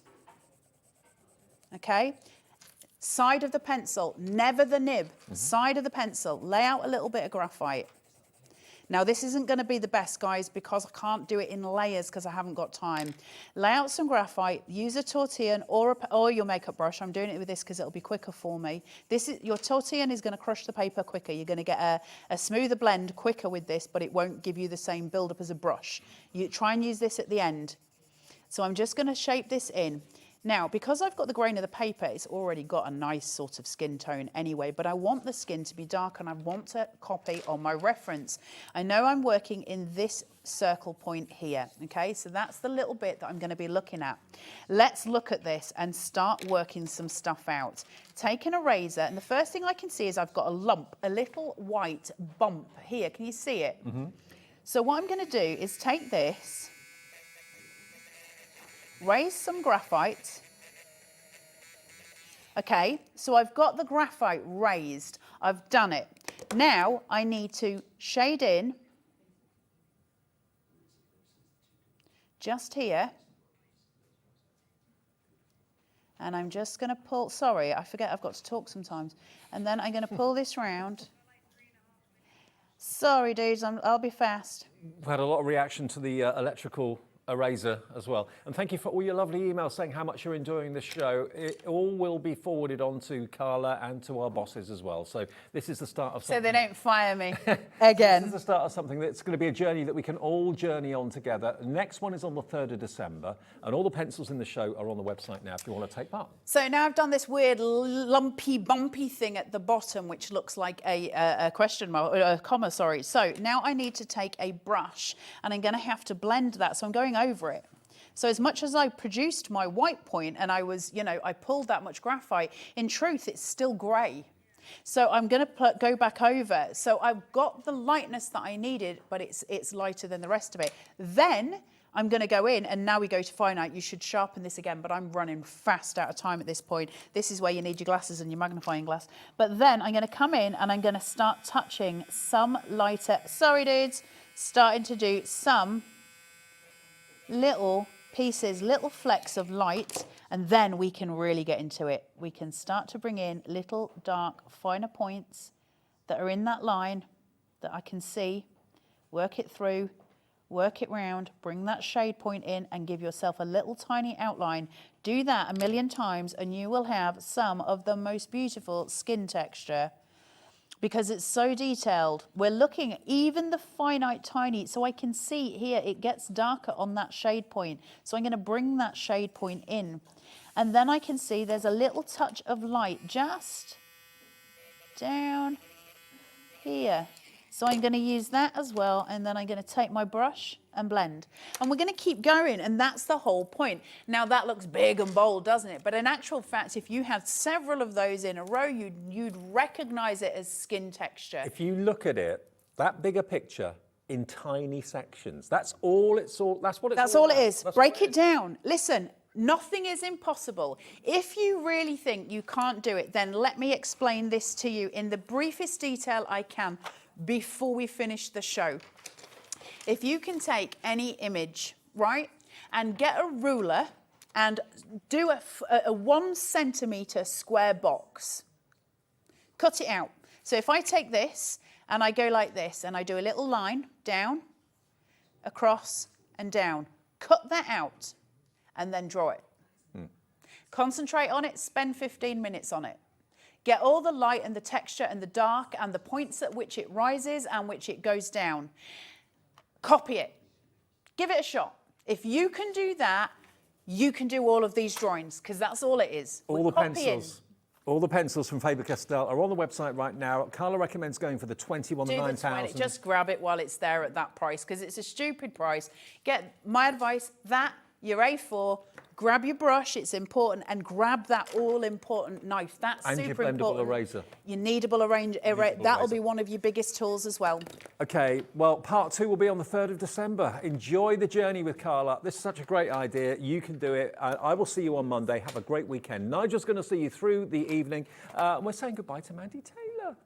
Okay? Side of the pencil, never the nib. Side of the pencil, lay out a little bit of graphite. Now, this isn't going to be the best, guys, because I can't do it in layers because I haven't got time. Lay out some graphite, use a tortilla or your makeup brush. I'm doing it with this because it'll be quicker for me. Your tortilla is going to crush the paper quicker. You're going to get a smoother blend quicker with this, but it won't give you the same build-up as a brush. You try and use this at the end. So I'm just going to shape this in. Now, because I've got the grain of the paper, it's already got a nice sort of skin tone anyway, but I want the skin to be dark and I want to copy on my reference. I know I'm working in this circle point here, okay? So that's the little bit that I'm going to be looking at. Let's look at this and start working some stuff out. Take an eraser, and the first thing I can see is I've got a lump, a little white bump here. Can you see it? So what I'm going to do is take this, raise some graphite. Okay, so I've got the graphite raised. I've done it. Now I need to shade in just here. And I'm just going to pull, sorry, I forget I've got to talk sometimes. And then I'm going to pull this round. Sorry, dudes, I'll be fast. We've had a lot of reaction to the electrical eraser as well. And thank you for all your lovely emails saying how much you're enjoying the show. It all will be forwarded on to Carla and to our bosses as well. So this is the start of something. So they don't fire me again. This is the start of something that's going to be a journey that we can all journey on together. The next one is on the 3rd of December, and all the pencils in the show are on the website now if you want to take part. So now I've done this weird lumpy, bumpy thing at the bottom, which looks like a question mark, a comma, sorry. So now I need to take a brush, and I'm going to have to blend that. So I'm going over it. So as much as I produced my white point and I was, I pulled that much graphite, in truth, it's still grey. So I'm going to go back over. So I've got the lightness that I needed, but it's lighter than the rest of it. Then I'm going to go in, and now we go to finite. You should sharpen this again, but I'm running fast out of time at this point. This is where you need your glasses and your magnifying glass. But then I'm going to come in and I'm going to start touching some lighter, sorry dudes, starting to do some little pieces, little flecks of light, And then we can really get into it. We can start to bring in little dark, finer points that are in that line that I can see, work it through, work it round, bring that shade point in and give yourself a little tiny outline. Do that 1,000,000 times and you will have some of the most beautiful skin texture because it's so detailed. We're looking at even the finite tiny, so I can see here it gets darker on that shade point. So I'm going to bring that shade point in. And then I can see there's a little touch of light just down here. So I'm going to use that as well, and then I'm going to take my brush and blend. And we're going to keep going, and that's the whole point. Now that looks big and bold, doesn't it? But in actual fact, if you had several of those in a row, you'd recognize it as skin texture. If you look at it, that bigger picture in tiny sections, that's all it's all, that's what it's That's all it is. Break it down. Listen, nothing is impossible. If you really think you can't do it, then let me explain this to you in the briefest detail I can before we finish the show. If you can take any image, right, and get a ruler and do a 1 centimetre square box, cut it out. So if I take this and I go like this and I do a little line down, across and down, cut that out and then draw it. Concentrate on it, spend 15 minutes on it. Get all the light and the texture and the dark and the points at which it rises and which it goes down. Copy it. Give it a shot. If you can do that, you can do all of these drawings because that's all it is. All the pencils from Faber Castell are on the website right now. Carla recommends going for the 21, the 9,000. Just grab it while it's there at that price because it's a stupid price. Get my advice, that, your A4, grab your brush, it's important, and grab that all-important knife. That's and super your blendable important. eraser. Your kneadable eraser. That'll be one of your biggest tools as well. Okay, well, part 2 will be on the 3rd of December. Enjoy the journey with Carla. This is such a great idea. You can do it. I will see you on Monday. Have a great weekend. Nigel's going to see you through the evening. We're saying goodbye to Mandy Taylor.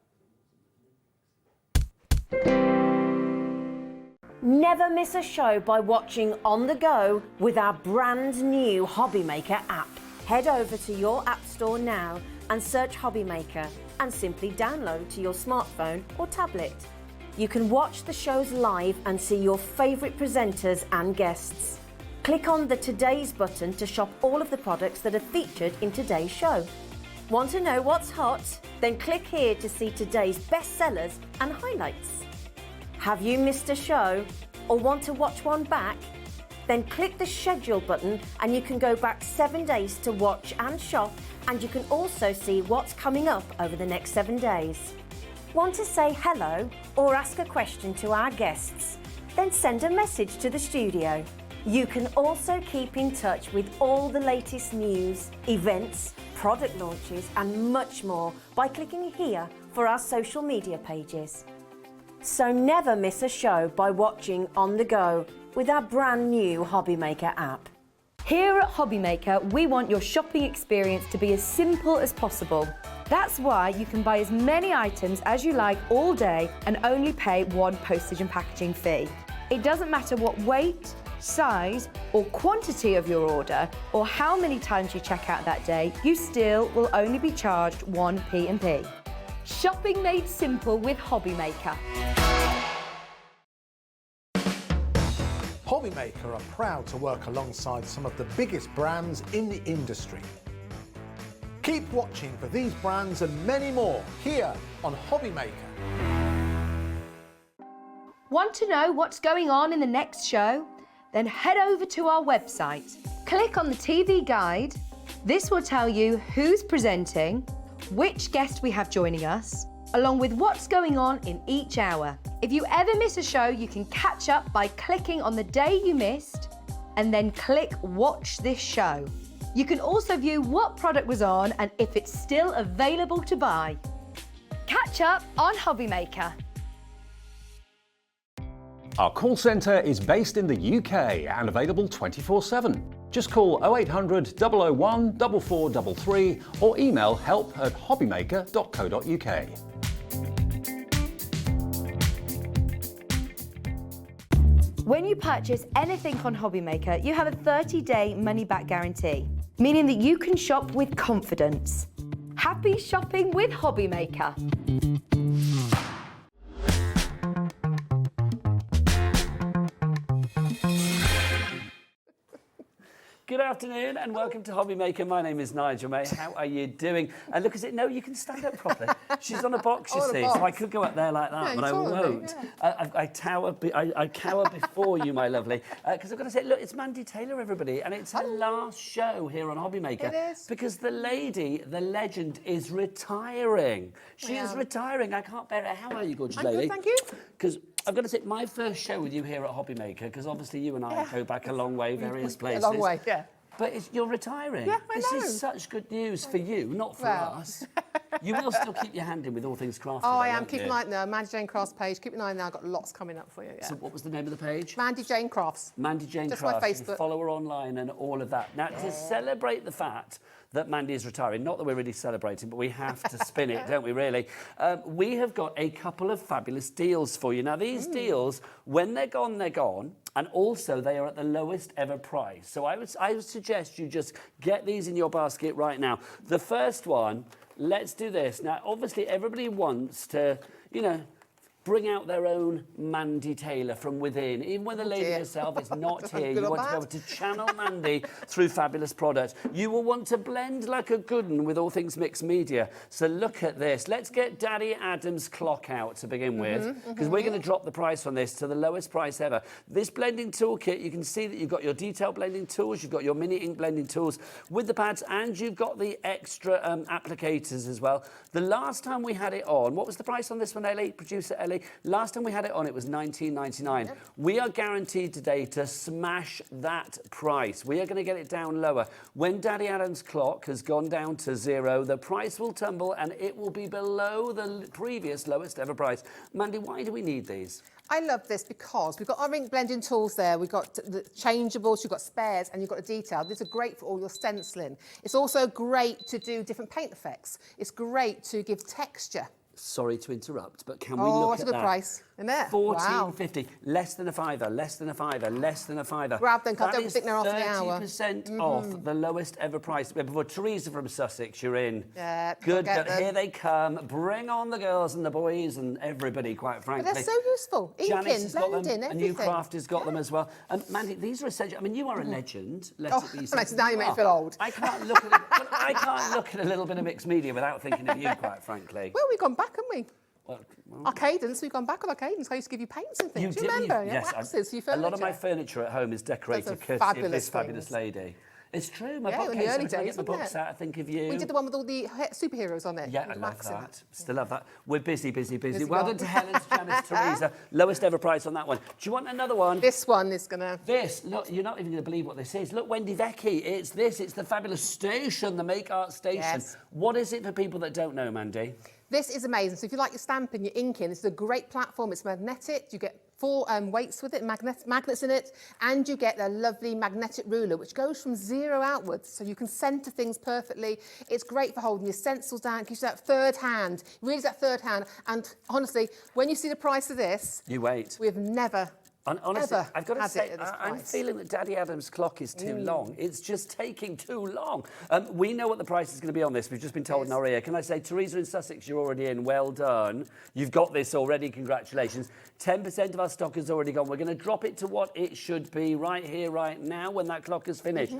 Never miss a show by watching on the go with our brand new HobbyMaker app. Head over to your app store now and search HobbyMaker and simply download to your smartphone or tablet. You can watch the shows live and see your favourite presenters and guests. Click on the Today's button to shop all of the products that are featured in today's show. Want to know what's hot? Then click here to see today's bestsellers and highlights. Have you missed a show or want to watch one back? Then click the schedule button and you can go back 7 days to watch and shop, and you can also see what's coming up over the next 7 days. Want to say hello or ask a question to our guests? Then send a message to the studio. You can also keep in touch with all the latest news, events, product launches and much more by clicking here for our social media pages. So never miss a show by watching on the go with our brand new HobbyMaker app. Here at HobbyMaker, we want your shopping experience to be as simple as possible. That's why you can buy as many items as you like all day and only pay 1 postage and packaging fee. It doesn't matter what weight, size or quantity of your order or how many times you check out that day, you still will only be charged 1 P&P. Shopping made simple with HobbyMaker. HobbyMaker are proud to work alongside some of the biggest brands in the industry. Keep watching for these brands and many more here on HobbyMaker. Want to know what's going on in the next show? Then head over to our website. Click on the TV guide. This will tell you who's presenting, which guest we have joining us, along with what's going on in each hour. If you ever miss a show, you can catch up by clicking on the day you missed and then click Watch This Show. You can also view what product was on and if it's still available to buy. Catch up on HobbyMaker. Our call centre is based in the UK and available 24/7. Just call 0800 001 4433 or email help@hobbymaker.co.uk. When you purchase anything on HobbyMaker, you have a 30-day money-back guarantee. meaning that you can shop with confidence. Happy shopping with HobbyMaker. Good afternoon and welcome to HobbyMaker. My name is Nigel, mate. How are you doing? And look, no, you can stand up properly. She's on a box, you see, so I could go up there like that, but I won't. I cower before you, my lovely, because I've got to say, look, it's Mandy Taylor, everybody, and it's her last show here on HobbyMaker. It is. Because the lady, the legend, is retiring. She is retiring. I can't bear it. How are you, gorgeous lady? Good, thank you. Because I've got to say, my first show with you here at HobbyMaker, because obviously you and I go back a long way, various places. A long way, yeah. But you're retiring. Yeah, I know. This is such good news for you, not for us. You will still keep your hand in with all things crafty. Oh, I am. Keep an eye on the Mandy Jane Crafts page. Keep an eye on there. I've got lots coming up for you. Yeah. So what was the name of the page? Mandy Jane Crafts. Mandy Jane Just Crafts. my You can Facebook. follow her online and all of that. Now, to celebrate the fact that Mandy is retiring, not that we're really celebrating, but we have to spin it, don't we, really? We have got a couple of fabulous deals for you. Now, these deals, when they're gone, and also they are at the lowest ever price. So I would suggest you just get these in your basket right now. The first one, let's do this. Now, obviously, everybody wants to, you know, bring out their own Mandy Taylor from within. Even when the lady herself is not here, you want to be able to channel Mandy through fabulous products. You will want to blend like a good one with all things mixed media. So look at this. Let's get Daddy Adam's clock out to begin with, because we're going to drop the price on this to the lowest price ever. This blending toolkit, you can see that you've got your detail blending tools, you've got your mini ink blending tools with the pads, and you've got the extra applicators as well. The last time we had it on, what was the price on this one, Ellie? Producer Ellie? Last time we had it on, it was $19.99. We are guaranteed today to smash that price. We are going to get it down lower. When Daddy Adam's clock has gone down to 0, the price will tumble and it will be below the previous lowest ever price. Mandy, why do we need these? I love this because we've got our ink blending tools there, we've got the changeables, you've got spares, and you've got the detail. These are great for all your stenciling. It's also great to do different paint effects. It's great to give texture. Sorry to interrupt, but can we look that's at a good that? price, isn't it? $14.50, less than a fiver, less than a fiver, less than a fiver. Grab them, 'cause I That don't think they're off the hour. 30% off the lowest ever price. Before Teresa from Sussex, you're in. Yeah, Good, get them. here they come. Bring on the girls and the boys and everybody, quite frankly. But they're so useful. Janice Inking, has got blending, them, everything. a new craft has got them as well. And Mandy, these are essential. I mean, you are a legend. Let it be said. Now you make me feel old. I can't look at it. I can't look at a little bit of mixed media without thinking of you, quite frankly. Well, we've gone back, haven't we? Well, Our Cadence, we've gone back with our Cadence. I used to give you paints and things. Do you did- remember? Yes, Waxes, your a lot of my furniture. furniture at home is decorated Those are courtesy of fabulous this fabulous things. lady. It's true. My Yeah, in the bookcase. early Every time I days, get my wasn't books it? out, I think of you. We did the one with all the superheroes on it. Yeah, I with love wax in it. that. Still love that. We're busy. Busy Well girl. done to Helen's, Janice, Teresa. Lowest ever price on that one. Do you want another one? This one is going to... This, look, you're not even going to believe what this is. Look, Wendy Vecchi, it's this. It's the fabulous station, the Make Art Station. Yes. What is it for people that don't know, Mandy? This is amazing. So if you like your stamping, your inking, this is a great platform. It's magnetic. You get 4 weights with it, magnets in it, and you get a lovely magnetic ruler, which goes from 0 outwards, so you can centre things perfectly. It's great for holding your stencils down. It gives you that third hand. It really is that third hand. And honestly, when you see the price of this, You wait. we've never Honestly, ever I've got to had say, it at this I'm price. feeling that Daddy Adam's clock is too long. It's just taking too long. We know what the price is going to be on this. We've just been told in our ear. Can I say, Teresa in Sussex, you're already in. Well done. You've got this already. Congratulations. 10% of our stock has already gone. We're going to drop it to what it should be right here, right now, when that clock is finished.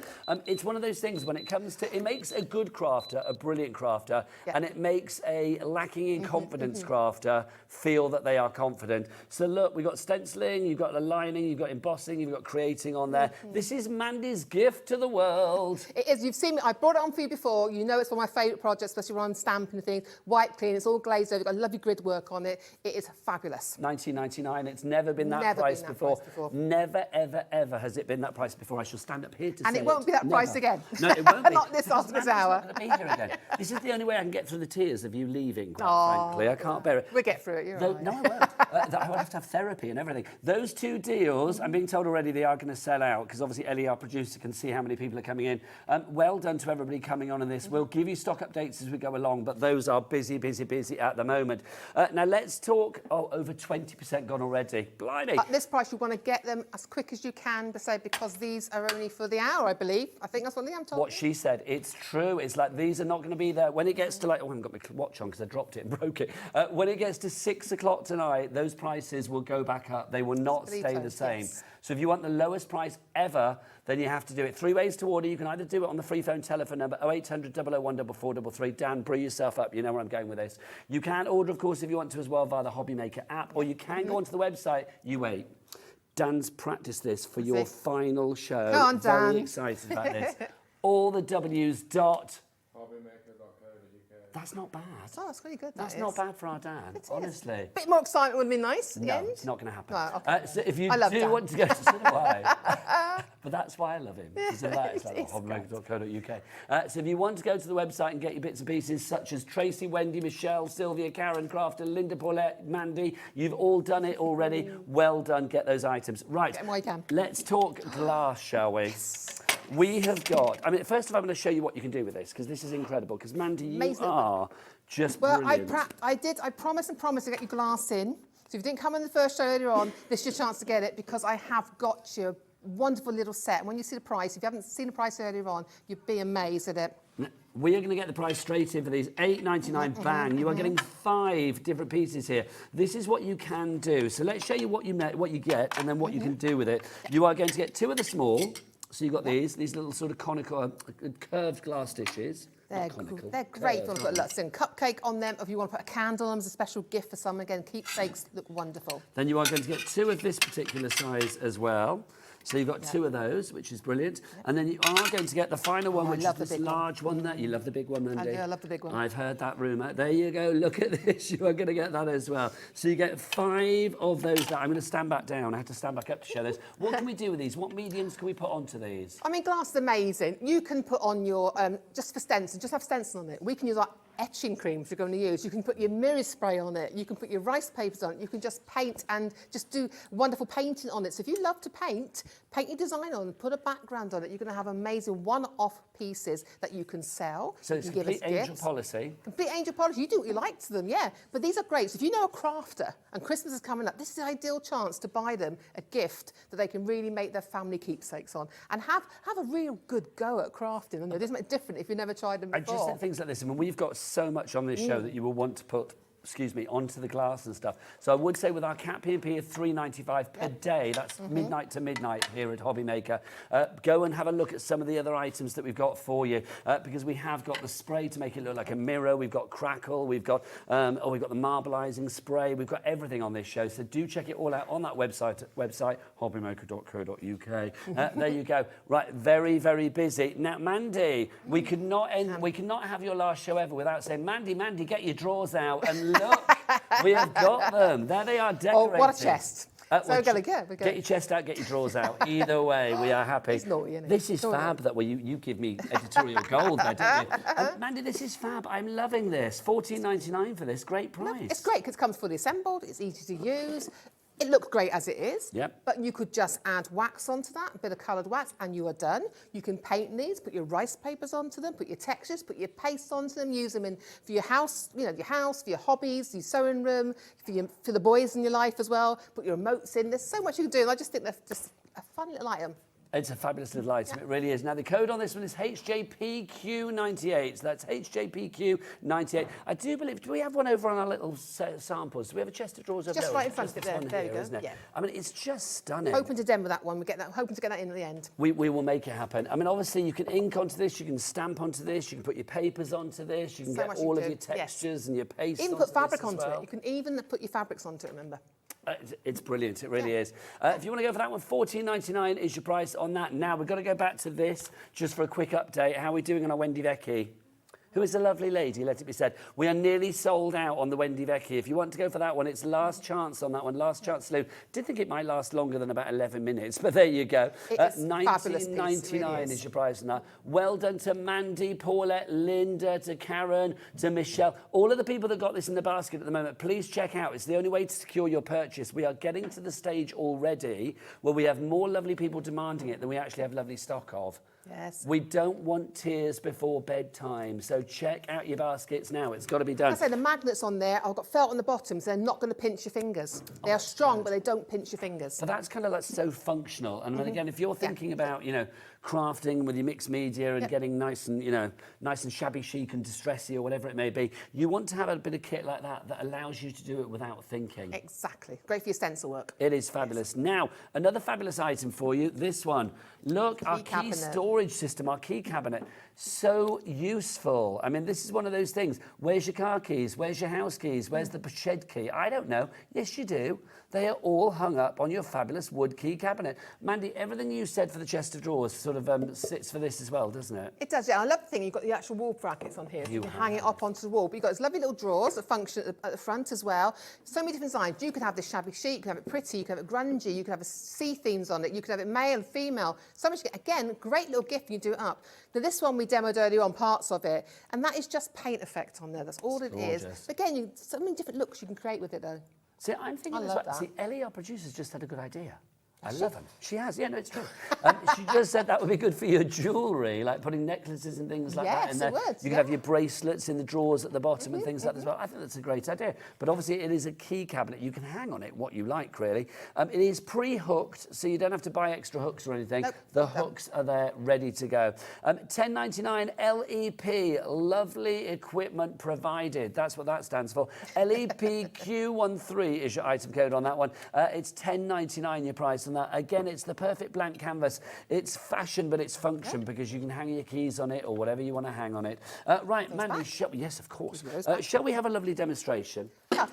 It's one of those things when it comes to... It makes a good crafter a brilliant crafter, and it makes a lacking in confidence crafter feel that they are confident. So look, we've got stenciling, you've got the lining, you've got embossing, you've got creating on there. This is Mandy's gift to the world. It is. You've seen me. I brought it on for you before. You know it's one of my favourite projects, especially when I'm stamping things. White clean. It's all glazed over. Got lovely grid work on it. It is fabulous. $19.99. It's never been that price before. Never, ever, ever has it been that price before. I shall stand up here to say And it won't be that Never. price again. No, it won't be. Not this after this hour. Not going to be here again. This is the only way I can get through the tears of you leaving, quite frankly. I can't bear it. We'll get through it. You're No, right. no, I I would have to have therapy and everything. Those 2 deals, I'm being told already they are going to sell out because obviously Ellie, our producer, can see how many people are coming in. Well done to everybody coming on this. We'll give you stock updates as we go along, but those are busy at the moment. Now let's talk. Oh, over 20% gone already. Blimey. At this price, you want to get them as quick as you can, because these are only for the hour, I believe. I think that's what Liam told me. What she said, it's true. It's like these are not going to be there. When it gets to like, oh, I haven't got my watch on because I dropped it and broke it. When it gets to 6 o'clock tonight, those prices will go back up. They will not stay the same. Yes. So if you want the lowest price ever, then you have to do it. 3 ways to order. You can either do it on the free phone telephone number 0800 001 4433. Dan, brew yourself up. You know where I'm going with this. You can order, of course, if you want to as well via the HobbyMaker app, or you can go onto the website. You wait. Dan's practiced this for your final show. Go on, Dan. Very excited about this. All the W's dot. That's not bad. Oh, that's really good. That's not bad for our Dan, honestly. A bit more excitement would be nice at the No, end. it's not going to happen. No, okay. So if you I love do Dan. want to go to so do I. But that's why I love him. Because of that, it's like It's hobbymaker.co.uk. So if you want to go to the website and get your bits and pieces, such as Tracy, Wendy, Michelle, Sylvia, Karen, Crafter, Linda, Paulette, Mandy, you've all done it already. Well done. Get those items. Right. Get 'em while you can. Let's talk glass, shall we? Yes. We have got, I mean, first of all, I'm going to show you what you can do with this, because this is incredible. Because, Mandy, you are just brilliant. I promised to get you glass in. So if you didn't come in the first show earlier on, this is your chance to get it, because I have got you a wonderful little set. And when you see the price, if you haven't seen the price earlier on, you'd be amazed at it. We are going to get the price straight in for these. $8.99 bang. You are getting 5 different pieces here. This is what you can do. So let's show you what you get and then what you can do with it. You are going to get 2 of the small. So you've got these little sort of conical, curved glass dishes. They're great. If you want to put a little cupcake on them, or if you want to put a candle on them as a special gift for someone. Again, keepsakes look wonderful. Then you are going to get 2 of this particular size as well. So you've got 2 of those, which is brilliant. And then you are going to get the final one, which is this large one there. You love the big one, Mandy. I do, I love the big one. I've heard that rumour. There you go. Look at this. You are going to get that as well. So you get 5 of those there. I'm going to stand back down. I have to stand back up to show this. What can we do with these? What mediums can we put onto these? I mean, glass is amazing. You can put on your, just for stencil, just have stencil on it. We can use our etching creams you're going to use. You can put your mirror spray on it. You can put your rice papers on it. You can just paint and just do wonderful painting on it. So if you love to paint your design on, put a background on it. You're going to have amazing one-off pieces that you can sell. So it's complete angel policy. Complete angel policy. You do what you like to them, yeah. But these are great. So if you know a crafter and Christmas is coming up, this is the ideal chance to buy them a gift that they can really make their family keepsakes on and have a real good go at crafting. I know this makes it different if you've never tried them before. I just think things like this. I mean, we've got so much on this show that you will want to put, onto the glass and stuff. So I would say with our Cat P&P of $3.95 per day, that's midnight to midnight here at HobbyMaker, go and have a look at some of the other items that we've got for you, because we have got the spray to make it look like a mirror, we've got crackle, we've got the marbleizing spray, we've got everything on this show. So do check it all out on that website hobbymaker.co.uk. There you go. Right, very, very busy. Now, Mandy, we could not have your last show ever without saying, Mandy, get your drawers out and look, we have got them. There they are, decorated. Oh, what a chest. So we're going to get your chest out, get your drawers out. Either way, we are happy. It's naughty, isn't it? This is fab. That way, you give me editorial gold there, don't you? Mandy, this is fab. I'm loving this. $14.99 for this. Great price. It's great because it comes fully assembled. It's easy to use. It looks great as it is, but you could just add wax onto that, a bit of coloured wax, and you are done. You can paint these, put your rice papers onto them, put your textures, put your pastes onto them, use them for your house, for your hobbies, your sewing room, for the boys in your life as well. Put your remotes in. There's so much you can do, and I just think that's just a fun little item. It's a fabulous little item, it really is. Now, the code on this one is HJPQ98. So that's HJPQ98. I do believe, do we have one over on our little samples? Do we have a chest of drawers over there? Just right in front of it there. There you go. Isn't it? Yeah. I mean, it's just stunning. Hoping to demo that one. Hoping to get that in at the end. We will make it happen. I mean, obviously, you can ink onto this, you can stamp onto this, you can put your papers onto this, you can get all of your textures and your pastes even put fabric onto it. You can even put your fabrics onto it, remember. It's brilliant, it really is. If you want to go for that one, $14.99 is your price on that. Now, we've got to go back to this just for a quick update. How are we doing on our Wendy Vecchi? who is a lovely lady, let it be said. We are nearly sold out on the Wendy Vecchi. If you want to go for that one, it's last chance on that one, last chance saloon. Did think it might last longer than about 11 minutes, but there you go. It's fabulous piece, $19.99 really is your price on that. Well done to Mandy, Paulette, Linda, to Karen, to Michelle. All of the people that got this in the basket at the moment, please check out. It's the only way to secure your purchase. We are getting to the stage already where we have more lovely people demanding it than we actually have lovely stock of. Yes. We don't want tears before bedtime, so check out your baskets now. It's got to be done. Like I say, the magnets on there, I've got felt on the bottom, so they're not going to pinch your fingers. They are strong, but they don't pinch your fingers. So that's kind of like so functional. And then again, if you're thinking about, you know, crafting with your mixed media and getting nice and, you know, nice and shabby chic and distressy or whatever it may be, you want to have a bit of kit like that that allows you to do it without thinking. Exactly. Great for your stencil work. It is fabulous. Now, another fabulous item for you, this one. Look, our key storage system, our key cabinet. So useful. I mean, this is one of those things. Where's your car keys? Where's your house keys? Where's the shed key? I don't know. Yes, you do. They are all hung up on your fabulous wood key cabinet. Mandy, everything you said for the chest of drawers sort of sits for this as well, doesn't it? It does, yeah. I love the thing, you've got the actual wall brackets on here. So you can hang it up onto the wall. But you've got those lovely little drawers that function at the front as well. So many different designs. You could have this shabby chic, you could have it pretty, you could have it grungy, you could have sea themes on it, you could have it male, female. So much, again, great little gift, you do it up. Now this one we demoed earlier on, parts of it, and that is just paint effect on there. That's all it is. But again, so many different looks you can create with it though. See, I'm thinking as well. See, Ellie, our producer's just had a good idea. I love him. She has, yeah, no, it's true. She just said that would be good for your jewellery, like putting necklaces and things like that in there. Yes, it would. You can have your bracelets in the drawers at the bottom and things like that as well. I think that's a great idea. But obviously, it is a key cabinet. You can hang on it what you like, really. It is pre-hooked, so you don't have to buy extra hooks or anything. Nope. The hooks are there, ready to go. $10.99 LEP, lovely equipment provided. That's what that stands for. LEPQ13 is your item code on that one. It's $10.99 your price on that. Again, it's the perfect blank canvas. It's fashion, but it's function because you can hang your keys on it or whatever you want to hang on it. Right, Mandy, yes, of course. Shall we have a lovely demonstration?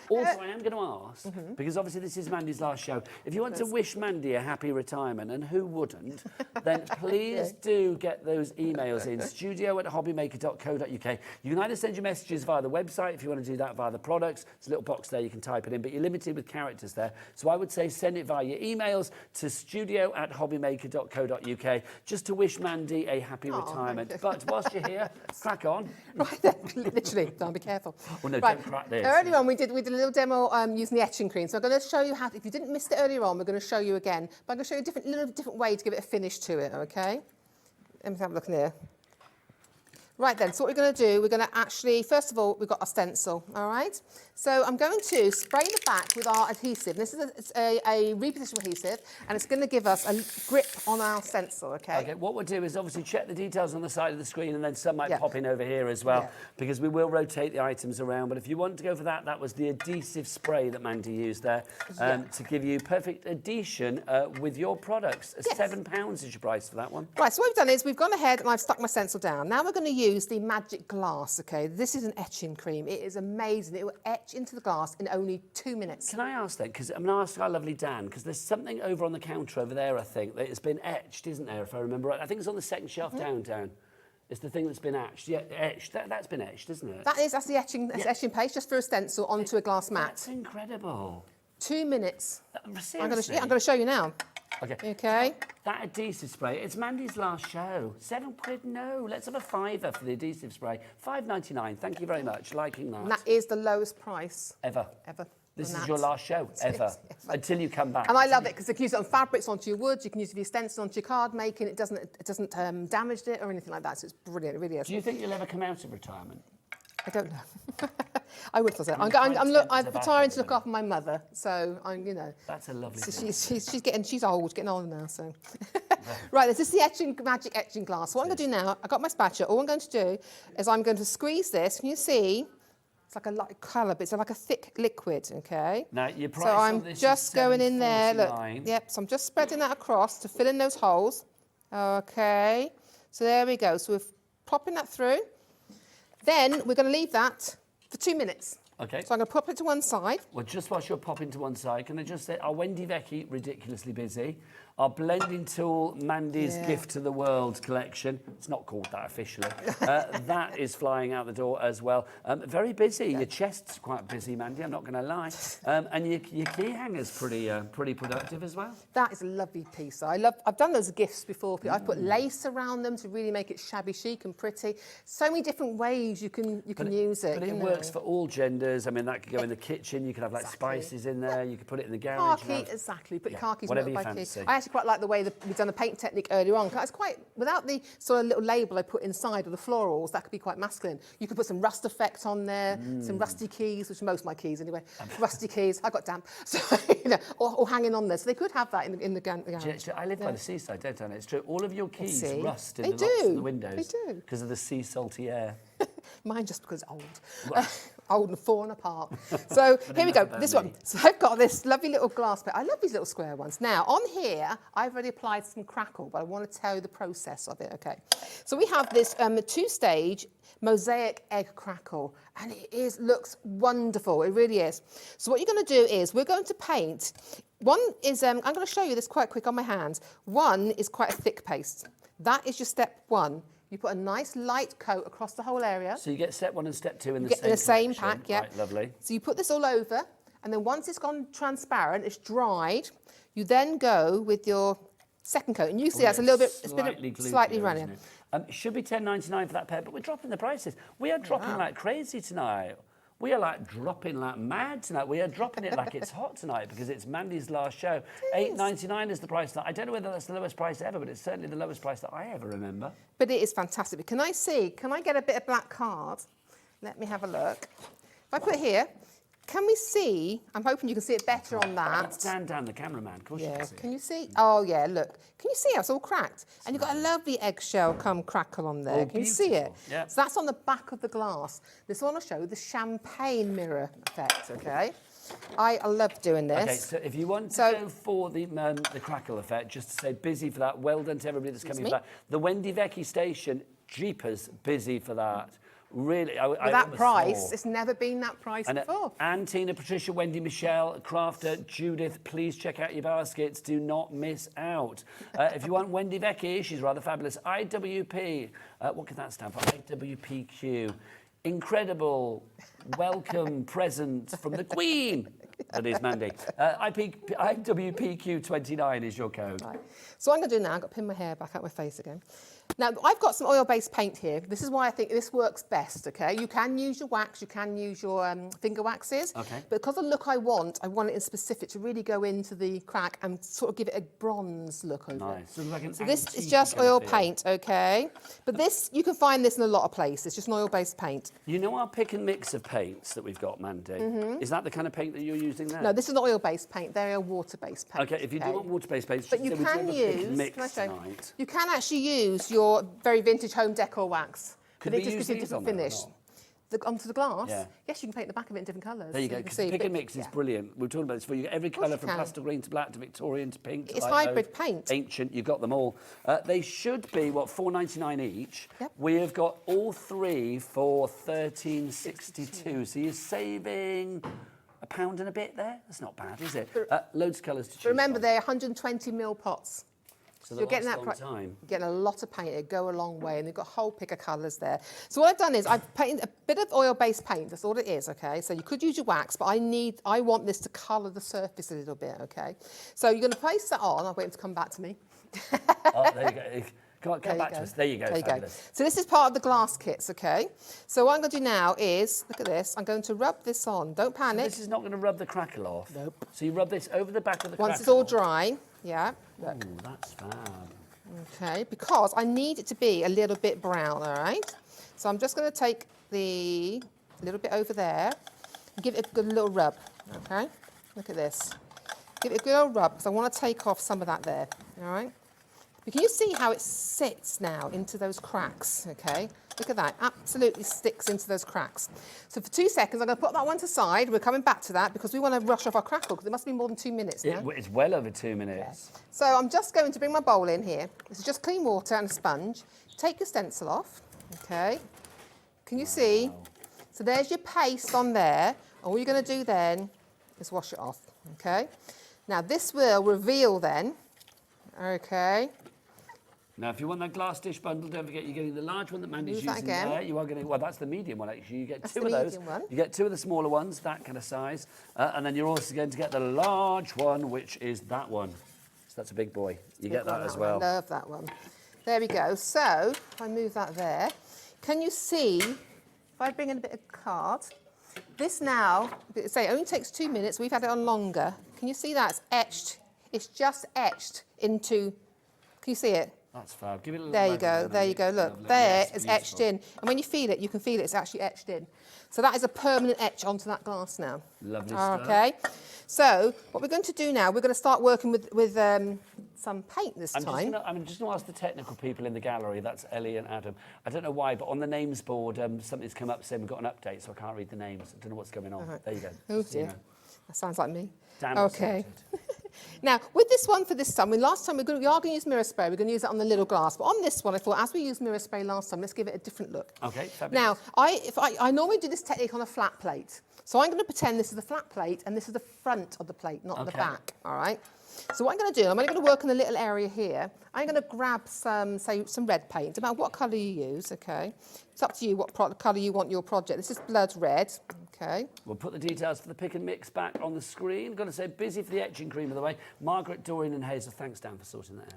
Also, I am going to ask, because obviously this is Mandy's last show, if you want to wish Mandy a happy retirement, and who wouldn't, then please do get those emails in, studio@hobbymaker.co.uk. You can either send your messages via the website if you want to do that via the products. There's a little box there, you can type it in, but you're limited with characters there. So I would say send it via your emails to studio@hobbymaker.co.uk just to wish Mandy a happy retirement. But whilst you're here, crack on. Right then, literally, don't be careful. Well, no, don't crack this. Earlier on, we did a little demo using the etching cream. So I'm going to show you how, if you didn't miss it earlier on, we're going to show you again. But I'm going to show you a little different way to give it a finish to it, okay? Let me have a look in here. Right then, so what we're going to do, we're going to actually, first of all, we've got our stencil, all right? So I'm going to spray the back with our adhesive. This is a repositionable adhesive, and it's going to give us a grip on our stencil, okay? Okay, what we'll do is obviously check the details on the side of the screen, and then some might pop in over here as well, because we will rotate the items around. But if you want to go for that, that was the adhesive spray that Mandy used there to give you perfect adhesion with your products. £7 is your price for that one. Right, so what we've done is we've gone ahead and I've stuck my stencil down. Now we're going to use the magic glass, okay? This is an etching cream. It is amazing. It will etch into the glass in only 2 minutes. Can I ask then, because I'm going to ask our lovely Dan, because there's something over on the counter over there, I think, that has been etched, isn't there, if I remember right? I think it's on the second shelf down. It's the thing that's been etched. Yeah, etched. That's been etched, isn't it? That's the etching, etching paste, just for a stencil onto a glass mat. That's incredible. 2 minutes. Seriously? I'm going to show you now. Okay. That adhesive spray, it's Mandy's last show. £7, no. Let's have a £5 for the adhesive spray. £5.99, thank you very much. Liking that. And that is the lowest price. Ever. This is your last show, ever. Yes. Until you come back. And I love it because you can use it on fabrics, onto your wood, you can use it for your stencil, onto your card making. It doesn't damage it or anything like that, so it's brilliant, it really is. Do you think you'll ever come out of retirement? I don't know. I would have said I'm retiring to look after my mother, so I'm, you know. That's a lovely thing. She's old, getting older now, so. Right, this is the magic etching glass. So what I'm going to do now, I've got my spatula. All I'm going to do is I'm going to squeeze this. Can you see? It's like a light colour, but it's like a thick liquid, okay? Now, your price so I'm on this just is going in there. Look, $7.49. so I'm just spreading that across to fill in those holes. Okay, so there we go. So we're popping that through. Then we're going to leave that for 2 minutes. Okay. So I'm going to pop it to one side. Well, just whilst you're popping to one side, can I just say, our Wendy Vecchi, ridiculously busy. our blending tool, Mandy's Gift to the World collection. It's not called that officially. That is flying out the door as well. Very busy. Your chest's quite busy, Mandy, I'm not going to lie. And your key hanger's pretty productive as well. That is a lovely piece. I've done those gifts before. I've put lace around them to really make it shabby chic and pretty. So many different ways you can use it. But it works for all genders. I mean, that could go in the kitchen. You could have like spices in there. You could put it in the garage. Khaki, exactly. Put car keys whatever in you by key. fancy. I actually quite like the way we've done the paint technique earlier on. It's quite, without the sort of little label I put inside of the florals, that could be quite masculine. You could put some rust effect on there, some rusty keys, which are most of my keys anyway. Rusty keys. I got damp. So, or hanging on there. So they could have that in the garage. I live by the seaside, don't I? It's true. All of your keys rust in They the locks do. and the windows. They do. Because of the sea salty air. Mine just because it's old. Old and fallen apart. So here we go, this one. So I've got this lovely little glass plate. I love these little square ones. Now, on here, I've already applied some crackle, but I want to tell you the process of it, okay? So we have this two-stage mosaic egg crackle, and it looks wonderful. It really is. So what you're going to do is we're going to paint. One is, I'm going to show you this quite quick on my hands. One is quite a thick paste. That is your step one. You put a nice light coat across the whole area. So you get step 1 and step 2 in the same pack, yeah. Right, lovely. So you put this all over, and then once it's gone transparent, it's dried, you then go with your second coat. And you see that's a little bit, it's been slightly runny. It should be $10.99 for that pair, but we're dropping the prices. We are dropping like crazy tonight. We are like dropping like mad tonight. We are dropping it like it's hot tonight because it's Mandy's last show. $8.99 is the price. That I don't know whether that's the lowest price ever, but it's certainly the lowest price that I ever remember. But it is fantastic. But can I get a bit of black card? Let me have a look. If I put it here, can we see? I'm hoping you can see it better on that. Stand down the cameraman. Of course you can see. Can you see? Oh, yeah, look. Can you see how it's all cracked? And you've got a lovely eggshell come crackle on there. Can you see it? Yep. So that's on the back of the glass. This one will show the champagne mirror effect, okay? I love doing this. Okay, so if you want to go for the crackle effect, just to say busy for that, well done to everybody that's coming for that. The Wendy Vecchi station, jeepers, busy for that. Really, With that price, it's never been that price before. Anne, Tina, Patricia, Wendy, Michelle, Crafter, Judith, please check out your baskets. Do not miss out. If you want Wendy Vecchi, she's rather fabulous. IWP, what can that stand for? IWPQ. Incredible welcome present from the Queen. That is Mandy. IWPQ29 is your code. Right. So what I'm going to do now, I've got to pin my hair back out my face again. Now, I've got some oil-based paint here. This is why I think this works best, okay? You can use your wax, you can use your finger waxes. Okay. But because of the look I want it in specific to really go into the crack and sort of give it a bronze look over it. So, like so this is just oil paint, okay? But this, you can find this in a lot of places, just an oil-based paint. You know our pick and mix of paints that we've got, Mandy? Is that the kind of paint that you're using there? No, this is not oil-based paint. They're a water-based paint. Okay, if you do want water-based paints, but you can you can actually use your very vintage home decor wax. Could but we it just use gives you a these different on there or finish. not? Onto the glass? Yeah. Yes, you can paint the back of it in different colours. There you go, because the pick and mix is brilliant. We're talking about this for you. Every colour from pastel green to black to Victorian to pink. It's hybrid paint. Ancient, you've got them all. They should be, $4.99 each. Yep. We have got all three for $13.62. So you're saving £1 and a bit there. That's not bad, is it? Loads of colours to choose Remember, from. they're 120ml pots. So you're getting that time. You're getting a lot of paint. It'll go a long way, and they've got a whole pick of colours there. So what I've done is I've painted a bit of oil-based paint. That's all it is, okay? So you could use your wax, but I want this to colour the surface a little bit, okay? So you're going to place that on. I'll wait him to come back to me. Oh, there you go. Come back to us. There you go. There you go. So this is part of the glass kits, okay? So what I'm going to do now is, look at this, I'm going to rub this on. Don't panic. So this is not going to rub the crackle off? Nope. So you rub this over the back of the crackle? Once it's all dry, yeah. Look. Ooh, that's fab. Okay, because I need it to be a little bit brown, all right? So I'm just going to take a little bit over there and give it a good little rub, okay? Look at this. Give it a good old rub, because I want to take off some of that there, all right? But can you see how it sits now into those cracks, okay? Look at that, absolutely sticks into those cracks. So for 2 seconds, I'm going to put that one to the side. We're coming back to that because we want to rush off our crackle because it must be more than 2 minutes now. It's well over 2 minutes. Yeah. So I'm just going to bring my bowl in here. This is just clean water and a sponge. Take your stencil off, okay? Can you see? So there's your paste on there. All you're going to do then is wash it off, okay? Now this will reveal then, Okay. Now, if you want that glass dish bundle, don't forget you're getting the large one that Mandy's Move that using again. there. You are getting, well, that's the medium one, actually. You get That's two the of those. medium one. You get two of the smaller ones, that kind of size. And then you're also going to get the large one, which is that one. So that's a big boy. You get that as well. I love that one. There we go. So, if I move that there, can you see, if I bring in a bit of card, this now, say, it only takes 2 minutes. We've had it on longer. Can you see that? It's etched. It's just etched into, can you see it? That's fab. Give it a little There you go, there you go. Look, Lovely. there Yes, it's beautiful. etched in. And when you feel it, you can feel it's actually etched in. So that is a permanent etch onto that glass now. Lovely stuff. Okay. So what we're going to do now, we're going to start working with some paint this time. I'm just going to ask the technical people in the gallery, that's Ellie and Adam. I don't know why, but on the names board, something's come up saying we've got an update, so I can't read the names. I don't know what's going on. There you go. Oh Just so you dear. know. That sounds like me. Damn Okay. excited. Now, with this one for this time, last time we are going to use mirror spray. We're going to use it on the little glass. But on this one, I thought, as we used mirror spray last time, let's give it a different look. Okay, fabulous. Now, I normally do this technique on a flat plate. So I'm going to pretend this is the flat plate and this is the front of the plate, not the back, all right? So what I'm going to do, I'm only going to work in a little area here. I'm going to grab some red paint, no matter what colour you use, okay? It's up to you what colour you want your project. This is blood red, okay? We'll put the details for the pick and mix back on the screen. Got to say, busy for the etching cream, by the way. Margaret, Dorian and Hazel, thanks, Dan, for sorting that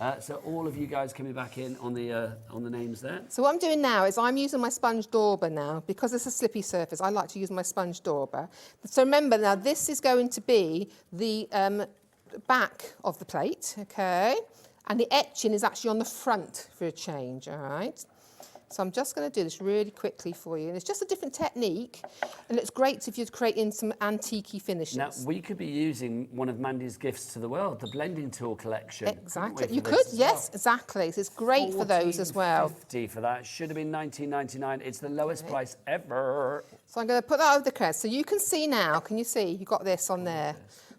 out. Okay. So all of you guys coming back in on the names there. So what I'm doing now is I'm using my sponge dauber now. Because it's a slippy surface, I like to use my sponge dauber. So remember now, this is going to be the back of the plate, okay? And the etching is actually on the front for a change, all right? So I'm just going to do this really quickly for you. And it's just a different technique, and it's great if you're creating some antique-y finishes. Now, we could be using one of Mandy's gifts to the world, the blending tool collection. Exactly. You could, yes, exactly. So it's great for those as well. $14.50 for that. Should have been $19.99. It's the lowest price ever. So I'm going to put that over the crest. So you can see now, can you see? You've got this on there.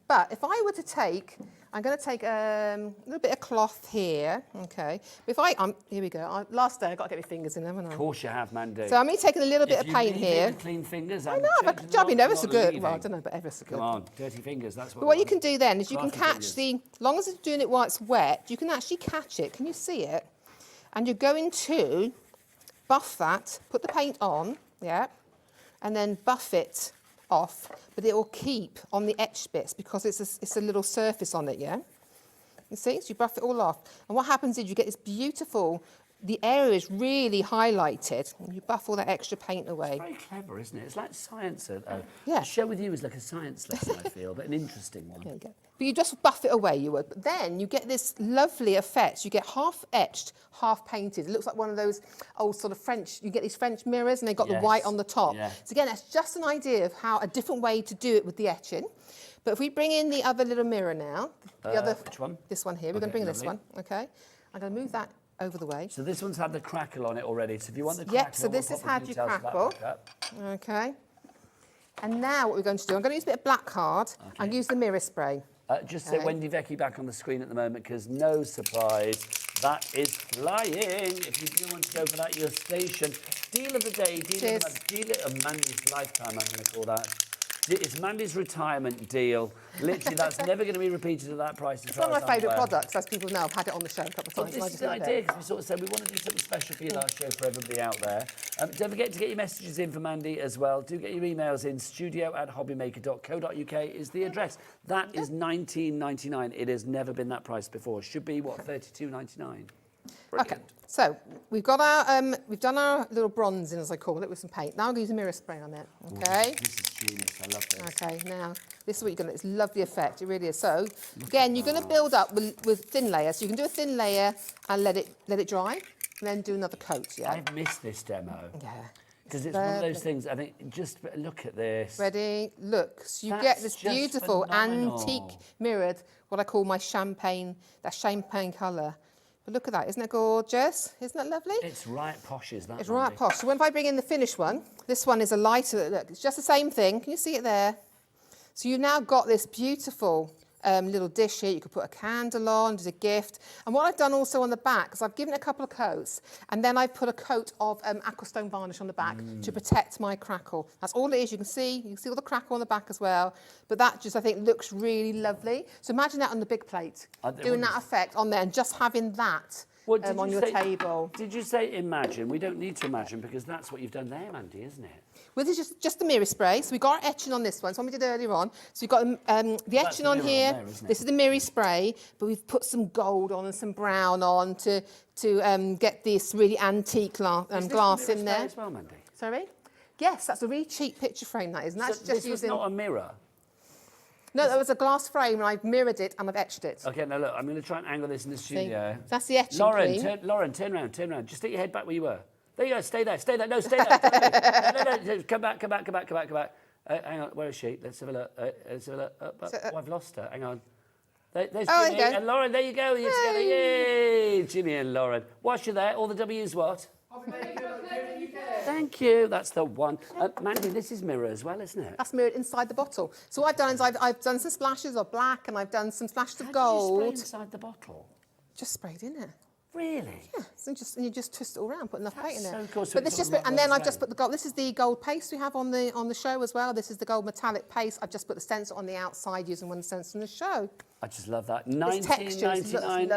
But if I were to take, I'm going to take a little bit of cloth here, okay? If here we go. Last day, I've got to get my fingers in there, haven't I? Of course you have, Mandy. So I'm only taking a little bit of paint If you leave here. it with clean fingers, I know, I've been ever so good. Well, I don't know, but ever so good. Come on, dirty fingers, that's what But what you can do then is you can Crafty catch fingers. as long as it's doing it while it's wet, you can actually catch it. Can you see it? And you're going to buff that, put the paint on, yeah, and then buff it off, but it will keep on the etched bits because it's a little surface on it, yeah? You see, so you buff it all off. And what happens is you get this beautiful, the area is really highlighted, and you buff all that extra paint away. It's very clever, isn't it? It's like science. Yeah. The show with you is like a science lesson, I feel, but an interesting one. There you go. But you just buff it away, you would. But then you get this lovely effect. You get half etched, half painted. It looks like one of those old sort of French, you get these French mirrors and they've got the white on the top. Yeah. So again, that's just an idea of how a different way to do it with the etching. But if we bring in the other little mirror now, Which one? This one here, we're going to bring this one, okay? I'm going to move that over the way. So this one's had the crackle on it already. So if you want the crackle, Yep, so this we'll has pop the had your details of that crackle. back up. Okay. And now what we're going to do, I'm going to use a bit of black card and use the mirror spray. Just say Wendy Vecchi back on the screen at the moment, because no surprise, that is flying. If you do want to go for that, your station. Deal of the day, deal of the month, deal of Mandy's lifetime, I'm going to call that. It's Mandy's retirement deal. Literally, that's never going to be repeated at that price. It's one of my favourite products, as people know. I've had it on the show a couple of times. This is the idea, because we sort of said we want to do something special for your last show for everybody out there. Don't forget to get your messages in for Mandy as well. Do get your emails in. studio@hobbymaker.co.uk is the address. That is $19.99. It has never been that price before. Should be, what, $32.99? Okay, so we've got our, we've done our little bronzing, as I call it, with some paint. Now I'm going to use a mirror spray on it, okay? This is genius, I love this. Okay, now, this is what you're going to, it's a lovely effect, it really is. So, again, you're going to build up with thin layers. So you can do a thin layer and let it dry, and then do another coat, yeah? I've missed this demo. Yeah. Because it's one of those things, I think, just look at this. Ready? Look, so you That's get this just beautiful phenomenal. antique mirrored, what I call my champagne colour. But look at that, isn't it gorgeous? Isn't that lovely? It's right posh, is that? It's right posh. So when if I bring in the finished one, this one is a lighter, look, it's just the same thing. Can you see it there? So you've now got this beautiful little dish here. You could put a candle on, as a gift. And what I've done also on the back is I've given it a couple of coats, and then I put a coat of aquastone varnish on the back to protect my crackle. That's all it is. You can see all the crackle on the back as well. But that just, I think, looks really lovely. So imagine that on the big plate, doing that effect on there and just having that on your table. Did you say imagine? We don't need to imagine because that's what you've done there, Mandy, isn't it? Well, this is just the mirror spray. So we got our etching on this one. It's one we did earlier on. So we've got the etching on here. This is the mirror spray, but we've put some gold on and some brown on to get this really antique glass in there. As well, Mandy? Sorry? Yes, that's a really cheap picture frame, that is. And that's So just this was using... not a mirror? No, that was a glass frame, and I've mirrored it and I've etched it. Okay, now look, I'm going to try and angle this in the studio. That's the etching cream. Lauren, turn round. Just stick your head back where you were. There you go, stay there. No, stay there. No, come back. Hang on, where is she? Let's have a look. Oh, I've lost her. Hang on. There's Jimmy and Lauren. There you go. You're together. Yay! Jimmy and Lauren. Whilst you're there, all the W's what? Thank you. That's the one. Mandy, this is mirror as well, isn't it? That's mirrored inside the bottle. So what I've done is I've done some splashes of black and I've done some splashes of gold. How did you spray inside the bottle? Just sprayed in it. Really? Yeah, so you just twist it all around, put enough paint in there. So cool. So but this just, and then I've just put the gold. This is the gold paste we have on the show as well. This is the gold metallic paste. I've just put the stencil on the outside using one of the stencils in the show. I just love that. $19.99 is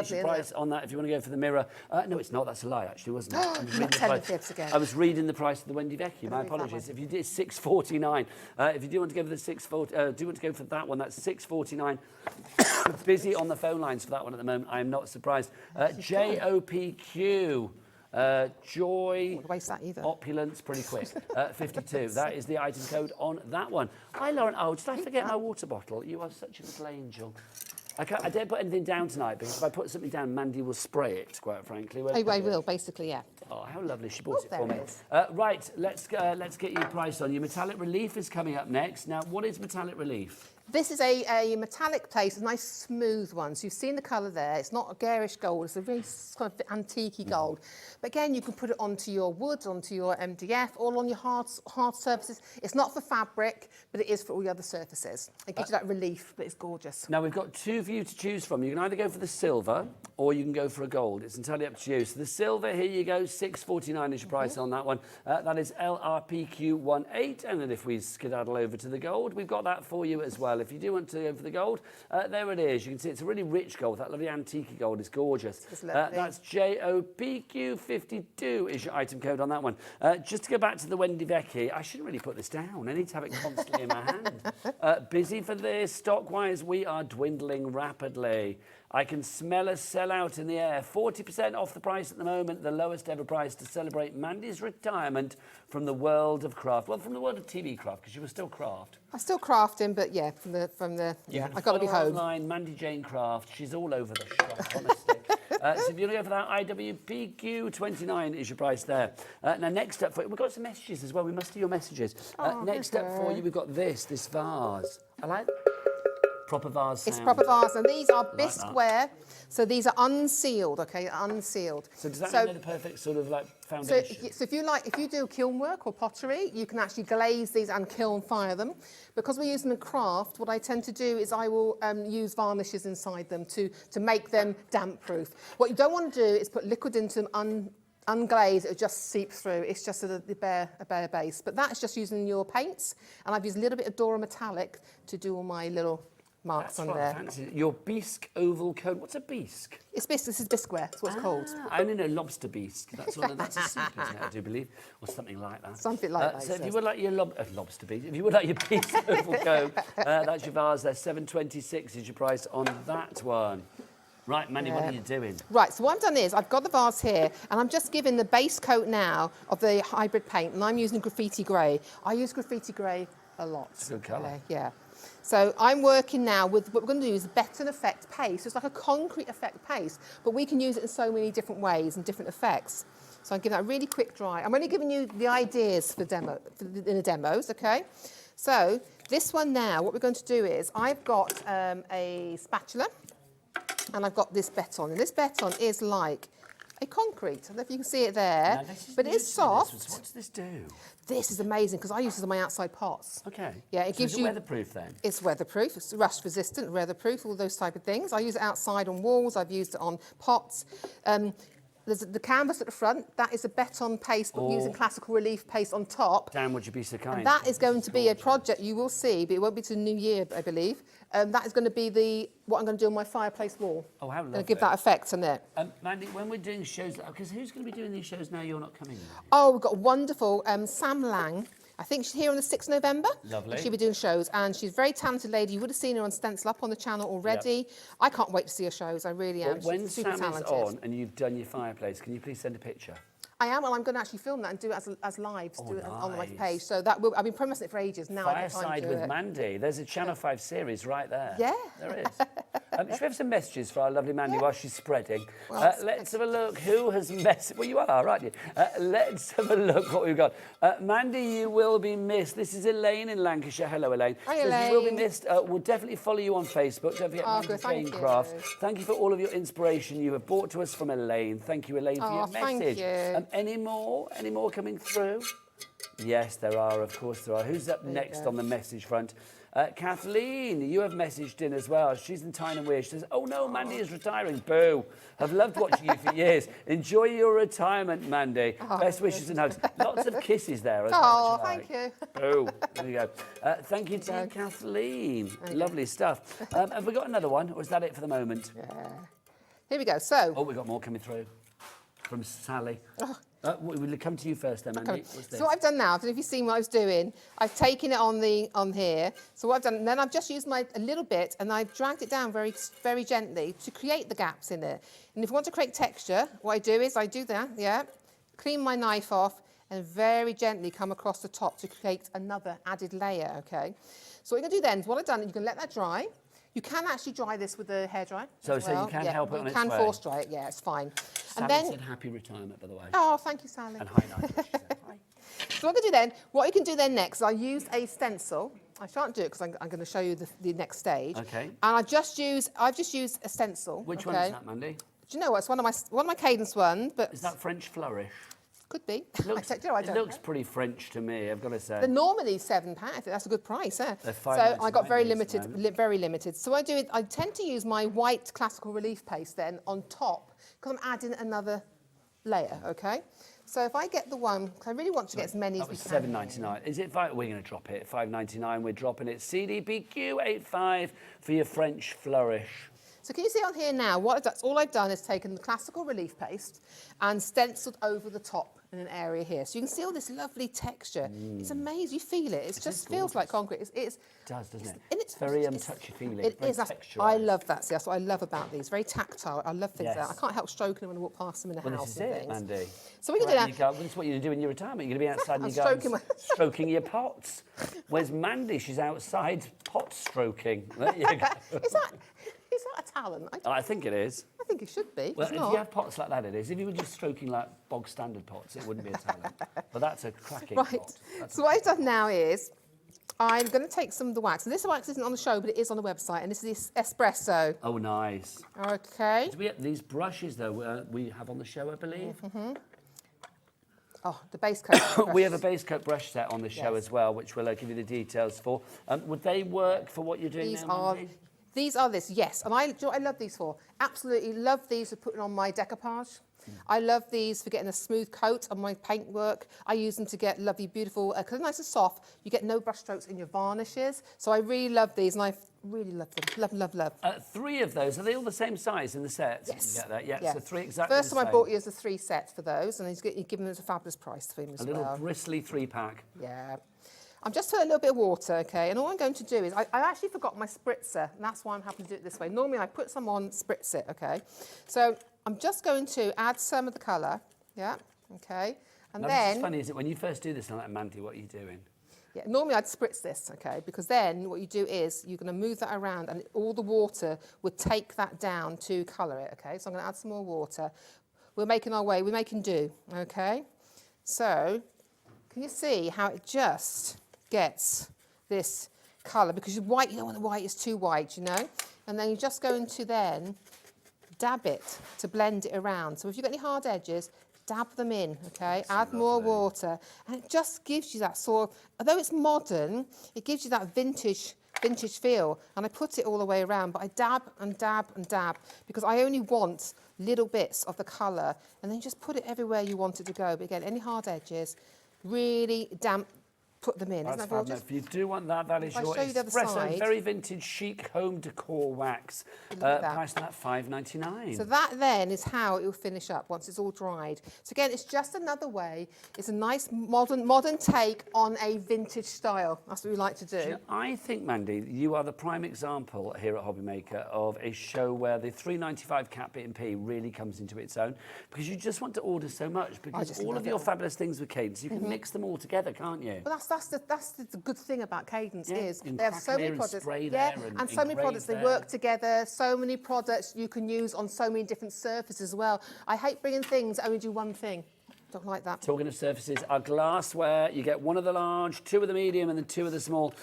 the price on that if you want to go for the mirror. No, it's not. That's a lie, actually, wasn't it? I was reading the price of the Wendy Vecchi. My apologies. If you did $6.49, if you do want to go for the do want to go for that one, that's $6.49. Busy on the phone lines for that one at the moment. I am not surprised. JOPQ. Joy, waste that either. Opulence, pretty quick. 52. That is the item code on that one. Hi, Lauren. Oh, did I forget my water bottle? You are such a little angel. I didn't put anything down tonight because if I put something down, Mandy will spray it, quite frankly. I will, basically, yeah. Oh, how lovely. She bought it for me. Right, let's get your price on. Your metallic relief is coming up next. Now, what is metallic relief? This is a metallic paste, a nice smooth one. So you've seen the colour there. It's not a garish gold. It's a really kind of antique-y gold. But again, you can put it onto your wood, onto your MDF, all on your hard surfaces. It's not for fabric, but it is for all the other surfaces. It gives you that relief, but it's gorgeous. Now, we've got two for you to choose from. You can either go for the silver or you can go for a gold. It's entirely up to you. So the silver, here you go, $6.49 is your price on that one. That is LRPQ18. And then if we skedaddle over to the gold, we've got that for you as well. If you do want to go for the gold, there it is. You can see it's a really rich gold. That lovely antique gold is gorgeous. That's JOPQ52 is your item code on that one. Just to go back to the Wendy Vecchi, I shouldn't really put this down. I need to have it constantly in my hand. Busy for this. Stock-wise, we are dwindling rapidly. I can smell a sellout in the air. 40% off the price at the moment, the lowest ever price to celebrate Mandy's retirement from the world of craft. Well, from the world of TV craft, because you were still craft. I'm still crafting, but yeah, I've got to be home. Online, Mandy Jane Craft. She's all over the shop, honestly. So if you want to go for that, IWPQ29 is your price there. Now, next up, we've got some messages as well. We must do your messages. Next up for you, we've got this vase. I like proper vase sound. It's proper vase, and these are bisqueware, so these are unsealed, okay, unsealed. So does that mean they're the perfect sort of like foundation? So if you do kiln work or pottery, you can actually glaze these and kiln fire them. Because we use them in craft, what I tend to do is I will use varnishes inside them to make them damp proof. What you don't want to do is put liquid into them unglazed, it just seeps through. It's just a bare base. But that's just using your paints, and I've used a little bit of Dora Metallic to do all my little marks on there. Fancy. Your bisque oval cone. What's a bisque? This is bisqueware. That's what it's called. I only know lobster bisque. That's a soup, isn't it? I do believe, or something like that. Something like that. So if you would like your lobster bisque, if you would like your bisque oval cone, that's your vase there. $7.26 is your price on that one. Right, Mandy, what are you doing? Right, so what I've done is I've got the vase here, and I'm just giving the base coat now of the hybrid paint, and I'm using graffiti grey. I use graffiti grey a lot. It's a good colour. Yeah. So I'm working now with what we're going to do is better effect paste. It's like a concrete effect paste, but we can use it in so many different ways and different effects. So I'm giving that a really quick dry. I'm only giving you the ideas for in the demos, okay? So this one now, what we're going to do is I've got a spatula, and I've got this beton. And this beton is like a concrete. I don't know if you can see it there, Now, this is but new it's to me, soft. this. What does this do? This is amazing because I use this on my outside pots. Okay. Yeah, it So gives is you. weatherproof then? It's weatherproof. It's rust resistant, weatherproof, all those type of things. I use it outside on walls. I've used it on pots. There's the canvas at the front. That is a beton paste, but using classical relief paste on top. Dan, would you be so kind? And that is going to be a project you will see, but it won't be to the new year, I believe. That is going to be what I'm going to do on my fireplace wall. Oh, how I'm going to lovely. give that effect on it. Mandy, when we're doing shows, because who's going to be doing these shows now you're not coming? Oh, we've got wonderful Sam Lang. I think she's here on the 6th of November. Lovely. She'll be doing shows, and she's a very talented lady. You would have seen her on Stencil Up on the channel already. I can't wait to see her shows. I really am. Well, when She's super Sam talented. is on and you've done your fireplace, can you please send a picture? I am, and I'm going to actually film that and do it as live, Oh, do it on my nice. page. So that will, I've been promising it for ages. Now I get time Fireside to do with it. Mandy. There's a Channel 5 series right there. Yeah. There is. Should we have some messages for our lovely Mandy while she's spreading? Well, Let's have a look. Who has messaged? Well, you are, aren't you? Let's have a look what we've got. Mandy, you will be missed. This is Elaine in Lancashire. Hello, Elaine. Hi, Says, you will be Elaine. missed. We'll definitely follow you on Facebook. Don't forget Mandy good, thank Jane you. Craft. Thank you for all of your inspiration you have brought to us from Elaine. Thank you, Elaine, for your thank message. you. Any more? Any more coming through? Yes, there are. Of course, there are. Who's up next on the message front? Kathleen, you have messaged in as well. She's in Tyne and Weir. She says, oh no, Mandy is retiring. Boo. I've loved watching you for years. Enjoy your retirement, Mandy. Best wishes and hugs. Lots of kisses there as well. Oh, Charlie. thank you. Boo. There you go. Thank you to you, Kathleen. Lovely stuff. Have we got another one, or is that it for the moment? Here we go. So, Oh, we've got more coming through from Sally. We'll come to you first then, Mandy. What's this? so what I've done now, I don't know if you've seen what I was doing. I've taken it on here. So what I've done, then I've just used a little bit, and I've dragged it down very, very gently to create the gaps in it. And if you want to create texture, what I do is I do that, clean my knife off, and very gently come across the top to create another added layer. Okay. So what you're going to do then is what I've done, you can let that dry. You can actually dry this with a hairdryer. So as you well. can help it on its You can way. force dry it. Yeah, it's fine. Sally and then, said happy retirement, by the way. oh, thank you, Sally. And hi, Nigel. She said hi. So what I'm going to do then, what you can do then next, I used a stencil. I shan't do it because I'm going to show you the next stage. Okay. And I've just used a stencil. Which okay? one is that, Mandy? Do you know what? It's one of my Cadence ones, but Is that French flourish? could be. It looks, I don't it know. looks pretty French to me, I've got to say. They're normally £7. I think that's a good price. Yeah. They're So £5.99 I got very at the limited, moment. very limited. So I do it. I tend to use my white classical relief paste then on top because I'm adding another layer. Okay. So if I get the one, because I really want to get as many That as was we can. $7.99. Is it we're going to drop it. $5.99. We're dropping it. CDPQ85 for your French flourish. So can you see on here now, all I've done is taken the classical relief paste and stenciled over the top in an area here. So you can see all this lovely texture. It's amazing. You feel it. It just feels like concrete. It does, doesn't it? And It's very touchy-feely. It very is. I texturised. love that. See, that's what I love about these. Very tactile. I love things like that. Yes. I can't help stroking them when I walk past them in the Well, house this is and it, things. Mandy. So we can do Right, that. you go, this is what you're going to do in your retirement. You're going to be outside I'm and you're going stroking stroking your pots. Where's Mandy? She's outside pot stroking. There you go. Is that a talent? I think it is. I think it should be. Well, It's if not. you have pots like that, it is. If you were just stroking like bog standard pots, it wouldn't be a talent. But that's a cracking Right. pot. That's So what I've done now is I'm going to take some of the wax. And this wax isn't on the show, but it is on the website. And this is the espresso. Oh, nice. Okay. Do we have these brushes, though, we have on the show, I believe. Oh, the base coat. We have a base coat brush set on the show Yes. as well, which we'll give you the details for. Would they work for what you're doing These now, are. Mandy? These are this, yes. And I, do you know what I love these for? Absolutely love these for putting on my decoupage. I love these for getting a smooth coat on my paintwork. I use them to get lovely, beautiful, because they're nice and soft. You get no brush strokes in your varnishes. So I really love these, and I really love them. Love, love, love. 3 of those, are they all the same size in the sets? Yes. You get that? Yeah, Yeah. so 3 exactly First the time I same. bought you the 3 sets for those, and you give them as a fabulous price for them as A little well. bristly 3-pack. Yeah. I'm just putting a little bit of water, okay? And all I'm going to do is, I actually forgot my spritzer, and that's why I'm having to do it this way. Normally I put some on, spritz it, okay? So I'm just going to add some of the colour, yeah, okay? And Now, then, this is funny, is it? When you first do this, I'm like, Mandy, what are you doing? yeah, normally I'd spritz this, okay? Because then what you do is you're going to move that around, and all the water would take that down to colour it, okay? So I'm going to add some more water. We're making our way, we're making do, okay? So, can you see how it just gets this colour? Because white, you don't want the white, it's too white, you know? And then you're just going to then dab it to blend it around. So if you've got any hard edges, dab them in, okay? Add more water. And it just gives you that sort of, although it's modern, it gives you that vintage feel. And I put it all the way around, but I dab and dab and dab because I only want little bits of the colour, and then just put it everywhere you want it to go. But again, any hard edges, really damp, put them in. That's Isn't that gorgeous? If you do want that, that is If I your show you the other espresso, side. very vintage chic home decor wax. Look at that. Priced at $5.99. So that then is how it will finish up once it's all dried. So again, it's just another way. It's a nice modern take on a vintage style. That's what we like to do. You know, I think, Mandy, you are the prime example here at HobbyMaker of a show where the $3.95 cat bit and P really comes into its own, because you just want to order so much, because all of your fabulous things with Cadence, you can mix them all together, can't you? Well, that's the good thing about Cadence is and they have so crack many there and products. spray Yeah, there and so many engrave products. They there. work together. So many products you can use on so many different surfaces as well. I hate bringing things that only do one thing. Don't like that. Talking of surfaces, our glassware, you get one of the large, two of the medium, and then two of the small.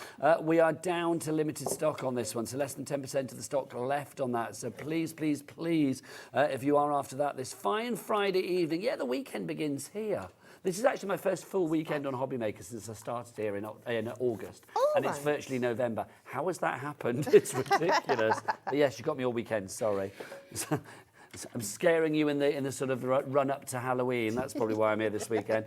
We are down to limited stock on this one, so less than 10% of the stock left on that. So please, please, please, if you are after that, this fine Friday evening, the weekend begins here. This is actually my first full weekend on HobbyMaker since I started here in August. And it's virtually November. How has that happened? It's ridiculous. But yes, you got me all weekend, sorry. I'm scaring you in the sort of run up to Halloween. That's probably why I'm here this weekend.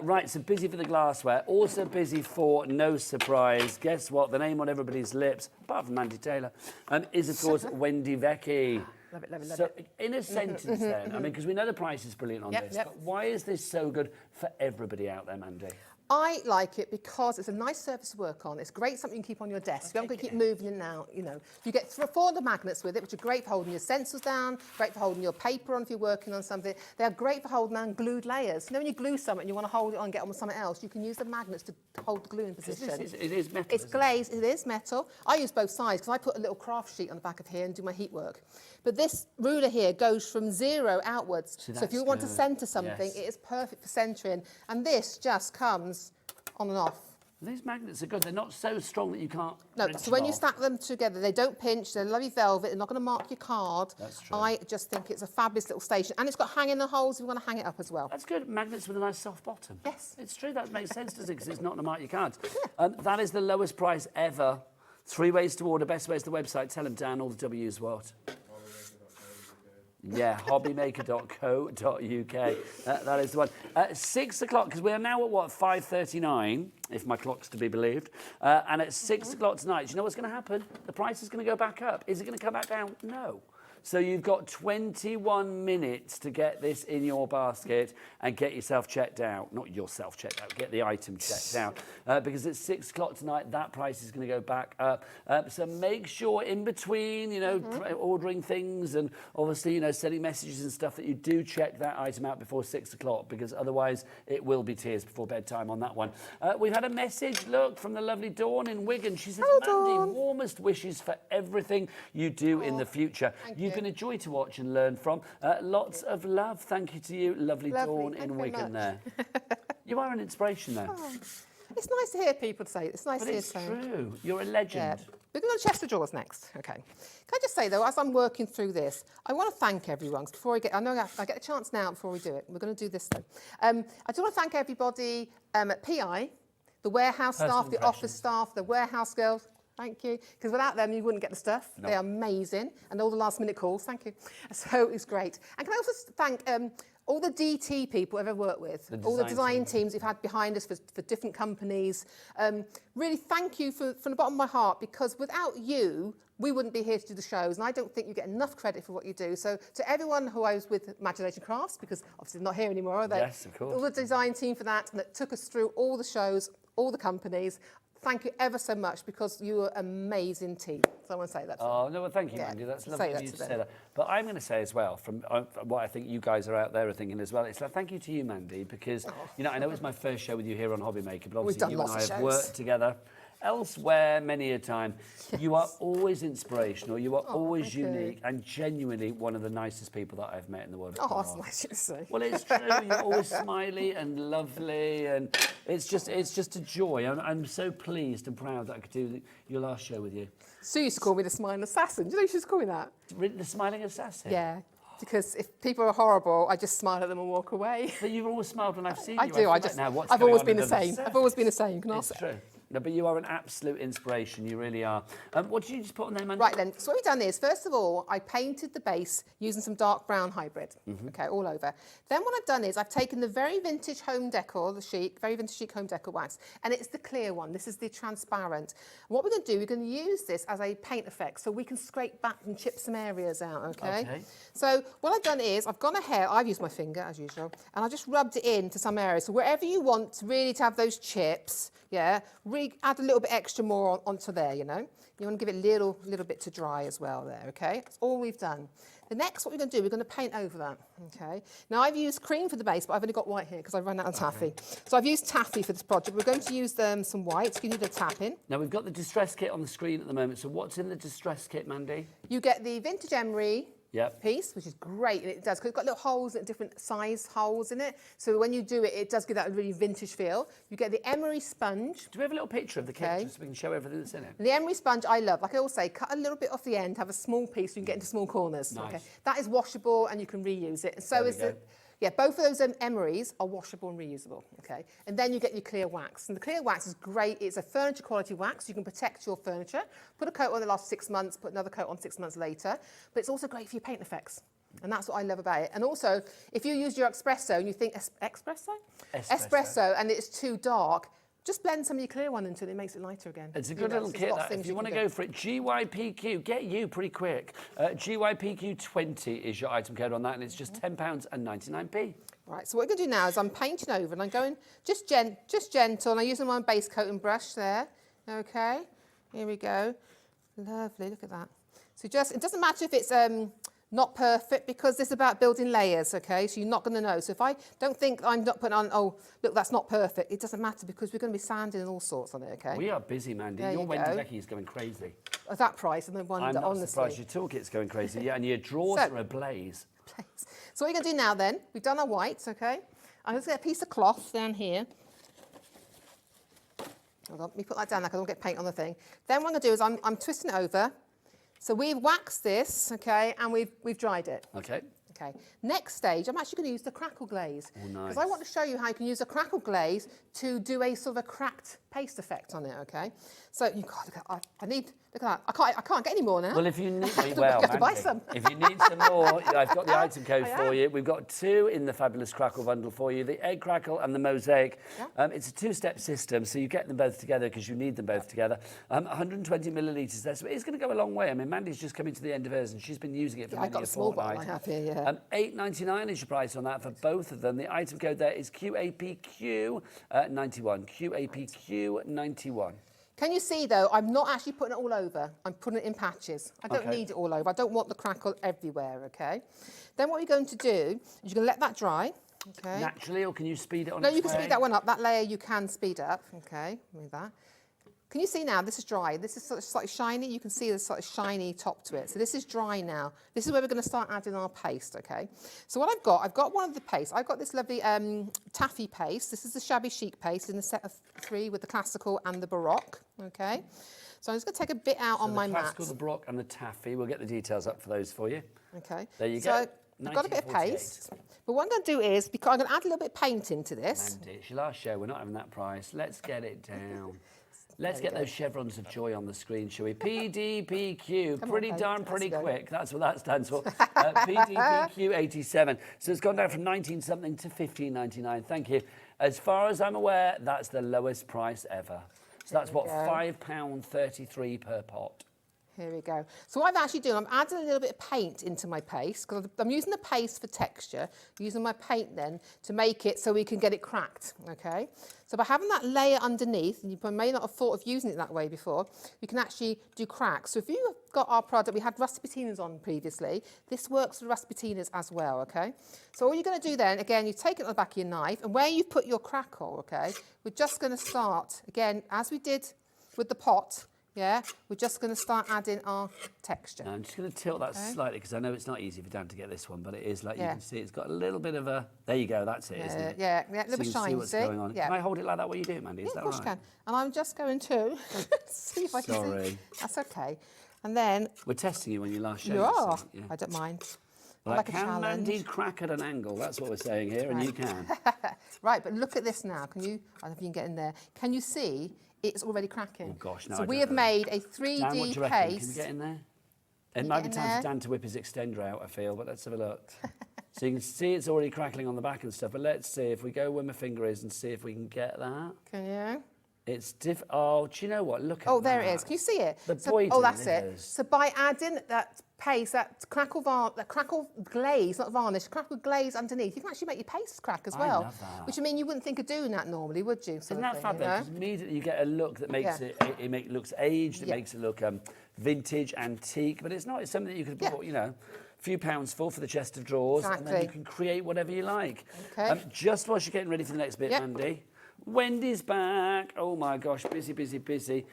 Right, so busy for the glassware. Also busy for, no surprise, guess what? The name on everybody's lips, apart from Mandy Taylor, is of course Wendy Vecchi. Love it, love it, love so it. in a sentence then, I mean, because we know the price is brilliant on this, but why is this so good for everybody out there, Mandy? I like it because it's a nice surface to work on. It's great, something you can keep on your desk. You don't got to keep moving in and out, you know. You get 4 of the magnets with it, which are great for holding your stencils down, great for holding your paper on if you're working on something. They're great for holding down glued layers. You know, when you glue something and you want to hold it on and get on with something else, you can use the magnets to hold the glue in position. It is metal. It's glazed, it is metal. I use both sides because I put a little craft sheet on the back of here and do my heat work. But this ruler here goes from 0 outwards. So if you want to centre something, it is perfect for centering. And this just comes on and off. These magnets are good. They're not so strong that you can't. No, so when you stack them together, they don't pinch. They're lovely velvet. They're not going to mark your card. That's true. I just think it's a fabulous little station. And it's got hanging the holes if you want to hang it up as well. That's good. Magnets with a nice soft bottom. Yes. It's true. That makes sense, doesn't it? Because it's not going to mark your cards. That is the lowest price ever. 3 ways to order. Best ways to the website. Tell them, Dan, all the W's what? Yeah, hobbymaker.co.uk. That is the one. 6 o'clock, because we are now at, 5:39, if my clock's to be believed. And at 6 o'clock tonight, do you know what's going to happen? The price is going to go back up. Is it going to come back down? No. So you've got 21 minutes to get this in your basket and get yourself checked out. Not yourself checked out, get the item checked out. Because at 6 o'clock tonight, that price is going to go back up. So make sure in between, you know, ordering things and obviously, you know, sending messages and stuff that you do check that item out before 6 o'clock, because otherwise it will be tears before bedtime on that one. We've had a message, look, from the lovely Dawn in Wigan. She says, Mandy, warmest wishes for everything you do in the future. You've been a joy to watch and learn from. Lots of love. Thank you to you, lovely Dawn in Wigan there. You are an inspiration there. Oh, it's nice to hear people say it. It's nice But to hear it's true. You're a legend. We're going to chest of drawers next. Okay. Can I just say, though, as I'm working through this, I want to thank everyone. Before I know I get a chance now before we do it. We're going to do this, though. I just want to thank everybody at PI, the warehouse staff, the office staff, the warehouse girls. Thank you. Because without them, you wouldn't get the stuff. No. They're amazing. And all the last-minute calls. Thank you. So it's great. And can I also thank all the DT people I've ever worked with, all the design teams we've had behind us for different companies. Really thank you from the bottom of my heart, because without you, we wouldn't be here to do the shows, and I don't think you get enough credit for what you do. So to everyone who I was with Imagination Crafts, because obviously they're not here anymore, are they? Yes, of course. All the design team for that, and that took us through all the shows, all the companies. Thank you ever so much, because you are an amazing team. So I want to say that. Oh, no, well, thank you, Mandy. That's lovely of you to say that. But I'm going to say as well, from what I think you guys are out there are thinking as well, it's like thank you to you, Mandy, because, you know, I know it's my first show with you here on HobbyMaker, but obviously you and I have worked together elsewhere many a time. Yes. You are always inspirational. You are always unique and genuinely one of the nicest people that I've met in the world. Oh, that's nice to say. Well, it's true. You're always smiley and lovely, and it's just a joy. I'm so pleased and proud that I could do your last show with you. Sue used to call me the smiling assassin. Do you know she used to call me that? The smiling assassin? Yeah. because if people are horrible, I just smile at them and walk away. But you've always smiled when I've seen I you. do. feel I like just. now, what's I've going always on been the under same. surface? I've always been the same. Can I It's say? true. No, but you are an absolute inspiration. You really are. What did you just put on there, man? Right then, so what we've done is, first of all, I painted the base using some dark brown hybrid, okay, all over. Then what I've done is I've taken the very vintage home decor, the chic, very vintage chic home decor wax, and it's the clear one. This is the transparent. And what we're going to do, we're going to use this as a paint effect, so we can scrape back and chip some areas out, okay? So what I've done is I've gone ahead, I've used my finger as usual, and I've just rubbed it into some areas. So wherever you want really to have those chips, yeah, add a little bit extra more onto there, you know. You want to give it a little bit to dry as well there, okay? That's all we've done. The next, what we're going to do, we're going to paint over that, okay? Now, I've used cream for the base, but I've only got white here because I've run out of taffy. So I've used taffy for this project. We're going to use some white, so you need a tap-in. Now, we've got the distress kit on the screen at the moment. So what's in the distress kit, Mandy? You get the vintage emery piece, which is great, and it does, because it's got little holes, different size holes in it. So when you do it, it does give that really vintage feel. You get the emery sponge. Do we have a little picture of the kit just so we can show everything that's in it? The emery sponge I love. Like I always say, cut a little bit off the end, have a small piece so you can get into small corners. Nice. Okay, that is washable and you can reuse it. And so is the. Yeah, both of those emeries are washable and reusable, okay? And then you get your clear wax. And the clear wax is great. It's a furniture quality wax. You can protect your furniture. Put a coat on the last 6 months, put another coat on 6 months later. But it's also great for your paint effects. And that's what I love about it. And also, if you use your espresso and you think, espresso, and it's too dark, just blend some of your clear one into it. It makes it lighter again. It's a good little kit. If you want to go for it, GYPQ, get you pretty quick. GYPQ20 is your item code on that, and it's just £10.99p. Right, so what we're going to do now is I'm painting over, and I'm going just gentle, and I'm using my base coat and brush there. Okay, here we go. Lovely, look at that. So it doesn't matter if it's not perfect, because this is about building layers, okay? So you're not going to know. So if I don't think I'm not putting on, oh, look, that's not perfect, it doesn't matter, because we're going to be sanding and all sorts on it, okay? We are busy, Mandy. There Your you Wendy go. Becky is going crazy. At that price, and then one I'm that, not honestly. surprised your toolkit's going crazy. Yeah, and your drawers are ablaze. So what you're going to do now then, we've done our whites, okay? I'm just going to get a piece of cloth down here. Hold on, let me put that down there, because I don't get paint on the thing. Then what I'm going to do is I'm twisting it over. So we've waxed this, okay, and we've dried it. Okay. Okay. Next stage, I'm actually going to use the crackle glaze. Oh, nice. Because I want to show you how you can use a crackle glaze to do a sort of a cracked paste effect on it, okay? So you've got to look at, look at that. I can't get any more now. Well, if you need, you have to buy some. If you need some more, I've got the item code for you. We've got 2 in the fabulous crackle bundle for you, the egg crackle and the mosaic. Yeah. It's a 2-step system, so you get them both together because you need them both together. 120 millilitres there, so it's going to go a long way. I mean, Mandy's just coming to the end of hers and she's been using it for many a fortnight. I've got a small bottle I have here, yeah. $8.99 is your price on that for both of them. The item code there is QAPQ91. QAPQ91. Can you see, though, I'm not actually putting it all over. I'm putting it in patches. I don't need it all over. I don't want the crackle everywhere, okay? Then what you're going to do is you're going to let that dry, okay? Naturally, or can you speed it on? No, you can speed that one up. That layer you can speed up, okay? With that. Can you see now, this is dry. This is sort of slightly shiny. You can see the sort of shiny top to it. So this is dry now. This is where we're going to start adding our paste, okay? So what I've got one of the paste. I've got this lovely taffy paste. This is the shabby chic paste in a set of 3 with the classical and the baroque, okay? So I'm just going to take a bit out on my mat. The classical, the baroque and the taffy. We'll get the details up for those for you. Okay. There you go. I've got a bit of paste. But what I'm going to do is, because I'm going to add a little bit of paint into this. Mandy, it's your last show. We're not having that price. Let's get it down. Let's get those chevrons of joy on the screen, shall we? PDPQ, pretty quick. That's what that stands for. PDPQ 87. So it's gone down from 19-something to $15.99. Thank you. As far as I'm aware, that's the lowest price ever. So that's what, £5.33 per pot. Here we go. So what I'm actually doing, I'm adding a little bit of paint into my paste, because I'm using the paste for texture, using my paint then to make it so we can get it cracked, okay? So by having that layer underneath, and you may not have thought of using it that way before, we can actually do cracks. So if you've got our product, we had rusty patinas on previously, this works for rusty patinas as well, okay? So all you're going to do then, again, you take it on the back of your knife, and where you've put your crackle, okay, we're just going to start, again, as we did with the pot, yeah, we're just going to start adding our texture. Now, I'm just going to tilt that slightly, because I know it's not easy for Dan to get this one, but it is, like you can see, it's got a little bit of a... There you go, that's it, isn't it? Yeah, a little bit shiny, see what's going on. Yeah. Can I hold it like that while you do it, Mandy? Is that of course right? you can. And I'm just going to see if I can see. Sorry. That's okay. And then... We're testing you when you last showed You are. us. Yeah. I don't mind. Like a can challenge. Mandy crack at an angle? That's what we're saying here, and you can. Right, but look at this now. Can you, I don't know if you can get in there. Can you see it's already cracking? Oh gosh, no, So I we don't have know. made a Dan, what 3D do you reckon? Can we paste. get in there? It you might get be in time there? for Dan to whip his extender out, I feel, but let's have a look. So you can see it's already crackling on the back and stuff, but let's see if we go where my finger is and see if we can get that. Can you? It's oh, do you know what? Look at Oh, there that. it is. Can you see it? The So- boy oh, that's it. delivers. So by adding that paste, that crackle glaze, not varnish, crackle glaze underneath, you can actually make your paste crack as I well. love that. Which I mean, you wouldn't think of doing that normally, would you? Isn't that fabulous? Because immediately you get a look that makes Yeah. it looks aged, it Yeah. makes it look vintage, antique, but it's not. It's something that you could put, you know, a few pounds for the chest of drawers, and then you Exactly. can create whatever you like. Okay. Just whilst you're getting ready for the next bit, Yep. Mandy. Wendy's back. Oh my gosh, busy, busy, busy.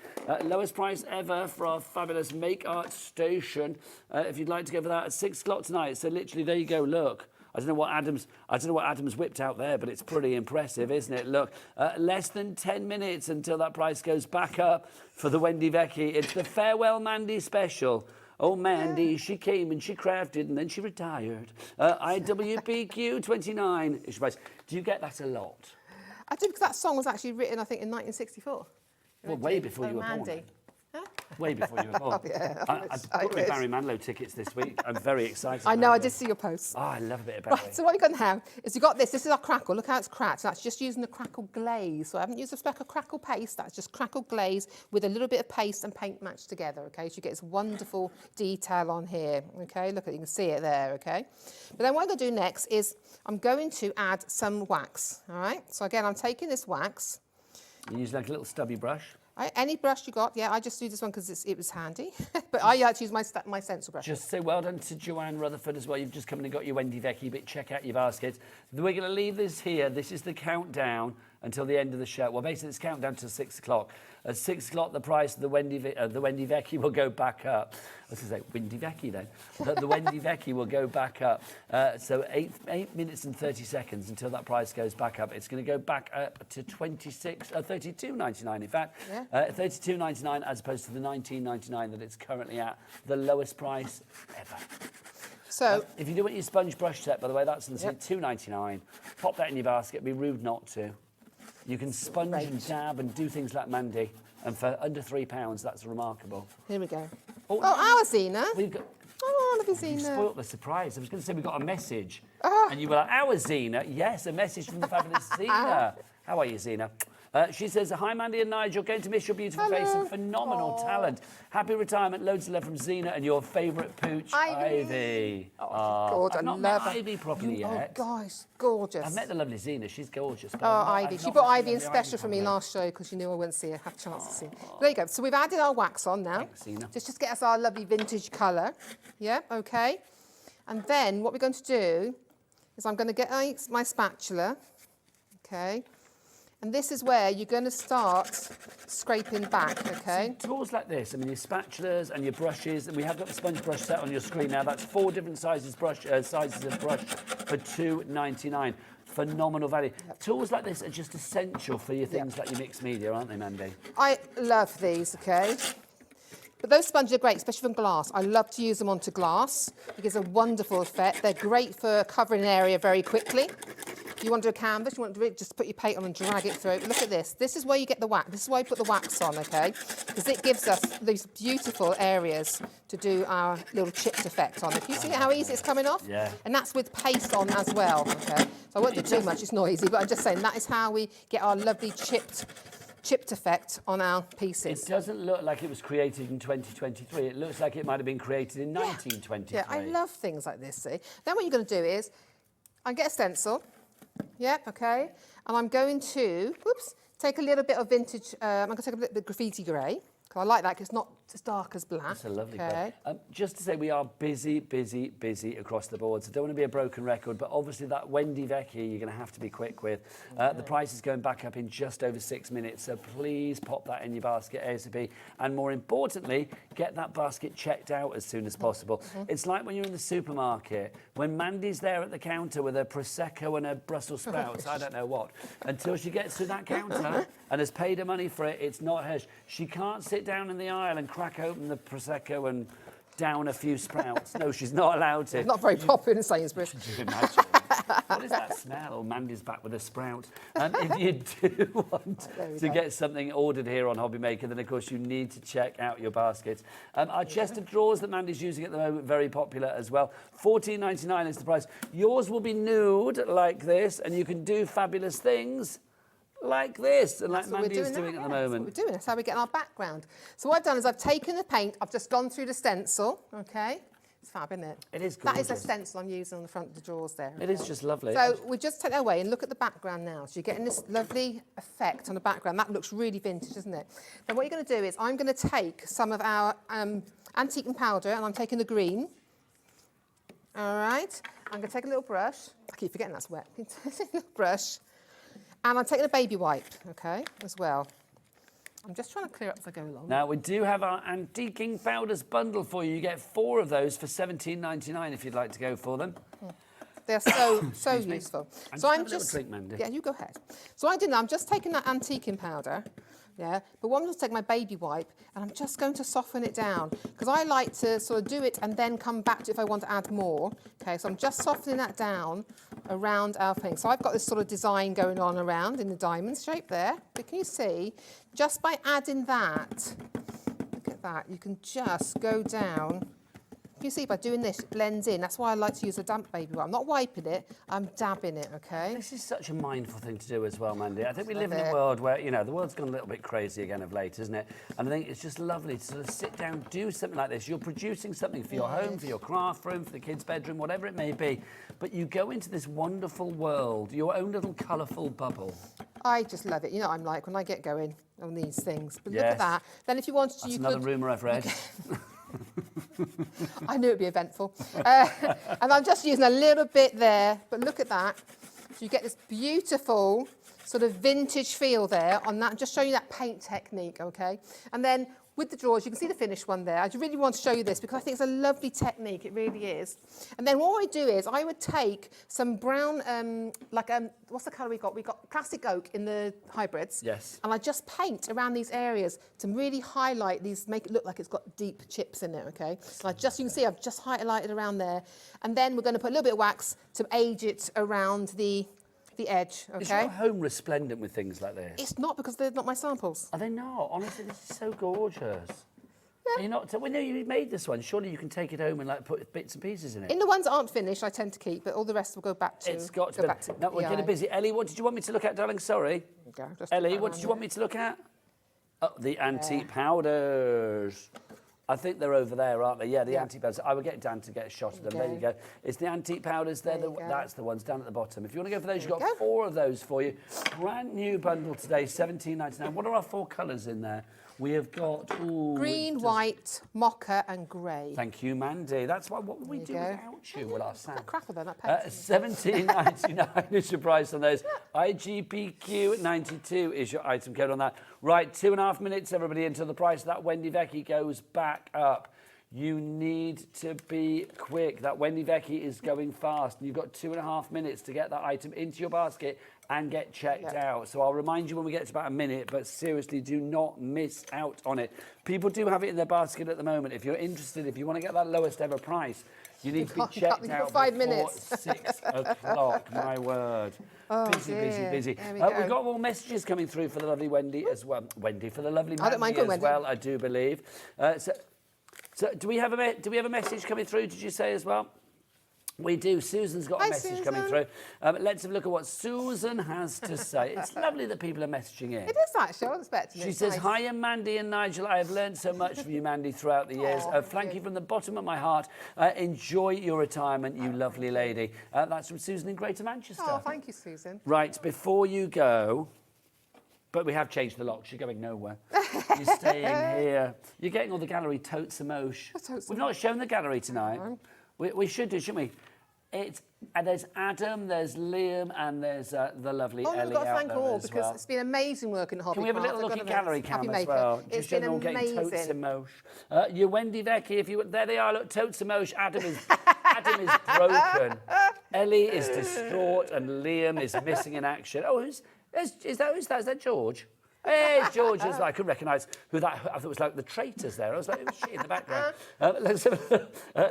Lowest price ever for our fabulous Make Art station. If you'd like to go for that at 6 o'clock tonight. So literally, there you go. Look. I don't know what Adam's whipped out there, but it's pretty impressive, isn't it? Look, less than 10 minutes until that price goes back up for the Wendy Vecchi. It's the Farewell Mandy special. Oh, Mandy, she came and she crafted and then she retired. IWPQ 29 is your price. Do you get that a lot? I do, because that song was actually written, I think, in 1964. Well, way before you were born. Mandy. Way before you were born. Yeah, I booked my Barry Manilow tickets this week. I'm very excited. I know, about I it. did see your post. Oh, I love a bit of Barry. Right, so what you've got now is you've got this. This is our crackle. Look how it's cracked. So that's just using the crackle glaze. So I haven't used a speck of crackle paste. That's just crackle glaze with a little bit of paste and paint matched together, okay? So you get this wonderful detail on here, okay? Look, you can see it there, okay? But then what I'm going to do next is I'm going to add some wax, all right? So again, I'm taking this wax. You use like a little stubby brush. Any brush you got, yeah, I just do this one because it was handy. But I like to use my stencil brush. Just say well done to Joanne Rutherford as well. You've just come in and got your Wendy Vecchi, but check out your baskets. We're going to leave this here. This is the countdown until the end of the show. Well, basically, it's countdown till 6 o'clock. At 6 o'clock, the price of the Wendy Vecchi will go back up. I was going to say Wendy Vecchi then. The Wendy Vecchi will go back up. So 8 minutes and 30 seconds until that price goes back up. It's going to go back up to $32.99 in fact. Yeah. $32.99 as opposed to the $19.99 that it's currently at. The lowest price ever. So If you do want your sponge brush set, by the way, that's $2.99. Pop that in your basket. It'd be rude not to. You can sponge and dab and do things like Mandy. And for under £3, that's remarkable. here we go. Oh, our Xena. We've got... Oh, look at You Xena. spoilt the surprise. I was going to say we got a message. Ah. And you were like, our Xena? Yes, a message from the fabulous Xena. How are you, Xena? She says, hi, Mandy and Nigel. Going to miss your beautiful face and phenomenal talent. Happy retirement. Loads of love from Xena and your favourite pooch, Ivy. Oh, gorgeous. I've not met Ivy properly yet. Oh, gosh, gorgeous. I've met the lovely Xena. She's gorgeous. But Oh, I've Ivy. not She brought met Ivy in the special for me properly. last show because she knew I wouldn't see her, have a chance to see her. There you go. So we've added our wax on now. Thanks, Xena. Just get us our lovely vintage colour. Yeah, okay. And then what we're going to do is I'm going to get my spatula. Okay. And this is where you're going to start scraping back, okay? Tools like this, I mean, your spatulas and your brushes, and we have got the sponge brush set on your screen now. That's 4 different sizes of brush for $2.99. Phenomenal value. Tools like this are just essential for your things like your mixed media, aren't they, Mandy? I love these, okay? But those sponges are great, especially from glass. I love to use them onto glass. It gives a wonderful effect. They're great for covering an area very quickly. If you want to do a canvas, you want to do it, just put your paint on and drag it through. But look at this. This is where you get the wax. This is why you put the wax on, okay? Because it gives us these beautiful areas to do our little chipped effect on. If you see how easy it's coming off? Yeah. And that's with paste on as well, okay? So I won't do too much, it's noisy, but I'm just saying that is how we get our lovely chipped effect on our pieces. It doesn't look like it was created in 2023. It looks like it might have been created in 1923. Yeah, I love things like this, see? Then what you're going to do is, I get a stencil. Yep, okay. And I'm going to, take a little bit of vintage, I'm going to take a little bit of graffiti grey. Because I like that because it's not as dark as black. That's a lovely okay. colour. Just to say, we are busy, busy, busy across the board. So don't want to be a broken record, but obviously that Wendy Vecchi, you're going to have to be quick with. The price is going back up in just over 6 minutes, so please pop that in your basket ASAP. And more importantly, get that basket checked out as soon as possible. It's like when you're in the supermarket, when Mandy's there at the counter with her Prosecco and her Brussels sprouts, I don't know what, until she gets to that counter and has paid her money for it, it's not hers. She can't sit down in the aisle and crack open the Prosecco and down a few sprouts. No, she's not allowed to. Not very popular in Sainsbury's. Could you imagine? What is that smell? Oh, Mandy's back with a sprout. If you do want to get something ordered here on HobbyMaker, then of course you need to check out your baskets. Our chest of drawers that Mandy's using at the moment, very popular as well. $14.99 is the price. Yours will be nude like this, and you can do fabulous things like this, and like Mandy is doing at the moment. That's what we're doing. That's how we get our background. So what I've done is I've taken the paint, I've just gone through the stencil, okay? It's fab, isn't it? It is That is gorgeous. a stencil I'm using on the front of the drawers there. It is just lovely. So we just take that away and look at the background now. So you're getting this lovely effect on the background. That looks really vintage, doesn't it? Then what you're going to do is I'm going to take some of our antique and powder, and I'm taking the green. All right. I'm going to take a little brush. I keep forgetting that's wet. Take a little brush. And I'm taking a baby wipe, okay, as well. I'm just trying to clear up as I go along. Now, we do have our antiquing powders bundle for you. You get 4 of those for $17.99 if you'd like to go for them. They're so useful. So I'm just drink, Mandy. Yeah, you go ahead. So I'm just taking that antiquing powder, yeah. But what I'm going to take my baby wipe, and I'm just going to soften it down because I like to sort of do it and then come back to it if I want to add more. Okay, so I'm just softening that down around our thing. So I've got this sort of design going on around in the diamond shape there. But can you see, just by adding that, look at that, you can just go down. You see, by doing this, it blends in. That's why I like to use a damp baby wipe. I'm not wiping it, I'm dabbing it, okay? This is such a mindful thing to do as well, Mandy. I think we live in a world where, you know, the world's gone a little bit crazy again of late, isn't it? And I think it's just lovely to sort of sit down, do something like this. You're producing something for your home, for your craft room, for the kids' bedroom, whatever it may be. But you go into this wonderful world, your own little colourful bubble. I just love it. You know what I'm like when I get going on these things. But look at that. Then if you wanted to, That's you another could... rumour I've read. I knew it'd be eventful. And I'm just using a little bit there, but look at that. So you get this beautiful sort of vintage feel there on that, just showing you that paint technique, okay? And then with the drawers, you can see the finished one there. I really want to show you this because I think it's a lovely technique, it really is. And then what I do is I would take some brown, what's the colour we got? We got classic oak in the hybrids. Yes. And I just paint around these areas to really highlight these, make it look like it's got deep chips in it, okay? So you can see I've just highlighted around there. And then we're going to put a little bit of wax to age it around the edge, okay? Is your home resplendent with things like this? It's not because they're not my samples. Are they not? Honestly, this is so gorgeous. Yeah. Are you not? We know you made this one. Surely you can take it home and like put bits and pieces in it. In the ones that aren't finished, I tend to keep, but all the rest will go back to. It's got to be. Now we're getting busy. Ellie, what did you want me to look at, darling? Sorry. Ellie, what did you want me to look at? Oh, the antique powders. I think they're over there, aren't they? Yeah, the antique powders. I would get Dan to get a shot of them. There you go. It's the antique powders. That's the ones down at the bottom. If you want to go for those, you've got 4 of those for you. Brand new bundle today, $17.99. What are our 4 colours in there? We have got green, white, mocha, and grey. Thank you, Mandy. That's why. What would we do without you? Well, our Sam. Crapper then, that paint. $17.99 is your price on those. IGPQ 92 is your item code on that. Right, 2.5 minutes, everybody, until the price of that Wendy Vecchi goes back up. You need to be quick. That Wendy Vecchi is going fast, and you've got 2.5 minutes to get that item into your basket and get checked out. So I'll remind you when we get to about a minute, but seriously, do not miss out on it. People do have it in their basket at the moment. If you're interested, if you want to get that lowest ever price, you need to be checked out 5 before minutes. 6 o'clock, my word. Oh, busy. There we We've got more messages coming through for the lovely Wendy as well. Wendy, for the lovely Mandy as well, I do believe. So do we have a message coming through, did you say as well? We do. Susan's got a message coming through. Let's have a look at what Susan has to say. It's lovely that people are messaging in. It is actually. I wasn't expecting it. She says, "Hiya, Mandy and Nigel. I have learned so much from you, Mandy, throughout the years. Thank you from the bottom of my heart. Enjoy your retirement, you lovely lady." That's from Susan in Greater Manchester. Oh, thank you, Susan. Right, before you go... But we have changed the locks. You're going nowhere. You're staying here. You're getting all the gallery totes and mosh. We've not shown the gallery tonight. We should do, shouldn't we? There's Adam, there's Liam, and there's the lovely Ellie. We've got to thank all because well. It's been amazing working at HobbyMaker. Can we have a little look at gallery cam as well? It's been amazing. Totes and mosh. Your Wendy Vecchi, there they are. Look, totes and mosh. Adam is broken. Ellie is distraught, and Liam is missing in action. Oh, is that George? Hey, George. I couldn't recognise who that. I thought it was like the traitors there. I was like, who's she in the background?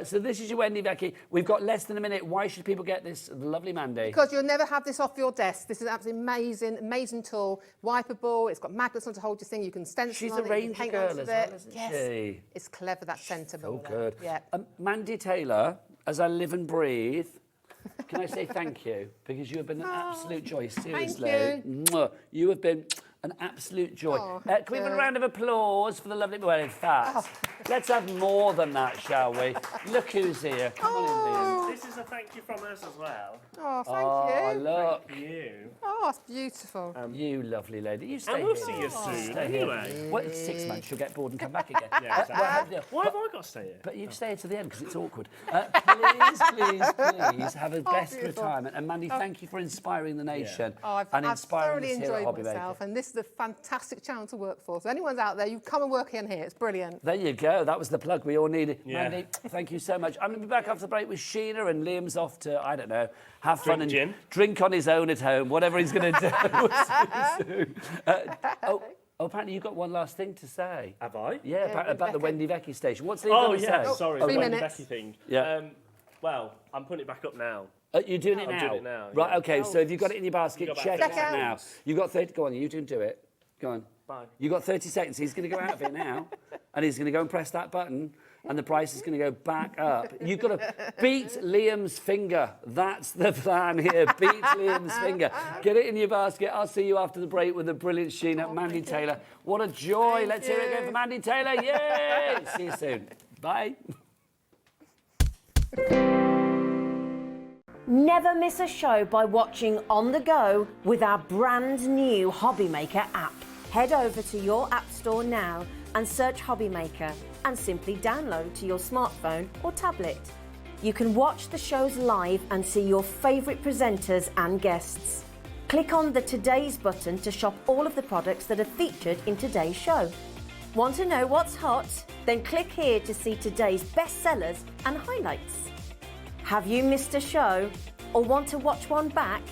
So this is your Wendy Becky. We've got less than a minute. Why should people get this lovely Mandy? Because you'll never have this off your desk. This is absolutely amazing tool. Wipeable. It's got magnets on to hold your thing. You can stencil She's on a it. You can ranger paint girl onto as it. well, isn't Yes. she? It's clever, that centre Oh, border. good. Yeah. Mandy Taylor, as I live and breathe, can I say thank you? Because you have been an absolute joy, seriously. Thank Mwah. You have been an absolute joy. Oh, Can we have a round of applause for the lovely... Well, in fact, let's have more than that, shall we? Look who's here. Come on in, Liam. This is a thank you from us as well. Oh, thank Oh, you. look. Thank you. Oh, it's beautiful. You lovely lady. You stay And we'll here. see you soon, Stay here. anyway. Well, it's 6 months. You'll get bored and come back again. Yeah, exactly. Well, Why have I got to stay here? But you stay to the end because it's awkward. Please have a best beautiful. retirement. And Mandy, thank you for inspiring the nation Oh, and I've inspiring thoroughly us here at enjoyed HobbyMaker. myself, and this is a fantastic channel to work for. So anyone's out there, you come and work in here. It's brilliant. There you go. That was the plug we all needed. Yeah. Mandy, thank you so much. I'm going to be back after the break with Sheena, and Liam's off to, I don't know, have fun Drink and gin. drink on his own at home, whatever he's going to do. We'll see you soon. Apparently you've got one last thing to say. Have I? Yeah, about the Wendy Becky station. What's Liam Oh, going to yeah, say? sorry. 3 the Wendy minutes. Becky thing. Yeah. Well, I'm putting it back up now. You're doing it I'm now? doing it now, Right, yeah. okay, so if you've got it in your basket, You've got check about it 30 out now. seconds. You've got 30, go on, you do it. Go on. Bye. You've got 30 seconds. He's going to go out of it now, and he's going to go and press that button, and the price is going to go back up. You've got to beat Liam's finger. That's the plan here. Beat Liam's finger. Get it in your basket. I'll see you after the break with the brilliant Sheena, Mandy Taylor. What a joy. Let's hear it again for Mandy Taylor. Yay! See you soon. Bye. Never miss a show by watching on the go with our brand new HobbyMaker app. Head over to your app store now and search HobbyMaker and simply download to your smartphone or tablet. You can watch the shows live and see your favourite presenters and guests. Click on the Today's button to shop all of the products that are featured in today's show. Want to know what's hot? Then click here to see today's bestsellers and highlights. Have you missed a show or want to watch one back?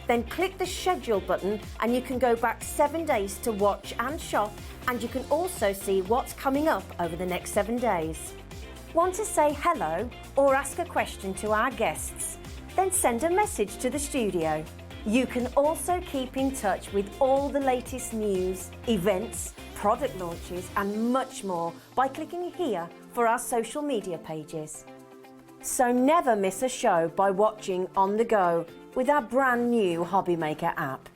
Then click the schedule button and you can go back 7 days to watch and shop, and you can also see what's coming up over the next 7 days. Want to say hello or ask a question to our guests? Then send a message to the studio. You can also keep in touch with all the latest news, events, product launches and much more by clicking here for our social media pages. So never miss a show by watching on the go with our brand new HobbyMaker app.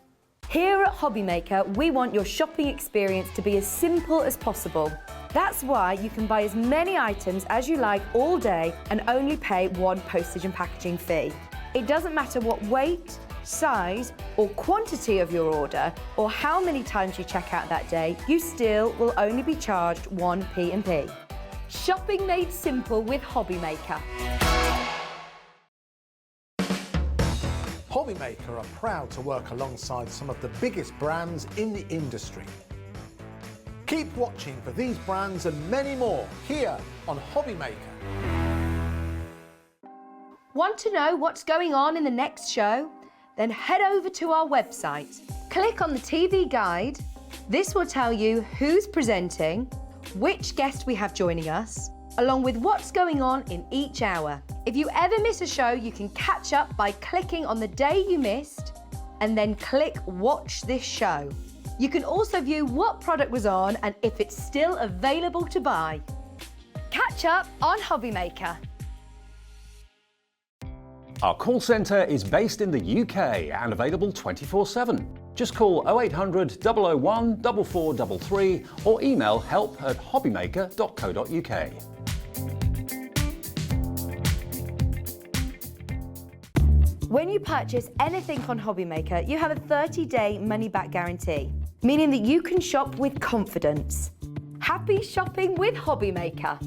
Here at HobbyMaker, we want your shopping experience to be as simple as possible. That's why you can buy as many items as you like all day and only pay one postage and packaging fee. It doesn't matter what weight, size or quantity of your order or how many times you check out that day, you still will only be charged one P&P. Shopping made simple with HobbyMaker. HobbyMaker are proud to work alongside some of the biggest brands in the industry. Keep watching for these brands and many more here on HobbyMaker. Want to know what's going on in the next show? Then head over to our website. Click on the TV guide. This will tell you who's presenting, which guest we have joining us, along with what's going on in each hour. If you ever miss a show, you can catch up by clicking on the day you missed and then click Watch This Show. You can also view what product was on and if it's still available to buy. Catch up on HobbyMaker. Our call centre is based in the UK and available 24/7. Just call 0800 001 4433 or email help@hobbymaker.co.uk. When you purchase anything on HobbyMaker, you have a 30-day money-back guarantee, meaning that you can shop with confidence. Happy shopping with HobbyMaker.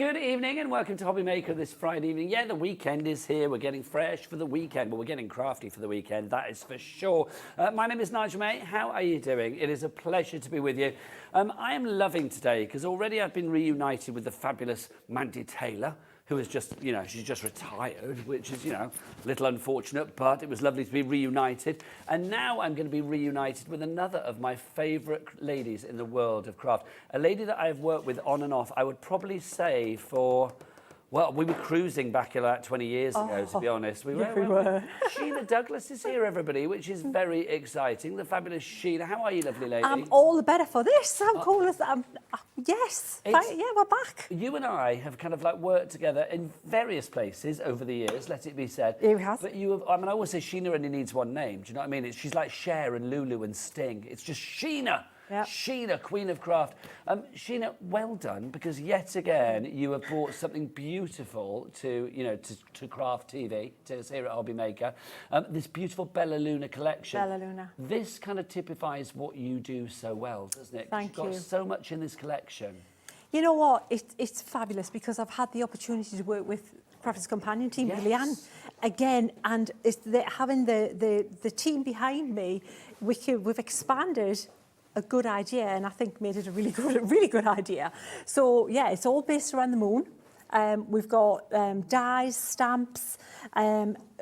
Good evening and welcome to HobbyMaker this Friday evening. Yeah, the weekend is here. We're getting fresh for the weekend. Well, we're getting crafty for the weekend, that is for sure. My name is Nigel May. How are you doing? It is a pleasure to be with you. I am loving today because already I've been reunited with the fabulous Mandy Taylor, who is just, she's just retired, which is, a little unfortunate, but it was lovely to be reunited. And now I'm going to be reunited with another of my favourite ladies in the world of craft. A lady that I've worked with on and off, I would probably say for... Well, we were cruising back about 20 years ago, to be honest. We were. Sheena Douglas is here, everybody, which is very exciting. The fabulous Sheena. How are you, lovely lady? I'm all the better for this. I'm cool as yes. Yeah, we're back. You and I have kind of like worked together in various places over the years, let it be said. Yeah, we have. But you have, I always say Sheena only needs one name. Do you know what I mean? She's like Cher and Lulu and Sting. It's just Sheena. Yep. Sheena, Queen of Craft. Sheena, well done, because yet again you have brought something beautiful to Craft TV, to us here at HobbyMaker. This beautiful Bella Luna collection. Bella Luna. This kind of typifies what you do so well, doesn't it? Thank you. You've got so much in this collection. You know what? It's fabulous because I've had the opportunity to work with Crafters Companion team, Leanne, again, and having the team behind me, we've expanded a good idea, and I think made it a really good idea. So yeah, it's all based around the moon. We've got dies, stamps.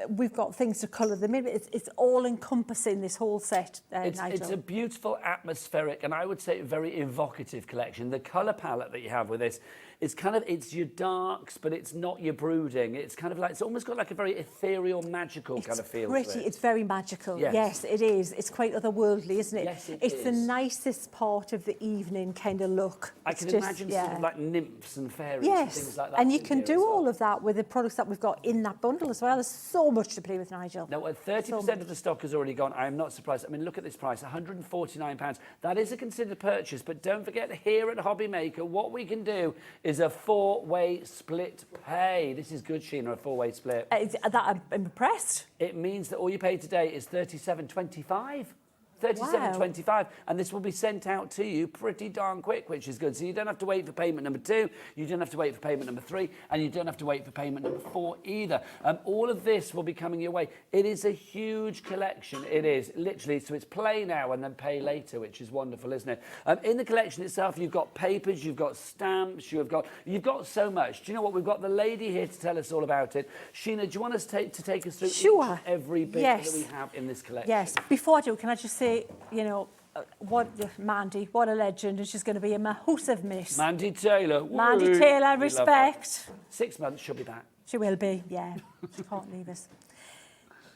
We've got things to colour them in. It's all encompassing, this whole set, Nigel. It's a beautiful, atmospheric, and I would say very evocative collection. The colour palette that you have with this is it's your darks, but it's not your brooding. It's kind of like, it's almost got like a very ethereal, magical kind of feel to it. It's very magical. Yes, it is. It's quite otherworldly, isn't it? Yes, it's the nicest part of the evening kind of look. I can imagine sort of like nymphs and fairies and things like that. And you can do all of that with the products that we've got in that bundle as well. There's so much to play with, Nigel. Now, 30% of the stock has already gone. I am not surprised. I mean, look at this price, £149. That is a considered purchase, but don't forget, here at HobbyMaker, what we can do is a 4-way split pay. This is good, Sheena, a 4-way split. I'm impressed. It means that all you pay today is £37.25. £37.25, and this will be sent out to you pretty darn quick, which is good. So you don't have to wait for payment number 2, you don't have to wait for payment number 3, and you don't have to wait for payment number 4 either. All of this will be coming your way. It is a huge collection. It is, literally. So it's play now and then pay later, which is wonderful, isn't it? In the collection itself, you've got papers, you've got stamps, you've got so much. Do you know what? We've got the lady here to tell us all about it. Sheena, do you want us to take us through each and every bit that we have in this collection? Yes. Before I do, can I just say, Mandy, what a legend, and she's going to be a massive miss. Mandy Taylor. Mandy Taylor, respect. 6 months, she'll be back. She will be, yeah. She can't leave us.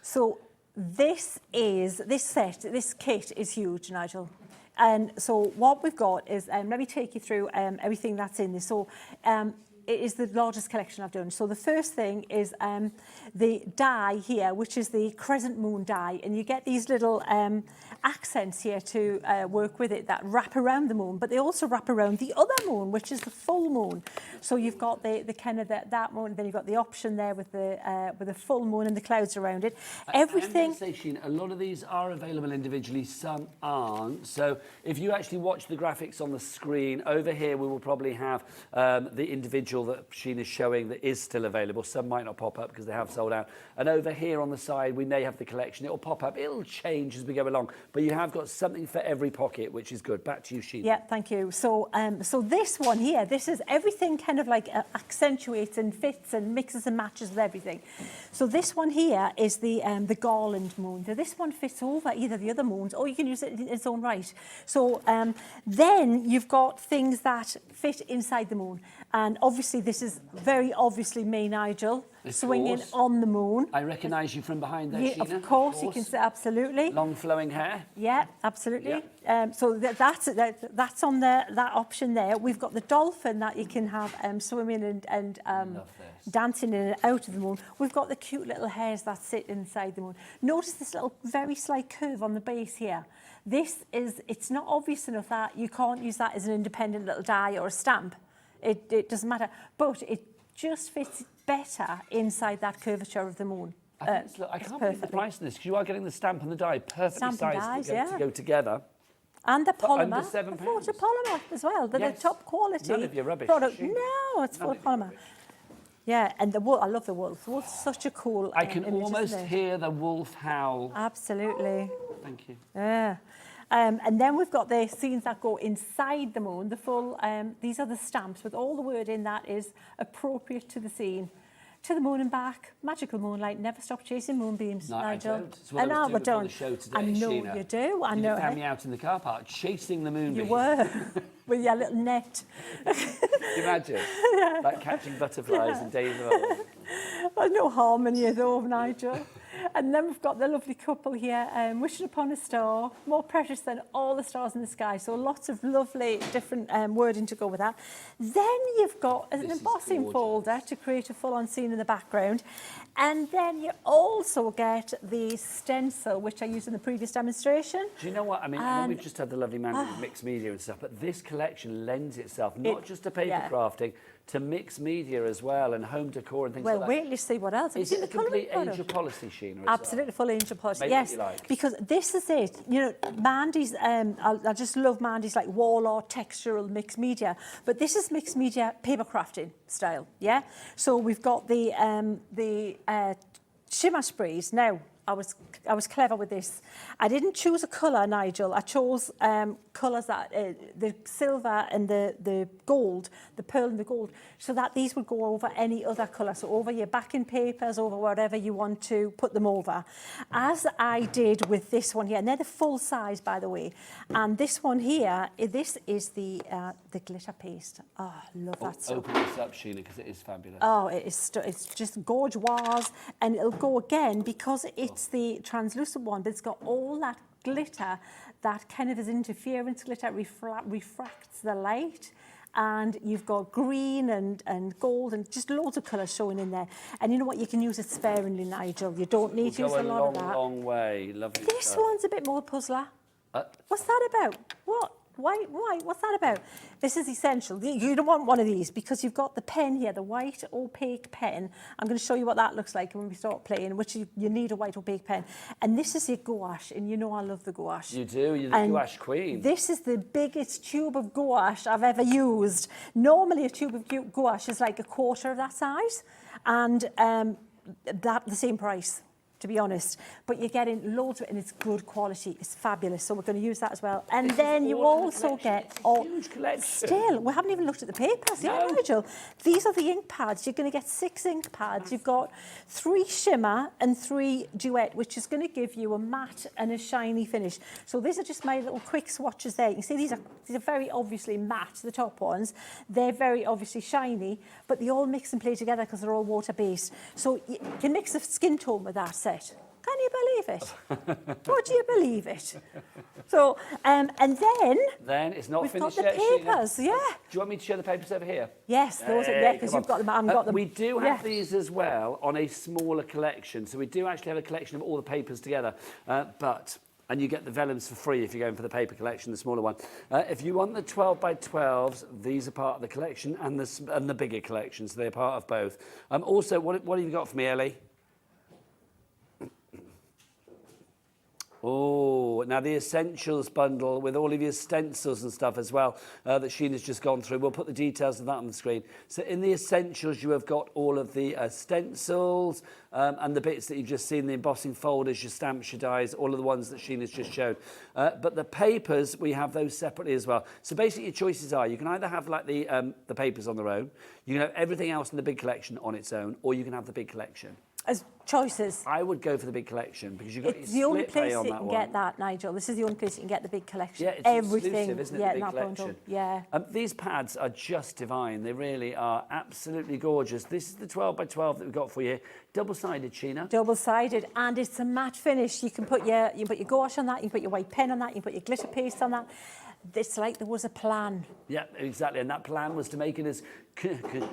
So this kit is huge, Nigel. And so what we've got is, let me take you through everything that's in this. So it is the largest collection I've done. So the first thing is the die here, which is the crescent moon die, and you get these little accents here to work with it that wrap around the moon, but they also wrap around the other moon, which is the full moon. So you've got the kind of that moon, then you've got the option there with the full moon and the clouds around it. Everything. I'm going to say, Sheena, a lot of these are available individually, some aren't. So if you actually watch the graphics on the screen, over here we will probably have the individual that Sheena's showing that is still available. Some might not pop up because they have sold out. And over here on the side, we may have the collection. It'll pop up. It'll change as we go along. But you have got something for every pocket, which is good. Back to you, Sheena. Yeah, thank you. So, so this one here, this is everything kind of like accentuates and fits and mixes and matches with everything. So this one here is the garland moon. So this one fits over either the other moons, or you can use it in its own right. So then you've got things that fit inside the moon. And obviously, this is very obviously me, Nigel, swinging on the moon. I recognise you from behind there, Sheena. Of course, you can say absolutely. Long flowing hair. Yeah, absolutely. Yeah. So that's on that option there. We've got the dolphin that you can have swimming and dancing in and out of the moon. We've got the cute little hairs that sit inside the moon. Notice this little very slight curve on the base here. It's not obvious enough that you can't use that as an independent little die or a stamp. It doesn't matter, but it just fits better inside that curvature of the moon. I can't believe the price of this, because you are getting the stamp and the die perfectly sized to go together. And the polymer. under £7. The polymer as well. They're Yes. the top quality None of your rubbish, product. Sheena. No, it's full None of of your polymer. Yeah, and the wool, I love the wool. The wool's such a cool I can image, almost isn't it? hear the wolf howl. Absolutely. Thank you. Yeah. And then we've got the scenes that go inside the moon, the full, these are the stamps with all the word in that is appropriate to the scene. To the moon and back, magical moonlight, never stop chasing moonbeams, No, Nigel. I don't. It's what I was doing before the show today, I know Sheena. you do, I You know found it. me out in the car park chasing the moonbeam. You were, with your little net. Imagine, like catching butterflies in days of old. There's no harmony though, Nigel. And then we've got the lovely couple here, wishing upon a star, more precious than all the stars in the sky. So lots of lovely different wording to go with that. Then you've got an embossing folder to create a full-on scene in the background. And then you also get the stencil, which I used in the previous demonstration. Do you know what? I mean, I know we've just had the lovely man with mixed media and stuff, but this collection lends itself not just to paper crafting, to mixed media as well, and home decor and things like that. Well, wait till you see what else. Is it a complete angel policy, Sheena? Absolutely, full angel policy. Make Yes, what you like. because this is it. You know, Mandy's. I just love Mandy's like wall art, textural, mixed media. But this is mixed media paper crafting style. Yeah. So we've got the shimmer sprays now. I was clever with this. I didn't choose a colour, Nigel. I chose colours that the silver and the gold, the pearl and the gold, so that these would go over any other colour. So over your backing papers, over whatever you want to put them over. As I did with this one here, and they're the full size, by the way. And this one here, this is the glitter paste. Oh, I love that stuff. Open this up, Sheena, because it is fabulous. Oh, it's just gorgeous, and it'll go again because it's the translucent one, but it's got all that glitter that kind of is interference glitter, refracts the light. And you've got green and gold and just loads of colours showing in there. And you know what? You can use it sparingly, Nigel. You don't need to use a lot of that. Long way. Lovely This stuff. one's a bit more puzzler. What's that about? What? Why? What's that about? This is essential. You don't want one of these because you've got the pen here, the white opaque pen. I'm going to show you what that looks like when we start playing, which you need a white opaque pen. And this is your gouache, and you know I love the gouache. You do, you're the gouache queen. This is the biggest tube of gouache I've ever used. Normally a tube of gouache is like a quarter of that size, and the same price, to be honest, but you're getting loads of it and it's good quality. It's fabulous, so we're going to use that as well. And then you also get huge collection. Still, we haven't even looked at the papers yet, Nigel. These are the ink pads. You're going to get 6 ink pads. You've got 3 shimmer and 3 duet, which is going to give you a matte and a shiny finish. So these are just my little quick swatches there. You can see these are very obviously matte, the top ones. They're very obviously shiny, but they all mix and play together because they're all water-based. So you can mix a skin tone with that set. Can you believe it? Would you believe it? So, and then it's not we've finished got yet, the papers, Sheena. yeah. Do you want me to show the papers over here? Yes, those are, Hey, yeah, because come you've on. got them, I haven't got them. We do have Yeah. these as well on a smaller collection. So we do actually have a collection of all the papers together. And you get the vellums for free if you're going for the paper collection, the smaller one. If you want the 12 by 12s, these are part of the collection, and the bigger collection, so they're part of both. Also, what have you got for me, Ellie? Oh, now the Essentials bundle with all of your stencils and stuff as well that Sheena's just gone through. We'll put the details of that on the screen. So in the Essentials, you have got all of the stencils and the bits that you've just seen, the embossing folders, your stamps, your dies, all of the ones that Sheena's just showed. But the papers, we have those separately as well. So basically your choices are, you can either have like the papers on their own, you can have everything else in the big collection on its own, or you can have the big collection. As choices. I would go for the big collection because you've got It's your the only split pay place on you that can one. get that, Nigel. This is the only place you can get the big collection. Yeah, it's everything. exclusive, isn't it, Yeah, the big not collection? bundle. Yeah. These pads are just divine. They really are absolutely gorgeous. This is the 12 by 12 that we've got for you. Double-sided, Sheena. Double-sided, and it's a matte finish. You can put your gouache on that, you can put your white pen on that, you can put your glitter paste on that. It's like there was a plan. Yeah, exactly. And that plan was to make it as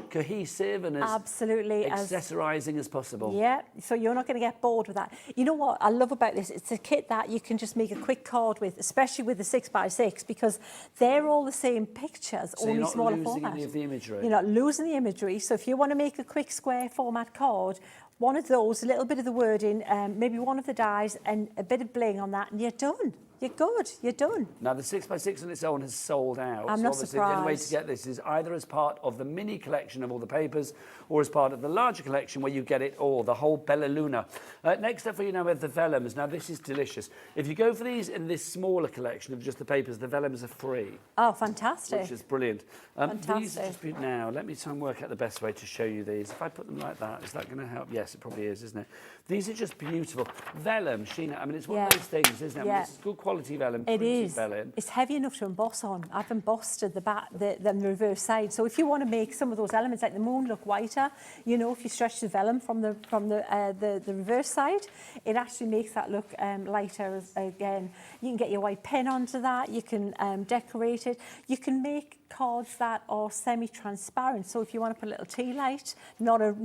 cohesive and as absolutely accessorizing as possible. Yeah, so you're not going to get bored with that. You know what I love about this? It's a kit that you can just make a quick card with, especially with the 6x6, because they're all the same pictures, So only smaller you're not losing format. any of the imagery. You're not losing the imagery. So if you want to make a quick square format card, one of those, a little bit of the wording, maybe one of the dies and a bit of bling on that, and you're done. You're good, you're done. Now, the 6x6 on its own has sold out. I'm so not obviously the only way to surprised. get this is either as part of the mini collection of all the papers or as part of the larger collection where you get it all, the whole Bella Luna. Next up for you now with the vellums. Now, this is delicious. If you go for these in this smaller collection of just the papers, the vellums are free. Oh, fantastic. Which is brilliant. Fantastic. These are just now, let me try and work out the best way to show you these. If I put them like that, is that going to help? Yes, it probably is, isn't it? These are just beautiful. Vellum, Sheena, I mean, it's one of those things, isn't it? I mean, this is good quality vellum. It is. Vellum. It's heavy enough to emboss on. I've embossed at the back, the reverse side. So if you want to make some of those elements like the moon look whiter, you know, if you stretch the vellum from the reverse side, it actually makes that look lighter again. You can get your white pen onto that. You can decorate it. You can make cards that are semi-transparent. So if you want to put a little tea light, not a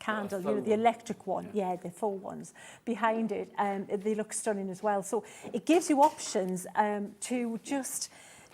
candle, you know, the electric one, yeah, the full ones behind it, they look stunning as well. So it gives you options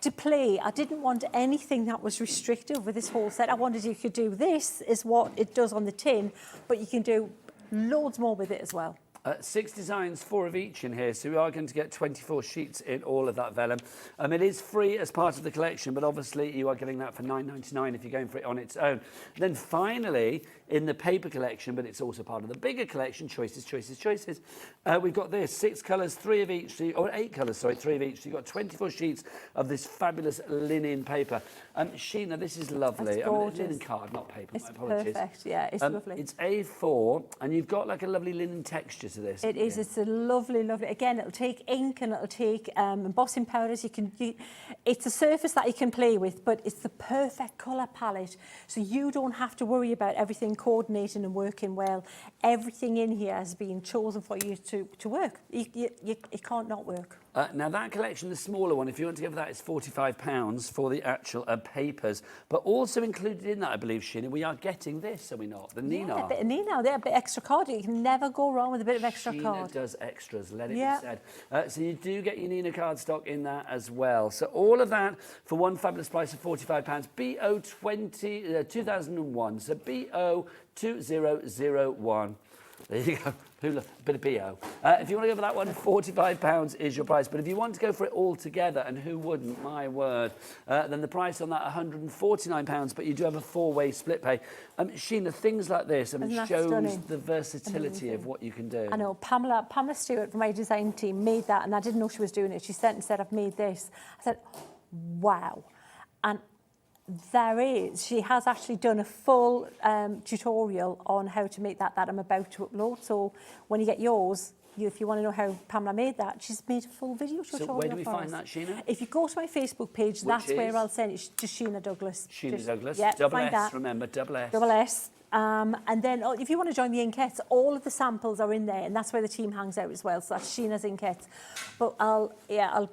to play. I didn't want anything that was restrictive with this whole set. I wanted you could do this is what it does on the tin, but you can do loads more with it as well. 6 designs, 4 of each in here, so we are going to get 24 sheets in all of that vellum. It is free as part of the collection, but obviously you are getting that for £9.99 if you're going for it on its own. Then finally, in the paper collection, but it's also part of the bigger collection, choices, we've got this, 6 colours, 3 of each, or 8 colours, sorry, 3 of each. So you've got 24 sheets of this fabulous linen paper. Sheena, this is lovely. That's I mean, gorgeous. linen card, not paper, It's my apologies. perfect, yeah, it's lovely. It's A4, and you've got like a lovely linen texture to this. It is. It's a lovely, lovely. Again, it'll take ink and it'll take embossing powders. It's a surface that you can play with, but it's the perfect colour palette. So you don't have to worry about everything coordinating and working well. Everything in here has been chosen for you to work. It can't not work. Now that collection, the smaller one, if you want to go for that, is £45 for the actual papers. But also included in that, I believe, Sheena, we are getting this, are we not? The Nina. Yeah, a bit of Nina, a bit extra card. You can never go wrong with a bit of extra Sheena card. does extras, let it be said. So you do get your Nina cardstock in that as well. So all of that for one fabulous price of £45. BO 2001. So BO 2001. There you go. Bit of BO. If you want to go for that one, £45 is your price. But if you want to go for it all together, and who wouldn't, my word, then the price on that, £149, but you do have a 4-way split pay. Sheena, things like this, I mean, shows stunning? the versatility of what you can do. I know, Pamela Stewart from my design team made that, and I didn't know she was doing it. She sent and said, I've made this. I said, wow. And she has actually done a full tutorial on how to make that I'm about to upload. So when you get yours, if you want to know how Pamela made that, she's made a full video tutorial. So where do we find that, Sheena? If you go to my Facebook page, that's where I'll send it to Sheena Douglas. Sheena Douglas, yeah, double find S, that. remember, double S. Double S. And then if you want to join the Inkettes, all of the samples are in there, and that's where the team hangs out as well. So that's Sheena's Inkettes. But I'll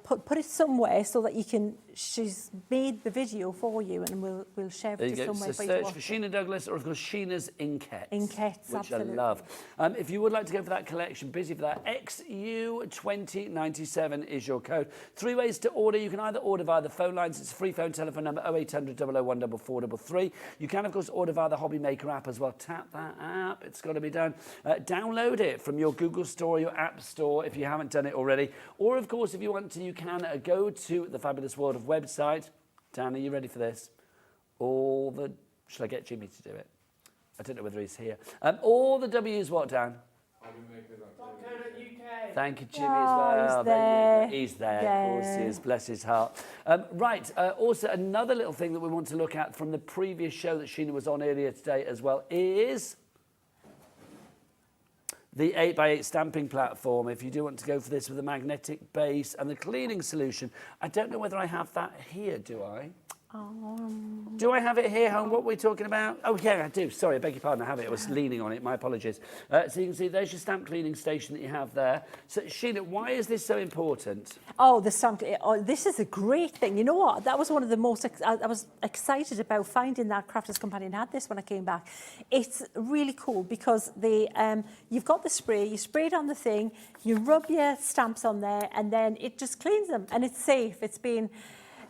put it somewhere so that you can. She's made the video for you, and we'll share it somewhere. So search for Sheena Douglas, or of course Sheena's Inkettes. Inkettes, which absolutely. I love. If you would like to go for that collection, busy for that, XU2097 is your code. 3 ways to order. You can either order via the phone lines. It's a free phone telephone number 0800 001 4433. You can of course order via the HobbyMaker app as well. Tap that app. It's got to be done. Download it from your Google Store, your App Store, if you haven't done it already. Or of course, if you want to, you can go to the Fabulous World of website. Dan, are you ready for this? Should I get Jimmy to do it? I don't know whether he's here. All the W's what, Dan? Thank you, Jimmy, as well. He's there. Of course he is. Bless his heart. Right. Also, another little thing that we want to look at from the previous show that Sheena was on earlier today as well is the 8x8 stamping platform. If you do want to go for this with a magnetic base and the cleaning solution, I don't know whether I have that here, do I? Do I have it here, home? What are we talking about? Oh, yeah, I do. Sorry, I beg your pardon. I have it. I was leaning on it. My apologies. So you can see there's your stamp cleaning station that you have there. So, Sheena, why is this so important? Oh, the stamp. Oh, this is a great thing. You know what? That was one of the most. I was excited about finding that Crafters Companion had this when I came back. It's really cool because you've got the spray. You spray it on the thing. You rub your stamps on there, and then it just cleans them, and it's safe. It's been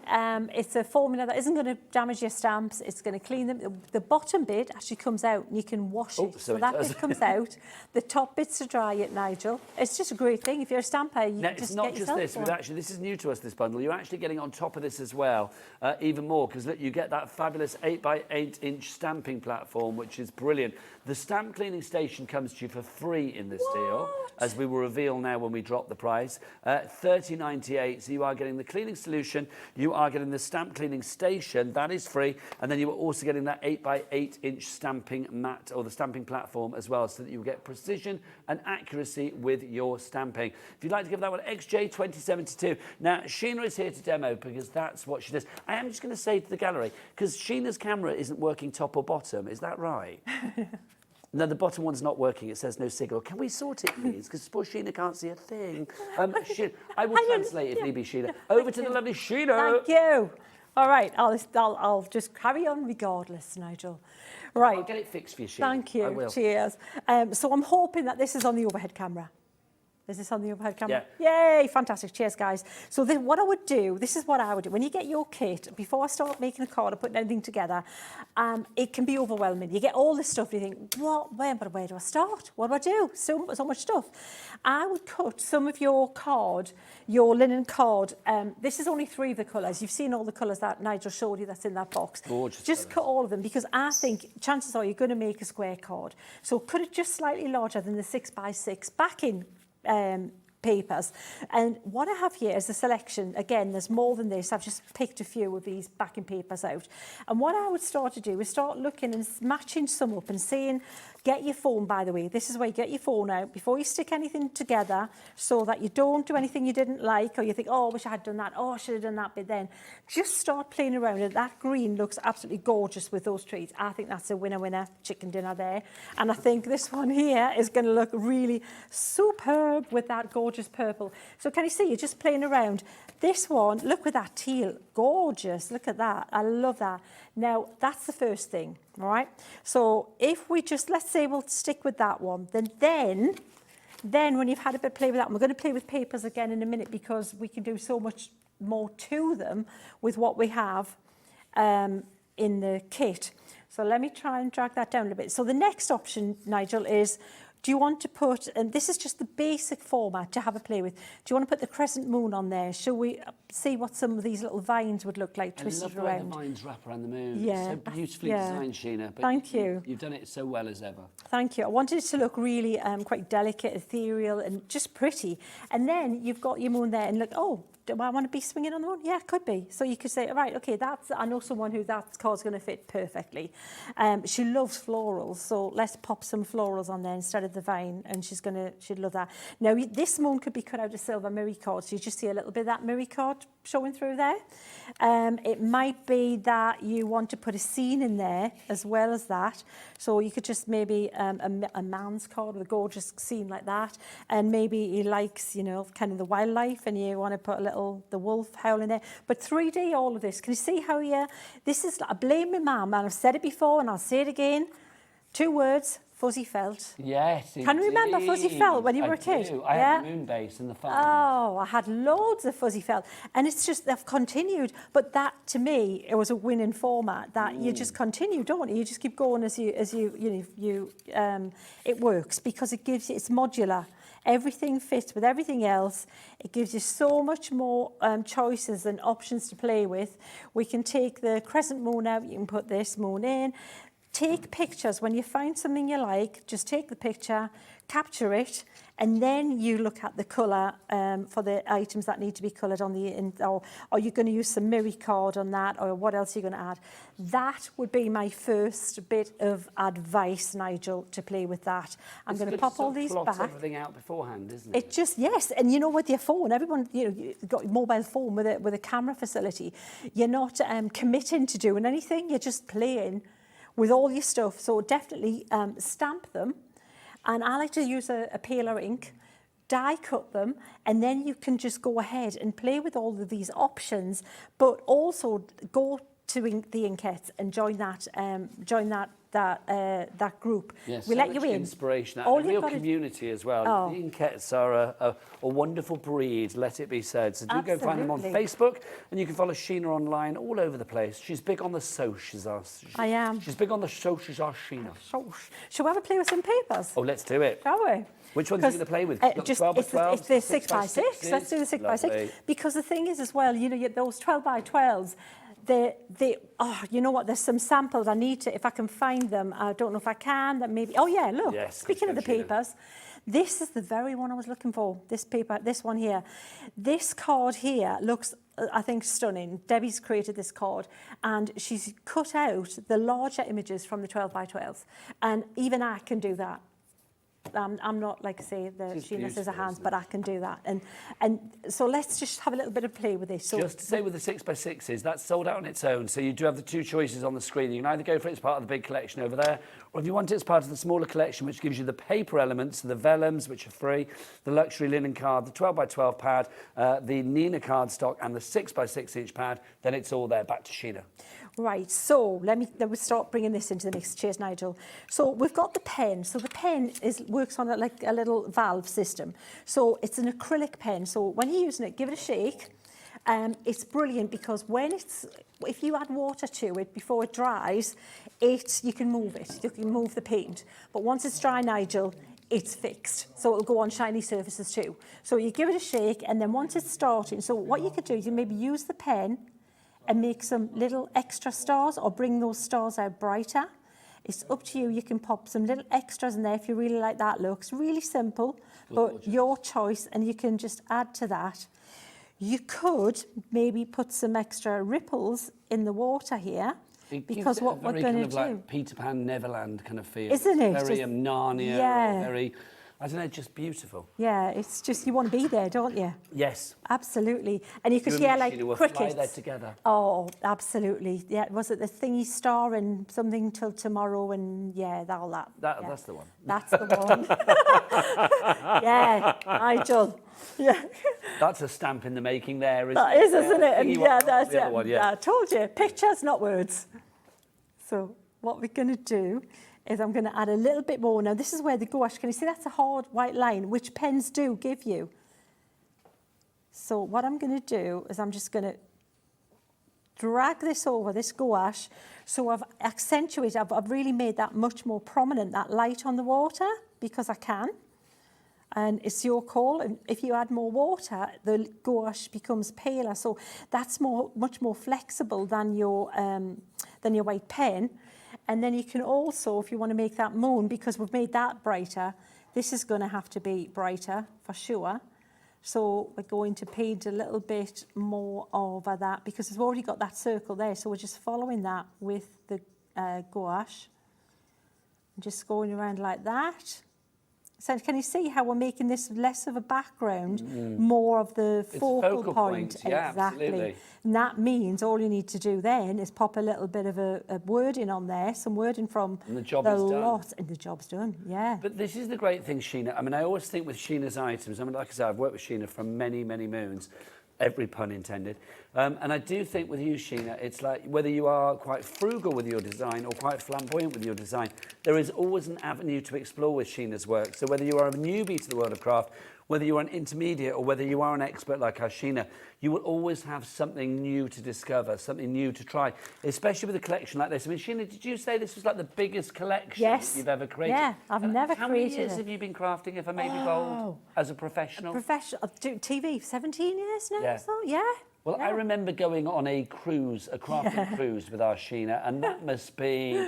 It's a formula that isn't going to damage your stamps. It's going to clean them. The bottom bit actually comes out and you can wash it. So it that does. bit comes out. The top bits are dry it, Nigel. It's just a great thing. If you're a stamper, you Now, can it's just not get just yourself this. one. We've actually, this is new to us, this bundle. You're actually getting on top of this as well, even more, because look, you get that fabulous 8x8-inch stamping platform, which is brilliant. The stamp cleaning station comes to you for free in this deal, as we will reveal now when we drop the price. $30.98, so you are getting the cleaning solution, you are getting the stamp cleaning station, that is free, and then you are also getting that 8x8-inch stamping mat, or the stamping platform as well, so that you get precision and accuracy with your stamping. If you'd like to give that one XJ2072. Now, Sheena is here to demo because that's what she does. I am just going to say to the gallery, because Sheena's camera isn't working top or bottom, is that right? No, the bottom one's not working. It says no signal. Can we sort it, please? Because poor Sheena can't see a thing. Sheena, I will translate if need be, Sheena. Over to the lovely Sheena. Thank you. All right, I'll just carry on regardless, Nigel. Right. I'll get it fixed for you, Sheena. Thank you. I will. Cheers. So I'm hoping that this is on the overhead camera. Is this on the overhead camera? Yeah. Yay, fantastic. Cheers, guys. So what I would do, this is what I would do. When you get your kit, before I start making a card or putting anything together, it can be overwhelming. You get all this stuff and you think, where do I start? What do I do? So much stuff. I would cut some of your card, your linen card. This is only 3 of the colours. You've seen all the colours that Nigel showed you that's in that box. Gorgeous Just cut all of them because I think chances are you're going to make a square card. So cut it just slightly larger than the 6x6 backing papers. And what I have here is a selection. Again, there's more than this. I've just picked a few of these backing papers out. And what I would start to do is start looking and matching some up and seeing, get your phone, by the way. This is where you get your phone out before you stick anything together so that you don't do anything you didn't like or you think, oh, I wish I had done that. Oh, I should have done that bit then. Just start playing around. And that green looks absolutely gorgeous with those trees. I think that's a winner chicken dinner there. And I think this one here is going to look really superb with that gorgeous purple. So can you see, you're just playing around. This one, look at that teal, gorgeous. Look at that. I love that. Now, that's the first thing, all right? So if we just, let's say we'll stick with that one, then when you've had a bit of play with that, we're going to play with papers again in a minute because we can do so much more to them with what we have in the kit. So let me try and drag that down a little bit. So the next option, Nigel, is do you want to put, and this is just the basic format to have a play with, do you want to put the crescent moon on there? Shall we see what some of these little vines would look like twisted around? I love the way the vines wrap around the moon. Yeah. So beautifully designed, Sheena. But Thank you. You've done it so well as ever. Thank you. I wanted it to look really quite delicate, ethereal, and just pretty. And then you've got your moon there and look, oh, do I want to be swinging on the moon? Yeah, it could be. So you could say, right, okay, I know someone who that card's going to fit perfectly. She loves florals, so let's pop some florals on there instead of the vine, and she'd love that. Now, this moon could be cut out of silver mirror card, so you just see a little bit of that mirror card showing through there. It might be that you want to put a scene in there as well as that. So you could just maybe a man's card with a gorgeous scene like that. And maybe he likes, kind of the wildlife and you want to put the wolf howling there. But 3D, all of this. Can you see how this is, I blame my mum, and I've said it before and I'll say it again. 2 words. Fuzzy felt. Yes, Can you remember fuzzy felt when you were a kid? I had the moon base and the farm. Oh, I had loads of fuzzy felt. And it's just, they've continued. But that, to me, it was a winning format that you just continue, don't you? You just keep going as it works because it gives you, it's modular. Everything fits with everything else. It gives you so much more choices and options to play with. We can take the crescent moon out. You can put this moon in. Take pictures. When you find something you like, just take the picture, capture it, and then you look at the colour for the items that need to be coloured on or you're going to use some mirror card on that, or what else are you going to add. That would be my first bit of advice, Nigel, to play with that. I'm going to pop all these back. Everything out beforehand, isn't it? It just, yes, and with your phone, everyone, you've got a mobile phone with a camera facility. You're not committing to doing anything. You're just playing with all your stuff. So definitely stamp them. And I like to use a paler ink, die cut them, and then you can just go ahead and play with all of these options, but also go to the Inkettes and join that group. Yes, we so let you much in. Inspiration, All and a you've real got to- community as well. Oh. The Inkettes are a wonderful breed, let it be said. So do go find them on Absolutely. Facebook, and you can follow Sheena online all over the place. She's big on the socials. I am. She's big on the socials, Sheena. So, shall we have a play with some papers? Oh, let's do it. Shall we? Which ones are you going to play with? Just 12 by it's 12s, the 6 6 by by 6. 6s? Let's do the 6 by 6. Lovely. Because the thing is as well, you know, those 12 by 12s, you know what, there's some samples I need to, if I can find them, I don't know if I can, that maybe, oh yeah, look, Yes, speaking of the Sheena. papers, this is the very one I was looking for, this paper, this one here. This card here looks, I think, stunning. Debbie's created this card and she's cut out the larger images from the 12 by 12s. And even I can do that. I'm not, like I say, the It's Sheena says a beautiful, hand, isn't but I can do that. And so let's just have a little bit of play with this. So Just to say with the 6 by 6s, that's sold out on its own. So you do have the two choices on the screen. You can either go for it as part of the big collection over there, or if you want it as part of the smaller collection, which gives you the paper elements, the vellums, which are free, the luxury linen card, the 12 by 12 pad, the Nina cardstock, and the 6 by 6 inch pad, then it's all there. Back to Sheena. Right, so then we start bringing this into the mix. Cheers, Nigel. So we've got the pen. So the pen works on like a little valve system. So it's an acrylic pen. So when you're using it, give it a shake. It's brilliant because if you add water to it before it dries, you can move it. You can move the paint. But once it's dry, Nigel, it's fixed. So it'll go on shiny surfaces too. So you give it a shake, and then once it's starting, so what you could do is you maybe use the pen and make some little extra stars or bring those stars out brighter. It's up to you. You can pop some little extras in there if you really like that look. It's really simple, but your choice, and you can just add to that. You could maybe put some extra ripples in the water here, It because gives it what a we're very going kind to of do. like Peter Pan, Neverland kind of feel. Isn't it? Very Just- Narnia, yeah. very, I don't know, just beautiful. Yeah, it's just, you want to be there, don't you? Yes. Absolutely. And you could You hear and like Sheena will fly crickets. there together. Oh, absolutely. Yeah, was it the thingy star and something till tomorrow, and yeah, all that. Yeah. That's the one. That's the one. Yeah, Nigel. Yeah, That's a stamp in the making there, isn't that it? is, isn't it? And Thingy yeah, one, that's the it. other one, yeah. I told you, pictures, not words. So what we're going to do is I'm going to add a little bit more. Now, this is where the gouache, can you see that's a hard white line, which pens do give you. So what I'm going to do is I'm just going to drag this over, this gouache, so I've accentuated, I've really made that much more prominent, that light on the water, because I can. And it's your call, and if you add more water, the gouache becomes paler. So that's much more flexible than your white pen. And then you can also, if you want to make that moon, because we've made that brighter, this is going to have to be brighter for sure. So we're going to paint a little bit more over that, because we've already got that circle there. So we're just following that with the gouache. And just going around like that. So can you see how we're making this less of a background, more of the focal point? Yeah, exactly. absolutely. And that means all you need to do then is pop a little bit of a wording on there, some wording from And the job is done. lot, and the job's done. Yeah. But this is the great thing, Sheena. I mean, I always think with Sheena's items, I mean, like I said, I've worked with Sheena for many, many moons, every pun intended. And I do think with you, Sheena, it's like whether you are quite frugal with your design or quite flamboyant with your design, there is always an avenue to explore with Sheena's work. So whether you are a newbie to the world of craft, whether you are an intermediate or whether you are an expert like our Sheena, you will always have something new to discover, something new to try, especially with a collection like this. I mean, Sheena, did you say this was like the biggest collection Yes. you've ever created? Yeah, I've never How many created years it. have you been crafting, if I may be bold, as a professional? Professional, TV, 17 years now, Yeah. so yeah. Well, I remember going on a cruise, a crafting cruise with our Sheena, and that must be,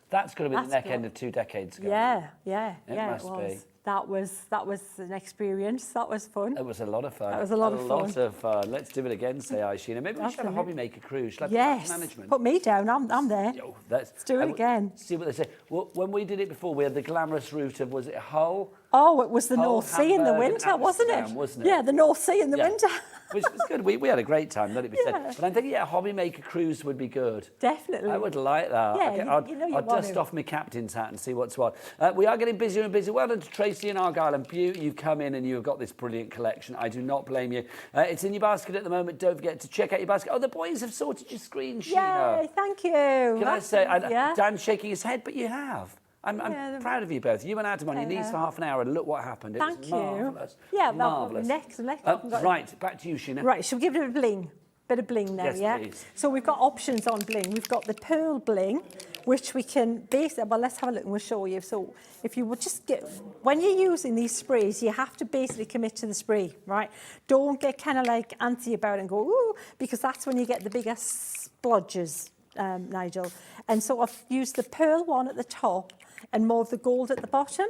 that's got to be the That's neck good. end of 2 decades ago. Yeah, It it must was. be. That was an experience. That was fun. It was a lot of fun. That was a lot of fun. A lot of fun. Let's do it again, say I, Sheena. Maybe we should have a Absolutely. HobbyMaker cruise. Should I have Yes. management? Put me down. I'm there. Yo, let's do it and again. See what they say. Well, when we did it before, we had the glamorous route of, was it Hull, Oh, it was the North Sea in the Hamburg and winter, wasn't Amsterdam, it? wasn't it? Yeah, the North Sea in the Yeah. winter. Which was good. We had a great time, let it be Yeah. said. But I'm thinking, yeah, a HobbyMaker cruise would be good. Definitely. I would like that. Yeah, Okay, you I'll want dust to. off my captain's hat and see what's what. We are getting busier and busier. Well done to Tracy and Argyle and Bute. You've come in and you've got this brilliant collection. I do not blame you. It's in your basket at the moment. Don't forget to check out your basket. Oh, the boys have sorted your screen, Sheena. Yay, thank you. Can I say, yeah. Dan's shaking his head, but you have. I'm Yeah, proud of you both. You and Adam on your knees for half an hour, and look what happened. It Thank was you. marvellous. Yeah, marvellous. next. Right, back to you, Sheena. Right, shall we give it a bling? Bit of bling now, Yes, yeah? please. So we've got options on bling. We've got the pearl bling, which we can base, well, let's have a look and we'll show you. So if you would just get, when you're using these sprays, you have to basically commit to the spray, right? Don't get kind of like antsy about it and go, ooh, because that's when you get the bigger splodges, Nigel. And so I've used the pearl one at the top and more of the gold at the bottom.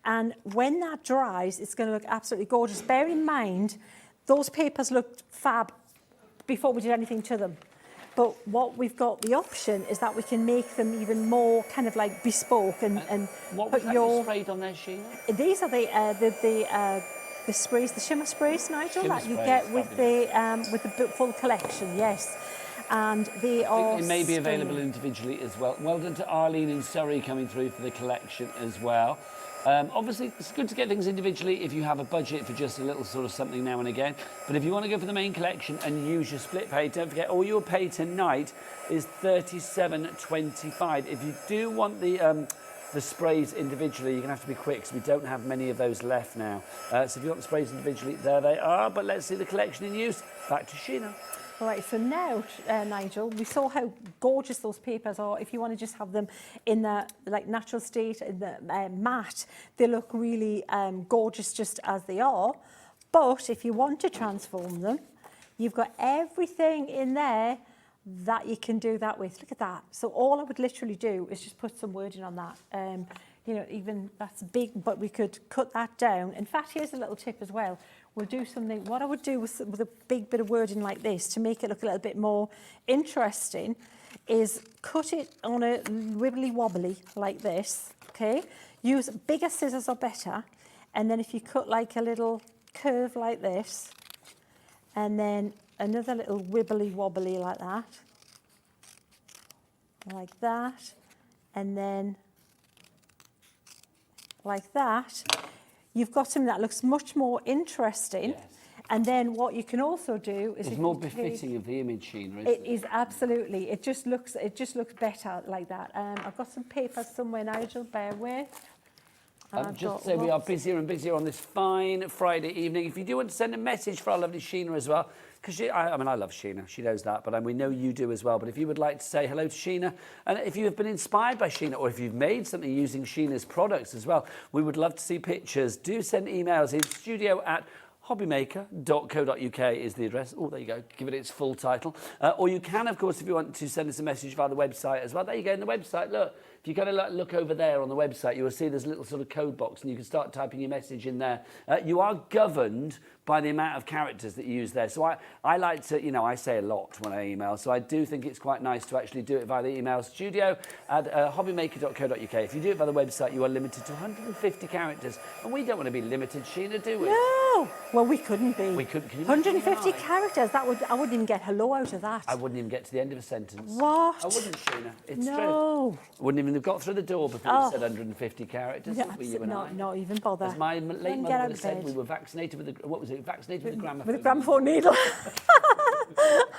And when that dries, it's going to look absolutely gorgeous. Bear in mind, those papers looked fab before we did anything to them. But what we've got the option is that we can make them even more kind of like bespoke and What put was that you sprayed on there, Sheena? These are the sprays, the shimmer sprays, Nigel, Shimmer that you sprays, get with the full collection, yes. And they are. They may be available stunning. individually as well. Well done to Arlene in Surrey coming through for the collection as well. Obviously, it's good to get things individually if you have a budget for just a little sort of something now and again. But if you want to go for the main collection and use your split pay, don't forget all your pay tonight is $37.25. If you do want the sprays individually, you're going to have to be quick because we don't have many of those left now. So if you want the sprays individually, there they are. But let's see the collection in use. Back to Sheena. All right, so now, Nigel, we saw how gorgeous those papers are. If you want to just have them in the like natural state, in the matte, they look really gorgeous just as they are. But if you want to transform them, you've got everything in there that you can do that with. Look at that. So all I would literally do is just put some wording on that. You know, even that's big, but we could cut that down. In fact, here's a little tip as well. We'll do something, what I would do with a big bit of wording like this to make it look a little bit more interesting is cut it on a wibbly wobbly like this, okay? Use bigger scissors are better. And then if you cut like a little curve like this, and then another little wibbly wobbly like that, and then like that, you've got something that looks much more interesting. Yes. And then what you can also do is It's if more you take- befitting of the image, Sheena, isn't It is absolutely. It just looks better like that. I've got some papers somewhere, Nigel. Bear with. I've Just got to say we are lots. busier and busier on this fine Friday evening. If you do want to send a message for our lovely Sheena as well, because I mean, I love Sheena, she knows that, but we know you do as well. But if you would like to say hello to Sheena, and if you have been inspired by Sheena, or if you've made something using Sheena's products as well, we would love to see pictures. Do send emails in studio@hobbymaker.co.uk is the address. Oh, there you go. Give it its full title. Or you can, of course, if you want to send us a message via the website as well. There you go, in the website, look. If you kind of look over there on the website, you will see there's a little sort of code box and you can start typing your message in there. You are governed by the amount of characters that you use there. So I like to, you know, I say a lot when I email, so I do think it's quite nice to actually do it via the email studio@hobbymaker.co.uk. If you do it via the website, you are limited to 150 characters. And we don't want to be limited, Sheena, do we? No. Well, we couldn't be. We couldn't. Can you imagine 150 why? characters. I wouldn't even get hello out of that. I wouldn't even get to the end of a sentence. What? I wouldn't, Sheena. It's true. No. I wouldn't even have got through the door before you said 150 characters, Yeah, would we, you and I? not even bother. As my late Then mother get would out have of said, bed. we were vaccinated with the, what was it? Vaccinated with the gramophone. With a gramophone needle.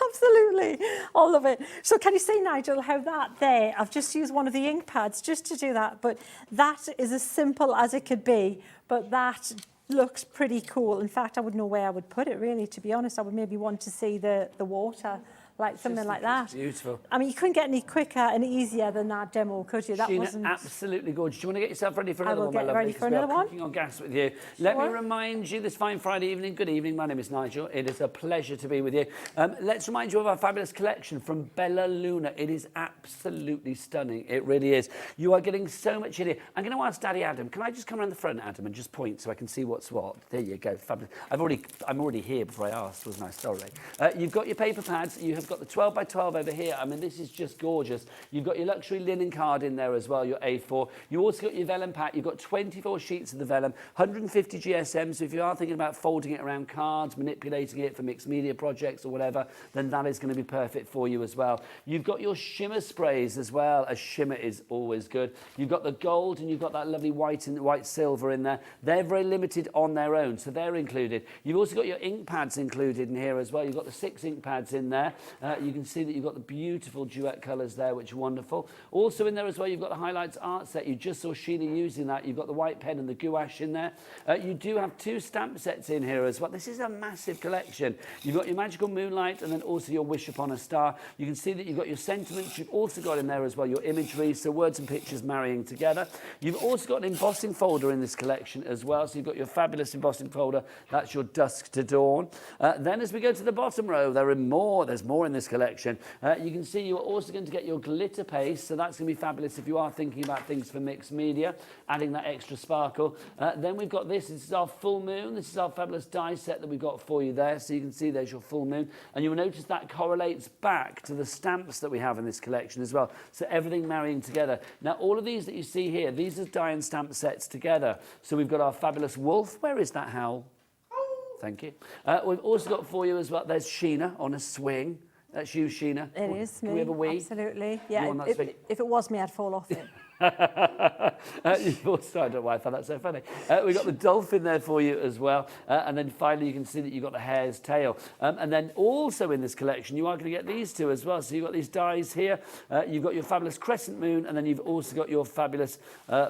Absolutely. All of it. So can you see, Nigel, how that there, I've just used one of the ink pads just to do that, but that is as simple as it could be, but that looks pretty cool. In fact, I wouldn't know where I would put it, really, to be honest. I would maybe want to see the water, like something like that. Beautiful. I mean, you couldn't get any quicker and easier than that demo, could you? That Sheena, wasn't... absolutely gorgeous. Do you want to get yourself ready for I another will one, my get lovely? ready for 'Cause we are another one. cooking on gas with you. Let me Sure. remind you this fine Friday evening. Good evening. My name is Nigel. It is a pleasure to be with you. Let's remind you of our fabulous collection from Bella Luna. It is absolutely stunning. It really is. You are getting so much in here. I'm going to ask Daddy Adam. Can I just come around the front, Adam, and just point so I can see what's what? There you go. Fabulous. I'm already here before I asked, wasn't I? Sorry. You've got your paper pads. You have got the 12 by 12 over here. I mean, this is just gorgeous. You've got your luxury linen card in there as well, your A4. You also got your vellum pack. You've got 24 sheets of the vellum, 150 GSM. So if you are thinking about folding it around cards, manipulating it for mixed media projects or whatever, then that is going to be perfect for you as well. You've got your shimmer sprays as well. A shimmer is always good. You've got the gold and you've got that lovely white and white silver in there. They're very limited on their own, so they're included. You've also got your ink pads included in here as well. You've got the 6 ink pads in there. You can see that you've got the beautiful duet colours there, which are wonderful. Also in there as well, you've got the highlights art set. You just saw Sheena using that. You've got the white pen and the gouache in there. You do have 2 stamp sets in here as well. This is a massive collection. You've got your Magical Moonlight and then also your Wish Upon a Star. You can see that you've got your sentiments. You've also got in there as well your imagery, so words and pictures marrying together. You've also got an embossing folder in this collection as well. So you've got your fabulous embossing folder. That's your Dusk to Dawn. Then as we go to the bottom row, there's more in this collection. You can see you're also going to get your glitter paste. So that's going to be fabulous if you are thinking about things for mixed media, adding that extra sparkle. Then we've got this. This is our full moon. This is our fabulous die set that we've got for you there. So you can see there's your full moon. And you'll notice that correlates back to the stamps that we have in this collection as well. So everything marrying together. Now, all of these that you see here, these are die and stamp sets together. So we've got our fabulous wolf. Where is that howl? Thank you. We've also got for you as well, there's Sheena on a swing. That's you, Sheena. It is me. Can we have a wee? Absolutely. Yeah, You on that swing? if it was me, I'd fall off it. You've also, I don't know why I found that so funny. We've got the dolphin there for you as well. And then finally, you can see that you've got the hare's tail. And then also in this collection, you are going to get these 2 as well. So you've got these dies here. You've got your fabulous crescent moon. And then you've also got your fabulous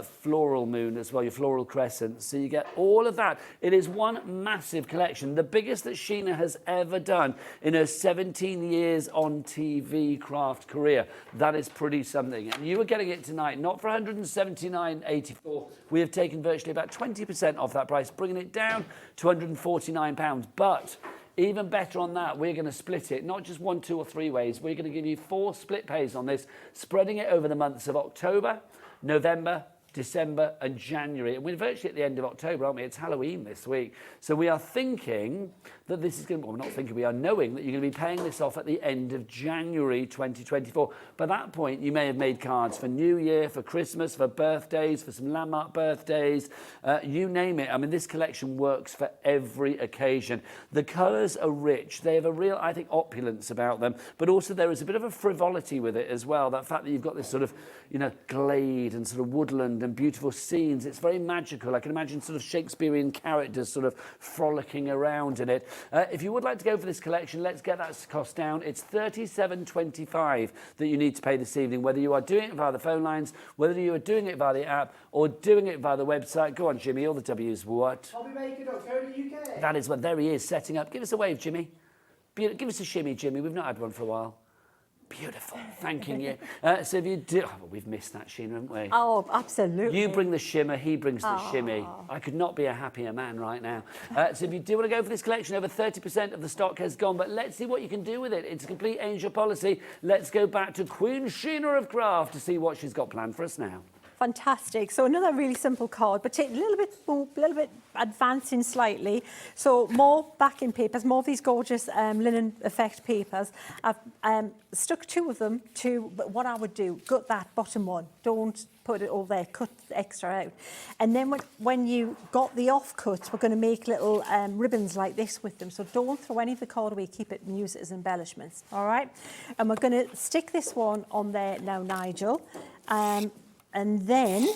floral moon as well, your floral crescent. So you get all of that. It is one massive collection, the biggest that Sheena has ever done in her 17 years on TV craft career. That is pretty something. And you are getting it tonight, not for £179.84. We have taken virtually about 20% off that price, bringing it down to £149. But even better on that, we're going to split it, not just 1, 2 or 3 ways. We're going to give you 4 split pays on this, spreading it over the months of October, November, December and January. And we're virtually at the end of October, aren't we? It's Halloween this week. So we are thinking that this is going to, well, we're not thinking, we are knowing that you're going to be paying this off at the end of January 2024. By that point, you may have made cards for New Year, for Christmas, for birthdays, for some landmark birthdays, you name it. I mean, this collection works for every occasion. The colours are rich. They have a real, I think, opulence about them, but also there is a bit of a frivolity with it as well. That fact that you've got this sort of, you know, glade and sort of woodland and beautiful scenes. It's very magical. I can imagine sort of Shakespearean characters sort of frolicking around in it. If you would like to go for this collection, let's get that cost down. It's $37.25 that you need to pay this evening, whether you are doing it via the phone lines, whether you are doing it via the app, or doing it via the website. Go on, Jimmy, all the W's. What? HobbyMaker.co.uk. That is what, there he is, setting up. Give us a wave, Jimmy. Give us a shimmy, Jimmy. We've not had one for a while. Beautiful, thanking you. So if you do, oh, we've missed that, Sheena, haven't we? Oh, absolutely. You bring the shimmer, he brings the shimmy. I could not be a happier man right now. So if you do want to go for this collection, over 30% of the stock has gone, but let's see what you can do with it. It's a complete angel policy. Let's go back to Queen Sheena of Craft to see what she's got planned for us now. Fantastic. So another really simple card, but take a little bit advancing slightly. So more backing papers, more of these gorgeous linen effect papers. I've stuck 2 of them to, but what I would do, gut that bottom one. Don't put it all there, cut the extra out. And then when you got the offcuts, we're going to make little ribbons like this with them. So don't throw any of the card away, keep it and use it as embellishments. All right. And we're going to stick this one on there now, Nigel. And then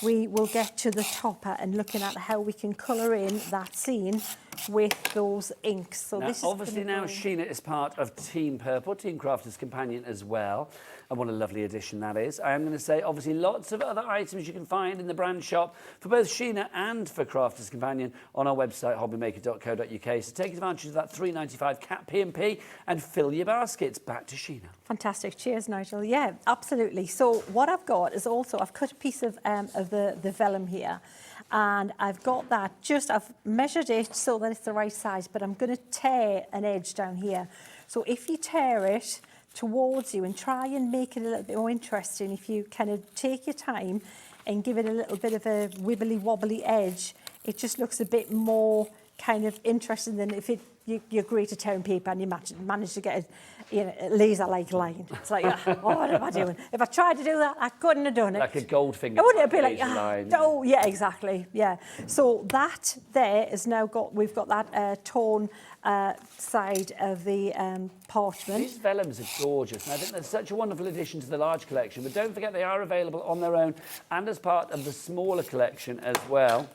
we will get to the topper and looking at how we can colour in that scene with those inks. So now, this is obviously now Sheena is part of Team Purple, Team Crafters Companion as well. And what a lovely addition that is. I am going to say, obviously, lots of other items you can find in the brand shop for both Sheena and for Crafters Companion on our website, hobbymaker.co.uk. So take advantage of that $3.95 cap P&P and fill your baskets. Back to Sheena. fantastic. Cheers, Nigel. Yeah, absolutely. So what I've got is also, I've cut a piece of the vellum here. And I've got that, I've measured it so that it's the right size, but I'm going to tear an edge down here. So if you tear it towards you and try and make it a little bit more interesting, if you kind of take your time and give it a little bit of a wibbly wobbly edge, it just looks a bit more kind of interesting than if it you grate a town paper and you manage to get a laser-like line. It's like, oh, what am I doing? If I tried to do that, I couldn't have done it. Like a Goldfinger. It wouldn't be like, laser line. oh, yeah, exactly, yeah. So that there is now we've got that torn side of the parchment. These vellums are gorgeous, and I think they're such a wonderful addition to the large collection. But don't forget, they are available on their own and as part of the smaller collection as well.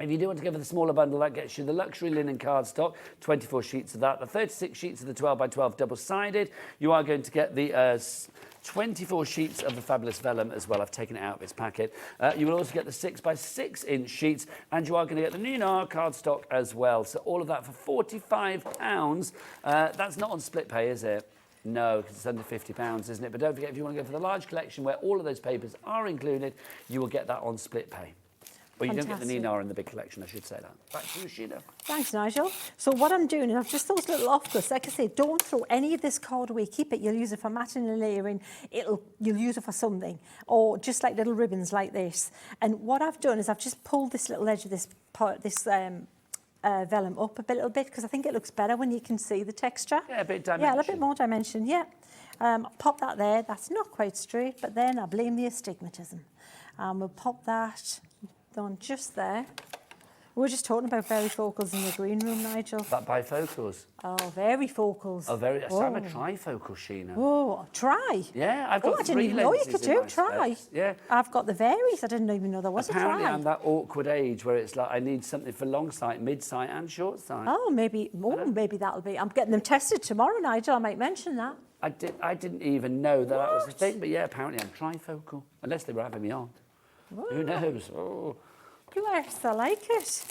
If you do want to go for the smaller bundle, that gets you the luxury linen cardstock, 24 sheets of that, the 36 sheets of the 12 by 12 double-sided. You are going to get the 24 sheets of the fabulous vellum as well. I've taken it out of its packet. You will also get the 6 by 6 inch sheets, and you are going to get the Nuna cardstock as well. So all of that for £45. That's not on split pay, is it? No, because it's under £50, isn't it? But don't forget, if you want to go for the large collection where all of those papers are included, you will get that on split pay. Well, you don't get the Nina in the big collection, I should say that. Back to you, Sheena. Thanks, Nigel. So what I'm doing is I've just those little offcuts. Like I say, don't throw any of this card away. Keep it. You'll use it for matting and layering. You'll use it for something. Or just like little ribbons like this. And what I've done is I've just pulled this little edge of this vellum up a little bit because I think it looks better when you can see the texture. Yeah, a bit dimension. Yeah, a little bit more dimension, yeah. Pop that there. That's not quite straight, but then I blame the astigmatism. We'll pop that on just there. We were just talking about varifocals in the green room, Nigel. That bifocals. Oh, varifocals. Oh, so I'm a trifocal, Sheena. Oh, try. Yeah, I've got I didn't even know you could do. Try. Yeah. I've got the varies. I didn't even know there was Apparently a try. I'm that awkward age where it's like I need something for long sight, mid sight and short sight. Oh, maybe that'll be. I'm getting them tested tomorrow, Nigel. I might mention that. I didn't even know that was the thing, but yeah, apparently I'm trifocal. Unless they were having me on. What? Who knows? Oh. Bless, I like it.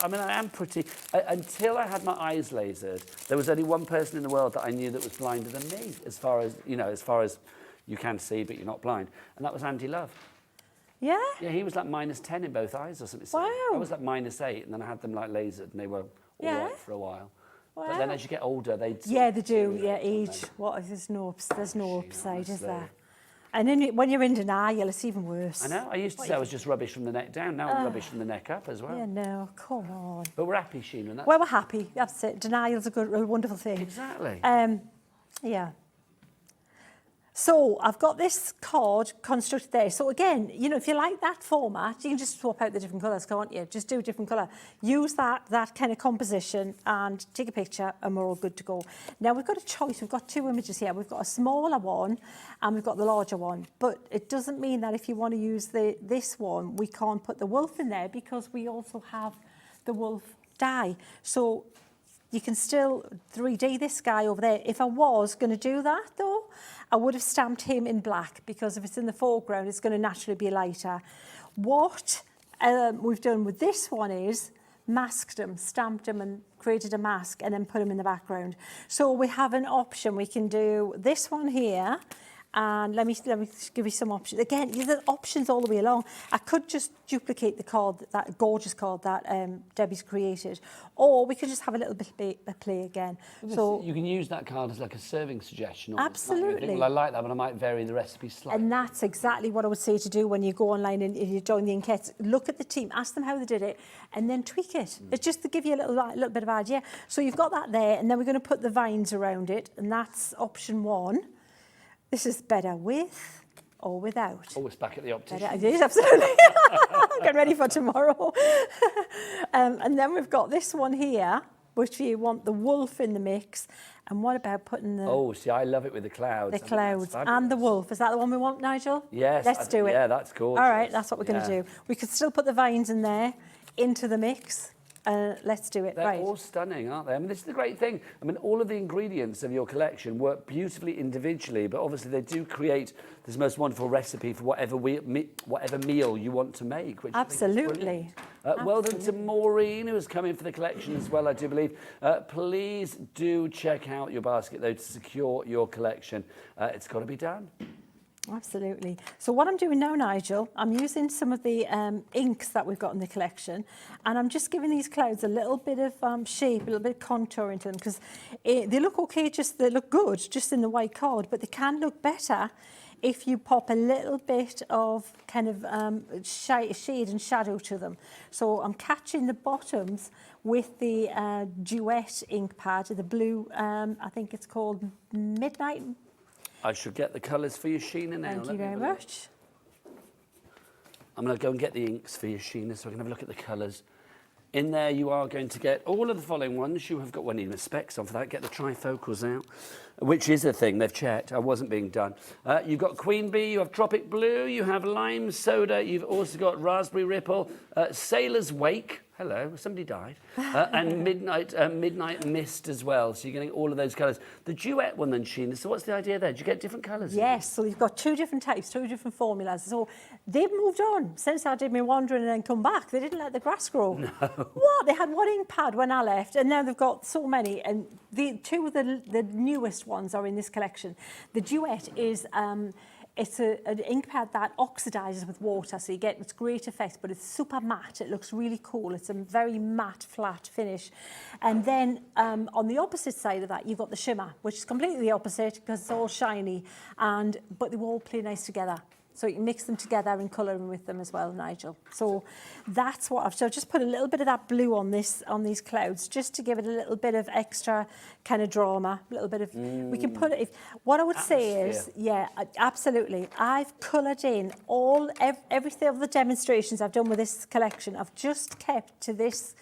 I mean, I am pretty... until I had my eyes lasered, there was only one person in the world that I knew that was blinder than me, as far as you can see, but you're not blind. And that was Andy Love. Yeah? Yeah, he was like -10 in both eyes or something. Wow. I was like -8, and then I had them like lasered, and they were all right for a while. Wow. But then as you get older, they... Yeah, they do. Yeah, age. What? There's no upside, is there? And then when you're in denial, it's even worse. I know. I used to say I was just rubbish from the neck down. Now I'm rubbish from the neck up as well. Yeah, no, come on. But we're happy, Sheena. And that's Well, we're happy. That's it. Denial's a wonderful thing. Exactly. Yeah. So I've got this card constructed there. So again, if you like that format, you can just swap out the different colours, can't you? Just do a different colour. Use that kind of composition and take a picture and we're all good to go. Now we've got a choice. We've got two images here. We've got a smaller one and we've got the larger one. But it doesn't mean that if you want to use this one, we can't put the wolf in there because we also have the wolf die. So you can still 3D this guy over there. If I was going to do that, though, I would have stamped him in black because if it's in the foreground, it's going to naturally be lighter. What we've done with this one is masked him, stamped him and created a mask and then put him in the background. So we have an option. We can do this one here. And let me give you some options. Again, there's options all the way along. I could just duplicate the card, that gorgeous card that Debbie's created, or we could just have a little bit of play again. So you can use that card as like a serving suggestion. Absolutely. Well, I like that, but I might vary the recipe slightly. And that's exactly what I would say to do when you go online and you join the enquetes. Look at the team, ask them how they did it, and then tweak it. It's just to give you a little bit of idea. So you've got that there, and then we're going to put the vines around it, and that's option 1. This is better with or without. Always back at the optician. It is, absolutely. Get ready for tomorrow. And then we've got this one here, which you want the wolf in the mix. And what about putting the... Oh, see, I love it with the clouds. The clouds and the wolf. Is that the one we want, Nigel? Yes. Let's do it. Yeah, that's gorgeous. All right, that's what we're going to do. We could still put the vines in there, into the mix. Let's do it. They're all stunning, aren't they? I mean, this is the great thing. I mean, all of the ingredients of your collection work beautifully individually, but obviously they do create this most wonderful recipe for whatever meal you want to make. Which Absolutely. Well done to Maureen, who has come in for the collection as well, I do believe. Please do check out your basket, though, to secure your collection. It's got to be done. Absolutely. So what I'm doing now, Nigel, I'm using some of the inks that we've got in the collection, and I'm just giving these clouds a little bit of shape, a little bit of contour into them, because they look okay, they look good just in the white card, but they can look better if you pop a little bit of kind of shade and shadow to them. So I'm catching the bottoms with the Duet ink pad, the blue, I think it's called Midnight. I should get the colours for you, Sheena, now. Thank you very much. I'm going to go and get the inks for you, Sheena, so I can have a look at the colours. In there, you are going to get all of the following ones. You have got, well, need the specs on for that. Get the trifocals out, which is a thing. They've checked. I wasn't being done. You've got Queen Bee. You have Tropic Blue. You have Lime Soda. You've also got Raspberry Ripple, Sailor's Wake. Hello, somebody died. And Midnight Mist as well. So you're getting all of those colours. The Duet one then, Sheena, so what's the idea there? Do you get different colours? Yes, so you've got 2 different types, 2 different formulas. So they've moved on since I did my wandering and then come back. They didn't let the grass grow. No. What? They had 1 ink pad when I left, and now they've got so many. And the 2 of the newest ones are in this collection. The Duet is... it's an ink pad that oxidizes with water, so you get its great effect, but it's super matte. It looks really cool. It's a very matte, flat finish. And then on the opposite side of that, you've got the shimmer, which is completely the opposite because it's all shiny, but they all play nice together. So you can mix them together and colouring with them as well, Nigel. So that's what I've just put a little bit of that blue on these clouds, just to give it a little bit of extra kind of drama, a little bit of. We can put it. What I would say is, yeah, absolutely. I've coloured in everything of the demonstrations I've done with this collection. I've just kept to this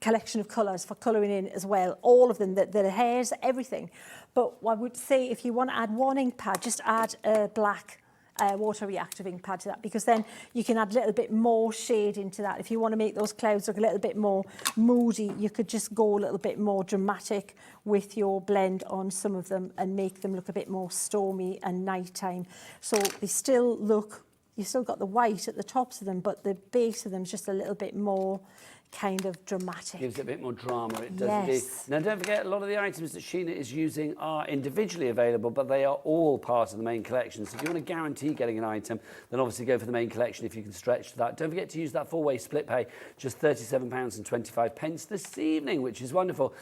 collection of colours for colouring in as well. All of them, the hairs, everything. But I would say if you want to add 1 ink pad, just add a black. Water reactive ink pad to that, because then you can add a little bit more shade into that. If you want to make those clouds look a little bit more moody, you could just go a little bit more dramatic with your blend on some of them and make them look a bit more stormy and nighttime. So they still look, you've still got the white at the tops of them, but the base of them is just a little bit more kind of dramatic. Gives it a bit more drama, it does Yes. indeed. Now, don't forget, a lot of the items that Sheena is using are individually available, but they are all part of the main collection. So if you want to guarantee getting an item, then obviously go for the main collection if you can stretch to that. Don't forget to use that 4-way split pay, just £37.25 this evening, which is wonderful.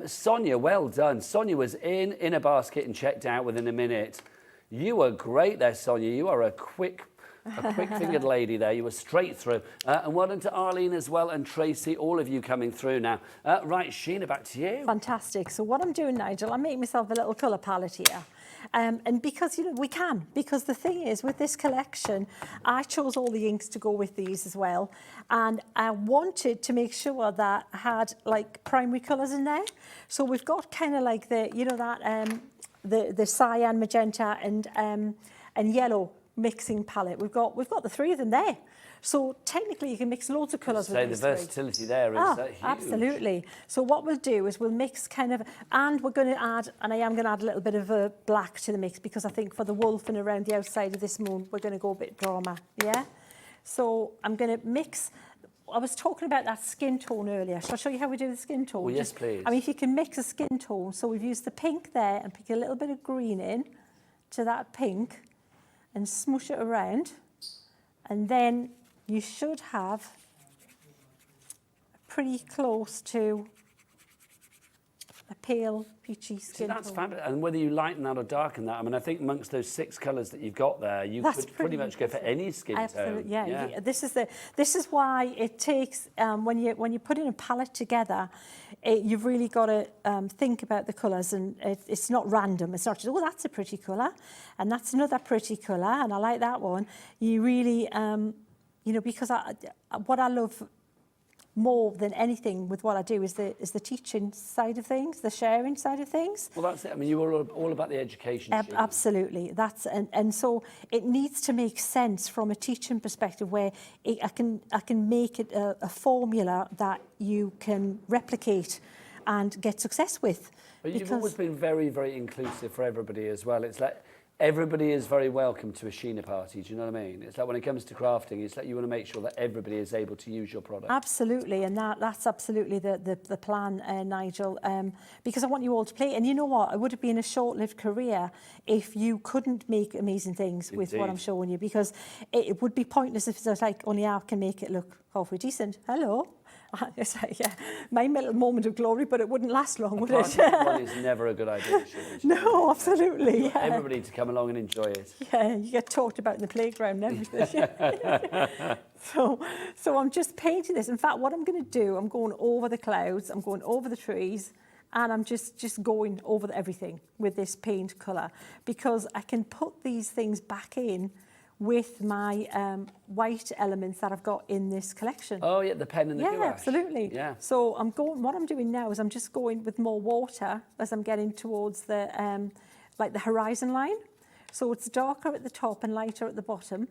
Sonia, well done. Sonia was in a basket and checked out within a minute. You were great there, Sonia. You are a quick-fingered lady there. You were straight through. And well done to Arlene as well, and Tracy, all of you coming through now. Right, Sheena, back to you. Fantastic. So what I'm doing, Nigel, I'm making myself a little colour palette here. And because, we can. Because the thing is, with this collection, I chose all the inks to go with these as well. And I wanted to make sure that I had, like, primary colours in there. So we've got kind of like the cyan, magenta, and yellow mixing palette. We've got the 3 of them there. So technically you can mix loads of colours with these. So the versatility there is huge. Absolutely. So what we'll do is we'll mix kind of, and we're going to add, and I am going to add a little bit of a black to the mix, because I think for the wolf and around the outside of this moon, we're going to go a bit drama, yeah? So I'm going to mix. I was talking about that skin tone earlier. Shall I show you how we do the skin tone? Well, yes, please. I mean, if you can mix a skin tone, so we've used the pink there and pick a little bit of green in to that pink, and smoosh it around, and then you should have pretty close to a pale peachy skin That's tone. fabulous. And whether you lighten that or darken that, I mean, I think amongst those 6 colours that you've got there, you could pretty much go for any skin tone. Yeah. This is why it takes when you put in a palette together, you've really got to think about the colours, and it's not random. It's not just, oh, that's a pretty colour, and that's another pretty colour, and I like that one. You really, because what I love more than anything with what I do is the teaching side of things, the sharing side of things. Well, that's it. I mean, you were all about the education. Absolutely. That's and so it needs to make sense from a teaching perspective, where I can make it a formula that you can replicate and get success with. But you've always been very, very inclusive for everybody as well. It's like everybody is very welcome to a Sheena party. Do you know what I mean? It's like when it comes to crafting, it's like you want to make sure that everybody is able to use your product. Absolutely, and that's absolutely the plan, Nigel, because I want you all to play. And you know what? It would have been a short-lived career if you couldn't make amazing things with what I'm showing you, because it would be pointless if it was like, only I can make it look halfway decent. Hello. Yeah, my little moment of glory, but it wouldn't last long, would it? One is never a good idea, should it? No, absolutely. Yeah. Everybody needs to come along and enjoy it. Yeah, you get talked about in the playground and everything. So I'm just painting this. In fact, what I'm going to do, I'm going over the clouds, I'm going over the trees, and I'm just going over everything with this paint colour, because I can put these things back in with my white elements that I've got in this collection. Oh yeah, the pen and the gouache. Yeah, absolutely. Yeah. So what I'm doing now is I'm just going with more water as I'm getting towards the like the horizon line. So it's darker at the top and lighter at the bottom.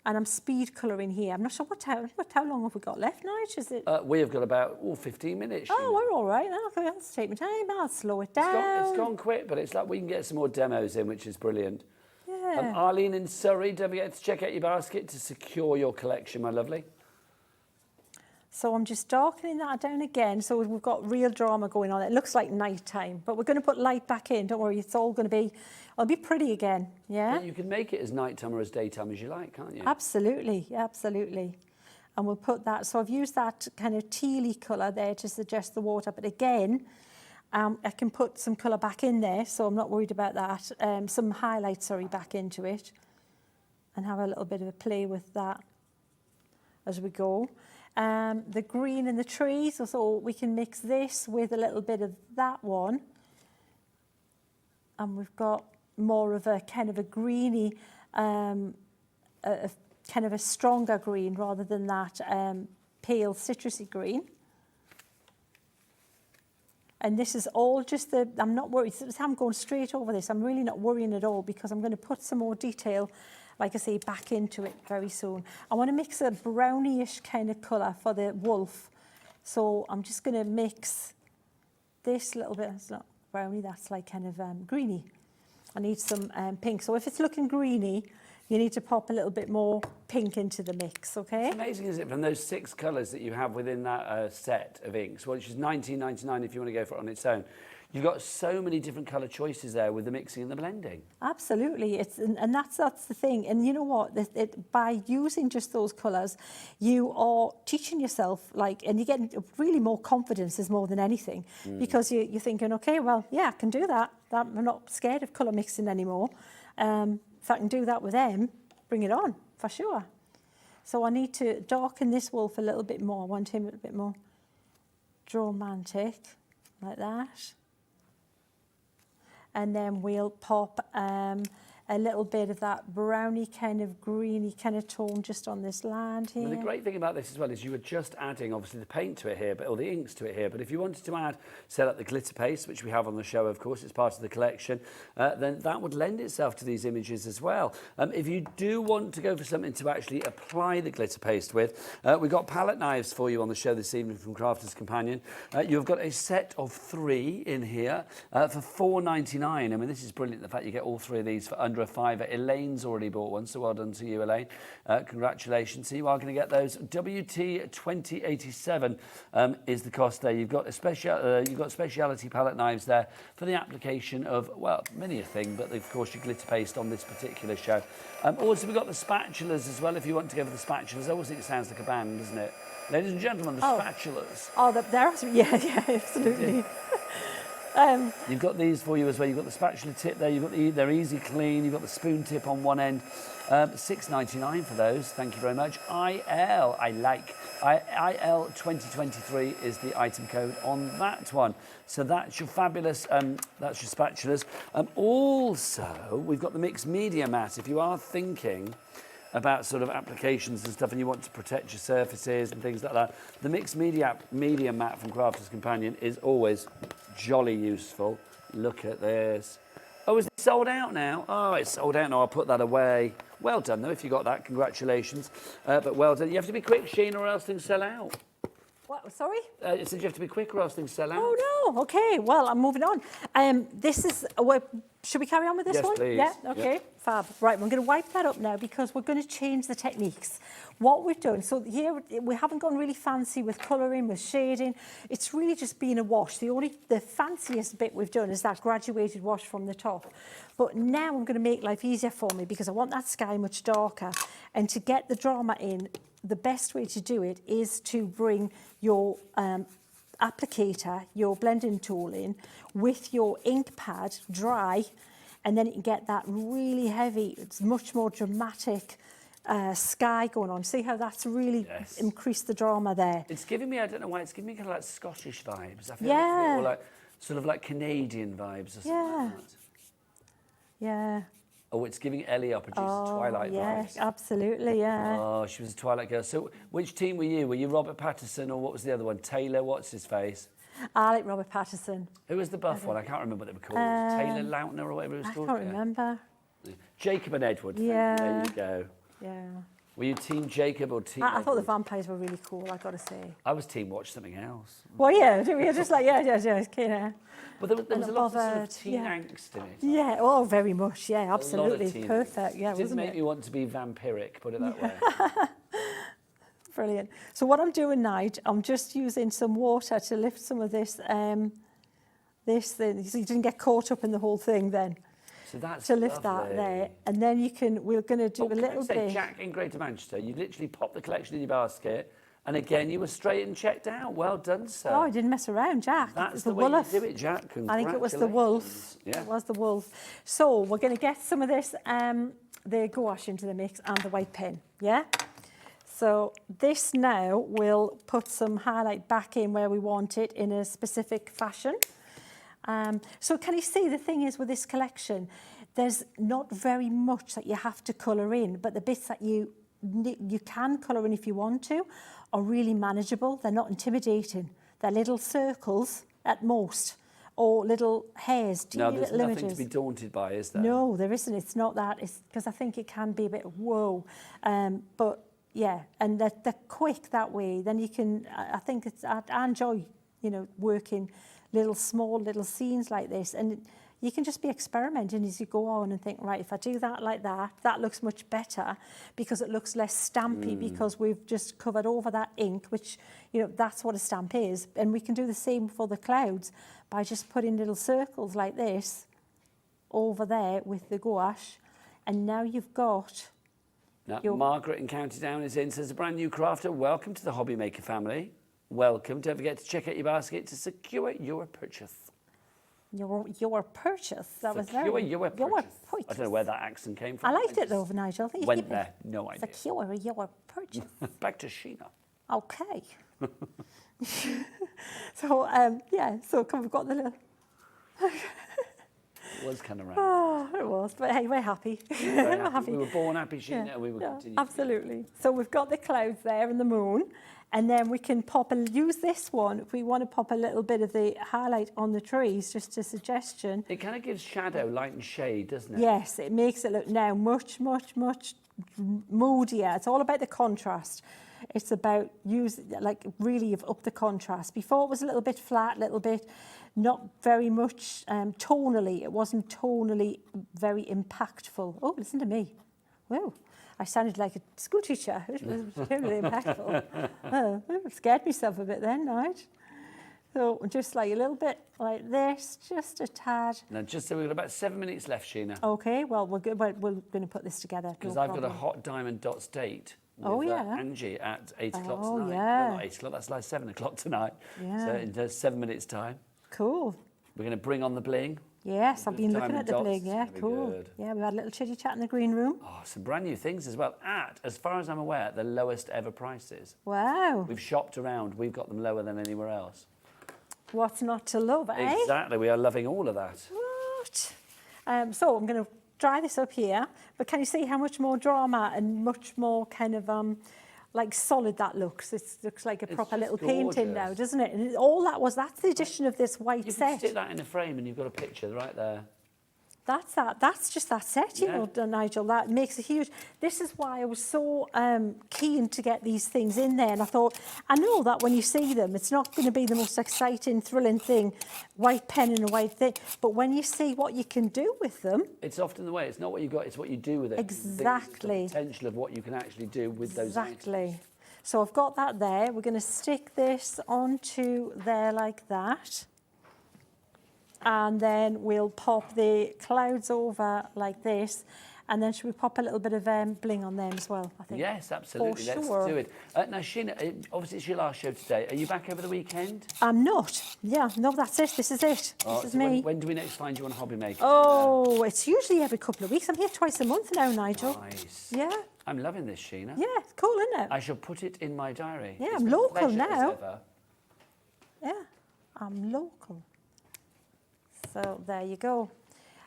And I'm speed colouring here. I'm not sure how long have we got left, Nige? Is it? We have got about 15 minutes. Oh, we're all right. I'll take my time. I'll slow it down. It's gone quick, but it's like we can get some more demos in, which is brilliant. Yeah. Arlene in Surrey, don't forget to check out your basket to secure your collection, my lovely. So I'm just darkening that down again. So we've got real drama going on. It looks like night time, but we're going to put light back in. Don't worry, it's all going to be, it'll be pretty again. Yeah. You can make it as nighttime or as daytime as you like, can't you? Absolutely, absolutely. And we'll put that. So I've used that kind of tealy colour there to suggest the water. But again, I can put some colour back in there, so I'm not worried about that. Some highlight, back into it, and have a little bit of a play with that as we go. The green in the trees, so we can mix this with a little bit of that one. And we've got more of a kind of a greeny, kind of a stronger green rather than that pale citrusy green. And this is all just I'm not worried. I'm going straight over this. I'm really not worrying at all, because I'm going to put some more detail, like I say, back into it very soon. I want to mix a brownish kind of colour for the wolf. So I'm just going to mix this little bit. It's not brownie, that's like kind of greeny. I need some pink. So if it's looking greeny, you need to pop a little bit more pink into the mix, okay? It's amazing, isn't it, from those 6 colours that you have within that set of inks, which is $19.99 if you want to go for it on its own. You've got so many different colour choices there with the mixing and the blending. Absolutely, and that's the thing. And you know what? By using just those colours, you are teaching yourself, and you're getting really more confidence is more than anything, because you're thinking, okay, well, yeah, I can do that. I'm not scared of colour mixing anymore. If I can do that with them, bring it on, for sure. So I need to darken this wolf a little bit more. I want him a bit more romantic, like that. And then we'll pop a little bit of that browny kind of greeny kind of tone just on this land here. Well, the great thing about this as well is you were just adding obviously the paint to it here, or the inks to it here, but if you wanted to add, say, like the glitter paste, which we have on the show, of course, it's part of the collection, then that would lend itself to these images as well. If you do want to go for something to actually apply the glitter paste with, we've got palette knives for you on the show this evening from Crafter's Companion. You've got a set of 3 in here for $4.99. I mean, this is brilliant, the fact you get all 3 of these for under a £5. Elaine's already bought one, so well done to you, Elaine. Congratulations. So you are going to get those. WT 2087 is the cost there. You've got speciality palette knives there for the application of, well, many a thing, but of course your glitter paste on this particular show. Also, we've got the spatulas as well, if you want to go for the spatulas. I always think it sounds like a band, doesn't it? Ladies and gentlemen, the spatulas. Oh, they're yeah, absolutely. You've got these for you as well. You've got the spatula tip there. You've got they're easy clean. You've got the spoon tip on one end. $6.99 for those. Thank you very much. IL 2023 is the item code on that one. So that's your fabulous. That's your spatulas. Also, we've got the mixed media mat. If you are thinking about sort of applications and stuff and you want to protect your surfaces and things like that, the mixed media mat from Crafter's Companion is always jolly useful. Look at this. Oh, is it sold out now? Oh, it's sold out now. I'll put that away. Well done, though, if you got that. Congratulations. But well done. You have to be quick, Sheena, or else things sell out. What, sorry? It says you have to be quick or else things sell out. Oh, no. Okay, well, I'm moving on. This is... should we carry on with this one? Yes, please. Yeah, okay. Yep. Fab. Right, we're going to wipe that up now because we're going to change the techniques. What we've done, so here we haven't gone really fancy with colouring, with shading. It's really just been a wash. The fanciest bit we've done is that graduated wash from the top. But now I'm going to make life easier for me because I want that sky much darker. And to get the drama in, the best way to do it is to bring your applicator, your blending tool in with your ink pad dry, and then you can get that really heavy, it's much more dramatic sky going on. See how that's really increased the drama there? It's giving me, I don't know why, it's giving me kind of like Scottish vibes. I feel Yeah. or like sort of like Canadian vibes or something like that. Yeah. Oh, it's giving Ellie our producer Twilight vibes. Yeah, absolutely, yeah. Oh, she was a Twilight girl. So which team were you? Were you Robert Pattinson or what was the other one? Taylor, what's his face? I like Robert Pattinson. Who was the buff one? I can't remember what they were called. Taylor Lautner or whatever it was I called? can't remember. Jacob and Edward. Yeah. There you go. Yeah. Were you team Jacob or team I thought the Edward? vampires were really cool, I've got to say. I was team watch something else. Well, yeah, we were just like, yeah, yeah. But there was a lot of sort bothered, of teen yeah. angst in it. Yeah, oh, very much, yeah, A lot of absolutely. teen Perfect, yeah, It didn't wasn't make it? me want to be vampiric, put it that way. Brilliant. So what I'm doing now, I'm just using some water to lift some of this this thing, so you didn't get caught up in the whole thing then. So that's To lift lovely. that there, and then you can, we're going to do a Can I little say, bit. Jack in Greater Manchester, you literally popped the collection in your basket, and again, you were straight and checked out. Well done, sir. Oh, I didn't mess around, Jack. It That's was the the way wolf. you do it, Jack. I think it was the wolf. Congratulations. Yeah. It was the wolf. So we're going to get some of this, the gouache into the mix and the white pen, yeah? So this now will put some highlight back in where we want it in a specific fashion. So can you see, the thing is with this collection, there's not very much that you have to colour in, but the bits that you can colour in if you want to are really manageable. They're not intimidating. They're little circles at most, or little hairs, No, teeny there's little nothing images. to be daunted by, is there? No, there isn't. It's not that. It's because I think it can be a bit whoa. But yeah, and they're quick that way. Then you can, I think it's, I enjoy, working small little scenes like this. And you can just be experimenting as you go on and think, right, if I do that like that, that looks much better because it looks less stampy because we've just covered over that ink, which, that's what a stamp is. And we can do the same for the clouds by just putting little circles like this over there with the gouache. And now you've got... Now, Margaret in County Down is in, says, a brand new crafter, welcome to the HobbyMaker family. Welcome. Don't forget to check out your basket to secure your purchase. Your purchase. That was Secure very... your purchase. I don't know where that accent came from. I liked it though, Nigel. I think you Went keep there. No idea. Secure your purchase. Back to Sheena. Okay. So, so we've got the little... It was kind of round. Oh, it was. But hey, we're happy. We're happy. We were born happy, Sheena. We will continue. Absolutely. So we've got the clouds there and the moon. And then we can use this one if we want to pop a little bit of the highlight on the trees, just a suggestion. It kind of gives shadow, light and shade, doesn't it? Yes, it makes it look now much, much, much moodier. It's all about the contrast. It's about really up the contrast. Before it was a little bit flat, not very much tonally. It wasn't tonally very impactful. Oh, listen to me. Whoa. I sounded like a school teacher. It was totally impactful. Oh, I scared myself a bit then, right? So just like a little bit like this, just a tad. Now, just so we've got about 7 minutes left, Sheena. Okay, well, we're going to put this together. Because I've got a hot diamond Dotz date with Angie at 8 o'clock tonight. Yeah. Well, not 8 o'clock, that's like 7 o'clock tonight. Yeah. So in 7 minutes' time. Cool. We're going to bring on the bling. Yes, I've been looking Diamond at the Dotz. bling. Yeah, Very cool. good. Yeah, we had a little chitty chat in the green room. Oh, some brand new things as well. As far as I'm aware, the lowest ever prices. Wow. We've shopped around. We've got them lower than anywhere else. What's not to love, eh? Exactly. We are loving all of that. What? So I'm going to dry this up here. But can you see how much more drama and much more kind of like solid that looks? It looks like a proper just little painting now, gorgeous. doesn't it? And all that's the addition of this white You set. can stick that in a frame and you've got a picture right there. That's that. That's just that set, you Yeah. know, Nigel. That makes a huge... This is why I was so keen to get these things in there. And I thought, I know that when you see them, it's not going to be the most exciting, thrilling thing, white pen and a white thing. But when you see what you can do with them... It's often the way. It's not what you got, it's what you do with it. Exactly. It's the potential of what you can actually do with those items. Exactly. So I've got that there. We're going to stick this onto there like that. And then we'll pop the clouds over like this. And then should we pop a little bit of bling on them as well, I think? Yes, absolutely. For Let's sure. do it. Now, Sheena, obviously it's your last show today. Are you back over the weekend? I'm not. Yeah, no, that's it. This is it. This is So me. when do we next find you on HobbyMaker? Oh, it's usually every couple of weeks. I'm here twice a month now, Nigel. Nice. Yeah. I'm loving this, Sheena. Yeah, it's cool, isn't it? I shall put it in my diary. Yeah, It's I'm been a local pleasure as now. ever. Yeah, I'm local. So there you go.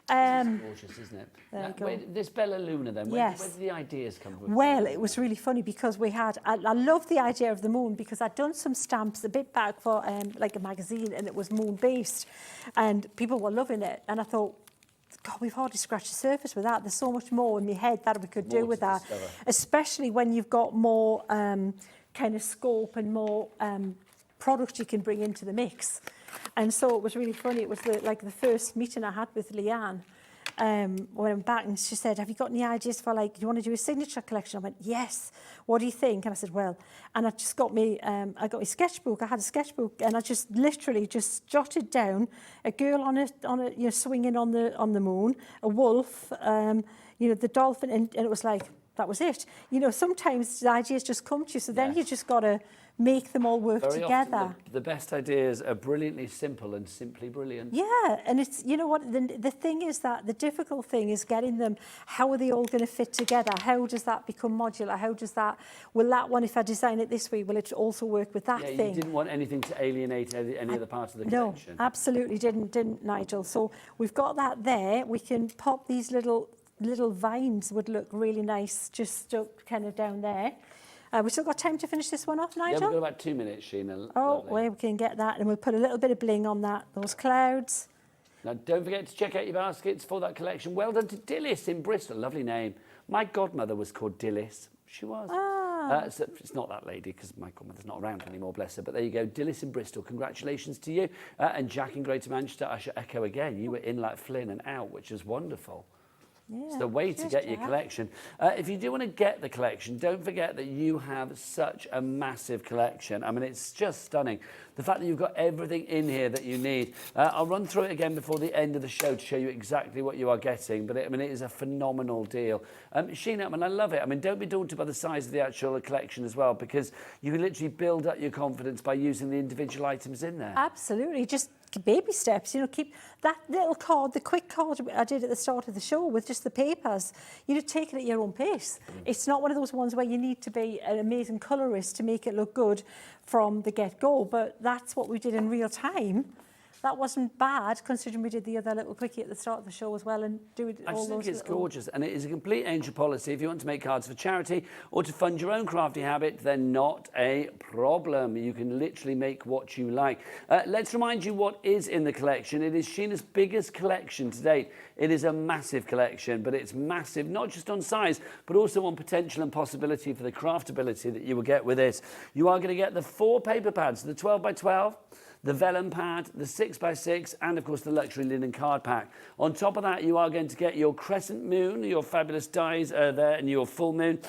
Gorgeous, isn't it? There Now, you go. this Bella Luna then, Yes. where did the ideas come from? Well, it was really funny because we had, I love the idea of the moon because I'd done some stamps a bit back for like a magazine and it was moon based and people were loving it. And I thought, God, we've hardly scratched the surface with that. There's so much more in my head that we could do More with to that, discover. especially when you've got more kind of scope and more product you can bring into the mix. And so it was really funny. It was like the first meeting I had with Leanne. When I'm back and she said, have you got any ideas for like, do you want to do a signature collection? I went, yes. What do you think? And I said, well, and I just got me, I got my sketchbook. I had a sketchbook and I just literally just jotted down a girl on a you know, swinging on the moon, a wolf, you know, the dolphin, and it was like, that was it. You know, sometimes the ideas just come to you, so then you just got to make them all work Very together. often the best ideas are brilliantly simple and simply brilliant. Yeah, and it's, you know what, the thing is that the difficult thing is getting them, how are they all going to fit together? How does that become modular? How does that, will that one, if I design it this way, will it also work with that Yeah, thing? you didn't want anything to alienate any other part of the No, collection. absolutely didn't, Nigel. So we've got that there. We can pop these little vines would look really nice, just stuck kind of down there. We still got time to finish this one off, Yeah, Nigel? we've got about 2 minutes, Sheena. Oh, Lovely. well, we can get that, and we'll put a little bit of bling on that, those clouds. Now, don't forget to check out your baskets for that collection. Well done to Dillis in Bristol. Lovely name. My godmother was called Dillis. She was. So it's not that lady because my godmother's not around anymore, bless her. But there you go, Dillis in Bristol. Congratulations to you. And Jack in Greater Manchester, I should echo again. You were in like Flynn and out, which is wonderful. Yeah, It's the way to get your collection. If you do want to get the collection, don't forget that you have such a massive collection. I mean, it's just stunning. The fact that you've got everything in here that you need. I'll run through it again before the end of the show to show you exactly what you are getting. But it is a phenomenal deal. Sheena, I mean, I love it. I mean, don't be daunted by the size of the actual collection as well, because you can literally build up your confidence by using the individual items in there. Absolutely, just baby steps, you know, keep that little card, the quick card I did at the start of the show with just the papers, you know, take it at your own pace. It's not one of those ones where you need to be an amazing colourist to make it look good from the get-go, but that's what we did in real time. That wasn't bad, considering we did the other little quickie at the start of the show as well and do it I all just think those it's little... gorgeous, and it is a complete angel policy. If you want to make cards for charity or to fund your own crafty habit, then not a problem. You can literally make what you like. Let's remind you what is in the collection. It is Sheena's biggest collection to date. It is a massive collection, but it's massive, not just on size, but also on potential and possibility for the craftability that you will get with it. You are going to get the 4 paper pads, the 12 by 12, the vellum pad, the 6x6, and of course the luxury linen card pack. On top of that, you are going to get your crescent moon, your fabulous dies there, and your full moon.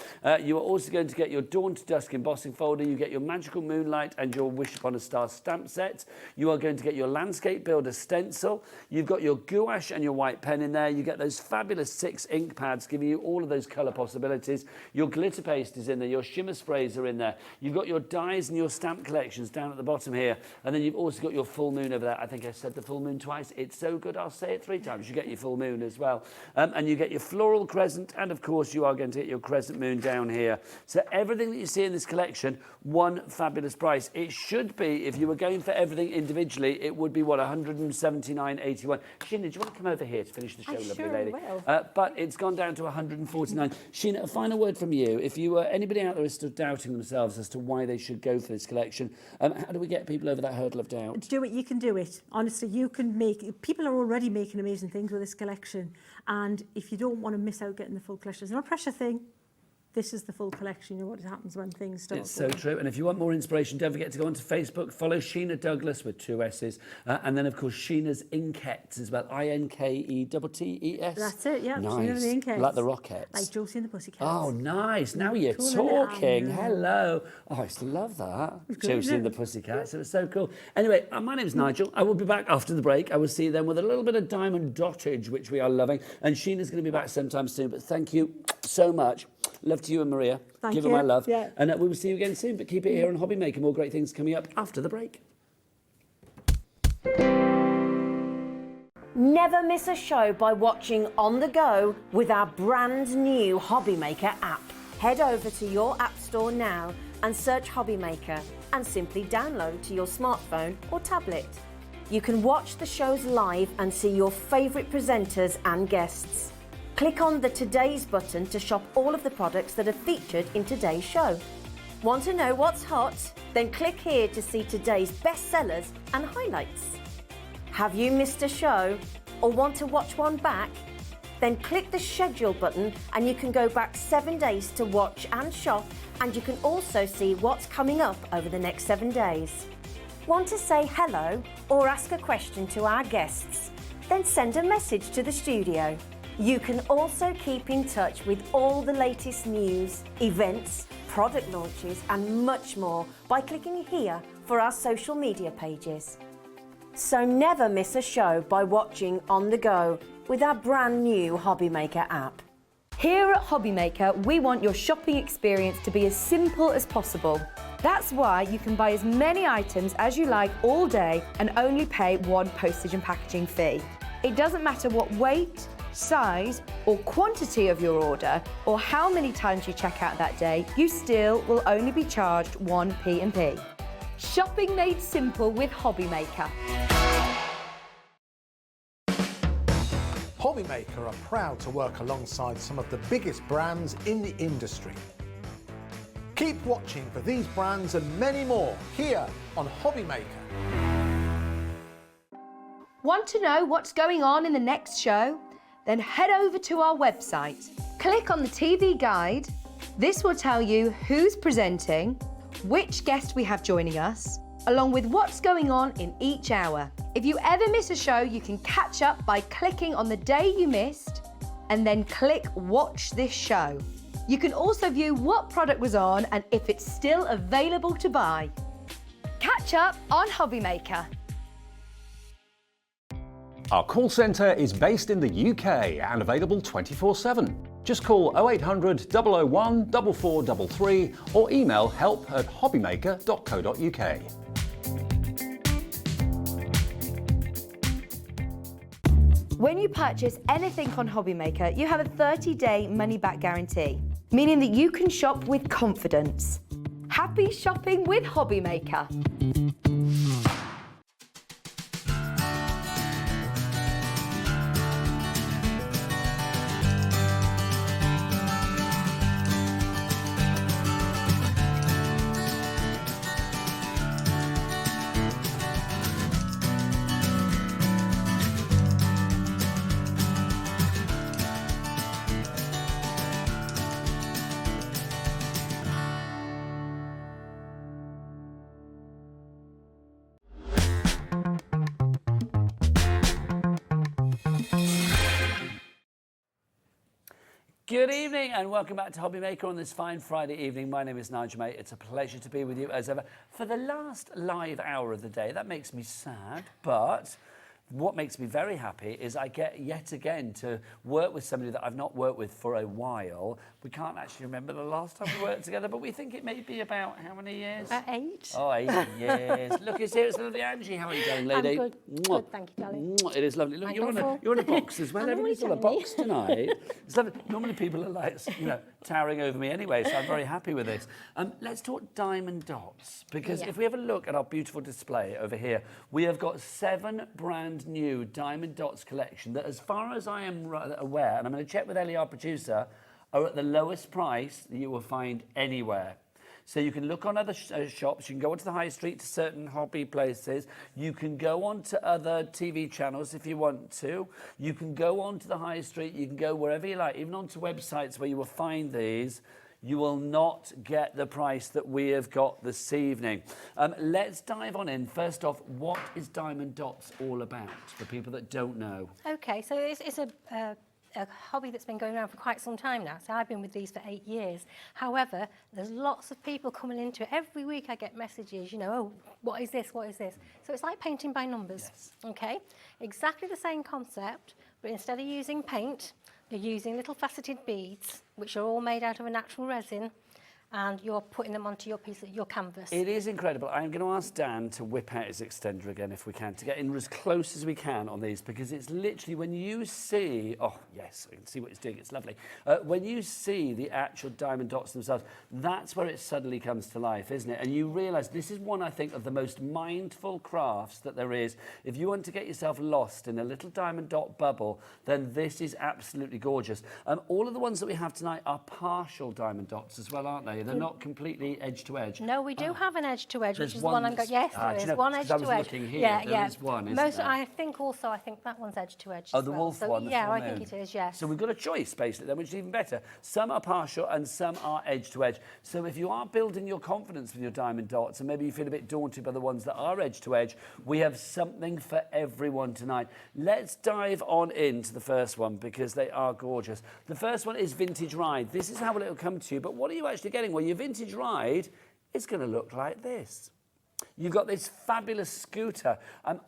You are also going to get your dawn to dusk embossing folder. You get your magical moonlight and your wish upon a star stamp set. You are going to get your landscape builder stencil. You've got your gouache and your white pen in there. You get those fabulous 6 ink pads giving you all of those colour possibilities. Your glitter paste is in there. Your shimmer sprays are in there. You've got your dies and your stamp collections down at the bottom here. And then you've also got your full moon over there. I think I said the full moon twice. It's so good, I'll say it 3 times. You get your full moon as well. And you get your floral crescent, and of course you are going to get your crescent moon down here. So everything that you see in this collection, one fabulous price. It should be, if you were going for everything individually, it would be, what, 179.81. Sheena, do you want to come over here to finish the show, lovely sure lady? will. But it's gone down to 149. Sheena, a final word from you. If you anybody out there is still doubting themselves as to why they should go for this collection, how do we get people over that hurdle of doubt? Do it, you can do it. Honestly, you can make, people are already making amazing things with this collection. And if you don't want to miss out getting the full collection, it's not a pressure thing. this is the full collection. You know what happens when things start. It's so true. And if you want more inspiration, don't forget to go onto Facebook, follow Sheena Douglas with 2 S's. And then, of course, Sheena's Inkets is about Inkettes. That's it, yeah. Nice. Sheena the Inkets. Like the Rockets. Like Josie and the Pussycats. Oh, nice. Now you're Cool, isn't it? talking. I know. Hello. Oh, I used to love that. Josie isn't and the it? Pussycats. It was so cool. Anyway, my name's Nigel. I will be back after the break. I will see you then with a little bit of diamond dottage, which we are loving. And Sheena's going to be back sometime soon. But thank you so much. Love to you and Maria. Thank Give her you. my love. Yeah. And we will see you again soon. But keep it here on HobbyMaker. More great things coming up after the break. Never miss a show by watching on the go with our brand new HobbyMaker app. Head over to your app store now and search HobbyMaker and simply download to your smartphone or tablet. You can watch the shows live and see your favourite presenters and guests. Click on the Today's button to shop all of the products that are featured in today's show. Want to know what's hot? Then click here to see today's bestsellers and highlights. Have you missed a show or want to watch one back? Then click the schedule button and you can go back 7 days to watch and shop, and you can also see what's coming up over the next 7 days. Want to say hello or ask a question to our guests? Then send a message to the studio. You can also keep in touch with all the latest news, events, product launches and much more by clicking here for our social media pages. So never miss a show by watching on the go with our brand new HobbyMaker app. Here at HobbyMaker, we want your shopping experience to be as simple as possible. That's why you can buy as many items as you like all day and only pay one postage and packaging fee. It doesn't matter what weight, size or quantity of your order or how many times you check out that day, you still will only be charged one P&P. Shopping made simple with HobbyMaker. HobbyMaker are proud to work alongside some of the biggest brands in the industry. Keep watching for these brands and many more here on HobbyMaker. Want to know what's going on in the next show? Then head over to our website. Click on the TV guide. This will tell you who's presenting, which guest we have joining us, along with what's going on in each hour. If you ever miss a show, you can catch up by clicking on the day you missed and then click Watch This Show. You can also view what product was on and if it's still available to buy. Catch up on HobbyMaker. Our call centre is based in the UK and available 24/7. Just call 0800 001 4433 or email help@hobbymaker.co.uk. When you purchase anything on HobbyMaker, you have a 30-day money-back guarantee, meaning that you can shop with confidence. Happy shopping with HobbyMaker. Good evening and welcome back to HobbyMaker on this fine Friday evening. My name is Nigel, mate. It's a pleasure to be with you as ever for the last live hour of the day. That makes me sad, but what makes me very happy is I get yet again to work with somebody that I've not worked with for a while. We can't actually remember the last time we worked together, but we think it may be about how many years? 8. Oh, 8 years. Look, it's here. It's lovely Angie. How are you doing, lady? I'm good. Good, thank you, darling. It is lovely. Look, you're in a box as well. I'm always Everybody's on a telling box tonight. It's lovely. Normally people are like, towering over me anyway, so I'm very happy with this. Let's talk diamond dots, because if we have a look at our beautiful display over here, we have got 7 brand new diamond dots collection that, as far as I am aware, and I'm going to check with Ellie, our producer, are at the lowest price that you will find anywhere. So you can look on other shops, you can go onto the high street to certain hobby places, you can go on to other TV channels if you want to, you can go onto the high street, you can go wherever you like, even onto websites where you will find these. you will not get the price that we have got this evening. Let's dive on in. First off, what is Diamond Dotz all about for people that don't know? Okay, so it's a hobby that's been going around for quite some time now. So I've been with these for 8 years. However, there's lots of people coming into it. Every week I get messages, you know, oh, what is this, what is this? So it's like painting by numbers, okay? Exactly the same concept, but instead of using paint, you're using little faceted beads, which are all made out of a natural resin, and you're putting them onto your canvas. It is incredible. I'm going to ask Dan to whip out his extender again if we can, to get in as close as we can on these, because it's literally when you see, oh yes, I can see what he's doing, it's lovely. When you see the actual Diamond Dotz themselves, that's where it suddenly comes to life, isn't it? And you realise this is one, I think, of the most mindful crafts that there is. If you want to get yourself lost in a little diamond dot bubble, then this is absolutely gorgeous. All of the ones that we have tonight are partial diamond dots as well, aren't they? They're not completely edge to edge. No, we do have an edge to edge, which is the one one I'm going. Yes, there is one edge to edge. I was looking here. Yeah, there is one, isn't Most, there? I think that one's edge to edge. Oh, as the well. wolf so, one. The yeah, full I moon. think it is. Yes. So we've got a choice basically then, which is even better. Some are partial and some are edge to edge. So if you are building your confidence with your diamond dots, and maybe you feel a bit daunted by the ones that are edge to edge, we have something for everyone tonight. Let's dive on into the first one because they are gorgeous. The first one is Vintage Ride. This is how it will come to you. But what are you actually getting? Well, your Vintage Ride is going to look like this. You've got this fabulous scooter.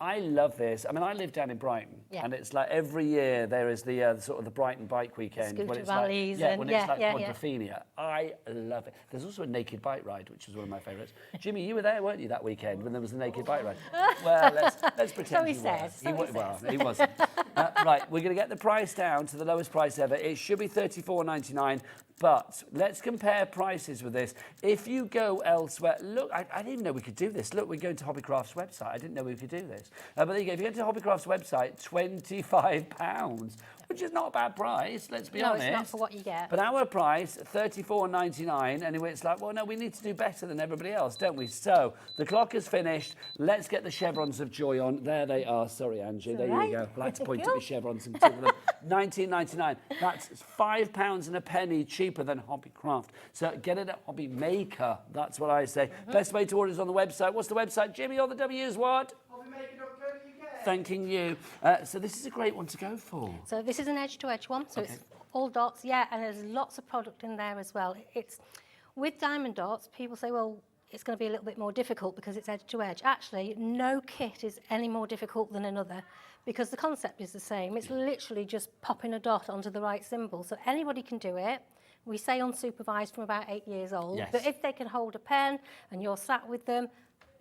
I love this. I mean, I live down in Brighton, and it's like every year there is the sort of the Brighton Bike Weekend. Scooter when it's rallies like, and when it's like Quadrophenia. I love it. There's also a naked bike ride, which is one of my favourites. Jimmy, you were there, weren't you, that weekend when there was a naked bike ride? Well, let's pretend So he you says. were. Well, he wasn't. Right, we're going to get the price down to the lowest price ever. It should be $34.99. But let's compare prices with this. If you go elsewhere, look, I didn't even know we could do this. Look, we're going to Hobbycraft's website. I didn't know we could do this. But there you go. If you go to Hobbycraft's website, £25, which is not a bad price, let's be honest. No, it's not for what you get. But our price, $34.99. Anyway, it's like, well, no, we need to do better than everybody else, don't we? So the clock has finished. Let's get the chevrons of joy on. There they are. Sorry, Angie. There you go. I like to point at the chevrons and tickle them. $19.99. That's £5 and a penny cheaper than Hobbycraft. So get it at HobbyMaker. That's what I say. Best way to order is on the website. What's the website, Jimmy? All the W's what? HobbyMaker.co.uk. Thanking you. So this is a great one to go for. So this is an edge-to-edge one, so it's all dots, and there's lots of product in there as well. It's with diamond dots, people say, well, it's going to be a little bit more difficult because it's edge-to-edge. Actually, no kit is any more difficult than another because the concept is the same. It's literally just popping a dot onto the right symbol. So anybody can do it. We say unsupervised from about 8 years old, but if they can hold a pen and you're sat with them,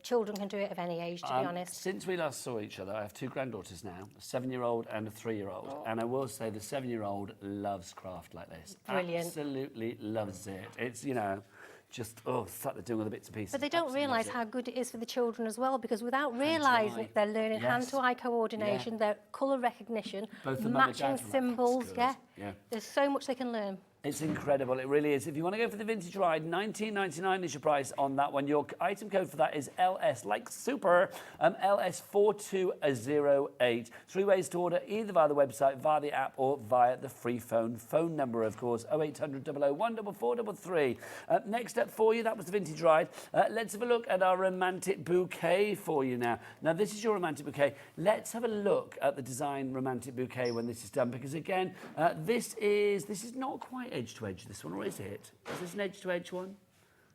children can do it of any age, to be honest. Since we last saw each other, I have two granddaughters now, a 7-year-old and a 3-year-old. And I will say the 7-year-old loves craft like this. Brilliant. Absolutely loves it. It's, you know, just, it's like they're doing all the bits and pieces. But they don't realise how good it is for the children as well, because without realising they're learning hand-to-eye coordination, their colour recognition, matching symbols, there's so much they can learn. It's incredible, it really is. If you want to go for the Vintage Ride, $19.99 is your price on that one. Your item code for that is LS, like super, LS4208. 3 ways to order, either via the website, via the app, or via the free phone number, of course, 0800 00 14433. Next up for you, that was the Vintage Ride. Let's have a look at our romantic bouquet for you now. Now, this is your romantic bouquet. Let's have a look at the design romantic bouquet when this is done, because again, this is not quite edge to edge, this one, or is it? Is this an edge to edge one?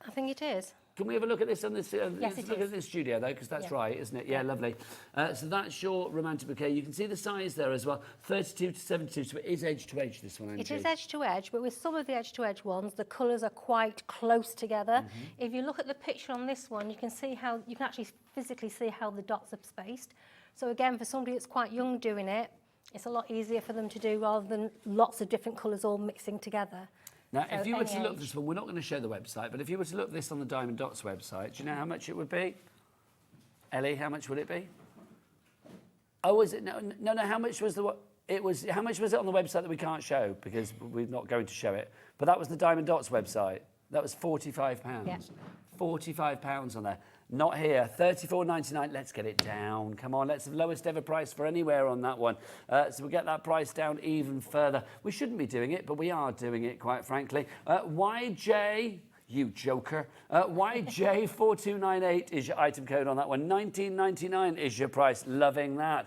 I think it is. Can we have a look at this on this? Yes, let's it look is. at this studio though, because that's right, isn't it? Yeah, lovely. So that's your romantic bouquet. You can see the size there as well, 32 to 72. So it is edge to edge, this one, Angie. It is edge to edge, but with some of the edge to edge ones, the colours are quite close together. If you look at the picture on this one, you can actually physically see how the dots are spaced. So again, for somebody that's quite young doing it, it's a lot easier for them to do rather than lots of different colours all mixing together. Now, if you were to look this one, we're not going to show the website, but if you were to look this on the Diamond Dotz website, do you know how much it would be? Ellie, how much would it be? Oh, was it? No, how much was how much was it on the website that we can't show because we're not going to show it? But that was the Diamond Dotz website. That was £45. Yeah. £45 on there. Not here. $34.99. Let's get it down. Come on, let's have the lowest ever price for anywhere on that one. So we'll get that price down even further. We shouldn't be doing it, but we are doing it, quite frankly. YJ... You joker. YJ4298 is your item code on that one. $19.99 is your price. Loving that.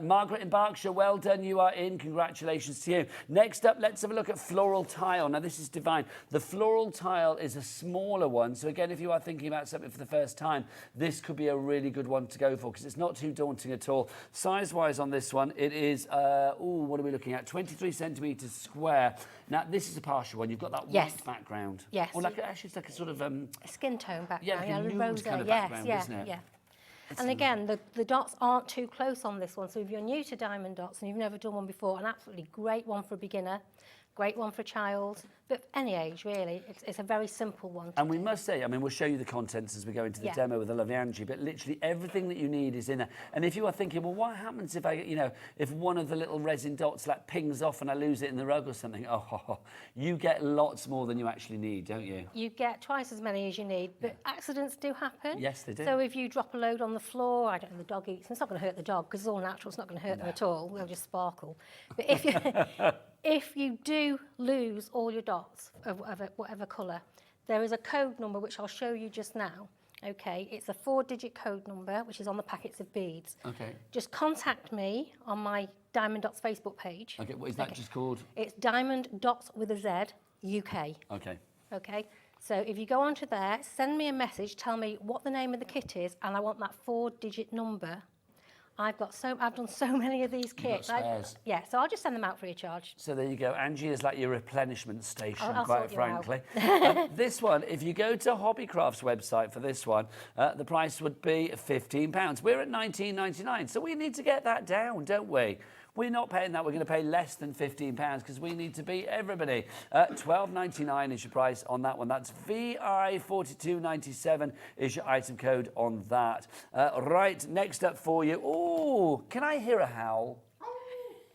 Margaret in Berkshire, well done. You are in. Congratulations to you. Next up, let's have a look at floral tile. Now, this is divine. The floral tile is a smaller one. So, again, if you are thinking about something for the first time, this could be a really good one to go for because it's not too daunting at all. Size-wise on this one, it is, what are we looking at? 23 centimetres square. Now, this is a partial one. You've got that white background. Yes. Or actually, it's like a sort of... a skin tone background. Yeah, like a nude rosé. kind of Yes, background, yeah, isn't it? yeah. And again, the dots aren't too close on this one. So if you're new to diamond dots and you've never done one before, an absolutely great one for a beginner, great one for a child, but any age really. It's a very simple one. And we must say, I mean, we'll show you the contents as we go into the demo with the lovely Angie, but literally everything that you need is in there. And if you are thinking, well, what happens if if one of the little resin dots like pings off and I lose it in the rug or something? You get lots more than you actually need, don't you? You get twice as many as you need, but accidents do happen. Yes, they do. So if you drop a load on the floor, I don't know, the dog eats, it's not going to hurt the dog because it's all natural, it's not going to hurt them at all. They'll just sparkle. But if you, if you do lose all your dots of whatever colour, there is a code number which I'll show you just now. Okay, it's a 4-digit code number which is on the packets of beads. Okay. Just contact me on my Diamond Dots Facebook page. Okay, what is that just called? It's Diamond Dots with a Z, UK. Okay. Okay. So if you go onto there, send me a message, tell me what the name of the kit is, and I want that 4-digit number. I've done so many of these kits. Spares. So I'll just send them out free of charge. So there you go. Angie is like your replenishment station, I'll quite frankly. This one, if you go to HobbyCraft's website for this one, the price would be £15. We're at $19.99, so we need to get that down, don't we? We're not paying that. We're going to pay less than £15 because we need to beat everybody. $12.99 is your price on that one. That's VI4297 is your item code on that. Right, next up for you. Oh, can I hear a howl?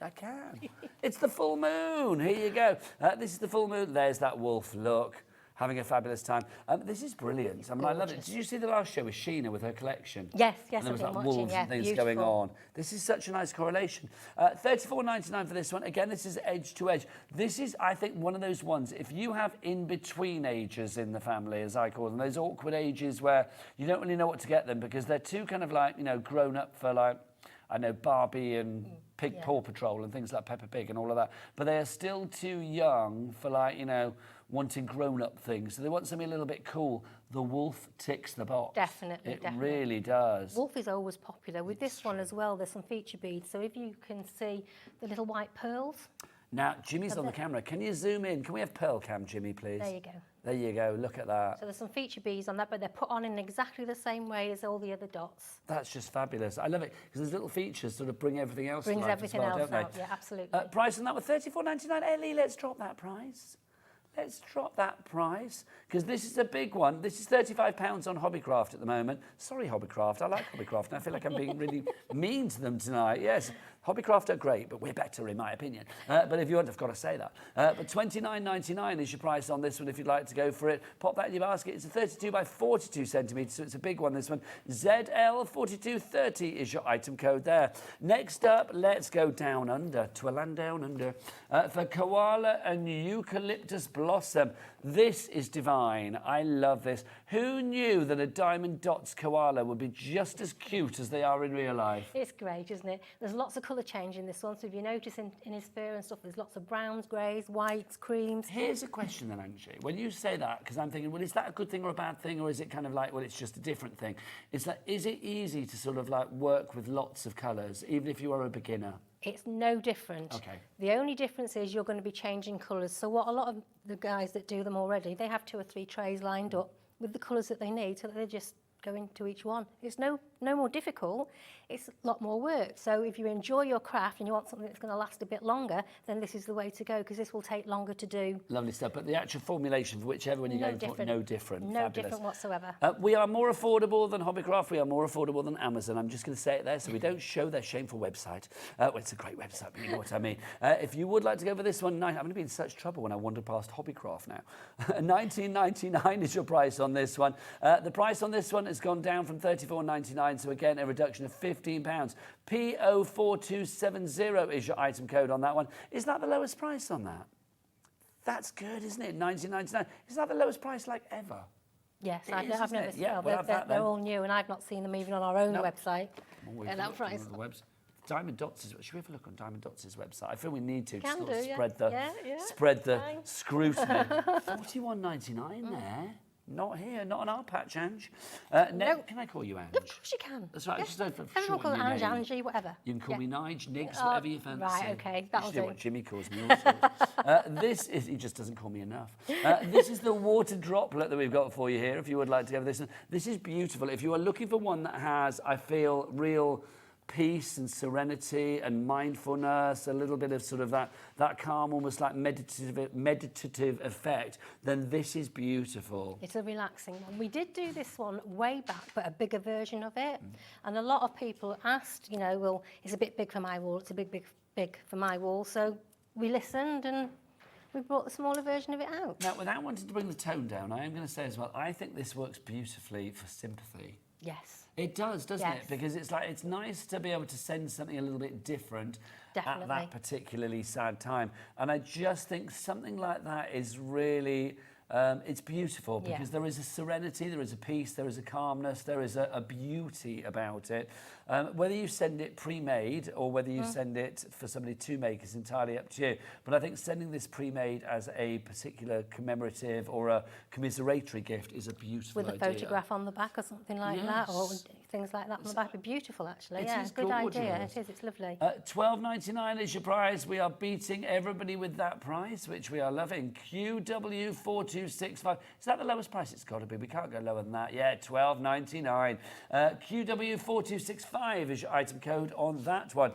I can. It's the full moon. Here you go. This is the full moon. There's that wolf. Look. Having a fabulous time. This is brilliant. I mean, I love it. Did you see the last show with Sheena with her collection? Yes, and there was I've like been wolves watching, and things going on. This is such a nice correlation. $34.99 for this one. Again, this is edge to edge. This is, I think, one of those ones. If you have in-between ages in the family, as I call them, those awkward ages where you don't really know what to get them because they're too kind of like, grown up for like, I know Barbie and Paw Patrol and things like Peppa Pig and all of that. But they are still too young for like, wanting grown-up things. So they want something a little bit cool. The wolf ticks the box. Definitely, It really does. Wolf is always popular. With this one as well, there's some feature beads. So if you can see the little white pearls. Now, Jimmy's on the camera. Can you zoom in? Can we have pearl cam, Jimmy, please? There you go. There you go. Look at that. So there's some feature beads on that, but they're put on in exactly the same way as all the other dots. That's just fabulous. I love it because those little features sort of bring everything else Brings to life everything as well, else don't out. they? Yeah, absolutely. Price on that was $34.99. Ellie, let's drop that price. Let's drop that price because this is a big one. This is £35 on HobbyCraft at the moment. Sorry, HobbyCraft. I like HobbyCraft and I feel like I'm being really mean to them tonight. Yes, HobbyCraft are great, but we're better in my opinion. But if you want, I've got to say that. But $29.99 is your price on this one if you'd like to go for it. Pop that in your basket. It's a 32 by 42 centimetres, so it's a big one, this one. ZL4230 is your item code there. Next up, let's go down under, to a land down under. For koala and eucalyptus blossom. This is divine. I love this. Who knew that a Diamond Dots koala would be just as cute as they are in real life? It's great, isn't it? There's lots of colour change in this one. So if you notice in his fur and stuff, there's lots of browns, greys, whites, creams. Here's a question then, Angie. When you say that, because I'm thinking, well, is that a good thing or a bad thing? Or is it kind of like, well, it's just a different thing? It's like, is it easy to sort of like work with lots of colours, even if you are a beginner? It's no different. Okay. The only difference is you're going to be changing colours. So what a lot of the guys that do them already, they have 2 or 3 trays lined up with the colours that they need, so that they just go into each one. It's no more difficult, it's a lot more work. So if you enjoy your craft and you want something that's going to last a bit longer, then this is the way to go, because this will take longer to do. Lovely stuff, but the actual formulation for whichever one you're going for, no different. No different whatsoever. We are more affordable than Hobbycraft, we are more affordable than Amazon. I'm just going to say it there so we don't show their shameful website. Well, it's a great website, but you know what I mean. If you would like to go for this one, I'm going to be in such trouble when I wander past Hobbycraft now. $19.99 is your price on this one. The price on this one has gone down from $34.99, so again, a reduction of £15. P04270 is your item code on that one. Is that the lowest price on that? That's good, isn't it? $19.99. Is that the lowest price like ever? Yes, I've never seen them. Yeah, they're all new, and I've not seen them even on our own website at that price. Diamond Dotz, should we have a look on Diamond Dotz's website? I feel we need to Can sort do, of yeah. spread the Thanks. scrutiny. $41.99 there. Not here, not on our patch, Ange. No. Can I call you Ange? Of course you can. That's right. Yes. Just over Everyone call your Ange, name. Angie, whatever. You can call me Nige, Niggs, Oh, whatever you fancy. right, okay, that'll Usually do. what Jimmy calls me also. This is, he just doesn't call me enough. This is the water droplet that we've got for you here, if you would like to go for this one. This is beautiful. If you are looking for one that has, I feel, real peace and serenity and mindfulness, a little bit of sort of that calm, almost like meditative effect, then this is beautiful. It's a relaxing one. We did do this one way back, but a bigger version of it. And a lot of people asked, you know, well, it's a bit big for my wall, it's a big for my wall. So we listened and we brought the smaller version of it out. Now, without wanting to bring the tone down, I am going to say as well, I think this works beautifully for sympathy. Yes. It does, doesn't Yes. it? Because it's like, it's nice to be able to send something a little bit different Definitely. at that particularly sad time. And I just think something like that is really, it's beautiful because there is a serenity, there is a peace, there is a calmness, there is a beauty about it. Whether you send it pre-made or whether you send it for somebody to make is entirely up to you. But I think sending this pre-made as a particular commemorative or a commiseratory gift is a beautiful With a idea. photograph on the back or something like that, or things like that on the back. It'd be beautiful, actually. It Yeah, is good idea. gorgeous. It is. It's lovely. $12.99 is your prize. We are beating everybody with that price, which we are loving. QW4265. Is that the lowest price? It's got to be. We can't go lower than that. Yeah, $12.99. QW4265 is your item code on that one.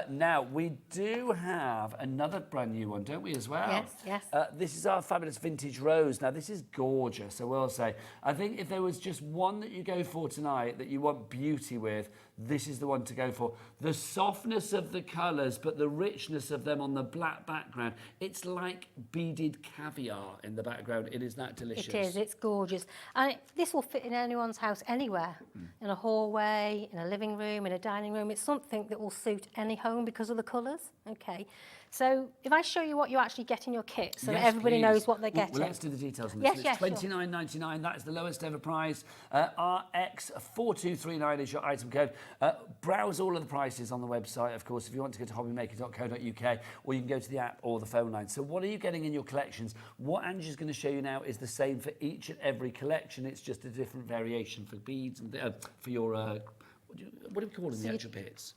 Now, we do have another brand new one, don't we, as well? Yes, yes. This is our fabulous vintage rose. Now, this is gorgeous, I will say. I think if there was just one that you go for tonight that you want beauty with, this is the one to go for. The softness of the colours, but the richness of them on the black background. It's like beaded caviar in the background. It is that delicious. It is. It's gorgeous. And this will fit in anyone's house anywhere. In a hallway, in a living room, in a dining room. It's something that will suit any home because of the colours. Okay. So if I show you what you actually get in your kit so that everybody knows what they're getting. Well, let's do the details on this. Yes, It's yes, sure. $29.99. That is the lowest ever price. RX4239 is your item code. Browse all of the prices on the website, of course, if you want to go to hobbymaker.co.uk, or you can go to the app or the phone line. So what are you getting in your collections? What Angie's going to show you now is the same for each and every collection. It's just a different variation for beads and for your, what do we call them, the actual bits?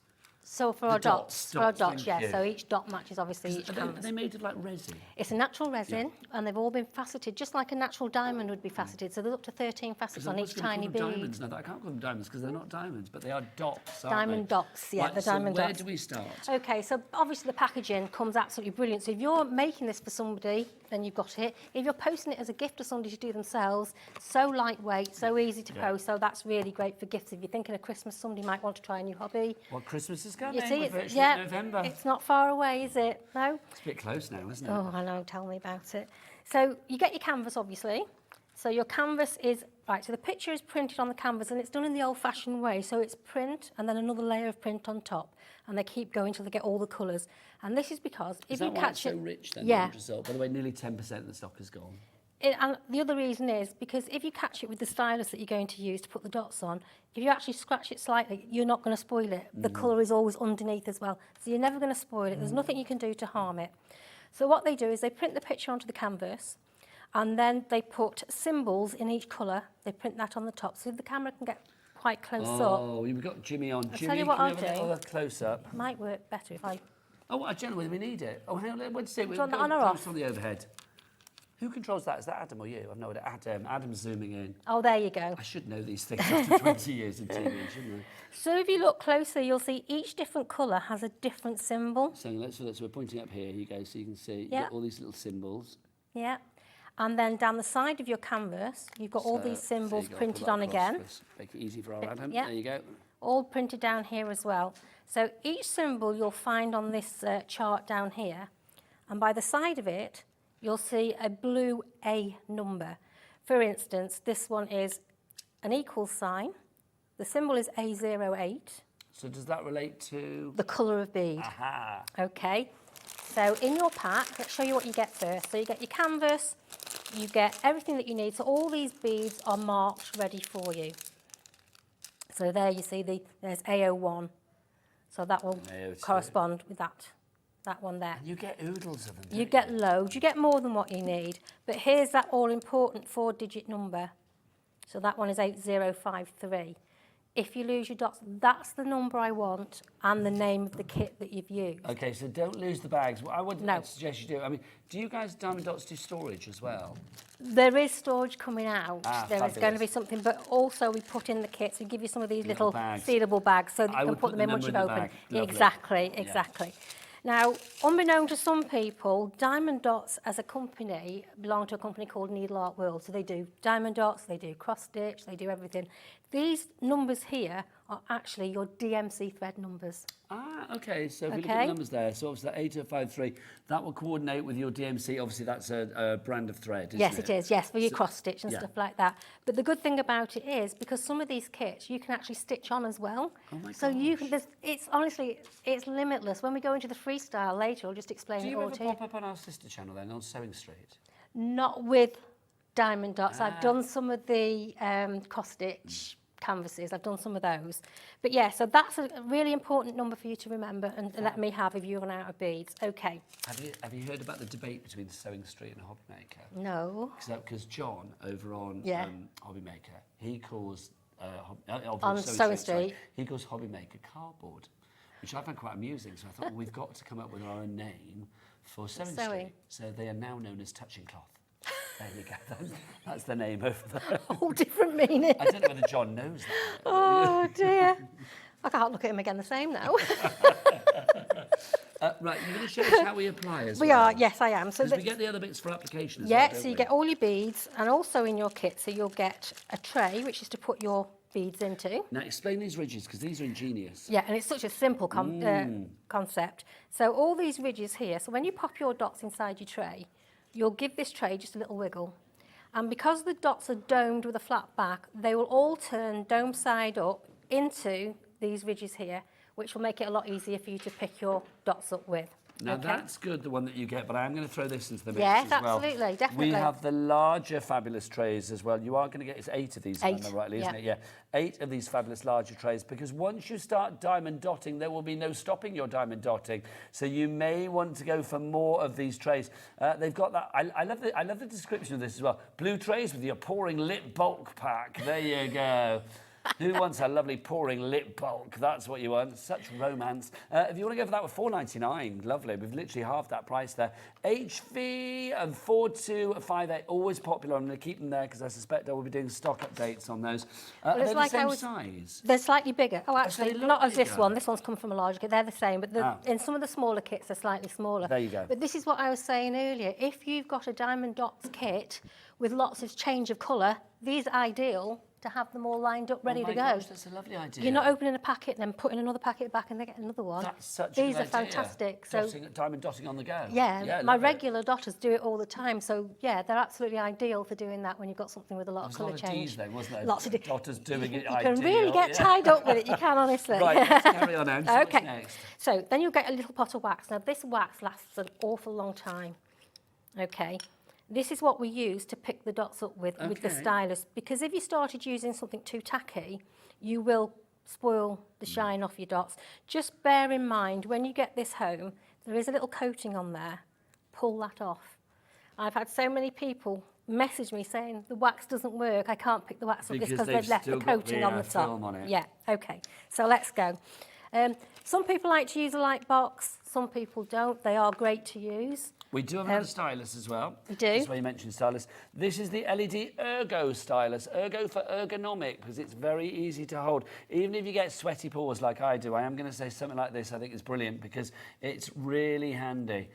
So for our dots, thank yeah. you. So each dot matches obviously each Are canvas. they made of like resin? It's a natural resin, and they've all been faceted, just like a natural diamond would be faceted. So there's up to 13 facets on each tiny bead. Diamonds now. I can't call them diamonds because they're not diamonds, but they are dots. Aren't Diamond they? dots, yeah, Right, the so diamond where dots. do we start? Okay, so obviously the packaging comes absolutely brilliant. So if you're making this for somebody, then you've got it. If you're posting it as a gift to somebody to do themselves, so lightweight, so easy to post. So that's really great for gifts. If you're thinking of Christmas, somebody might want to try a new hobby. Well, Christmas is coming. You see, We're it's, virtually yeah, in November. it's not far away, is it? No? It's a bit close now, isn't it? Oh, I know, tell me about it. So you get your canvas, obviously. So your canvas is, right, so the picture is printed on the canvas and it's done in the old-fashioned way. So it's print and then another layer of print on top. And they keep going till they get all the colours. And this is because if you catch it's it... so rich then? Yeah. The result? By the way, nearly 10% of the stock is gone. And the other reason is because if you catch it with the stylus that you're going to use to put the dots on, if you actually scratch it slightly, you're not going to spoil it. The colour is always underneath as well. So you're never going to spoil it. There's nothing you can do to harm it. So what they do is they print the picture onto the canvas and then they put symbols in each colour. They print that on the top so the camera can get quite close up. Oh, we've got Jimmy on. I'll Jimmy, tell you what can I'll we have do. a little close-up? It might work better if I... Oh, generally we need it. Oh, hang on, let's see. you want that on or off? On the overhead. Who controls that? Is that Adam or you? I've no idea. Adam. Adam's zooming in. Oh, there you go. I should know these things after 20 years in TV, shouldn't I? So if you look closely, you'll see each different colour has a different symbol. So we're pointing up here, you go, so you can see you've Yeah. got all these little symbols. Yeah. And then down the side of your canvas, you've got all So, these so symbols you've got to printed pull on that across again. for us. Make it easy for our Adam. Yeah. There you go. All printed down here as well. So each symbol you'll find on this chart down here, and by the side of it, you'll see a blue A number. For instance, this one is an equal sign. The symbol is A08. So does that relate to? The colour of bead. Aha. Okay, so in your pack, let's show you what you get first. So you get your canvas, you get everything that you need. So all these beads are marked ready for you. So there you see there's A01. So that will A02. correspond with that one there. And you get oodles of them. You don't get loads, you get more than what you need. But here's that all-important 4-digit number. So that one is 8053. If you lose your dots, that's the number I want and the name of the kit that you've used. Okay, so don't lose the bags. What I would No. suggest you do. I mean, do you guys Diamond Dots do storage as well? There is storage coming out. There is going to fabulous. be something, but also we put in the kits. We give you some of these Little little bags. sealable bags so that I you can would put put them the in once number you've in the opened. bag. Lovely. Exactly, Yeah. exactly. Now, unbeknown to some people, Diamond Dots as a company belong to a company called Needle Art World. So they do diamond dots, they do cross stitch, they do everything. These numbers here are actually your DMC thread numbers. Ah, okay. So if we look at Okay. the numbers there, so obviously that 8053, that will coordinate with your DMC. Obviously, that's a brand of thread, isn't Yes, it? it is. Yes, for your So- cross stitch and yeah. stuff like that. But the good thing about it is because some of these kits you can actually stitch on as well. Oh my so you gosh. can. It's honestly, it's limitless. When we go into the freestyle later, I'll just explain Do it you all ever to you. pop up on our sister channel then on Sewing Street? Not with diamond dots. Ah. I've done some of the cross stitch canvases. I've done some of those. But yeah, so that's a really important number for you to remember and let me have if you run out of beads. Okay. Have you heard about the debate between Sewing Street and HobbyMaker? No. Because John over on Yeah. HobbyMaker, he calls On Sewing sorry, Street. he calls HobbyMaker cardboard, which I found quite amusing. So I thought, well, we've got to come up with our own name for Sewing Sewing. Street. So they are now known as Touching Cloth. There you go. That's the name over there. Whole different meaning. I don't know whether John knows that. Oh dear. I can't look at him again the same now. Right, you're going to show us how we apply as We well. are, yes I am. So Because we get the other bits for application as well, yeah, don't so you we? get all your beads and also in your kit, so you'll get a tray which is to put your beads into. Now explain these ridges because these are ingenious. Yeah, and it's such a simple concept. So all these ridges here, so when you pop your dots inside your tray, you'll give this tray just a little wiggle. And because the dots are domed with a flat back, they will all turn dome side up into these ridges here, which will make it a lot easier for you to pick your dots up with. Now Okay. that's good, the one that you get, but I am going to throw this into the mix Yes, as well. absolutely, definitely. We have the larger fabulous trays as well. You are going to get, it's 8 of these, if I remember rightly, isn't yeah. it? Yeah, 8 of these fabulous larger trays, because once you start diamond dotting, there will be no stopping your diamond dotting. So you may want to go for more of these trays. They've got that, I love the description of this as well. Blue trays with your pouring lip bulk pack. There you go. Who wants a lovely pouring lip bulk? That's what you want. Such romance. If you want to go for that with $4.99, lovely. We've literally halved that price there. HV and 4258, always popular. I'm going to keep them there because I suspect I will be doing stock updates on those. Are they the same size? They're slightly bigger. Oh, so actually, they look not as this bigger. one. This one's come from a larger kit. They're the same, but in some of the smaller kits, they're slightly smaller. There you go. But this is what I was saying earlier. If you've got a Diamond Dots kit with lots of change of colour, these are ideal to have them all lined up, ready oh my to go. Gosh, that's a lovely idea. You're not opening a packet, then putting another packet back and they get another one. That's such These a good are idea. fantastic. So Diamond dotting on the go. yeah, my love it. regular dotters do it all the time. So yeah, they're absolutely ideal for doing that when you've got something with a lot of There's a colour lot of change. D's then, wasn't there? Lots of D's. Dotters doing it You can really ideal, get yeah. tied up with it. You can, honestly. Right, let's carry on now. So what's Okay. next? So then you'll get a little pot of wax. Now this wax lasts an awful long time. Okay. This is what we use to pick the dots up with the Okay. stylus, because if you started using something too tacky, you will spoil the shine off your dots. Just bear in mind, when you get this home, there is a little coating on there. Pull that off. I've had so many people message me saying, the wax doesn't work, I can't pick the wax up, just because they've left the still got coating the, on the top. film on it. Yeah, okay. So let's go. Some people like to use a light box, some people don't. They are great to use. We do have another stylus as well. We do. That's why you mentioned stylus. This is the LED Ergo stylus. Ergo for ergonomic, because it's very easy to hold. Even if you get sweaty paws like I do, I am going to say something like this. I think it's brilliant because it's really handy.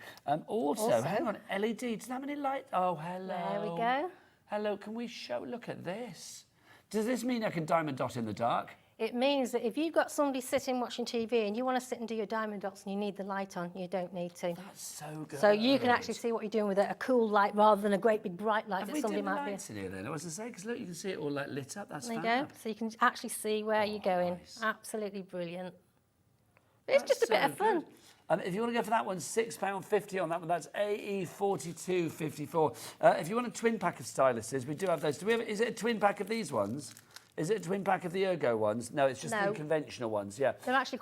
Also, hang on, LED. Does that have any light? Oh, hello. There we go. Hello, can we show? Look at this. Does this mean I can diamond dot in the dark? It means that if you've got somebody sitting watching TV and you want to sit and do your diamond dots and you need the light on, you don't need to. That's so good. So you can actually see what you're doing with a cool light rather than a great big bright light Have that we somebody dim the might be. lights in here then? I was to say, because look, you can see it all like lit up. That's There you fab. go. So you can actually see where you're going. nice. Absolutely brilliant. It's That's just a bit so of fun. good. And if you want to go for that one, £6.50 on that one. That's AE4254. If you want a twin pack of styluses, we do have those. Do we have? Is it a twin pack of these ones? Is it a twin pack of the Ergo ones? No, it's just the conventional ones. Yeah. They're actually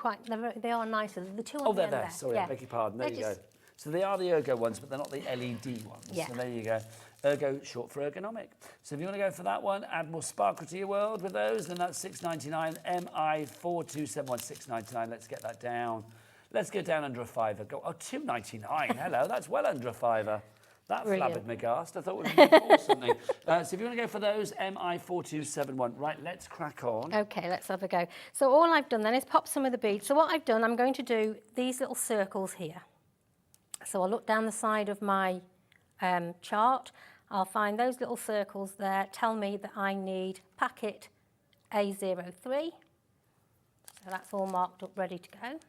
they are nicer. The two on Oh, the they're end there. there. Sorry, yeah. I beg your pardon. There They're you just- go. So they are the Ergo ones, but they're not the LED ones. Yeah. So there you go. Ergo, short for ergonomic. So if you want to go for that one, add more sparkle to your world with those, then that's £6.99. MI4271, £6.99. Let's get that down. Let's go down under a fiver. Go. Oh, £2.99. Hello, that's well under a fiver. That Brilliant. flabbered me ghast. I thought we'd be more something. So if you want to go for those, MI4271. Right, let's crack on. Okay, let's have a go. So all I've done then is pop some of the beads. So what I've done, I'm going to do these little circles here. So I'll look down the side of my chart. I'll find those little circles there. Tell me that I need packet A03. So that's all marked up, ready to go.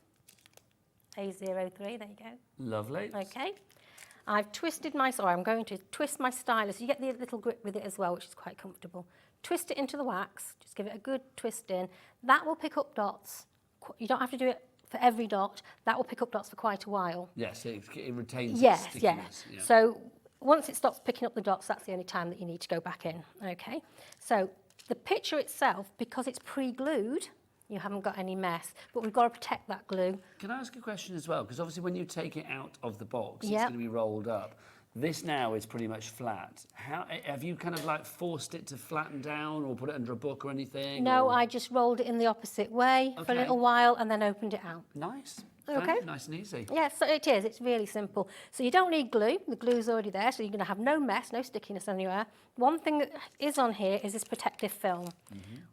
A03, there you go. Lovely. Okay. I've twisted I'm going to twist my stylus. You get the little grip with it as well, which is quite comfortable. Twist it into the wax, just give it a good twist in. That will pick up dots. You don't have to do it for every dot. That will pick up dots for quite a while. Yes, it retains Yes, its yeah. stickiness. Yeah. So once it stops picking up the dots, that's the only time that you need to go back in, okay? So the picture itself, because it's pre-glued, you haven't got any mess, but we've got to protect that glue. Can I ask a question as well? Because obviously when you take it out of the box, it's Yep. going to be rolled up. This now is pretty much flat. How have you kind of like forced it to flatten down or put it under a book or anything? No, or? I just rolled it in the opposite way for a Okay. little while and then opened it out. Nice. Okay. Fab, nice and easy. Yes, so it is. It's really simple. So you don't need glue. The glue's already there, so you're going to have no mess, no stickiness anywhere. One thing that is on here is this protective film.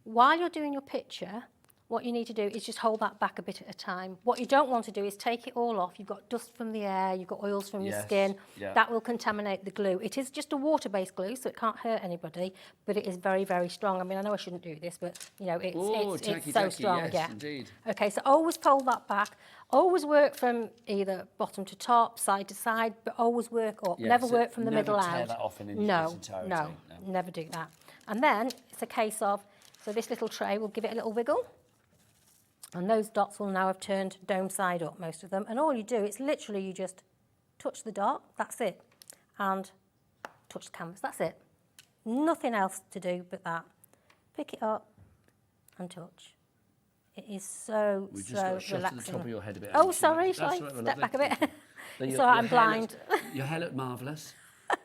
While you're doing your picture, what you need to do is just hold that back a bit at a time. What you don't want to do is take it all off. You've got dust from the air, you've got oils from your Yes, skin. yeah. That will contaminate the glue. It is just a water-based glue, so it can't hurt anybody, but it is very, very strong. I mean, I know I shouldn't do this, but, you know, it's tacky, so tacky, strong. yes, yeah. indeed. Okay, so always fold that back. Always work from either bottom to top, side to side, but always work up. Yeah, never so work from the middle never tear out. that off in its no, entirety, no, never do that. And then it's a case of, so this little tray will give it a little wiggle. And those dots will now have turned dome side up, most of them. And all you do, it's literally you just touch the dot, that's it. And touch the canvas, that's it. Nothing else to do but that. Pick it up and touch. It is so, We've so just got a shot relaxing. at the top of your head a bit. Oh, haven't we? sorry, That's shall I all right, my step lovely. back a bit? So It's your- all right, your I'm hair blind. Your hair looked marvellous.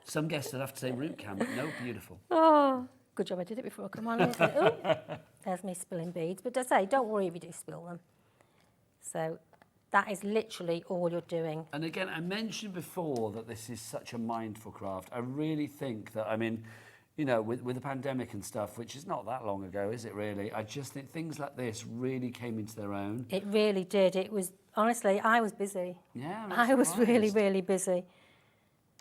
Some guests would have to say root cam, but no, beautiful. Oh, good job I did it before I come on. Isn't it? Ooh, there's me spilling beads. But I say, don't worry if you do spill them. So that is literally all you're doing. And again, I mentioned before that this is such a mindful craft. I really think that, I mean, you know, with the pandemic and stuff, which is not that long ago, is it really? I just think things like this really came into their own. It really did. It was, honestly, I was busy. Yeah, I was really, really busy.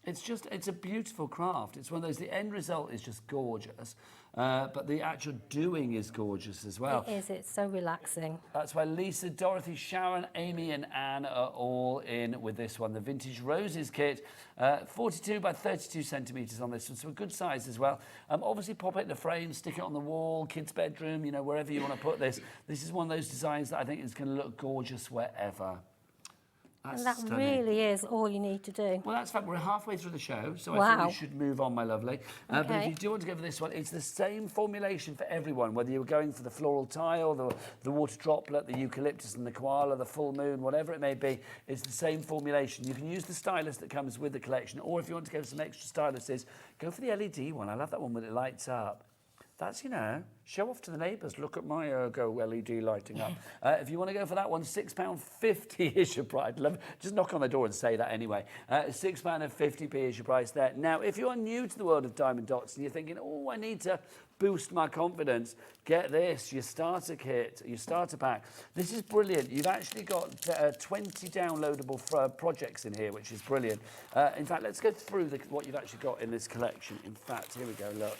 It's a beautiful craft. It's one of those, the end result is just gorgeous, but the actual doing is gorgeous as well. It is. It's so relaxing. That's why Lisa, Dorothy, Sharon, Amy and Anne are all in with this one. The Vintage Roses kit, 42 by 32 centimetres on this one, so a good size as well. Obviously pop it in a frame, stick it on the wall, kid's bedroom, you know, wherever you want to put this. This is one of those designs that I think is going to look gorgeous wherever. That's And that stunning. really is all you need to do. Well, that's fine. We're halfway through the show, so I Wow. think we should move on, my lovely. But if Okay. you do want to go for this one, it's the same formulation for everyone, whether you're going for the floral tile, the water droplet, the eucalyptus and the koala, the full moon, whatever it may be, it's the same formulation. You can use the stylus that comes with the collection, or if you want to go for some extra styluses, go for the LED one. I love that one when it lights up. That's, you know, show off to the neighbours. Look at my Ergo LED lighting up. If you want to go for that one, £6.50 is your price. Just knock on the door and say that anyway. £6.50 is your price there. Now, if you are new to the world of diamond dots and you're thinking, oh, I need to boost my confidence, get this, your starter kit, your starter pack. This is brilliant. You've actually got 20 downloadable projects in here, which is brilliant. In fact, let's go through what you've actually got in this collection. In fact, here we go, look.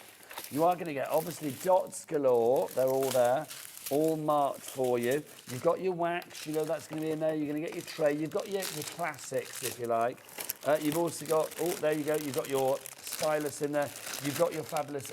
You are going to get, obviously, dots galore. They're all there, all marked for you. You've got your wax, you know that's going to be in there. You're going to get your tray. You've got your classics, if you like. You've also got, oh, there you go. You've got your stylus in there. You've got your fabulous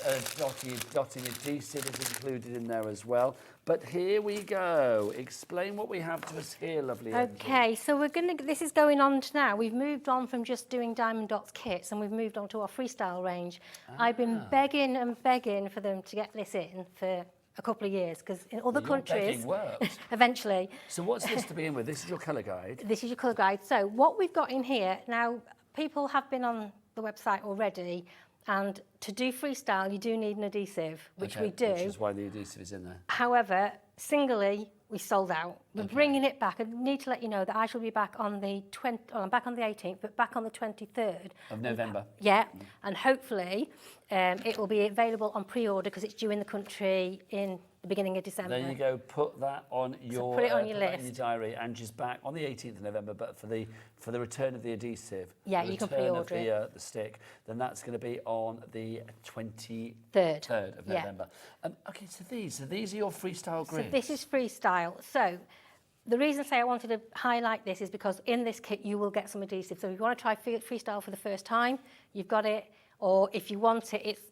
dotting adhesive is included in there as well. But here we go. Explain what we have to us here, lovely Angie. Okay, so this is going on to now. We've moved on from just doing diamond dots kits and we've moved on to our freestyle range. I've been begging and begging for them to get this in for a couple of years because in other countries, works. eventually. So what's this to begin with? This is your colour guide. This is your colour guide. So what we've got in here, now people have been on the website already, and to do freestyle you do need an adhesive, which we do. Which is why the adhesive is in there. However, singly we sold out. We're bringing it back. I need to let you know that I shall be back on the I'm back on the 18th, but back on the 23rd of November. Yeah, and hopefully it will be available on pre-order because it's due in the country in the beginning of December. There you go. Put that on your put it on your put that list. in your diary. Angie's back on the 18th of November, but for the return of the adhesive, yeah, the you can return pre-order of the stick, then that's going to be on the 23rd of November. Okay, so these are your freestyle grids. So this is freestyle. So the reason I say I wanted to highlight this is because in this kit you will get some adhesive. So if you want to try freestyle for the first time, you've got it. Or if you want it, it's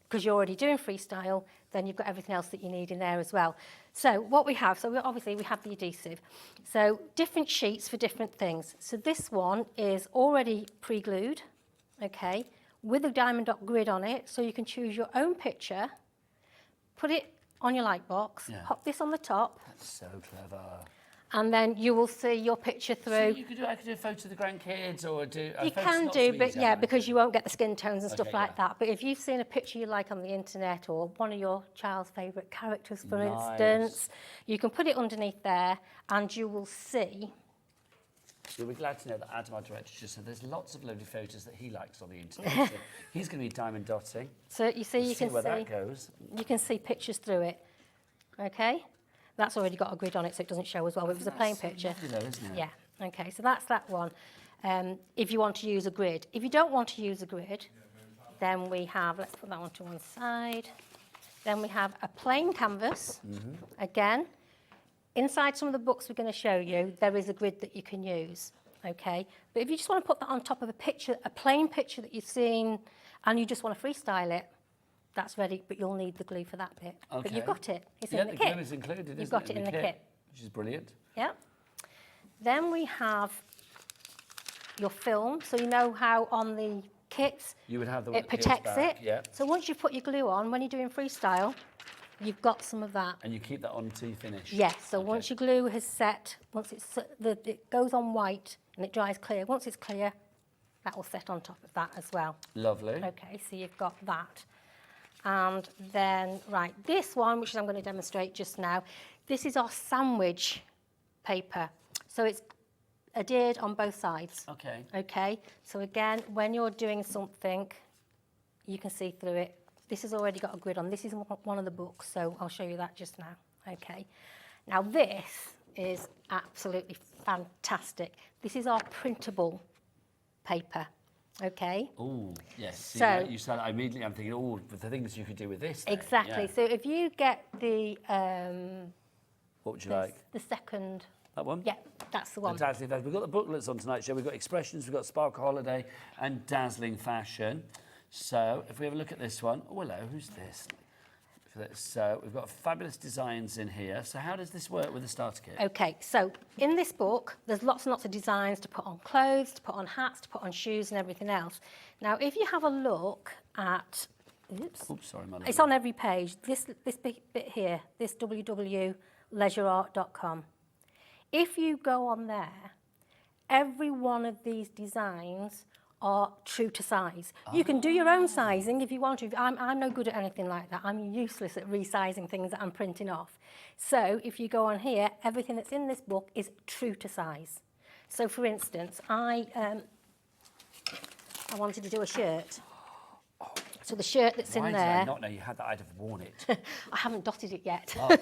because you're already doing freestyle, then you've got everything else that you need in there as well. So what we have, obviously we have the adhesive. So different sheets for different things. So this one is already pre-glued, okay, with a diamond dot grid on it. So you can choose your own picture, put it on your light box, pop this on the top. That's so clever. And then you will see your picture through. So I could do a photo of the grandkids or do... You can do, but yeah, because you won't get the skin tones and stuff like that. But if you've seen a picture you like on the internet or one of your child's favourite characters, for instance, you can put it underneath there and you will see. You'll be glad to know that Adam, our director, just said there's lots of lovely photos that he likes on the internet. So he's going to be diamond dotting. So you see, that goes. You can see pictures through it. Okay? That's already got a grid on it, so it doesn't show as well. It was a plain picture. Lovely though, isn't it? Yeah. Okay, so that's that one. If you want to use a grid. If you don't want to use a grid, then we have, let's put that one to one side. Then we have a plain canvas. Again, inside some of the books we're going to show you, there is a grid that you can use. Okay, but if you just want to put that on top of a picture, a plain picture that you've seen, and you just want to freestyle it, that's ready, but you'll need the glue for that bit. Okay. But you've got it. It's in the kit. Yeah, the glue is included, You've got it in the kit. Which is brilliant. Yeah. Then we have your film. So you know how on the kits you would have the it protects it. Yeah. So once you put your glue on, when you're doing freestyle, you've got some of that. And you keep that on until you finish. Yes. So once your glue has set, once it goes on white and it dries clear. Once it's clear, that will set on top of that as well. Lovely. Okay. So you've got that. And then, right, this one, which I'm going to demonstrate just now, this is our sandwich paper. So it's adhered on both sides. Okay. Okay, so again, when you're doing something, you can see through it. This has already got a grid on. This is one of the books, so I'll show you that just now. Okay. Now this is absolutely fantastic. This is our printable paper. Okay. Oh, yes. See, So you said immediately. I'm thinking, oh, the things you could do with this. Exactly. Yeah. So if you get the what would you like? The second. That one? Yeah, that's the one. Fantastic. We've got the booklets on tonight's show. We've got Expressions, we've got Sparkle Holiday, and Dazzling Fashion. So if we have a look at this one, oh hello, who's this? So we've got fabulous designs in here. So how does this work with the starter kit? Okay, so in this book, there's lots and lots of designs to put on clothes, to put on hats, to put on shoes and everything else. Now, if you have a look at, oops, sorry, my it's on every page, this bit here, this www.leisureart.com. If you go on there, every one of these designs are true to size. You can do your own sizing if you want to. I'm no good at anything like that. I'm useless at resizing things that I'm printing off. So if you go on here, everything that's in this book is true to size. So for instance, I wanted to do a shirt. So the shirt that's in Why did there... I not know you had that? I'd have worn it. I haven't dotted it yet. Oh,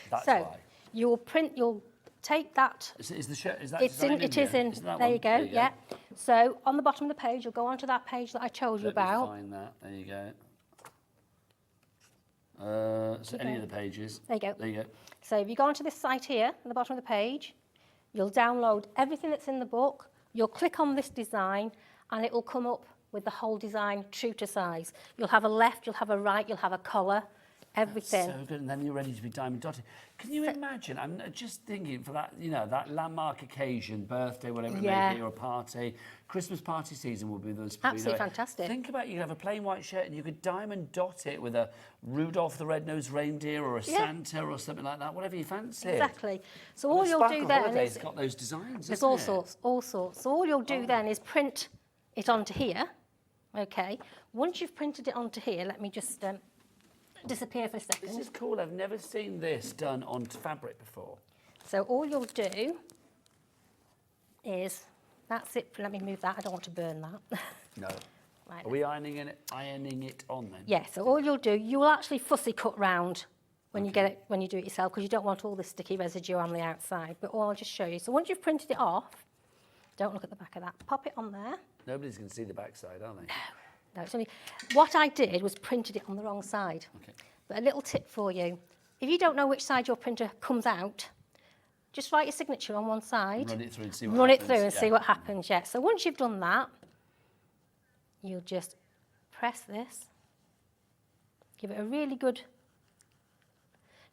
that's so why. you'll take that... Is the shirt, is that It is in. There you go, yeah. So on the bottom of the page, you'll go onto that page that I told you about. Find that. There you go. So any of the pages. There you go. There you go. So if you go onto this site here, at the bottom of the page, you'll download everything that's in the book. You'll click on this design, and it will come up with the whole design true to size. You'll have a left, you'll have a right, you'll have a collar, everything. That's so good, and then you're ready to be diamond dotted. Can you imagine? I'm just thinking for that, you know, that landmark occasion, birthday, whatever it may be, or a party. Christmas party season will be those. Absolutely fantastic. Think about, you could have a plain white shirt and you could diamond dot it with a Rudolph the Red-Nosed Reindeer or a Santa or something like that, whatever you fancy. Exactly. So all you'll do then is... got those designs, there's all sorts. So all you'll do then is print it onto here, okay? Once you've printed it onto here, let me just disappear for a second. This is cool. I've never seen this done on fabric before. So all you'll do is, that's it. Let me move that. I don't want to burn that. No. Right. Are we ironing it on then? Yeah, so all you'll do, you will actually fussy cut round when you get it, when you do it yourself, because you don't want all the sticky residue on the outside. But I'll just show you. So once you've printed it off, don't look at the back of that. Pop it on there. Nobody's going to see the backside, are they? No, it's only... What I did was printed it on the wrong side. Okay. But a little tip for you. If you don't know which side your printer comes out, just write your signature on one side. Run it through and see what Run happens. it through and see what happens, yeah. So once you've done that, you'll just press this. Give it a really good...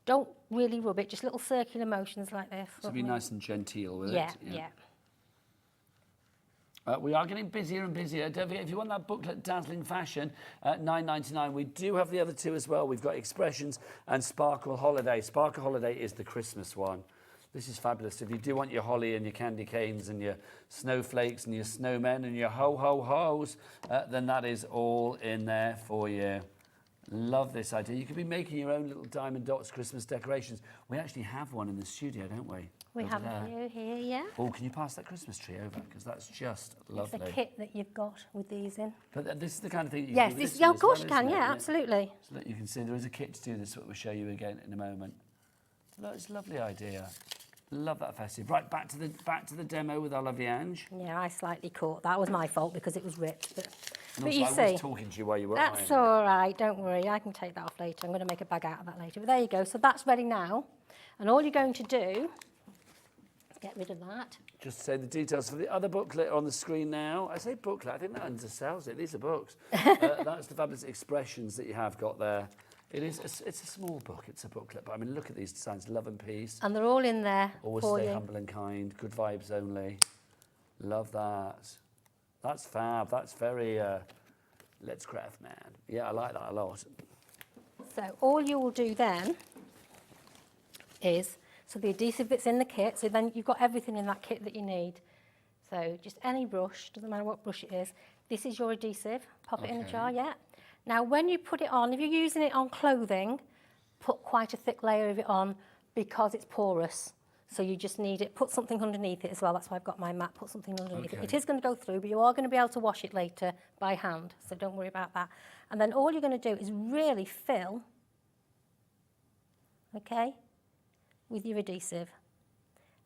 Don't really rub it, just little circular motions like this. So be nice and genteel with yeah, it. Yeah. We are getting busier and busier. Don't forget, if you want that booklet, Dazzling Fashion, at $9.99, we do have the other two as well. We've got Expressions and Sparkle Holiday. Sparkle Holiday is the Christmas one. This is fabulous. If you do want your holly and your candy canes and your snowflakes and your snowmen and your ho-ho-hos, then that is all in there for you. Love this idea. You could be making your own little Diamond Dots Christmas decorations. We actually have one in the studio, don't we? We have a few here, yeah. Oh, can you pass that Christmas tree over? Because that's just lovely. It's the kit that you've got with these in. But this is the kind of thing you yes, can do with this, this of course you well, can, isn't it? yeah, absolutely. So that you can see there is a kit to do this, what we'll show you again in a moment. So that's a lovely idea. Love that festive. Right, back to the demo with our lovely Ange. Yeah, I slightly caught. That was my fault because it was ripped. But also, you I see, was talking to you while you were that's ironing. all right. Don't worry. I can take that off later. I'm going to make a bag out of that later. But there you go. So that's ready now. And all you're going to do is get rid of that. Just say the details for the other booklet on the screen now. I say booklet. I think that undersells it. These are books. That's the fabulous Expressions that you have got there. It's a small book. It's a booklet. But I mean, look at these designs. Love and peace. And they're all in there Always for stay you. humble and kind. Good vibes only. Love that. That's fab. That's very Let's Craft, man. Yeah, I like that a lot. So all you will do then is, so the adhesive that's in the kit, so then you've got everything in that kit that you need. So just any brush, doesn't matter what brush it is. This is your adhesive. Pop it in the jar, yeah. Now when you put it on, if you're using it on clothing, put quite a thick layer of it on because it's porous. So you just need it, put something underneath it as well. That's why I've got my mat, put something underneath it. It is going to go through, but you are going to be able to wash it later by hand. So don't worry about that. And then all you're going to do is really fill, okay, with your adhesive.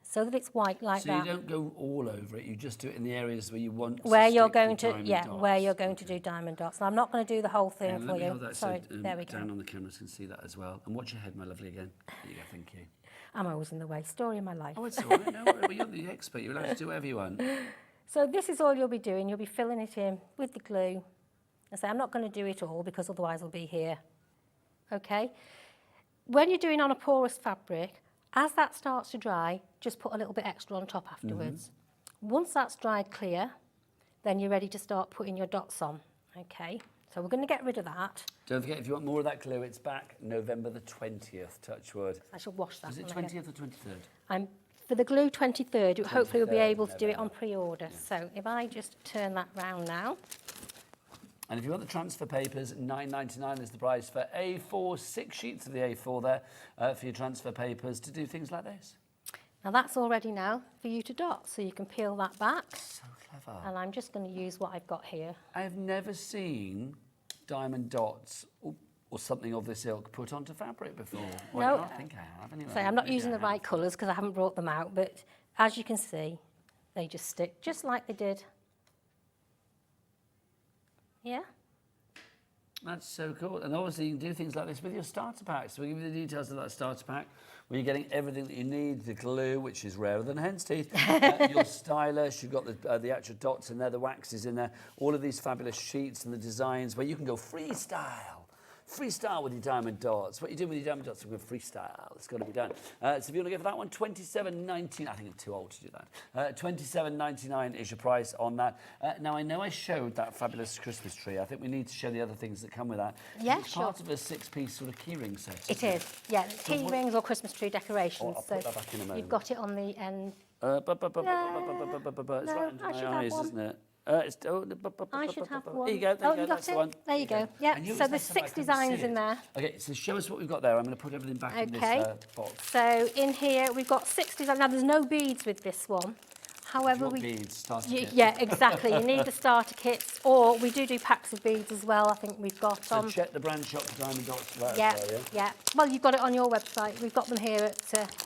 So that it's white like that. So you don't go all over it, you just do it in the areas where you want where to you're stick going the to, diamond yeah, dots. where you're going to do diamond dots. Now, I'm not going to do the whole thing for Let me you. hold that Sorry, so there we go. down on the cameras can see that as well. And watch your head, my lovely, again. There you go, thank you. I'm always in the way. Story of my life. Oh, it's all right. No, well, you're the expert. You're allowed to do whatever you want. So this is all you'll be doing. You'll be filling it in with the glue. I say I'm not going to do it all because otherwise it'll be here. Okay? When you're doing on a porous fabric, as that starts to dry, just put a little bit extra on top afterwards. Once that's dried clear, then you're ready to start putting your dots on. Okay? So we're going to get rid of that. Don't forget, if you want more of that glue, it's back November the 20th, touch wood. I shall wash that. Is it one 20th again. or 23rd? I'm for the glue 23rd, hopefully we'll be able to do it on pre-order. So if I just turn that round now. And if you want the transfer papers, £9.99 is the price for A4, 6 sheets of the A4 there for your transfer papers to do things like this. Now that's all ready now for you to dot, so you can peel that back. So clever. And I'm just going to use what I've got here. I've never seen diamond dots or something of this ilk put onto fabric before. Well, No. I think I have anyway. So I'm not Maybe using I the right colours because I haven't brought them out, but as you can see, they just stick just like they did. Yeah? That's so cool. And obviously you can do things like this with your starter pack. So we'll give you the details of that starter pack where you're getting everything that you need, the glue, which is rarer than hen's teeth, your stylus, you've got the actual dots in there, the waxes in there, all of these fabulous sheets and the designs where you can go freestyle. Freestyle with your diamond dots. What you do with your diamond dots with freestyle. It's got to be done. So if you want to go for that one, $27.99. I think I'm too old to do that. $27.99 is your price on that. Now, I know I showed that fabulous Christmas tree. I think we need to show the other things that come with that. Yeah, it's sure. part of a 6-piece sort of keyring set. It is, yeah. Key rings or Christmas tree decorations. I'll put that back in a moment. You've got it on the end. It's right under I my should have eyes, one. isn't it? I should have one. There you go. Oh, you got that's the it? one. There you go. And Yeah, you so always there's have to, 6 I can designs see in it. there. Okay, so show us what we've got there. I'm going to put everything back in this box. So in here we've got 6 designs. Now there's no beads with this one. However, What beads? Starter kit? yeah, exactly. You need the starter kits, or we do packs of beads as well. I think we've got So check the brand shop for diamond dots for that yeah, as well, yeah. Well, you've got it on your website. We've got them here at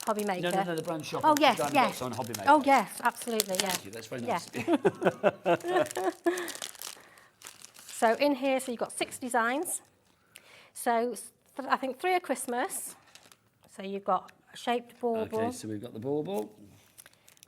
HobbyMaker. No, the brand shop. Oh for yes, diamond yes. dots on HobbyMaker. Oh yes, absolutely, yeah. Thank you, that's very Yeah. nice of you. So in here, so you've got 6 designs. So I think 3 are Christmas. So you've got a shaped bauble. Okay, so we've got the bauble.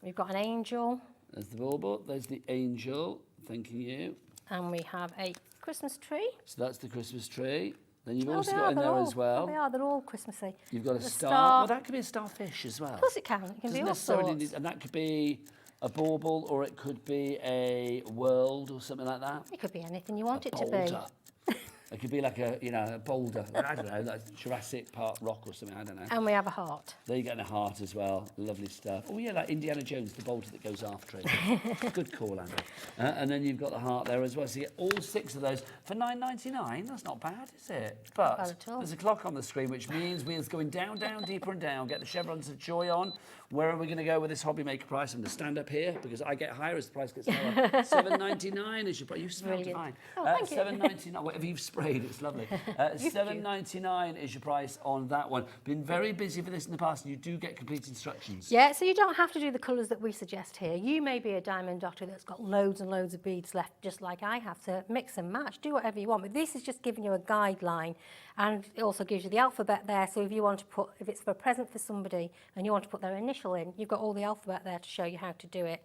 We've got an angel. There's the bauble. There's the angel. Thanking you. And we have a Christmas tree. So that's the Christmas tree. Then you've Oh, also they got are, in they're there all- as well. oh, they are, they're all Christmassy. You've got a The star. Well, that could be a starfish as well. Of course it can. It can be all sorts. And that could be a bauble, or it could be a world or something like that. It could be anything you want it to be. Boulder. It could be like a boulder. I don't know, like Jurassic Park rock or something. I don't know. And we have a heart. There you get a heart as well. Lovely stuff. Oh yeah, like Indiana Jones, the boulder that goes after it. Good call, Andy. And then you've got the heart there as well. So you get all 6 of those for $9.99. That's not bad, is it? But bad at all. there's a clock on the screen, which means we're going down, deeper and down. Get the chevrons of joy on. Where are we going to go with this HobbyMaker price? I'm going to stand up here because I get higher as the price gets lower. $7.99 is your price. You smell Brilliant. fine. Oh, thank you. $7.99. Whatever you've sprayed, it's lovely. $7.99 is your price on that one. Been very busy for this in the past, and you do get complete instructions. Yeah, so you don't have to do the colours that we suggest here. You may be a diamond dotter that's got loads and loads of beads left, just like I have, to mix and match, do whatever you want. But this is just giving you a guideline, and it also gives you the alphabet there. So if you want to put, if it's for a present for somebody and you want to put their initial in, you've got all the alphabet there to show you how to do it.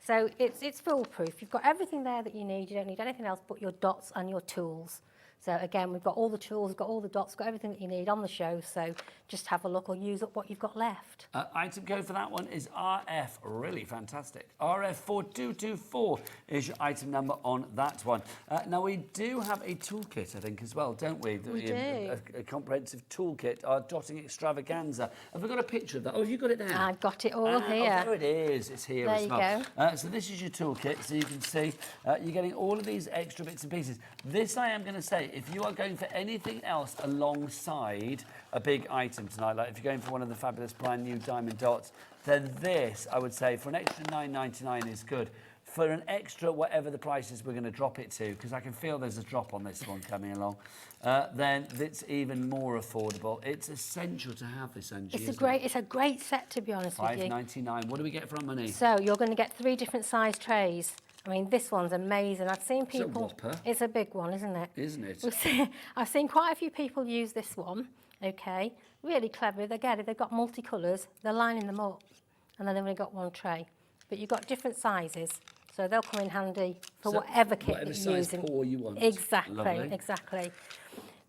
So it's foolproof. You've got everything there that you need. You don't need anything else but your dots and your tools. So again, we've got all the tools, we've got all the dots, got everything that you need on the show. So just have a look or use up what you've got left. Item code for that one is RF, really fantastic. RF4224 is your item number on that one. Now we do have a toolkit, I think, as well, don't we? We do. A comprehensive toolkit, our dotting extravaganza. Have we got a picture of that? Oh, have you got it there? I've got it all here. Oh, there it is. It's here There as you well. go. So this is your toolkit, so you can see you're getting all of these extra bits and pieces. This, I am going to say, if you are going for anything else alongside a big item tonight, like if you're going for one of the fabulous brand new diamond dots, then this, I would say, for an extra $9.99 is good. For an extra, whatever the price is, we're going to drop it to, because I can feel there's a drop on this one coming along. Then it's even more affordable. It's essential to have this, Angie. It's a great set, to be honest with you. $5.99. What do we get for our money? So you're going to get 3 different size trays. I mean, this one's amazing. I've seen a people. whopper. It's a big one, isn't it? Isn't it? I've seen quite a few people use this one. Okay, really clever. Again, if they've got multicolours, they're lining them up, and then they've only got 1 tray. But you've got different sizes, so they'll come in handy for So whatever kit whatever that you're size using. pour you want. Exactly, Lovely. exactly.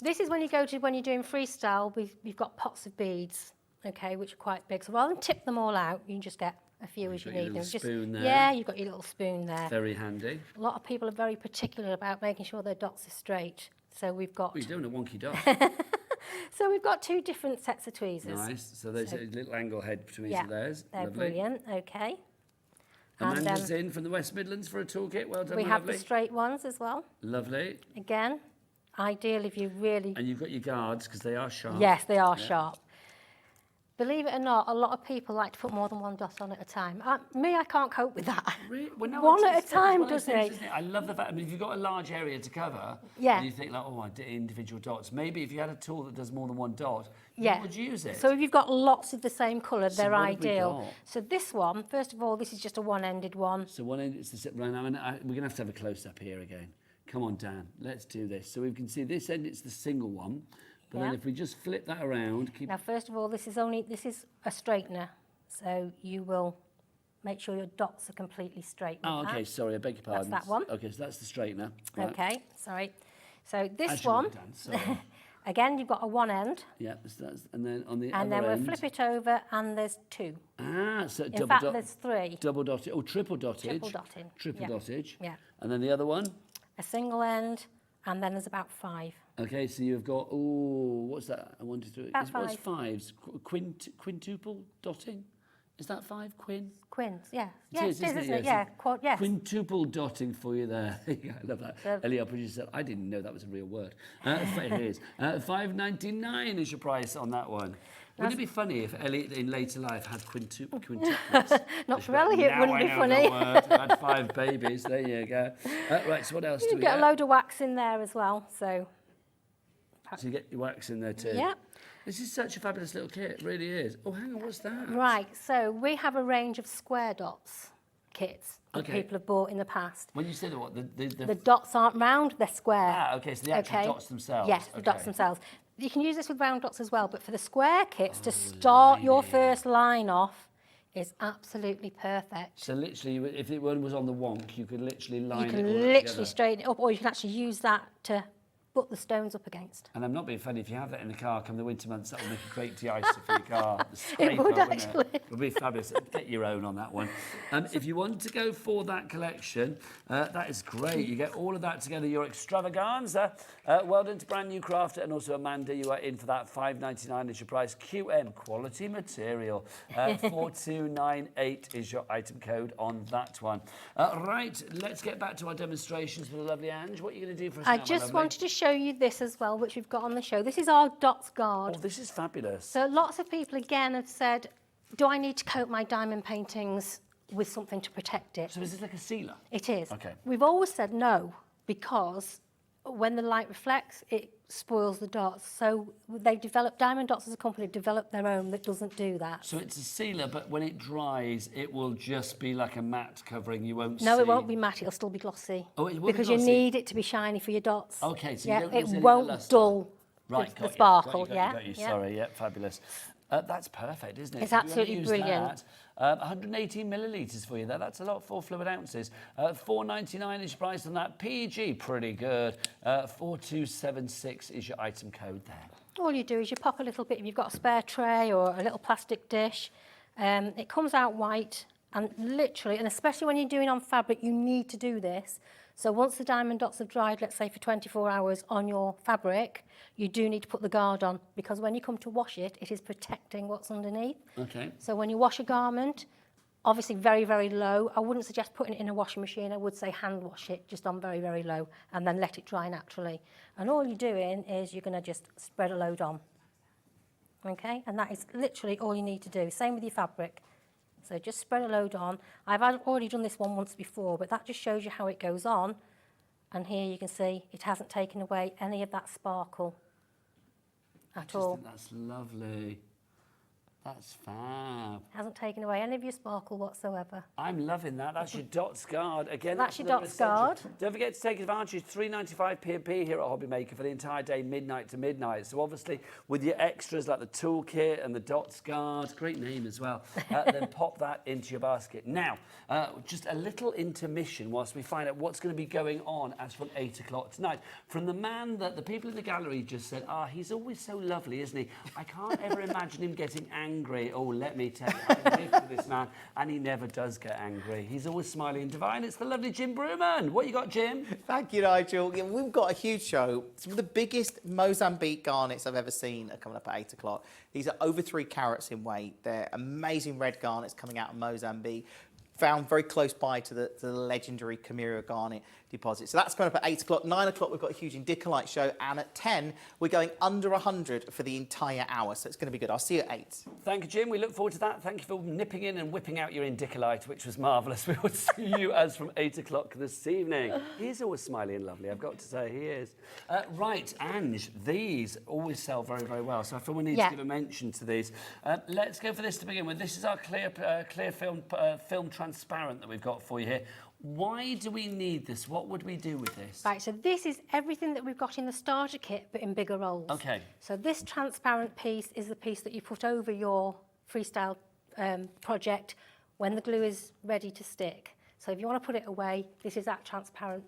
This is when you're doing freestyle. We've got pots of beads, okay, which are quite big. So rather than tip them all out, you can just get a few as you got your need them. little spoon there. Yeah, you've got your little spoon there. Very handy. A lot of people are very particular about making sure their dots are straight. So we've got. Well, you're doing a wonky dot. So we've got 2 different sets of tweezers. Nice. So there's a little angle head between each of those. They're Lovely. brilliant. Okay. Amanda's in from the West Midlands for a toolkit. Well done, We have lovely. the straight ones as well. Lovely. Again, ideal if you really... And you've got your guards because they are sharp. Yes, they are sharp. Believe it or not, a lot of people like to put more than one dot on at a time. Me, I can't cope with that. Really? Well, no, One it's- at a it's time, one of those doesn't things, it? isn't it? I love the fact, I mean, if you've got a large area to cover, Yeah. and you think like, oh, I did individual dots. Maybe if you had a tool that does more than one dot, Yeah. you would use it. So if you've got lots of the same colour, So they're what have we ideal. got? So this one, first of all, this is just a one-ended one. So one end, it's the sit right now, and we're going to have a close-up here again. Come on, Dan, let's do this. So we can see this end, it's the single one. But then Yeah. if we just flip that around, keep... Now, first of all, this is a straightener. So you will make sure your dots are completely straight. Oh, with okay, that. sorry, I beg your pardon. That's that one. Okay, so that's the straightener. Right. Okay, sorry. So this As you one, would, Dan, sorry. again, you've got a one end, Yeah, so that's, and then on the and other then we'll end... flip it over, and there's 2. Ah, so In double fact, dot... there's 3. Double dotted, oh, triple dotted. Triple dotting, Triple yeah. dottage. Yeah. And then the other one? A single end, and then there's about 5. Okay, so you've got, oh, what's that? I wanted to... About What's 5. fives? Quintuple dotting? Is that 5, Quinn? Quins, yeah. It Yeah, is, isn't it? isn't it? Yes. Yeah, yes. Quintuple dotting for you there. Yeah, I love that. So- Ellie, our producer said, I didn't know that was a real word. It is. $5.99 is your price on that one. Wouldn't it be funny if Ellie in later life had quintuplets? Not for Ellie, it Now wouldn't I be know funny. the word. I had 5 babies. There you go. Right, so what else do You we get get? a load of wax in there as well, so... So you get your wax in there too. Yeah. This is such a fabulous little kit, it really is. Oh, hang on, what's that? Right, so we have a range of square dots kits that Okay. people have bought in the past. When you say the what? The dots aren't round, they're square. Ah, okay, so the actual dots themselves. Yes, the dots Okay. themselves. You can use this with round dots as well, but for the square kits, to start your first line off, is absolutely perfect. So literally, if it one was on the wonk, you could literally line You it can all literally together. straighten it up, or you can actually use that to put the stones up against. And I'm not being funny, if you have that in the car come the winter months, that will make a great de-icer for your car. The It scraper, would wouldn't actually. It would be fabulous. Get your own on that one. If you want to go for that collection, that is great. You get all of that together, your extravaganza. Well done to Brand New Crafter, and also Amanda, you are in for that. $5.99 is your price. QM, quality material. 4298 is your item code on that one. Right, let's get back to our demonstrations with the lovely Ange. What are you going to do for us now, I my just lovely? wanted to show you this as well, which we've got on the show. This is our Dotz guard. Oh, this is fabulous. So lots of people, again, have said, do I need to coat my diamond paintings with something to protect it? So is this like a sealer? It is. Okay. We've always said no, because when the light reflects, it spoils the dots. So they've developed, Diamond Dotz as a company, developed their own that doesn't do that. So it's a sealer, but when it dries, it will just be like a matte covering. You won't see. No, it won't be matte, it'll still be glossy. Oh, it will be because glossy? you need it to be shiny for your dots. Okay, so yeah, you don't it use any of the won't luster. dull Right, the got you, sparkle. got you, yeah, got you. yeah. Sorry, yeah, fabulous. That's perfect, isn't it? It's If you wanna absolutely use brilliant. That, 118 millilitres for you there. That's a lot, 4 fluid ounces. $4.99 is your price on that. PG, pretty good. 4276 is your item code there. All you do is you pop a little bit, if you've got a spare tray or a little plastic dish, it comes out white, and literally, and especially when you're doing on fabric, you need to do this. So once the diamond dots have dried, let's say for 24 hours on your fabric, you do need to put the guard on, because when you come to wash it, it is protecting what's underneath. Okay. So when you wash a garment, obviously very, very low. I wouldn't suggest putting it in a washing machine. I would say hand wash it just on very, very low, and then let it dry naturally. And all you're doing is you're going to just spread a load on. Okay, and that is literally all you need to do. Same with your fabric. So just spread a load on. I've already done this one once before, but that just shows you how it goes on. And here you can see it hasn't taken away any of that sparkle at all. think that's lovely. That's fab. Hasn't taken away any of your sparkle whatsoever. I'm loving that. That's your Dotz guard. Again, That's your another Dotz essential. guard. Don't forget to take advantage. $3.95 P&P here at HobbyMaker for the entire day, midnight to midnight. So obviously, with your extras like the toolkit and the Dotz guard, great name as well, then pop that into your basket. Now, just a little intermission whilst we find out what's going to be going on as from 8 o'clock tonight. From the man that the people in the gallery just said, he's always so lovely, isn't he? I can't ever imagine him getting angry angry. Oh, let me tell you, I live with this man, and he never does get angry. He's always smiling and divine. It's the lovely Jim Brewman. What you got, Jim? Thank you, Nigel. Yeah, we've got a huge show. Some of the biggest Mozambique garnets I've ever seen are coming up at 8 o'clock. These are over 3 carats in weight. They're amazing red garnets coming out of Mozambique, found very close by to the legendary Camira garnet deposit. So that's coming up at 8 o'clock. 9 o'clock, we've got a huge Indicolite show. And at 10, we're going under 100 for the entire hour. So it's going to be good. I'll see you at 8. Thank you, Jim. We look forward to that. Thank you for nipping in and whipping out your Indicolite, which was marvellous. We will see you as from 8 o'clock this evening. He is always smiley and lovely, I've got to say, he is. Right, Ange, these always sell very, very well. So I feel we need to give a mention to these. Let's go for this to begin with. This is our clear film transparent that we've got for you here. Why do we need this? What would we do with this? Right, so this is everything that we've got in the starter kit, but in bigger rolls. Okay. So this transparent piece is the piece that you put over your freestyle project when the glue is ready to stick. So if you want to put it away, this is that transparent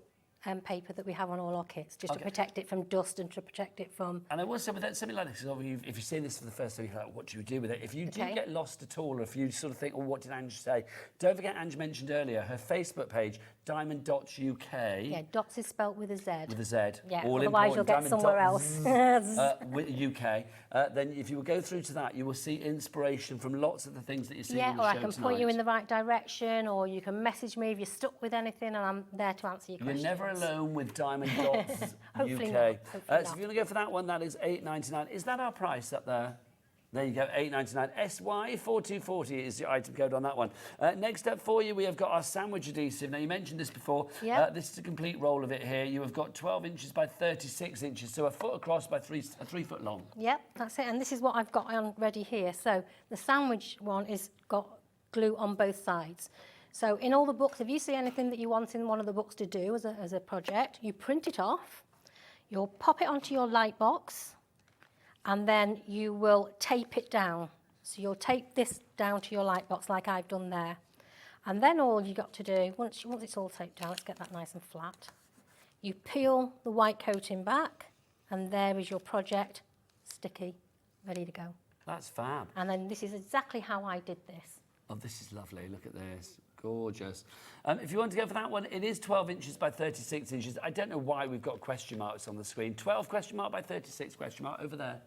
paper that we have on all our kits, just to protect it from dust and to protect it from... And I will say with that, something like this, if you're seeing this for the first time, you're like, what do you do with it? If you do get lost at all, or if you sort of think, oh, what did Ange say? Don't forget, Ange mentioned earlier, her Facebook page, Diamond Dotz UK. Yeah, Dotz is spelt with a Z. With a Z. Yeah, all otherwise you'll get somewhere else. With UK. Then if you will go through to that, you will see inspiration from lots of the things that you see on the show or I can point you in the right direction, or you can message me if you're stuck with anything, and I'm there to answer your questions. You're never alone with Diamond Dotz Hopefully UK. not. So if you want to go for that one, that is $8.99. Is that our price up there? There you go, $8.99. SY4240 is your item code on that one. Next up for you, we have got our sandwich adhesive. Now, you mentioned this before. Yep. This is a complete roll of it here. You have got 12 inches by 36 inches, so a foot across by 3 foot long. Yep, that's it. And this is what I've got on ready here. So the sandwich one is got glue on both sides. So in all the books, if you see anything that you want in one of the books to do as a project, you print it off, you'll pop it onto your light box, and then you will tape it down. So you'll tape this down to your light box like I've done there. And then all you got to do, once it's all taped down, let's get that nice and flat, you peel the white coating back, and there is your project, sticky, ready to go. That's fab. And then this is exactly how I did this. Oh, this is lovely. Look at this. Gorgeous. If you want to go for that one, it is 12 inches by 36 inches. I don't know why we've got question marks on the screen. 12 question mark by 36 question mark over there.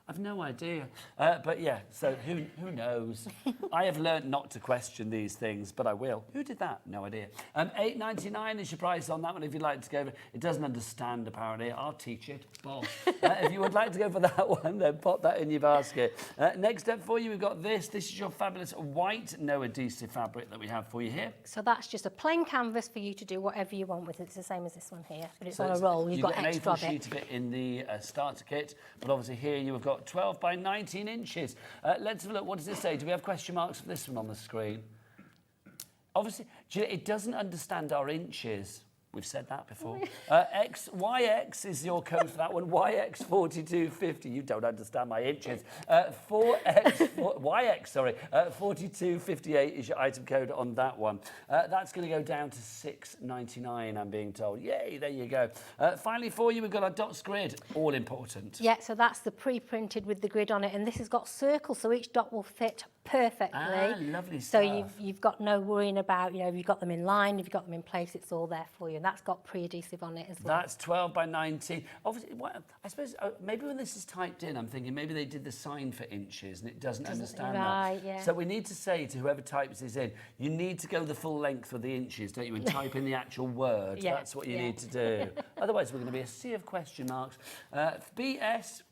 I've no idea. But yeah, so who knows? I have learnt not to question these things, but I will. Who did that? No idea. $8.99 is your price on that one if you'd like to go. It doesn't understand, apparently. I'll teach it. Bosh. If you would like to go for that one, then pop that in your basket. Next up for you, we've got this. This is your fabulous white no adhesive fabric that we have for you here. So that's just a plain canvas for you to do whatever you want with it. It's the same as this one here, but it's on a roll. You've got extra of it. You've got an A4 sheet of it in the starter kit, but obviously here you have got 12 by 19 inches. Let's have a look. What does it say? Do we have question marks for this one on the screen? Obviously, it doesn't understand our inches. We've said that before. YX is your code for that one. YX4250. You don't understand my inches. YX, sorry. 4258 is your item code on that one. That's going to go down to $6.99, I'm being told. Yay, there you go. Finally for you, we've got our Dotz grid. All important. Yeah, so that's the pre-printed with the grid on it, and this has got circles, so each dot will fit perfectly. Lovely so stuff. you've got no worrying about, if you've got them in line, if you've got them in place, it's all there for you. And that's got pre-adhesive on it as well. That's 12 by 19. Obviously, I suppose maybe when this is typed in, I'm thinking maybe they did the sign for inches and it doesn't understand that. Yeah. So we need to say to whoever types this in, you need to go the full length of the inches, don't you, and type in the actual word. Yeah. That's what you need to do. Otherwise, we're going to be a sea of question marks. BS...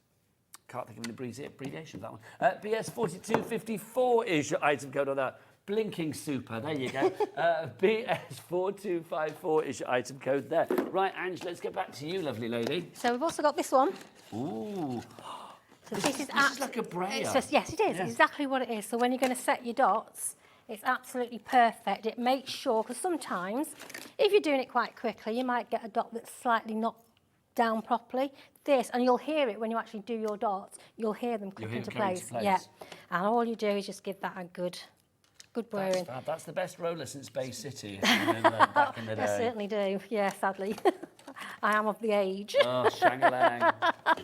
Can't think of an abbreviation for that one. BS4254 is your item code on that. Blinking super, there you go. BS4254 is your item code there. Right, Ange, let's get back to you, lovely lady. So we've also got this one. Ooh. So this is like a brayer. Yes, it is. It's exactly what it is. So when you're going to set your dots, it's absolutely perfect. It makes sure, because sometimes, if you're doing it quite quickly, you might get a dot that's slightly not down properly. And you'll hear it when you actually do your dots. You'll hear them click into place. Yeah, and all you do is just give that a good brewing. That's the best roller since Bay City back in the day. I certainly do. Yeah, sadly. I am of the age. Oh, shang-a-lang.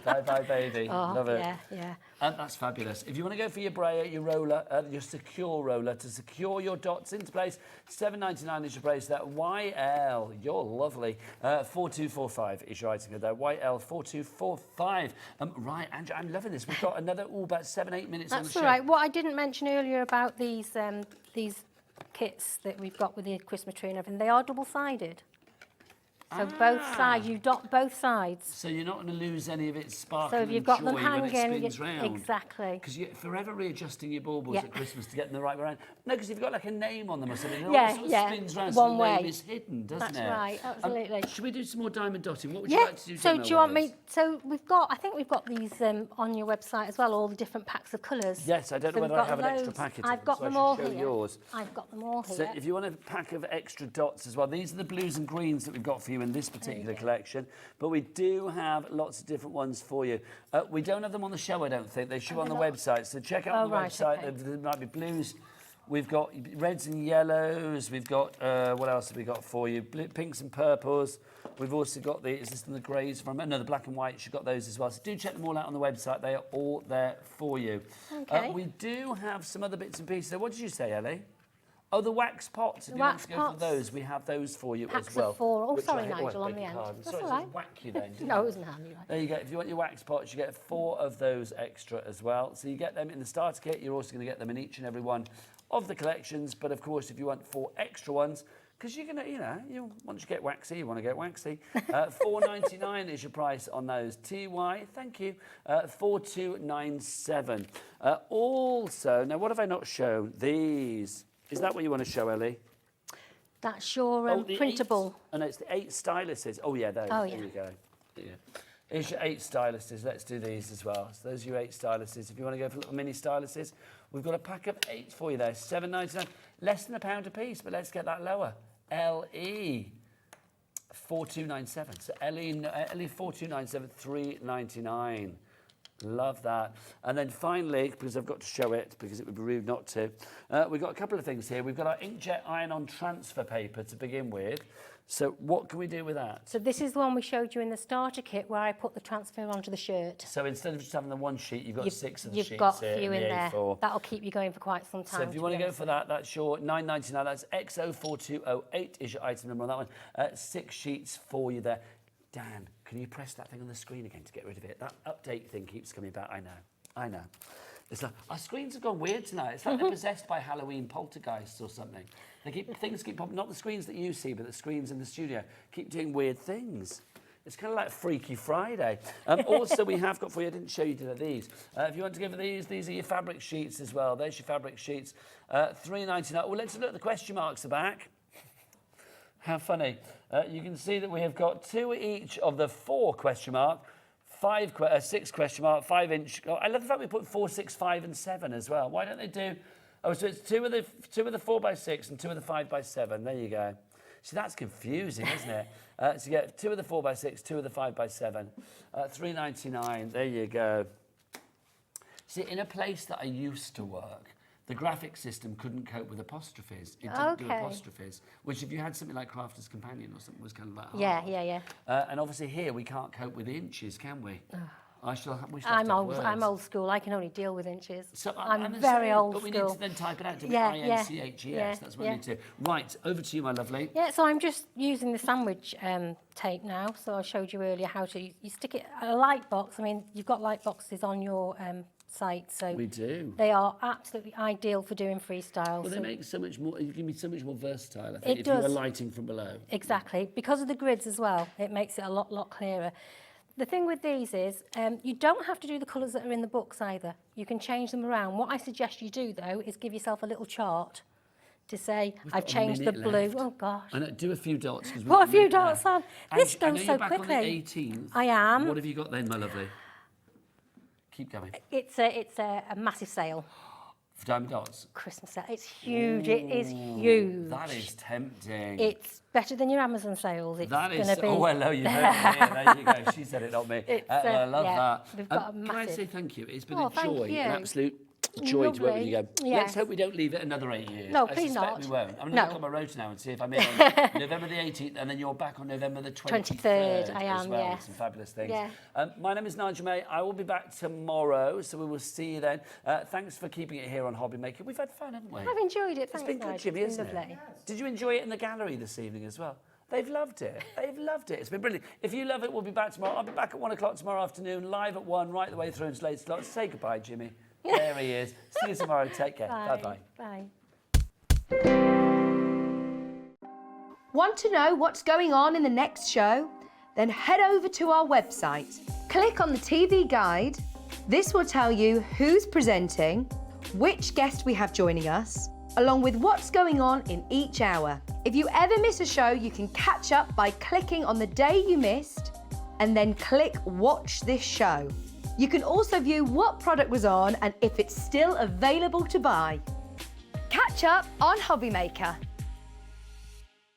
Bye-bye, baby. Oh, Love it. yeah, yeah. That's fabulous. If you want to go for your brayer, your roller, your secure roller to secure your dots into place, $7.99 is your price. That YL, you're lovely. 4245 is your item there. YL 4245. Right, Andrew, I'm loving this. We've got another about 7-8 minutes on the That's show. all right. What I didn't mention earlier about these kits that we've got with the Christmas tree and everything, they are double-sided. So both sides, you dot both sides. So you're not going to lose any of its sparkle So if you've got them joy when hanging, it spins round. exactly. Because you're forever readjusting your baubles Yeah. at Christmas to get them the right way around. No, because you've got like a name on them or something. It Yeah, all sort of yeah. spins round, One so the name way. is hidden, doesn't it? That's right, absolutely. Should we do some more diamond dotting? What would you Yeah. like to do? So do you want demo-wise? me? So we've got. I think we've got these on your website as well. All the different packs of colours. Yes, I don't know So we've whether I got have an extra loads. packet of I've them, got so I them should all show here. yours. I've got them all here. So if you want a pack of extra dots as well, these are the blues and greens that we've got for you in this particular collection. But we do have lots of different ones for you. We don't have them on the show, I don't think. They should be on the website. So check out the website. Okay. There might be blues. We've got reds and yellows. We've got, what else have we got for you? Pinks and purples. We've also got the, is this in the greys? No, the black and whites. You've got those as well. So do check them all out on the website. They are all there for you. Okay. We do have some other bits and pieces. What did you say, Ellie? Oh, the wax pots. If The you want wax to go pots. for those, we have those for you Packs as well. of 4. Oh, which sorry, I- Nigel, I on beg the your end. pardon. That's Sorry, all so right. whack you then, didn't No, I? it wasn't handy. Right. There you go. If you want your wax pots, you get 4 of those extra as well. So you get them in the starter kit. You're also going to get them in each and every one of the collections. But of course, if you want 4 extra ones, because you're going to, once you get waxy, you want to get waxy. $4.99 is your price on those. TY, thank you. 4297. Also, now what have I not shown? These. Is that what you want to show, Ellie? That's your the printable. 8, no, it's the 8 styluses. Oh, yeah, those. Oh, There yeah. you go. Yeah. Here's your 8 styluses. Let's do these as well. So those are your 8 styluses. If you want to go for little mini styluses, we've got a pack of 8 for you there. $7.99. Less than £1 a piece, but let's get that lower. LE. 4297. So LE 4297, $3.99. Love that. And then finally, because I've got to show it, because it would be rude not to, we've got a couple of things here. We've got our inkjet iron-on transfer paper to begin with. So what can we do with that? So this is the one we showed you in the starter kit where I put the transfer onto the shirt. So instead of just having the one sheet, you've got 6 of the sheets You've got here a few in in the there. A4. That'll keep you going for quite some time. So if you want to go for that, that's your $9.99. That's XO4208 is your item number on that one. 6 sheets for you there. Dan, can you press that thing on the screen again to get rid of it? That update thing keeps coming back. I know. It's like, our screens have gone weird tonight. It's like they're possessed by Halloween poltergeists or something. Things keep popping, not the screens that you see, but the screens in the studio keep doing weird things. It's kind of like Freaky Friday. Also, we have got for you, I didn't show you these. If you want to go for these are your fabric sheets as well. There's your fabric sheets. $3.99. Well, let's look at the question marks are back. How funny. You can see that we have got 2 each of the 4 question mark, 6 question mark, 5 inch. Oh, I love the fact we put 4, 6, 5 and 7 as well. Why don't they do? Oh, so it's 2 of the 4x6 and 2 of the 5x7. There you go. See, that's confusing, isn't it? So you get 2 of the 4x6, 2 of the 5x7. $3.99. There you go. See, in a place that I used to work, the graphic system couldn't cope with apostrophes. It didn't do apostrophes, which if you had something like Crafter's Companion or something was kind of like hard. Yeah. And obviously here we can't cope with inches, can we? We shall have I'm old school. I can only deal with inches. So I'm very old but school. we need to then type it out to be INCHES. That's what we need to. Right, over to you, my lovely. Yeah, so I'm just using the sandwich tape now. So I showed you earlier how to, you stick it, a light box. I mean, you've got light boxes on your site, so We do. they are absolutely ideal for doing freestyle. Well, they So- make so much more, you can be so much more versatile, I think, It if you were does. lighting from below. Exactly. Because of the grids as well, it makes it a lot clearer. The thing with these is you don't have to do the colours that are in the books either. You can change them around. What I suggest you do, though, is give yourself a little chart to say, got I've a changed the minute blue. left. Oh, gosh. I know, do a few dots. Put a few dots on. This I know goes you're so back quickly. on the 18th. I am. What have you got then, my lovely? Keep going. It's a massive sale. For Diamond Dots. Christmas sale. It's huge. It is huge. That is tempting. It's better than your Amazon sales. It's That is, going to be. oh, hello, you heard it here. There you go. She said it, not me. It's, I love yeah, that. we've got a Can I massive- say thank you? It's been Oh, a thank joy, you. an absolute joy to work with you Lovely. again. Let's hope we don't leave it another 8 years. No, I please suspect not. we won't. I'm going No. to look on my road now and see if I'm in on November the 18th, and then you're back on November the 23rd. I as am, well, yeah. with some fabulous things. Yeah. My name is Nigel May. I will be back tomorrow, so we will see you then. Thanks for keeping it here on HobbyMaker. We've had fun, haven't we? I've enjoyed it. It's Thanks, been good, Nigel. Jimmy, It's been isn't it? lovely. Did you enjoy it in the gallery this evening as well? They've loved it. They've loved it. It's been brilliant. If you love it, we'll be back tomorrow. I'll be back at 1 o'clock tomorrow afternoon, live at 1, right the way through until 8 o'clock. Say goodbye, Jimmy. There he is. See you tomorrow. Take care. Bye-bye. Bye. Want to know what's going on in the next show? Then head over to our website. Click on the TV guide. This will tell you who's presenting, which guest we have joining us, along with what's going on in each hour. If you ever miss a show, you can catch up by clicking on the day you missed and then click Watch This Show. You can also view what product was on and if it's still available to buy. Catch up on HobbyMaker.